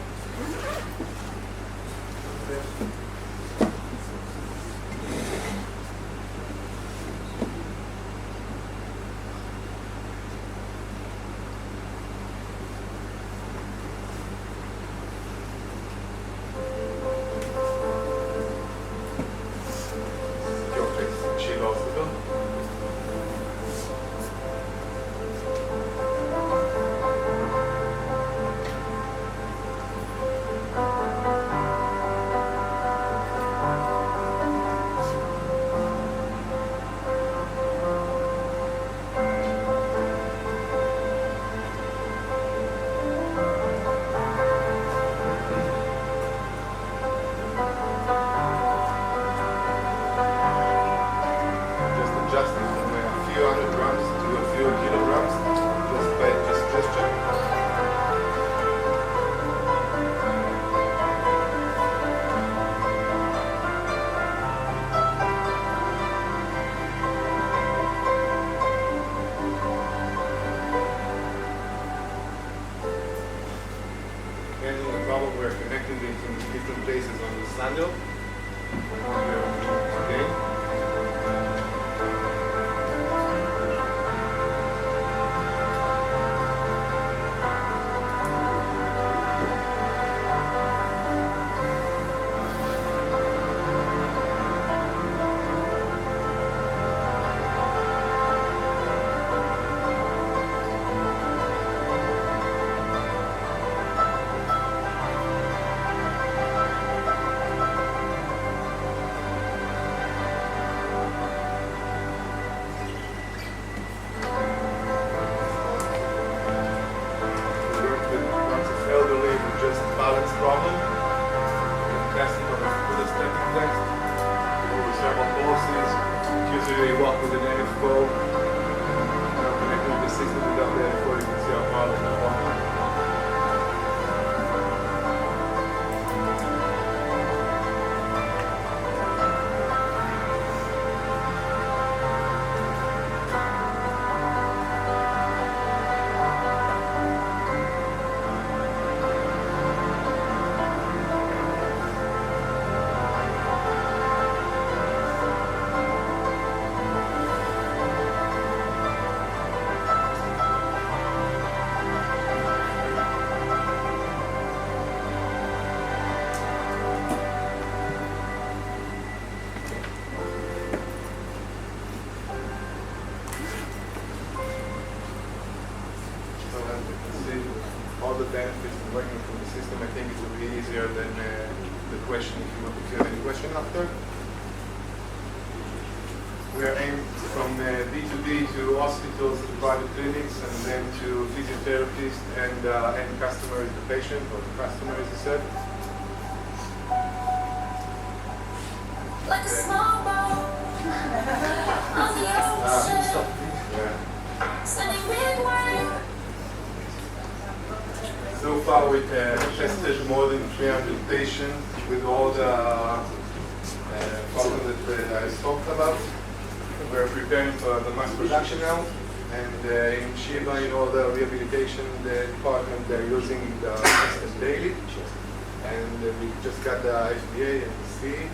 info, connecting with the system without the info, you can see our model now. All the benefits of working from the system. I think it will be easier than the question if you have any question after. We are aimed from B2B to hospitals, to private clinics, and then to physiotherapists and end customer is the patient, or the customer as you said. Like a small boat on the ocean, sending big waves. So far we've tested more than 300 patients with all the problems that I talked about. We're preparing for the mass production now, and in Shiva, in all the rehabilitation department, they're using the system daily, and we just got the FDA and the C.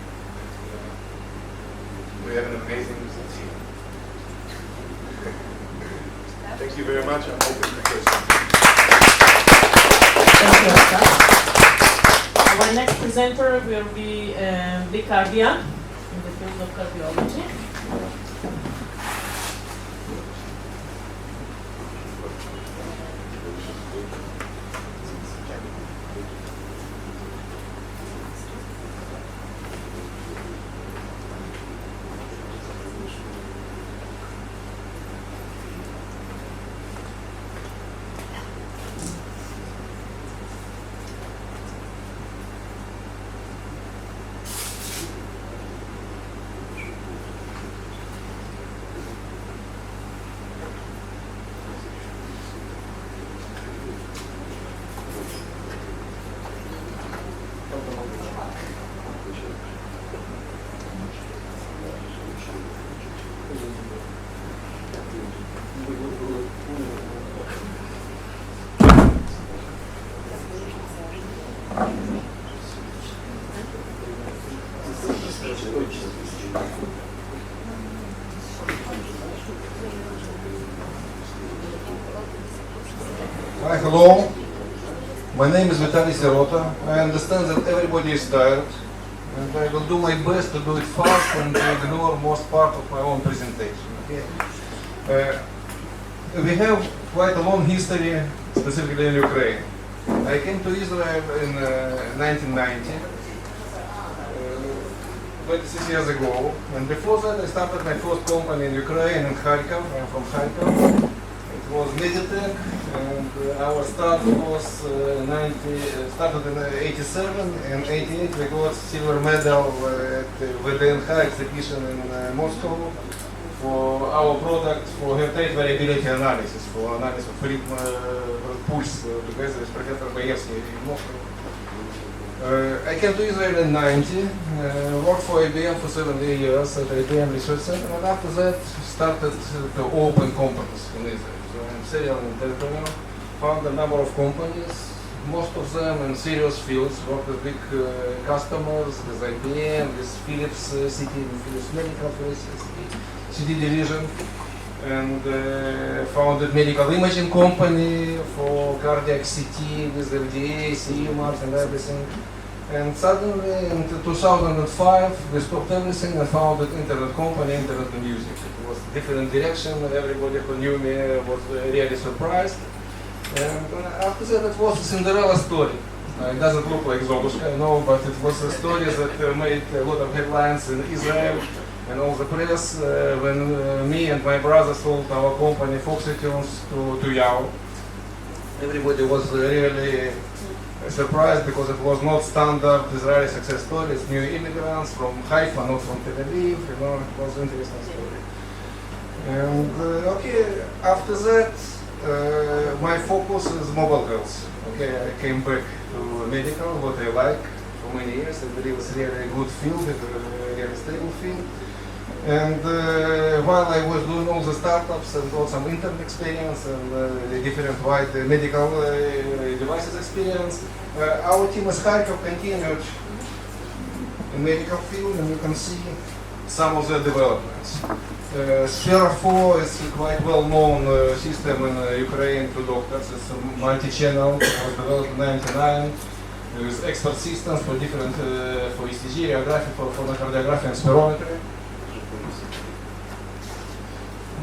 We have an amazing team. Thank you very much. I'm open to questions. Thank you, Asaf. Our next presenter will be Big Cardian in the field of cardiology. Hi, hello. My name is Vitaly Sirota. I understand that everybody is tired, and I will do my best to do it fast and to ignore most part of my own presentation. Okay? We have quite a long history, specifically in Ukraine. I came to Israel in 1990, 26 years ago, and before that I started my first company in Ukraine, in Kharkov. I'm from Kharkov. It was Meditech, and our start was started in 87, and 88 we got silver medal at the VDNH exhibition in Moscow for our product for heart rate variability analysis, for analysis of pulse, together with Professor Boyevsky in Moscow. I came to Israel in 90, worked for IBM for 7 years at IBM Research Center, and after that started to open companies in Israel. So I'm serial entrepreneur, found a number of companies, most of them in serious fields, worked with big customers, with IBM, with Philips CT, Philips Medical, CT division, and founded medical imaging company for cardiac CT with FDA, CE mark and everything. And suddenly in 2005 we stopped everything and founded internet company, Internet Music. It was a different direction, everybody who knew me was really surprised. And after that it was a Cinderella story. It doesn't look like Zolushka, I know, but it was a story that made a lot of headlines in Israel and all the press when me and my brother sold our company Foxitunes to Yahoo. Everybody was really surprised because it was not standard Israeli success story. It's new immigrants from Haifa, not from Tel Aviv. You know, it was an interesting story. And okay, after that, my focus is mobile health. Okay, I came back to medical, what I like for many years. I believe it's really a good field, a really stable field. And while I was doing all the startups and got some intern experience and different wide medical devices experience, our team at Kharkov continued in medical field, and you can see some of the developments. Sphere 4 is a quite well-known system in Ukraine to doctors. It's a multi-channel. It was developed in 1999 with expert systems for different, for ECG, radiography, for phonocardiography and spirometry.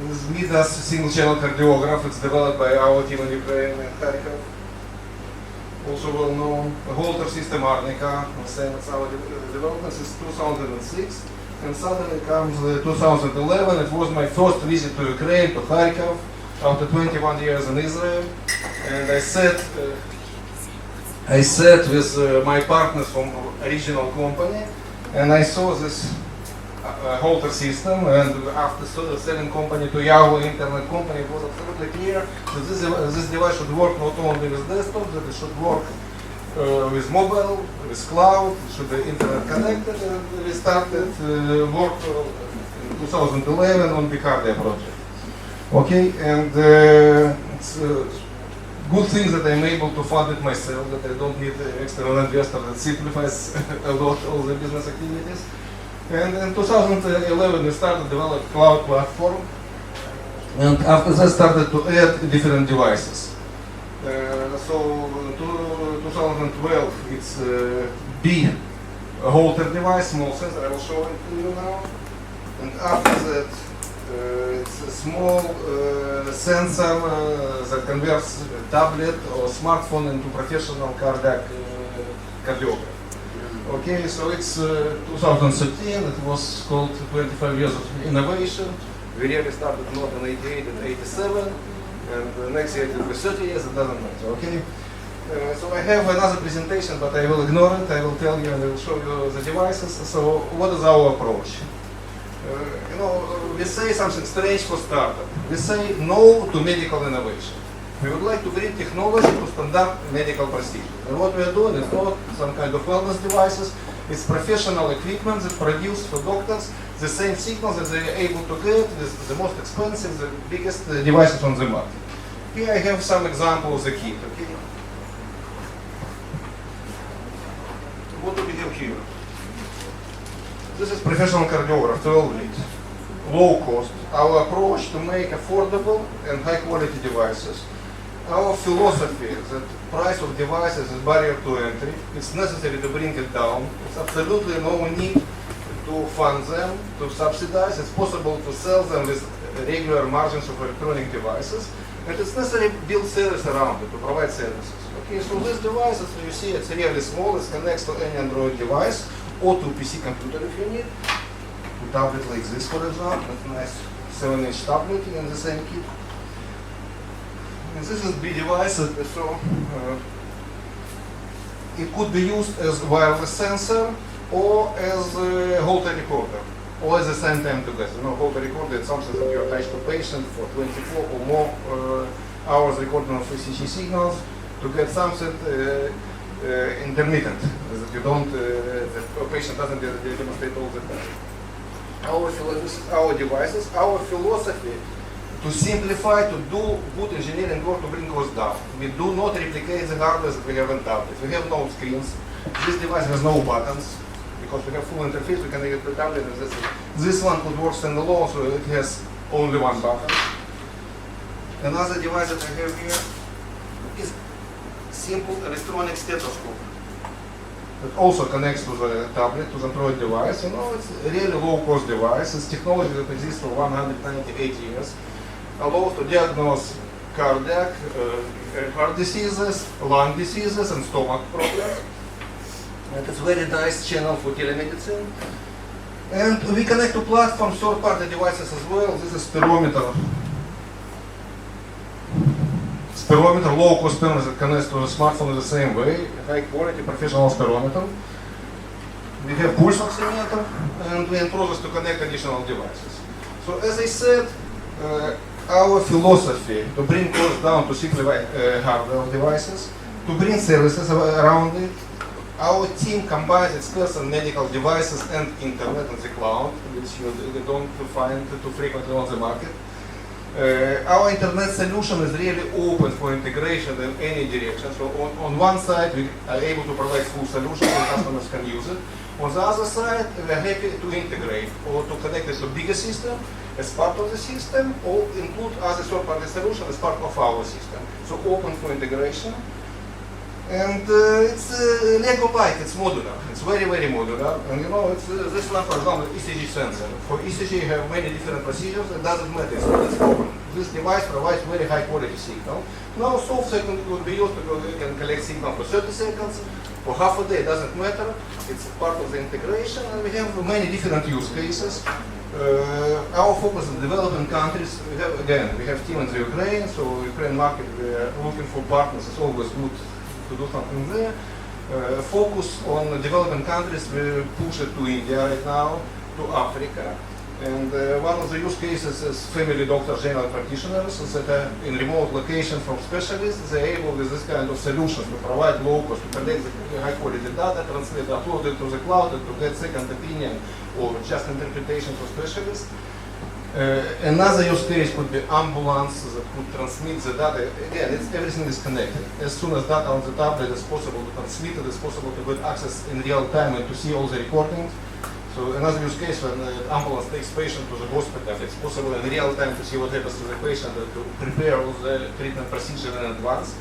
This Midas single-channel cardiograph. It's developed by our team in Ukraine and Kharkov. Also well-known. The Holter system Arnica. Same as our development since 2006. And suddenly comes 2011. It was my first visit to Ukraine, to Kharkov, after 21 years in Israel. And I sat with my partners from regional company, and I saw this Holter system. And after selling company to Yahoo internet company, it was absolutely clear that this device should work not only with desktop, that it should work with mobile, with cloud, it should be internet connected. And we started work in 2011 on Bicardia project. Okay, and it's a good thing that I'm able to fund it myself, that I don't need an external investor. That simplifies a lot all the business activities. And in 2011 we started develop cloud platform, and after that started to add different devices. So 2012 it's B Holter device, small sensor. I will show it to you now. And after that it's a small sensor that converts a tablet or smartphone into professional cardiac cardiograph. Okay, so it's 2013. It was called 25 years of innovation. We really started not in 88 and 87, and next year it will be 30 years. It doesn't matter. Okay. So I have another presentation, but I will ignore it. I will tell you and I will show you the devices. So what is our approach? We say something strange for startup. We say no to medical innovation. We would like to bring technology to standard medical procedure. And what we are doing is not some kind of wellness devices. It's professional equipment that produce for doctors the same signals that they are able to get with the most expensive, the biggest devices on the market. Here I have some examples of the kit. Okay. What do we have here? This is professional cardiograph, 12 lead, low cost. Our approach to make affordable and high quality devices. Our philosophy is that price of devices is barrier to entry. It's necessary to bring it down. It's absolutely no need to fund them, to subsidize. It's possible to sell them with regular margins of electronic devices. And it's necessary to build service around it, to provide services. Okay, so this device, as you see, it's really small. It connects to any Android device or to PC computer if you need. A tablet like this, for example, a nice 7-inch tablet in the same kit. And this is the device, so it could be used as wireless sensor or as a Holter recorder, or at the same time together. Holter recorder is something that you attach to patient for 24 or more hours recording of ECG signals to get something intermittent, that you don't, the patient doesn't demonstrate all the time. This is our devices, our philosophy to simplify, to do good engineering work to bring costs down. We do not replicate the hardware that we have in tablets. We have no screens. This device has no buttons because we have full interface. We can use the tablet. And this one could work standalone, so it has only one button. Another device that I have here is simple electronic stethoscope. It also connects to the tablet, to the Android device. It's a really low-cost device. It's technology that exists for 198 years. Allows to diagnose cardiac, heart diseases, lung diseases, and stomach problems. And it's a very nice channel for telemedicine. And we connect to platform third-party devices as well. This is spirometer. Spirometer, low-cost spirometer that connects to the smartphone in the same way. High-quality professional spirometer. We have pulse oximeter, and we're in process to connect additional devices. So as I said, our philosophy to bring costs down to simplify hardware devices, to bring services around it. Our team combines its personal medical devices and internet and the cloud, which you don't find too frequently on the market. Our internet solution is really open for integration in any direction. So on one side, we are able to provide full solutions and customers can use it. On the other side, we are happy to integrate or to connect it to a bigger system as part of the system, or include other third-party solutions as part of our system. So open for integration. And it's Lego-like, it's modular. It's very, very modular. And you know, it's this one, for example, ECG sensor. For ECG, you have many different procedures. It doesn't matter. It's not as open. This device provides very high quality signal. Now, soft signal could be used because you can collect signal for 30 seconds, for half a day. It doesn't matter. It's part of the integration, and we have many different use cases. Our focus in developing countries. We have team in the Ukraine, so Ukraine market. We are looking for partners. It's always good to do something there. Focus on developing countries, we push it to India right now, to Africa. And one of the use cases is family doctors, general practitioners, that are in remote locations from specialists. They're able with this kind of solutions to provide low cost, to collect the high quality data, translate, upload it to the cloud, and to get second opinion or just interpretation for specialists. Another use case could be ambulance that could transmit the data. Again, everything is connected. As soon as data on the tablet is possible to transmit it, it's possible to get access in real time and to see all the recordings. So another use case when the ambulance takes patient to the hospital, it's possible in real time to see what happens to the patient and to prepare all the treatment procedure in advance.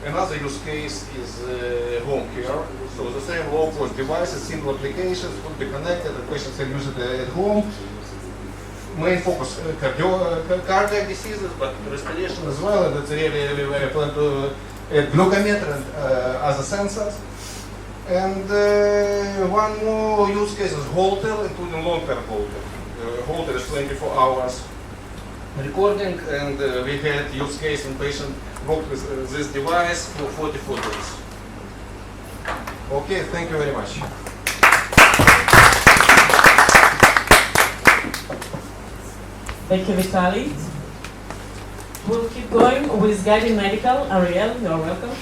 Another use case is home care. So the same low-cost devices, simple applications could be connected, the patients can use it at home. Main focus cardiac diseases, but respiration as well, and it's really where I plan to add glucometer and other sensors. And one more use case is Holter, including long-term Holter. Holter is 24 hours recording, and we had use case when patient worked with this device for 44 days. Okay, thank you very much. Thank you, Vitaly. We'll keep going with Guiding Medical. Ariel, you're welcome.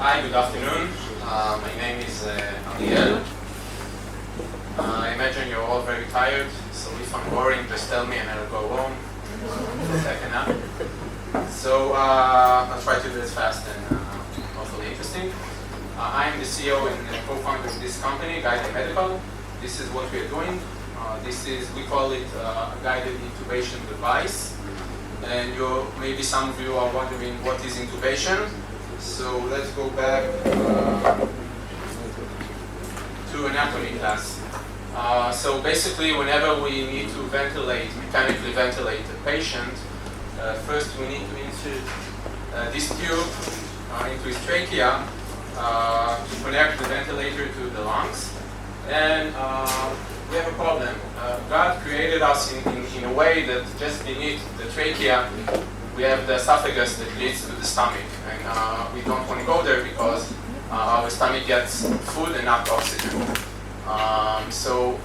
Hi, good afternoon. My name is Ariel. I imagine you're all very tired, so if I'm boring, just tell me and I'll go home. Take a nap. So I'll try to do this fast and hopefully interesting. I am the CEO and co-founder of this company, Guided Medical. This is what we are doing. We call it a guided intubation device. And maybe some of you are wondering what is intubation. So let's go back to anatomy class. So basically, whenever we need to mechanically ventilate a patient, first we need to insert this tube into his trachea to connect the ventilator to the lungs. And we have a problem. God created us in a way that just beneath the trachea, we have the esophagus that leads to the stomach, and we don't want to go there because our stomach gets food and not oxygen. So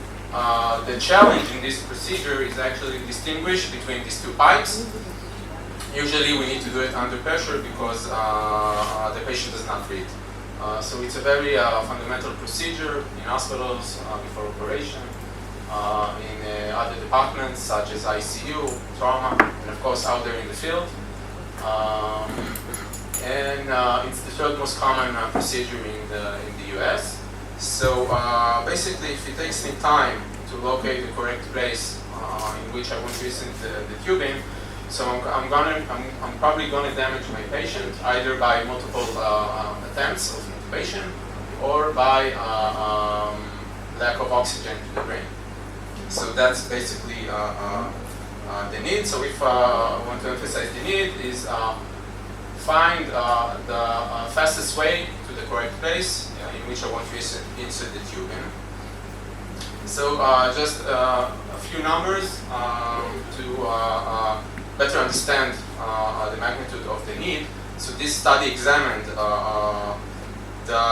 the challenge in this procedure is actually distinguish between these two pipes. Usually we need to do it under pressure because the patient does not breathe. So it's a very fundamental procedure in hospitals before operation. in other departments such as ICU, trauma, and of course out there in the field. It's the third most common procedure in the US. So basically, if it takes me time to locate the correct place in which I want to insert the tubing, so I'm probably going to damage my patient either by multiple attempts of intubation or by lack of oxygen to the brain. So that's basically the need. So if I want to emphasize the need is find the fastest way to the correct place in which I want to insert the tubing. So just a few numbers to better understand the magnitude of the need. So this study examined the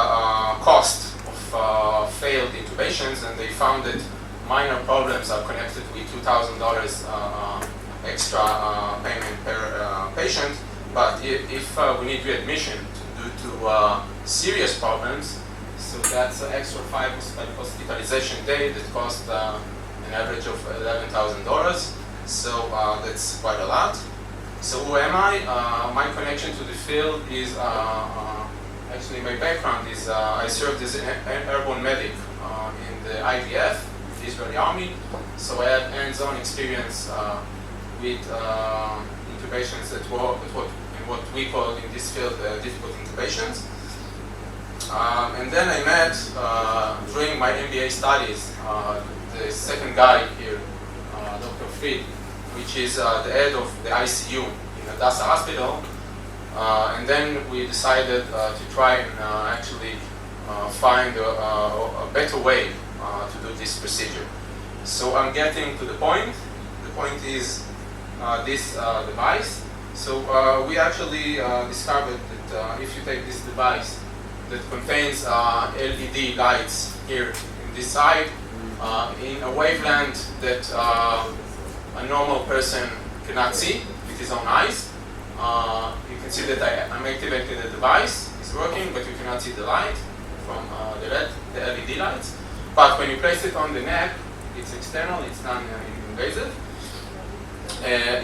cost of failed intubations, and they found that minor problems are connected with $2,000 extra payment per patient. But if we need readmission due to serious problems, so that's an extra 5 hospitalization day that cost an average of $11,000. So that's quite a lot. So who am I? My connection to the field is actually my background is I served as an airborne medic in the IDF, the Israeli Army. So I had hands-on experience with intubations that were what we call in this field difficult intubations. And then I met, during my MBA studies, the second guy here, Dr. Fried, which is the head of the ICU in Hadassah Hospital. And then we decided to try and actually find a better way to do this procedure. So I'm getting to the point. The point is this device. So we actually discovered that if you take this device that contains LED lights here in this side, in a wavelength that a normal person cannot see with his own eyes. You can see that I'm activating the device, it's working, but you cannot see the light from the LED lights. But when you place it on the neck, it's external, it's non-invasive.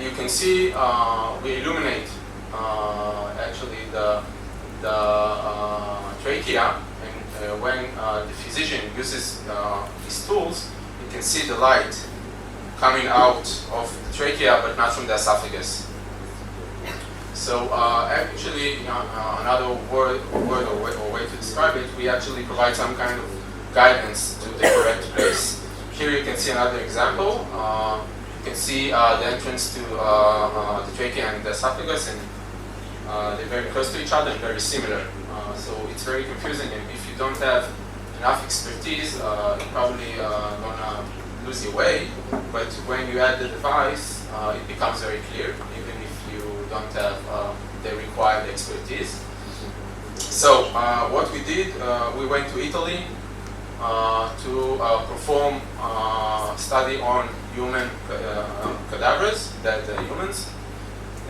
You can see we illuminate actually the trachea, and when the physician uses his tools, you can see the light coming out of the trachea, but not from the esophagus. So actually, another word or way to describe it, we actually provide some kind of guidance to the correct place. Here you can see another example. You can see the entrance to the trachea and the esophagus, and they're very close to each other and very similar. So it's very confusing, and if you don't have enough expertise, you're probably gonna lose your way. But when you add the device, it becomes very clear, even if you don't have the required expertise. So what we did, we went to Italy to perform a study on human cadavers, dead humans,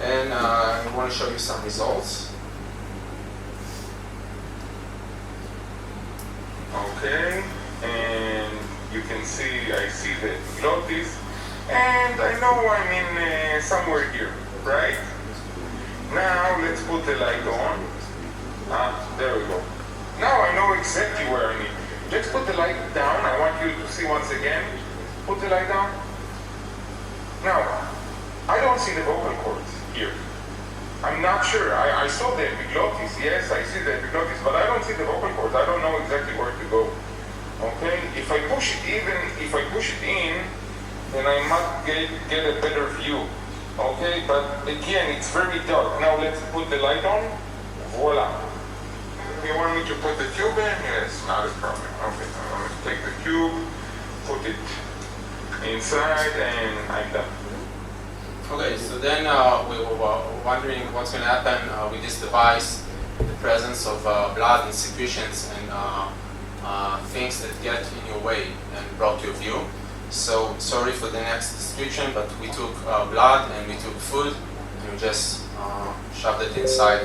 and I want to show you some results. Okay, and you can see, I see the glottis, and I know I'm in somewhere here, right? Now let's put the light on. There we go. Now I know exactly where I need. Let's put the light down. I want you to see once again. Put the light down. Now, I don't see the vocal cords here. I'm not sure. I saw the epiglottis. Yes, I see the epiglottis, but I don't see the vocal cords. I don't know exactly where to go. Okay? If I push it in, then I might get a better view. Okay? But again, it's very dark. Now let's put the light on. Voila. You want me to put the tube in? Yes, not a problem. Okay, I'm going to take the tube, put it inside, and I'm done. Okay, so then we were wondering what's going to happen with this device, the presence of blood and secretions and things that get in your way and block your view. So sorry for the next description, but we took blood and we took food and we just shoved it inside,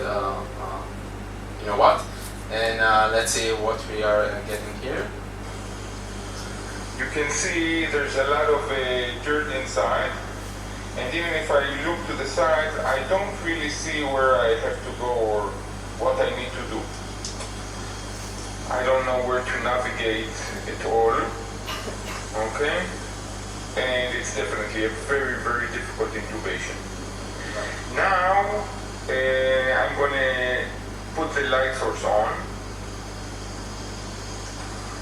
you know what? And let's see what we are getting here. You can see there's a lot of dirt inside. And even if I look to the side, I don't really see where I have to go or what I need to do. I don't know where to navigate it all, okay? And it's definitely a very, very difficult intubation. Now, I'm gonna put the light source on.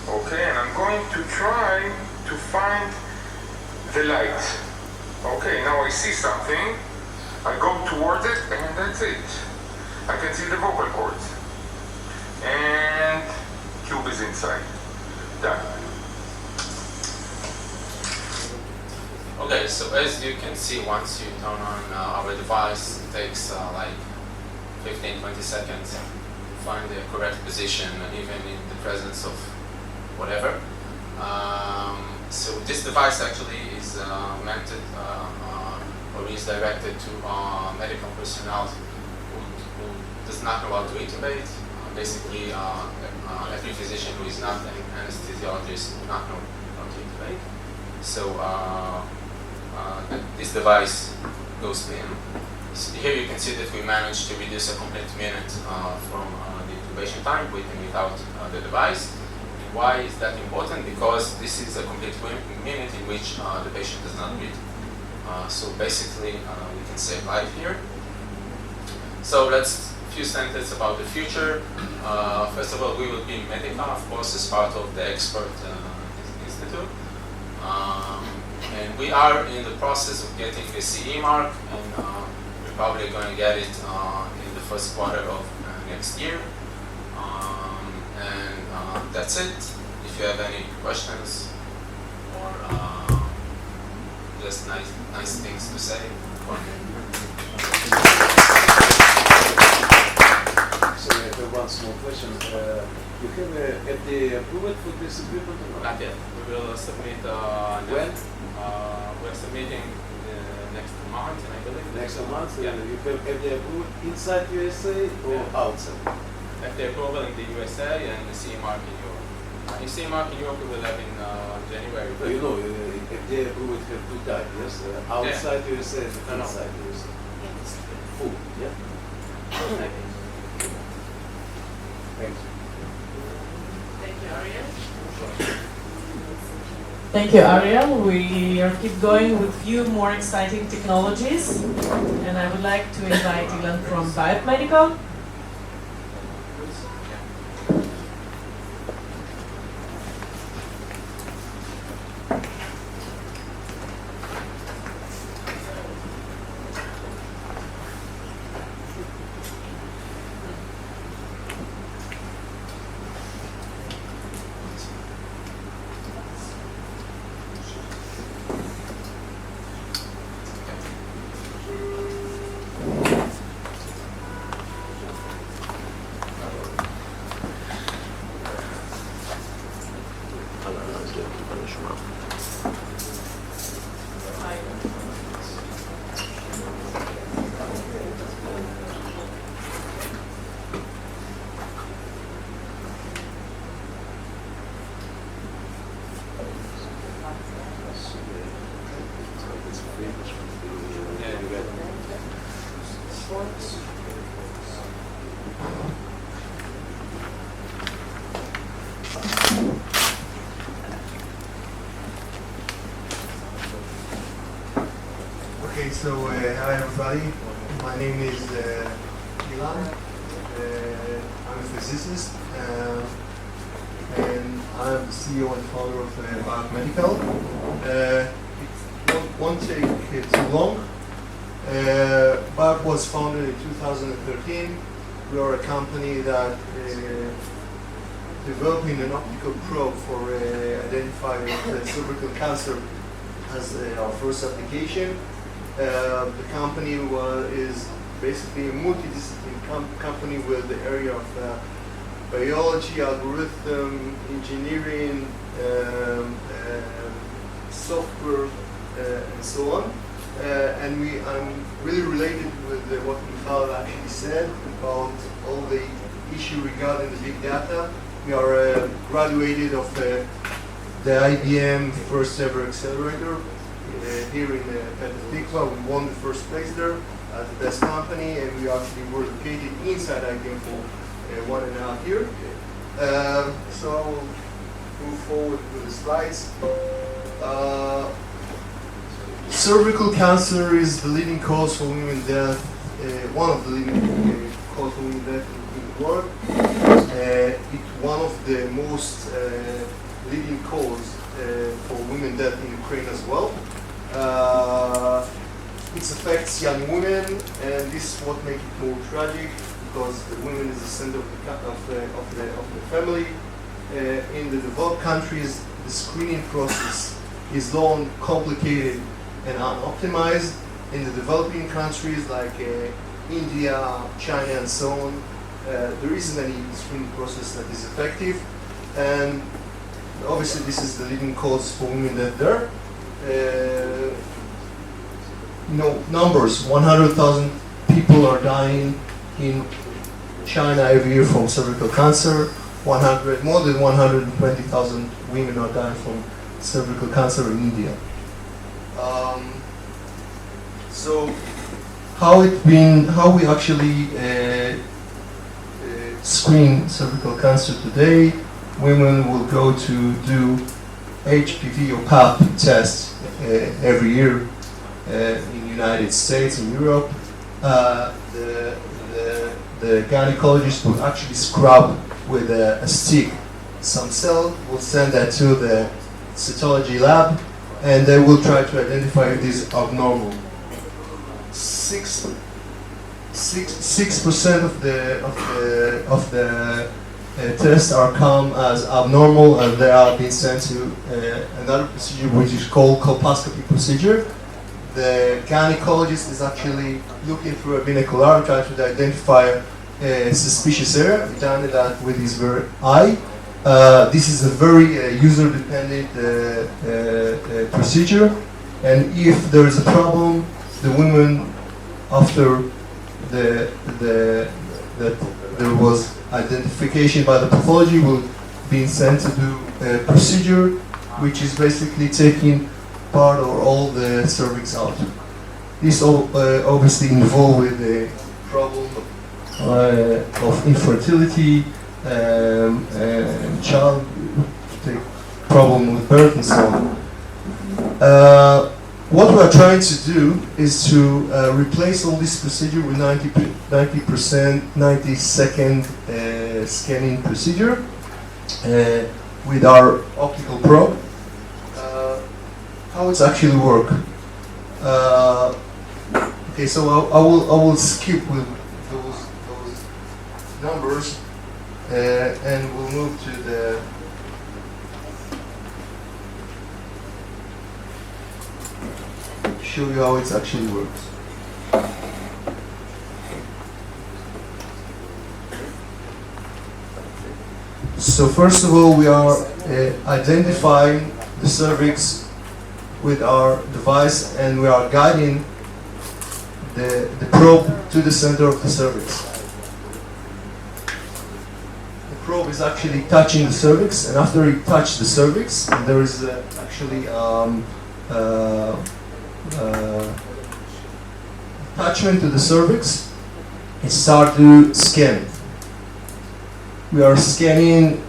Okay, and I'm going to try to find the light. Okay, now I see something. I go towards it, and that's it. I can see the vocal cords. And tube is inside. Done. Okay, so as you can see, once you turn on our device, it takes like 15-20 seconds to find the correct position, even in the presence of whatever. So this device actually is meant or is directed to medical personnel who does not know how to intubate. Basically, every physician who is not an anesthesiologist will not know how to intubate. So this device goes in. So here you can see that we managed to reduce a complete minute from the intubation time with and without the device. Why is that important? Because this is a complete minute in which the patient does not breathe. So basically, we can save life here. So let's a few sentences about the future. First of all, we will be Medica, of course, as part of the expert institute. And we are in the process of getting the CE mark, and we're probably going to get it in the first quarter of next year. And that's it. If you have any questions or just nice things to say. So I have one small question. You have a FDA approved for this equipment or not? Not yet. We will submit when? We're submitting next month, and I believe Next month? Yeah. You have FDA approved inside USA or outside? FDA approval in the USA and the CE mark in Europe. The CE mark in Europe we will have in January. So you know, FDA approved have two types, yes? Outside USA and inside USA. Full, yeah? Thank you. Thank you. Thank you, Ariel. Thank you, Ariel. We are keep going with few more exciting technologies, and I would like to invite Ilan from Biomedical. Okay, so hi everybody. My name is Ilan. I'm a physicist, and I'm the CEO and founder of Biomedical. It won't take too long. Bio was founded in 2013. We are a company that developing an optical probe for identifying cervical cancer as our first application. The company is basically a multidisciplinary company with the area of biology, algorithm, engineering, software, and so on. And I'm really related with what Michal actually said about all the issue regarding the big data. We are graduated of the IBM first ever accelerator here in Petah Tikva. We won the first place there as the best company, and we actually were located inside IBM for 1.5 years. So I'll move forward with the slides. Cervical cancer is the leading cause for women death, one of the leading cause for women death in the world. It's one of the most leading cause for women death in Ukraine as well. It affects young women, and this is what makes it more tragic, because the women is the center of the family. In the developed countries, the screening process is long, complicated, and unoptimized. In the developing countries like India, China, and so on, there isn't any screening process that is effective, and obviously this is the leading cause for women that there. Numbers, 100,000 people are dying in China every year from cervical cancer. More than 120,000 women are dying from cervical cancer in India. So how we actually screen cervical cancer today? Women will go to do HPV or PAP tests every year in the United States and Europe. The gynecologist will actually scrub with a stick some cell, will send that to the cytology lab, and they will try to identify if it is abnormal. 6% of the tests are come as abnormal, and they are being sent to another procedure which is called colposcopy procedure. The gynecologist is actually looking through a binocular, trying to identify a suspicious area. He done that with his very eye. This is a very user-dependent procedure, and if there is a problem, the women, after that there was identification by the pathology, will be sent to do a procedure which is basically taking part or all the cervix out. This obviously involved with the problem of infertility, and child problem with birth and so on. What we are trying to do is to replace all this procedure with 90-second scanning procedure with our optical probe. How it's actually work? Okay, so I will skip with those numbers, and we'll move to the show you how it actually works. So first of all, we are identifying the cervix with our device, and we are guiding the probe to the center of the cervix. The probe is actually touching the cervix, and after it touches the cervix, there is actually attachment to the cervix, and start to scan. We are scanning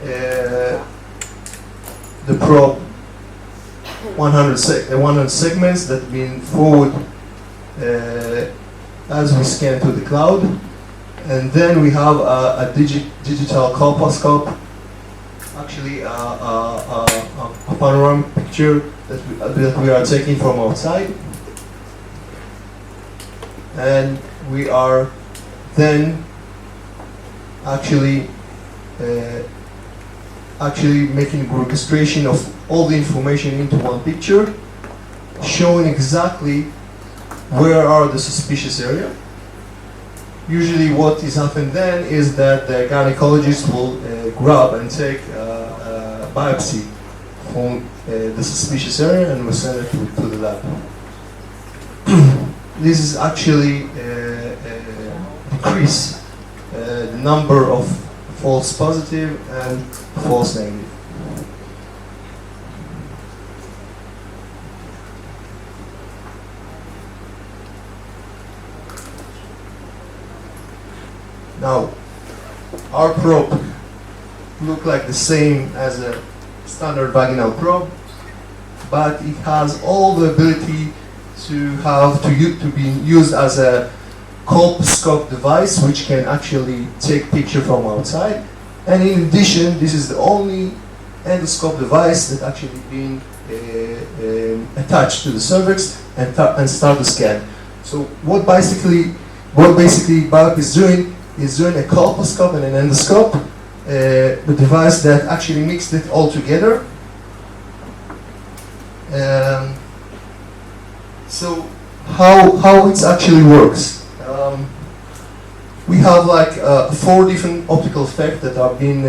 the probe 100 segments that have been forward as we scan to the cloud, and then we have a digital colposcope, actually a panoramic picture that we are taking from outside, and we are then actually making orchestration of all the information into one picture, showing exactly where are the suspicious area. Usually what is happening then is that the gynecologist will grab and take a biopsy from the suspicious area, and will send it to the lab. This is actually decrease the number of false positive and false negative. Now, our probe look like the same as a standard vaginal probe, but it has all the ability to be used as a colposcope device, which can actually take picture from outside. And in addition, this is the only endoscope device that actually been attached to the cervix and start the scan. So what basically BARP is doing a colposcope and an endoscope, the device that actually mixed it all together. So how it actually works? We have like 4 different optical effects that are being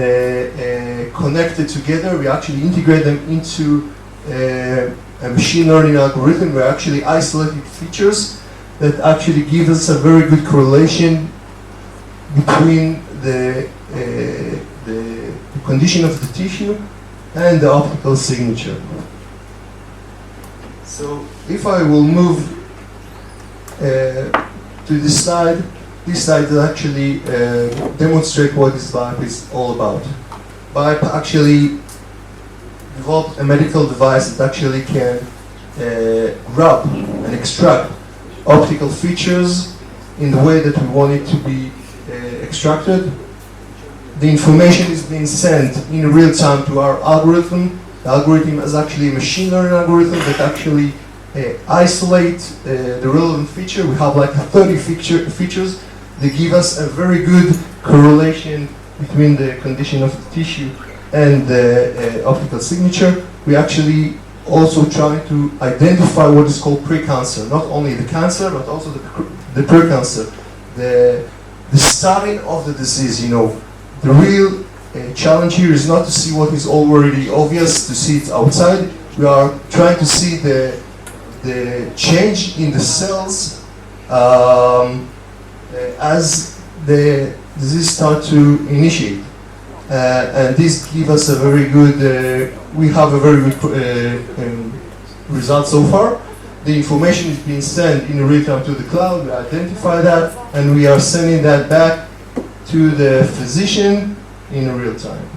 connected together. We actually integrate them into a machine learning algorithm. We actually isolated features that actually give us a very good correlation between the condition of the tissue and the optical signature. So if I will move to this slide will actually demonstrate what this BARP is all about. BARP actually developed a medical device that actually can grab and extract optical features in the way that we want it to be extracted. The information is being sent in real time to our algorithm. The algorithm is actually a machine learning algorithm that actually isolate the relevant feature. We have like 30 features. They give us a very good correlation between the condition of the tissue and the optical signature. We actually also try to identify what is called pre-cancer, not only the cancer, but also the pre-cancer, the starting of the disease. You know, the real challenge here is not to see what is already obvious, to see it outside. We are trying to see the change in the cells as the disease start to initiate, and this gives us a very good. We have a very good result so far. The information is being sent in real time to the cloud. We identify that, and we are sending that back to the physician in real time.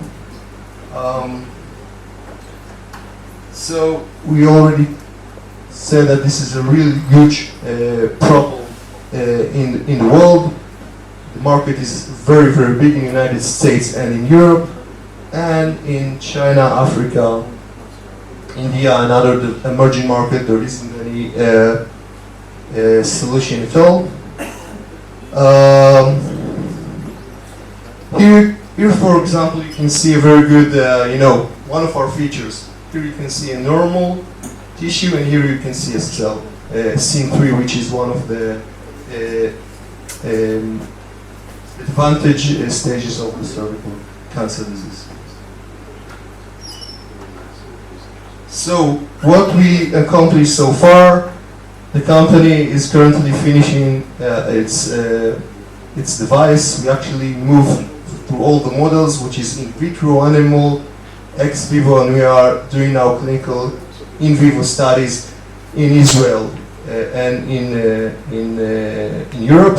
So we already said that this is a really huge problem in the world. The market is very, very big in the United States and in Europe, and in China, Africa, India, and other emerging markets. There isn't any solution at all. Here, for example, you can see a very good, one of our features. Here you can see a normal tissue, and here you can see a cell, SIN3, which is one of the advantage stages of the cervical cancer disease. So, what we accomplished so far, the company is currently finishing its device. We actually moved through all the models, which is in vitro, animal, ex vivo, and we are doing our clinical in vivo studies in Israel and in Europe.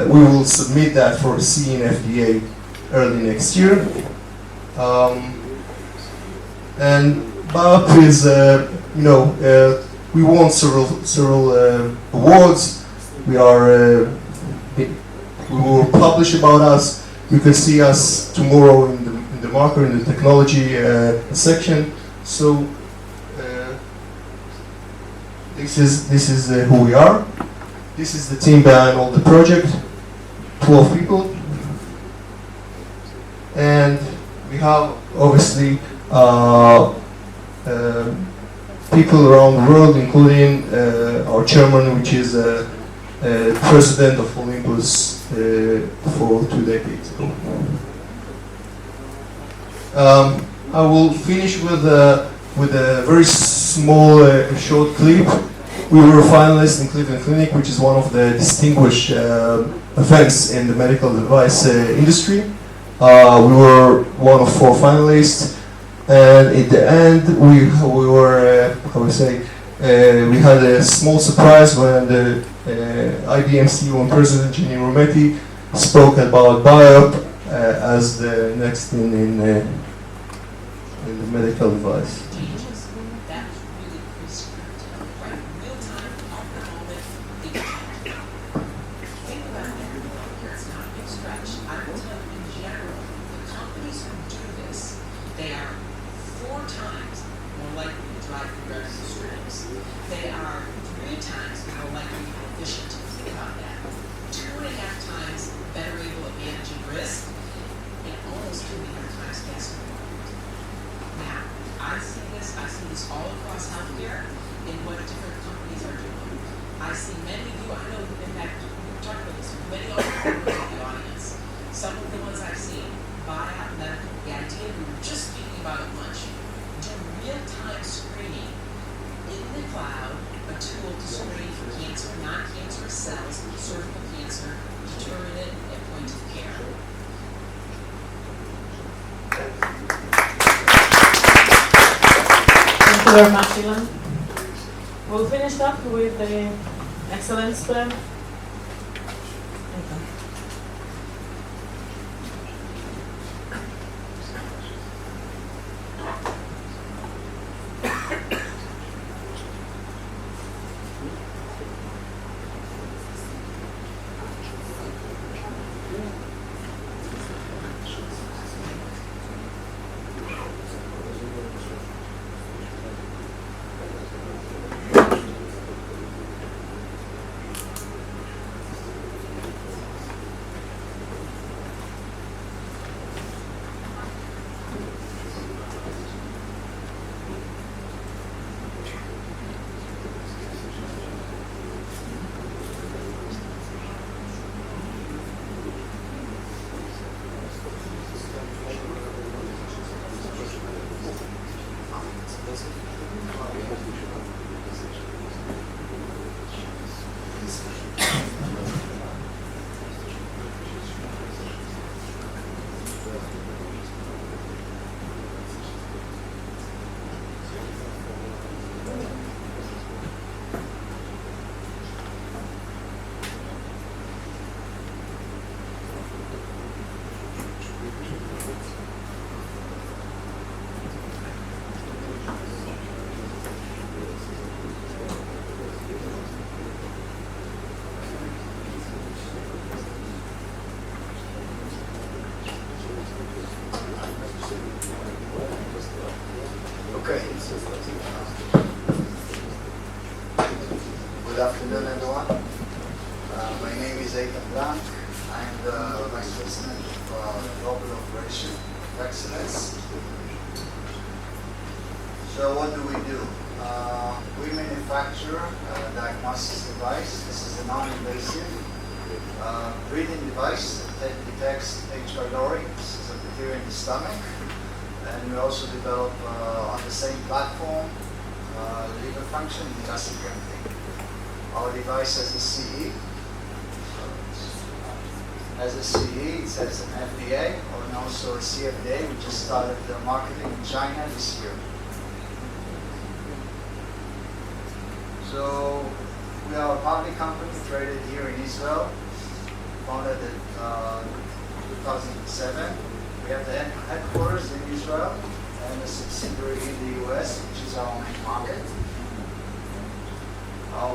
We will submit that for CE and FDA early next year. And BARP is, we won several awards. We will publish about us. You can see us tomorrow in the marker, in the technology section. So this is who we are. This is the team behind all the project, 12 people. And we have obviously people around the world, including our chairman, which is president of Olympus for 2 decades ago. I will finish with a very small, short clip. We were finalists in Cleveland Clinic, which is one of the distinguished events in the medical device industry. We were one of 4 finalists, and at the end, we were, we had a small surprise when the IBM CEO and President Ginny Rometty spoke about biop as the next thing in the medical device. They are 4 times more likely to drive progressive streams. They are 3 times more likely to be efficient. Think about that. 2.5 times better able at managing risk, and almost 2.5 times faster development. Now, I see this all across healthcare in what different companies are doing. I see many of you, I know, in fact, we've talked about this, many entrepreneurs in the audience. Some of the ones I've seen, Biop Medical, the idea we were just speaking about at lunch, do real-time screening in the cloud, a tool to screen for cancer, non-cancerous cells, cervical cancer, determine it at point of care. Thank you very much, Ilan. We'll finish up with the excellence plan. Okay. Good afternoon, everyone. My name is Eitan Blank. I'm the Vice President of Global Operation of Excellence. So what do? We manufacture a diagnosis device. This is a non-invasive breathing device that detects H. pylori. This is a bacteria in the stomach. And we also develop on the same platform liver function and gastric emptying. Our device has a CE. As a CE, it says an FDA and also a CFDA. We just started marketing in China this year. So we are a public company traded here in Israel, founded in 2007. We have the headquarters in Israel and a subsidiary in the US, which is our main market.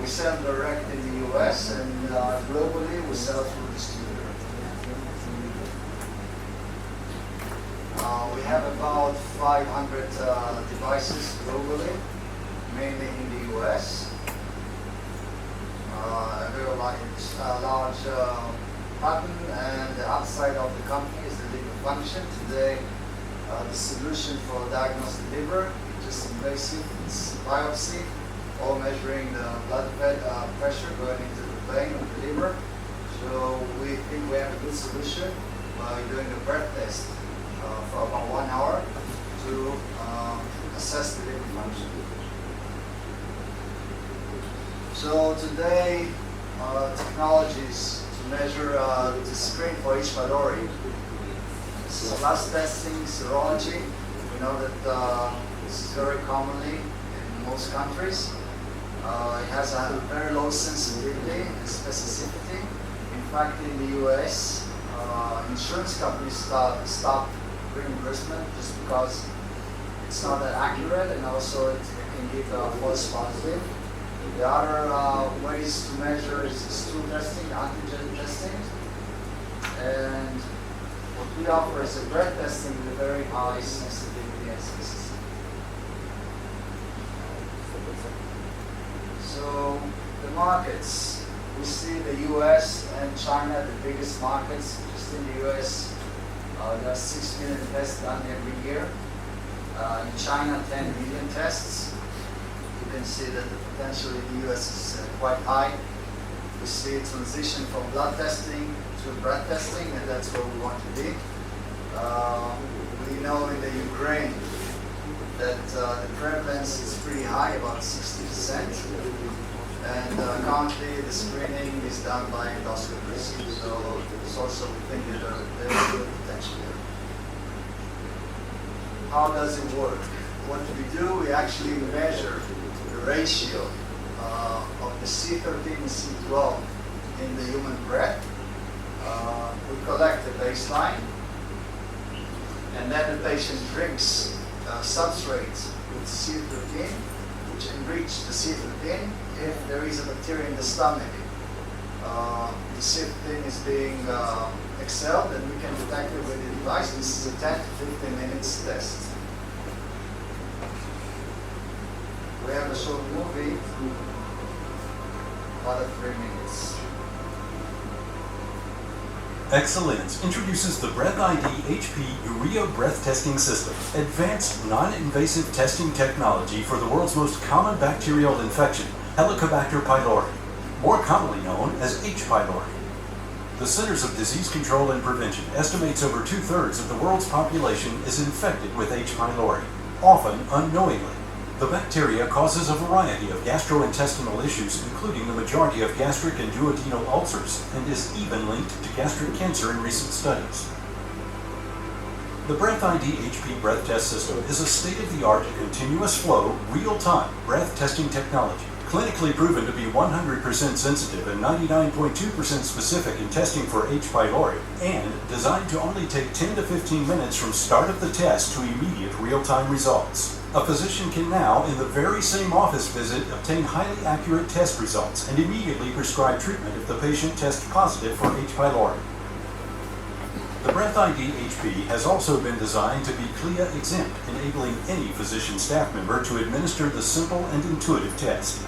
We sell direct in the US and globally we sell through distributor. We have about 500 devices globally, mainly in the US. A very large button, and the outside of the company is the liver function. Today, the solution for diagnosing liver is just invasive. It's biopsy, or measuring the blood pressure going into the vein of the liver. So we think we have a good solution by doing a breath test for about 1 hour to assess the liver function. So today, technologies to measure the screen for H. pylori. This is blast testing, serology. We know that this is very commonly in most countries. It has a very low sensitivity and specificity. In fact, in the US, insurance companies stop reimbursement just because it's not that accurate, and also it can give a false positive. The other ways to measure is stool testing, antigen testing, and what we offer is a breath testing with very high sensitivity and specificity. So the markets, we see the US and China, the biggest markets. Just in the US, there are 6 million tests done every year. In China, 10 million tests. You can see that the potential in the US is quite high. We see a transition from blood testing to breath testing, and that's where we want to be. We know in the Ukraine that the prevalence is pretty high, about 60%. And currently the screening is done by endoscopists. So it's also, we think that there's good potential there. How does it work? What we do, we actually measure the ratio of the C13 and C12 in the human breath. We collect the baseline, and then the patient drinks substrates with C13, which enrich the C13 if there is a bacteria in the stomach. The C13 is being expelled, and we can detect it with the device. This is a 10 to 15 minutes test. We have a short movie, about 3 minutes. Excellence introduces the Breath ID HP Urea Breath Testing System, advanced non-invasive testing technology for the world's most common bacterial infection, Helicobacter pylori, more commonly known as H. pylori. The Centers of Disease Control and Prevention estimates over 2/3 of the world's population is infected with H. pylori, often unknowingly. The bacteria causes a variety of gastrointestinal issues, including the majority of gastric and duodenal ulcers, and is even linked to gastric cancer in recent studies. The Breath ID HP breath test system is a state-of-the-art, continuous flow, real-time breath testing technology, clinically proven to be 100% sensitive and 99.2% specific in testing for H. pylori, and designed to only take 10 to 15 minutes from start of the test to immediate real-time results. A physician can now, in the very same office visit, obtain highly accurate test results and immediately prescribe treatment if the patient tests positive for H. pylori. The Breath ID HP has also been designed to be CLIA exempt, enabling any physician staff member to administer the simple and intuitive test.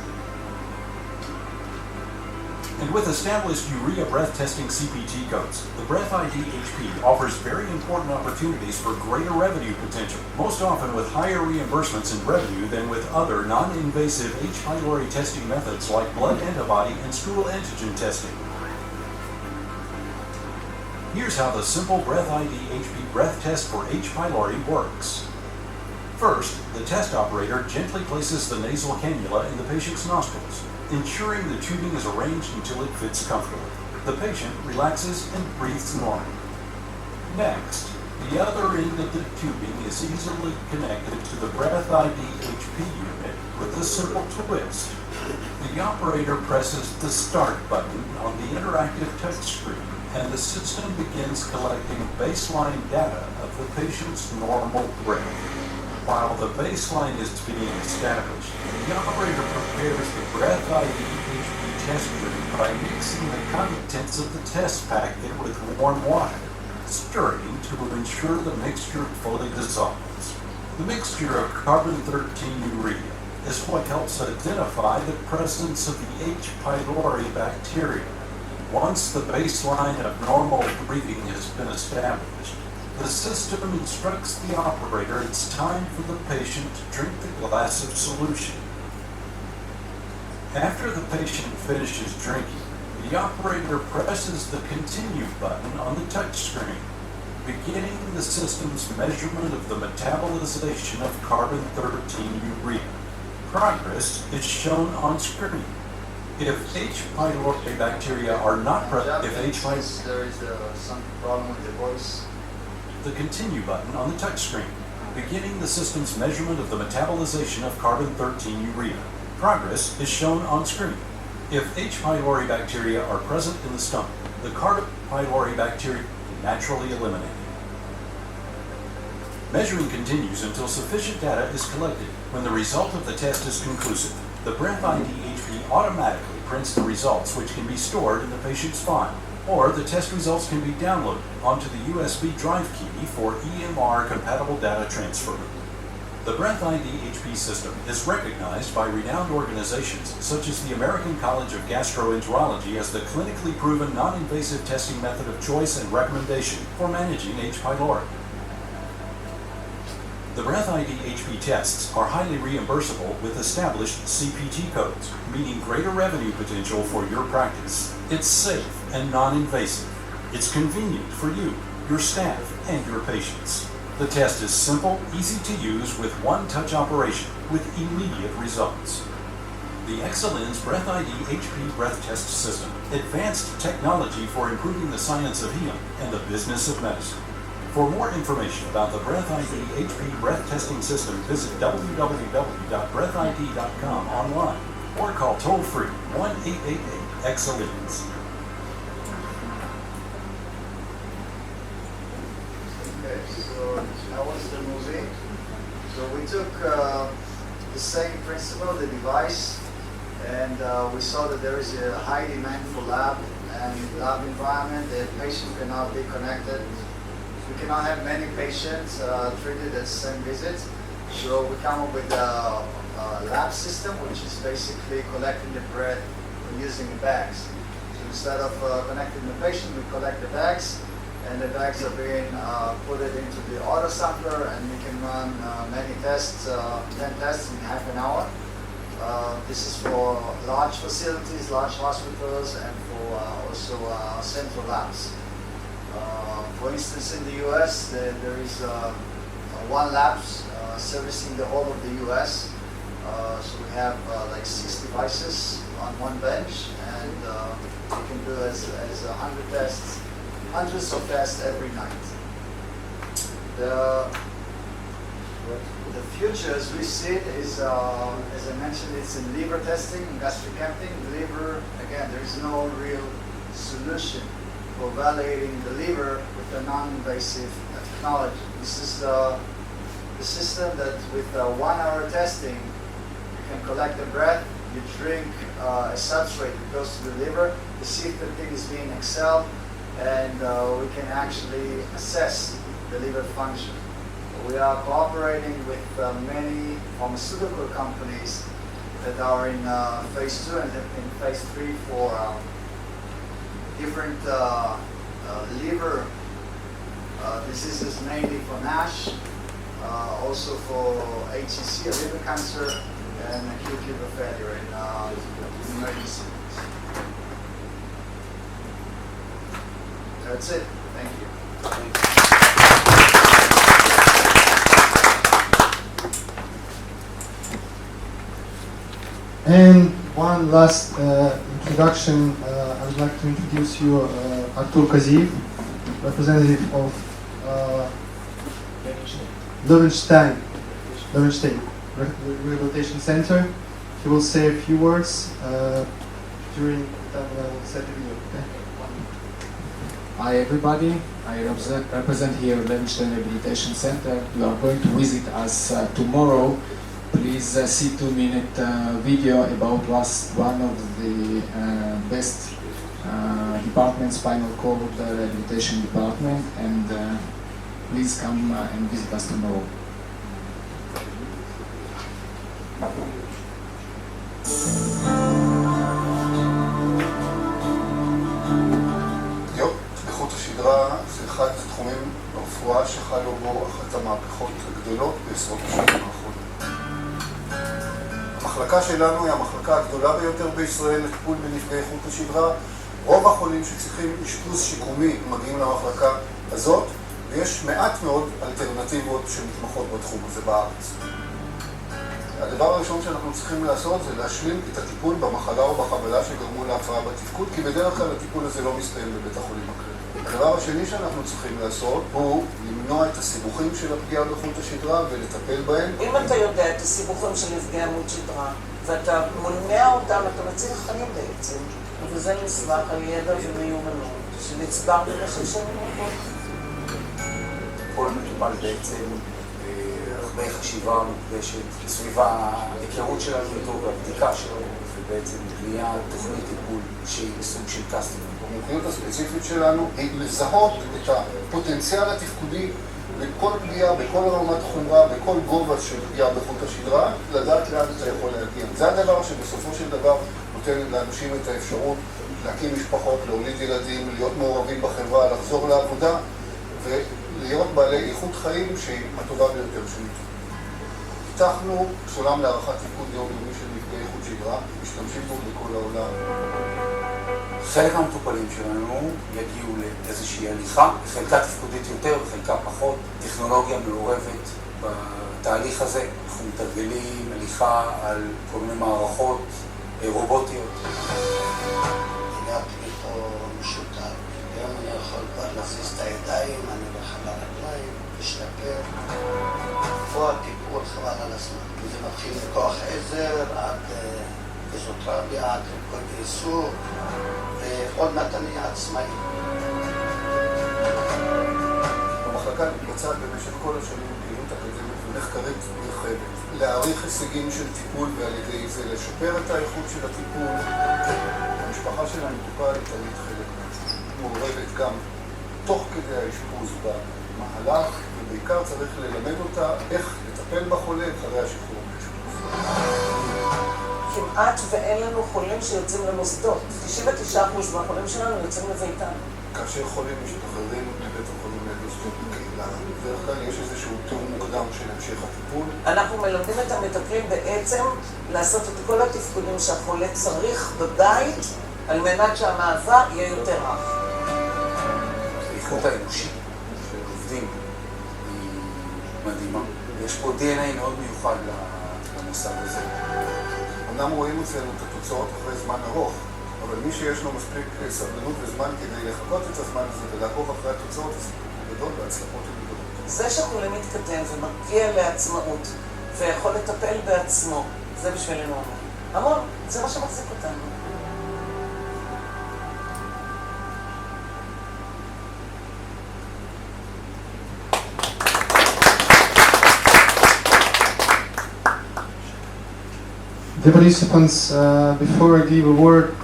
And with established urea breath testing CPT codes, the Breath ID HP offers very important opportunities for greater revenue potential, most often with higher reimbursements and revenue than with other non-invasive H. pylori testing methods like blood antibody and stool antigen testing. Here's how the simple Breath ID HP breath test for H. pylori works. First, the test operator gently places the nasal cannula in the patient's nostrils, ensuring the tubing is arranged until it fits comfortably. The patient relaxes and breathes normally. Next, the other end of the tubing is easily connected to the Breath ID HP unit with a simple twist. The operator presses the start button on the interactive touchscreen, and the system begins collecting baseline data of the patient's normal breath. While the baseline is being established, the operator prepares the Breath ID HP test strip by mixing the contents of the test packet with warm water, stirring to ensure the mixture fully dissolves. The mixture of carbon-13 urea is what helps identify the presence of the H. pylori bacteria. Once the baseline of normal breathing has been established, the system instructs the operator it's time for the patient to drink the glass of solution. After the patient finishes drinking, the operator presses the Continue button on the touchscreen, beginning the system's measurement of the metabolization of carbon-13 urea. Progress is shown on screen. If H. pylori bacteria are not present, there is some problem with the voice. The Continue button on the touchscreen, beginning the system's measurement of the metabolization of carbon-13 urea. Progress is shown on screen. If H. pylori bacteria are present in the stomach, the Cardia pylori bacteria is naturally eliminated. Measuring continues until sufficient data is collected. When the result of the test is conclusive, the Breath ID HP automatically prints the results, which can be stored in the patient's file, or the test results can be downloaded onto the USB drive key for EMR-compatible data transfer. The Breath ID HP system is recognized by renowned organizations such as the American College of Gastroenterology as the clinically proven non-invasive testing method of choice and recommendation for managing H. pylori. The Breath ID HP tests are highly reimbursable with established CPT codes, meaning greater revenue potential for your practice. It's safe and non-invasive. It's convenient for you, your staff, and your patients. The test is simple, easy to use with one-touch operation with immediate results. The Excellen's Breath ID HP breath test system, advanced technology for improving the science of healing and the business of medicine. For more information about the Breath ID HP breath testing system, visit www.breathid.com online or call toll-free 1-888-EXCELLENCE. Okay, so that was the movie. So we took the same principle, the device, and we saw that there is a high demand for lab and lab environment. The patient cannot be connected. We cannot have many patients treated at the same visit. So we come up with a lab system, which is basically collecting the breath using bags. So instead of connecting the patient, we collect the bags, and the bags are being put into the auto sampler, and we can run many tests, 10 tests in half an hour. This is for large facilities, large hospitals, and for also central labs. For instance, in the US, there is one lab servicing the whole of the US. So we have like 6 devices on one bench, and we can do as 100 tests, hundreds of tests every night. The future, as we see it, is, as I mentioned, it's in liver testing, gastric emptying. Liver, again, there is no real solution for validating the liver with a non-invasive technology. This is the system that with 1 hour testing, you can collect the breath, you drink a substrate that goes to the liver, to see if the thing is being excelled, and we can actually assess the liver function. We are cooperating with many pharmaceutical companies that are in phase 2 and in phase 3 for different liver diseases, mainly for NASH, also for HCC, liver cancer, and acute liver failure in emergency. That's it. Thank you. And one last introduction. I would like to introduce you Artur Kaziev, representative of Löwenstein Rehabilitation Center. He will say a few words during the time when I will set the video. Okay? Hi everybody, I represent here Löwenstein Rehabilitation Center. You are going to visit us tomorrow. Please see 2-minute video about one of the best departments, spinal cord rehabilitation department, and please come and visit us tomorrow. איכות השדרה זה אחד התחומים ברפואה שחלו בו אחת המהפכות הגדולות בעשרות השנים האחרונות. המחלקה שלנו היא המחלקה הגדולה ביותר בישראל לטיפול בנפגעי חוט השדרה. רוב החולים שצריכים אשפוז שיקומי מגיעים למחלקה הזאת, ויש מעט מאוד אלטרנטיבות שמתמחות בתחום הזה בארץ. הדבר הראשון שאנחנו צריכים לעשות זה להשלים את הטיפול במחלה או בחבלה שגרמו להפרעה בתפקוד, כי בדרך כלל הטיפול הזה לא מסתיים בבית החולים הכללי. הדבר השני שאנחנו צריכים לעשות הוא למנוע את הסיבוכים של הפגיעה בחוט השדרה ולטפל בהם. אם אתה יודע את הסיבוכים של נפגעי עמוד שדרה ואתה מונע אותם, אתה מציל חיים בעצם, וזה נסמך על ידע ומיומנות. שנצבר במשך שנים רבות. כל מטופל בעצם הרבה חשיבה מוקדשת סביב ההיכרות שלנו איתו והבדיקה שלו, ובעצם בנייה תוכנית טיפול שהיא סוג של קאסטומר. המומחיות הספציפית שלנו היא לזהות את הפוטנציאל התפקודי בכל פגיעה, בכל רמת חומרה, בכל גובה של פגיעה בחוט השדרה, לדעת לאן אתה יכול להגיע. זה הדבר שבסופו של דבר נותן לאנשים את האפשרות להקים משפחות, להוליד ילדים, להיות מעורבים בחברה, לחזור לעבודה ולהיות בעלי איכות חיים שהיא הטובה ביותר שניתן. פיתחנו סולם להערכת תפקוד יומיומי של נפגעי חוט שדרה, משתמשים בו בכל העולם. חלק מהמטופלים שלנו יגיעו לאיזושהי הליכה, חלקה תפקודית יותר וחלקה פחות. טכנולוגיה מעורבת בתהליך הזה. אנחנו מתרגלים הליכה על כל מיני מערכות רובוטיות. הגעתי לפה משותף. היום אני יכול כבר להזיז את הידיים, אני הולך על הרגליים, משתפר. פה הטיפול חבל על הזמן. זה מתחיל מכוח עזר עד פיזיותרפיה, עד ריפוי בעיסוק. ועוד מעט אני עצמאי. במחלקה מתבצעת במשך כל השנים פעילות אקדמית ומחקרית נרחבת. להעריך הישגים של טיפול ועל ידי זה לשפר את האיכות של הטיפול. המשפחה של המטופל היא תמיד חלק מהזה. מעורבת גם תוך כדי האשפוז במהלך, ובעיקר צריך ללמד אותה איך לטפל בחולה אחרי השחרור מהאשפוז. כמעט ואין לנו חולים שיוצאים למוסדות. 99% מהחולים שלנו יוצאים לביתם. כאשר חולים משתחררים לבית החולים להגיש בקהילה, בדרך כלל יש איזשהו תיאום מוקדם של המשך הטיפול. אנחנו מלמדים את המטפלים בעצם לעשות את כל התפקודים שהחולה צריך בבית, על מנת שהמעבר יהיה יותר רב. האיכות האנושית של עובדים היא מדהימה. יש פה DNA מאוד מיוחד למוסד הזה. אמנם רואים אצלנו את התוצאות אחרי זמן ארוך, אבל מי שיש לו מספיק סבלנות וזמן כדי לחכות את הזמן הזה ולעקוב אחרי התוצאות, זה גדול והצלחות גדולות. זה שחולה מתקדם ומגיע לעצמאות ויכול לטפל בעצמו, זה בשבילנו המון. המון, זה מה שמחזיק אותנו. Dear participants, before I give a word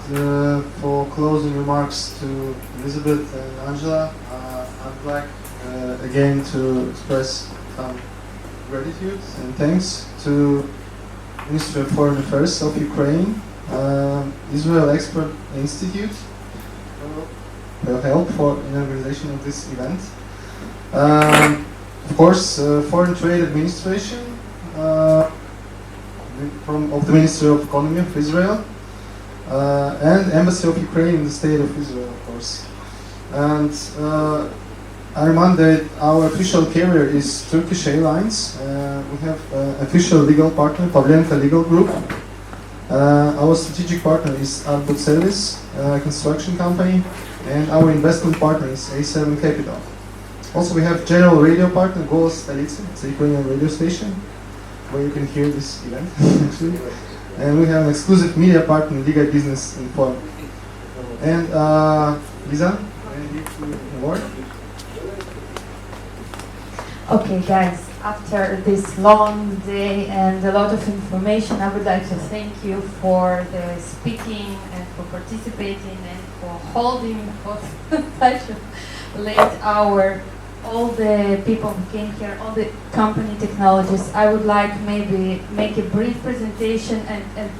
for closing remarks to Elizabeth and Angela, I'd like again to express some gratitude and thanks to Ministry of Foreign Affairs of Ukraine, Israel Expert Institute for help in organization of this event. Of course, Foreign Trade Administration of the Ministry of Economy of Israel, and Embassy of Ukraine in the State of Israel, of course. And I remind that our official carrier is Turkish Airlines. We have official legal partner, Pavlenka Legal Group. Our strategic partner is Arbut Service construction company, and our investment partner is A7 Capital. Also, we have general radio partner Golos Stolitsa, it's a Ukrainian radio station, where you can hear this event, actually. And we have an exclusive media partner, Liga Business Inform. And Lisa, can you give the word? Okay, guys, after this long day and a lot of information, I would like to thank you for the speaking and for participating and for holding for such a late hour. All the people who came here, all the company technologists, I would like maybe make a brief presentation and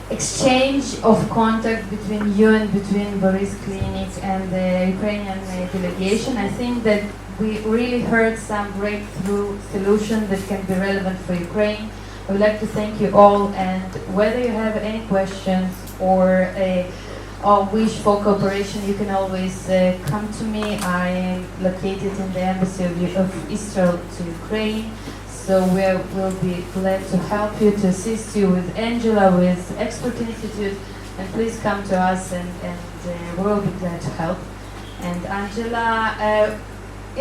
exchange of contact between you and between Boris Clinic and the Ukrainian delegation. I think that we really heard some breakthrough solution that can be relevant for Ukraine. I would like to thank you all, and whether you have any questions or wish for cooperation, you can always come to me. I am located in the Embassy of Israel to Ukraine, so we will be glad to help you, to assist you with Angela, with Expert Institute, and please come to us and we will be glad to help. And Angela,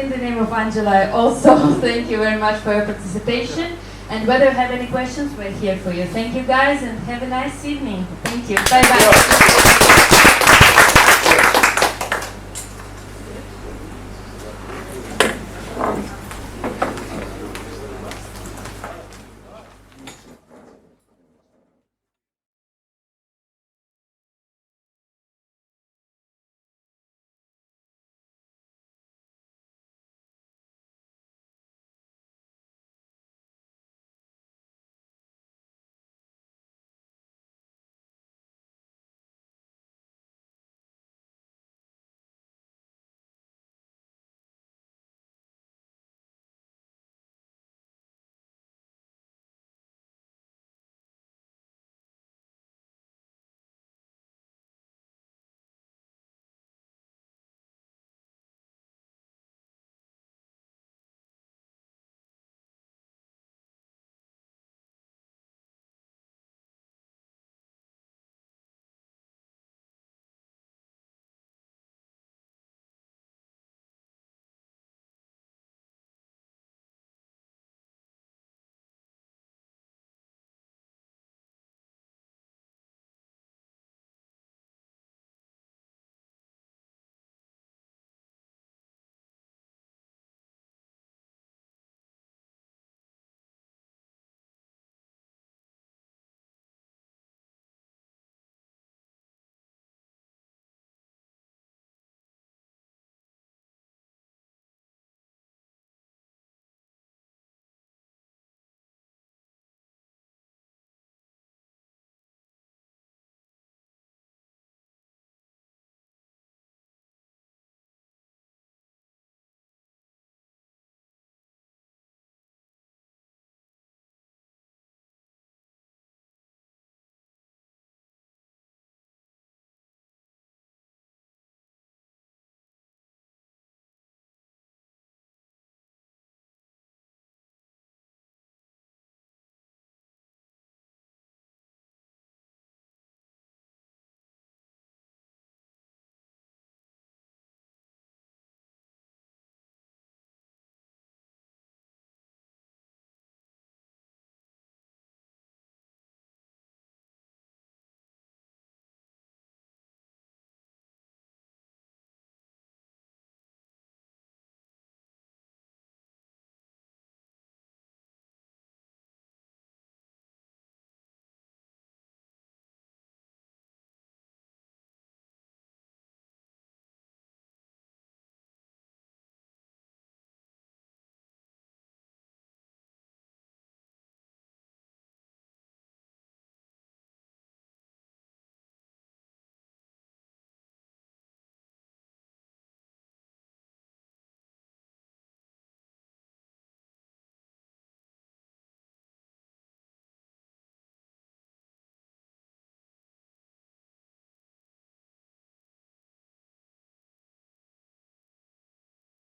in the name of Angela, I also thank you very much for your participation. And whether you have any questions, we're here for you. Thank you guys and have a nice evening. Thank you. Bye-bye.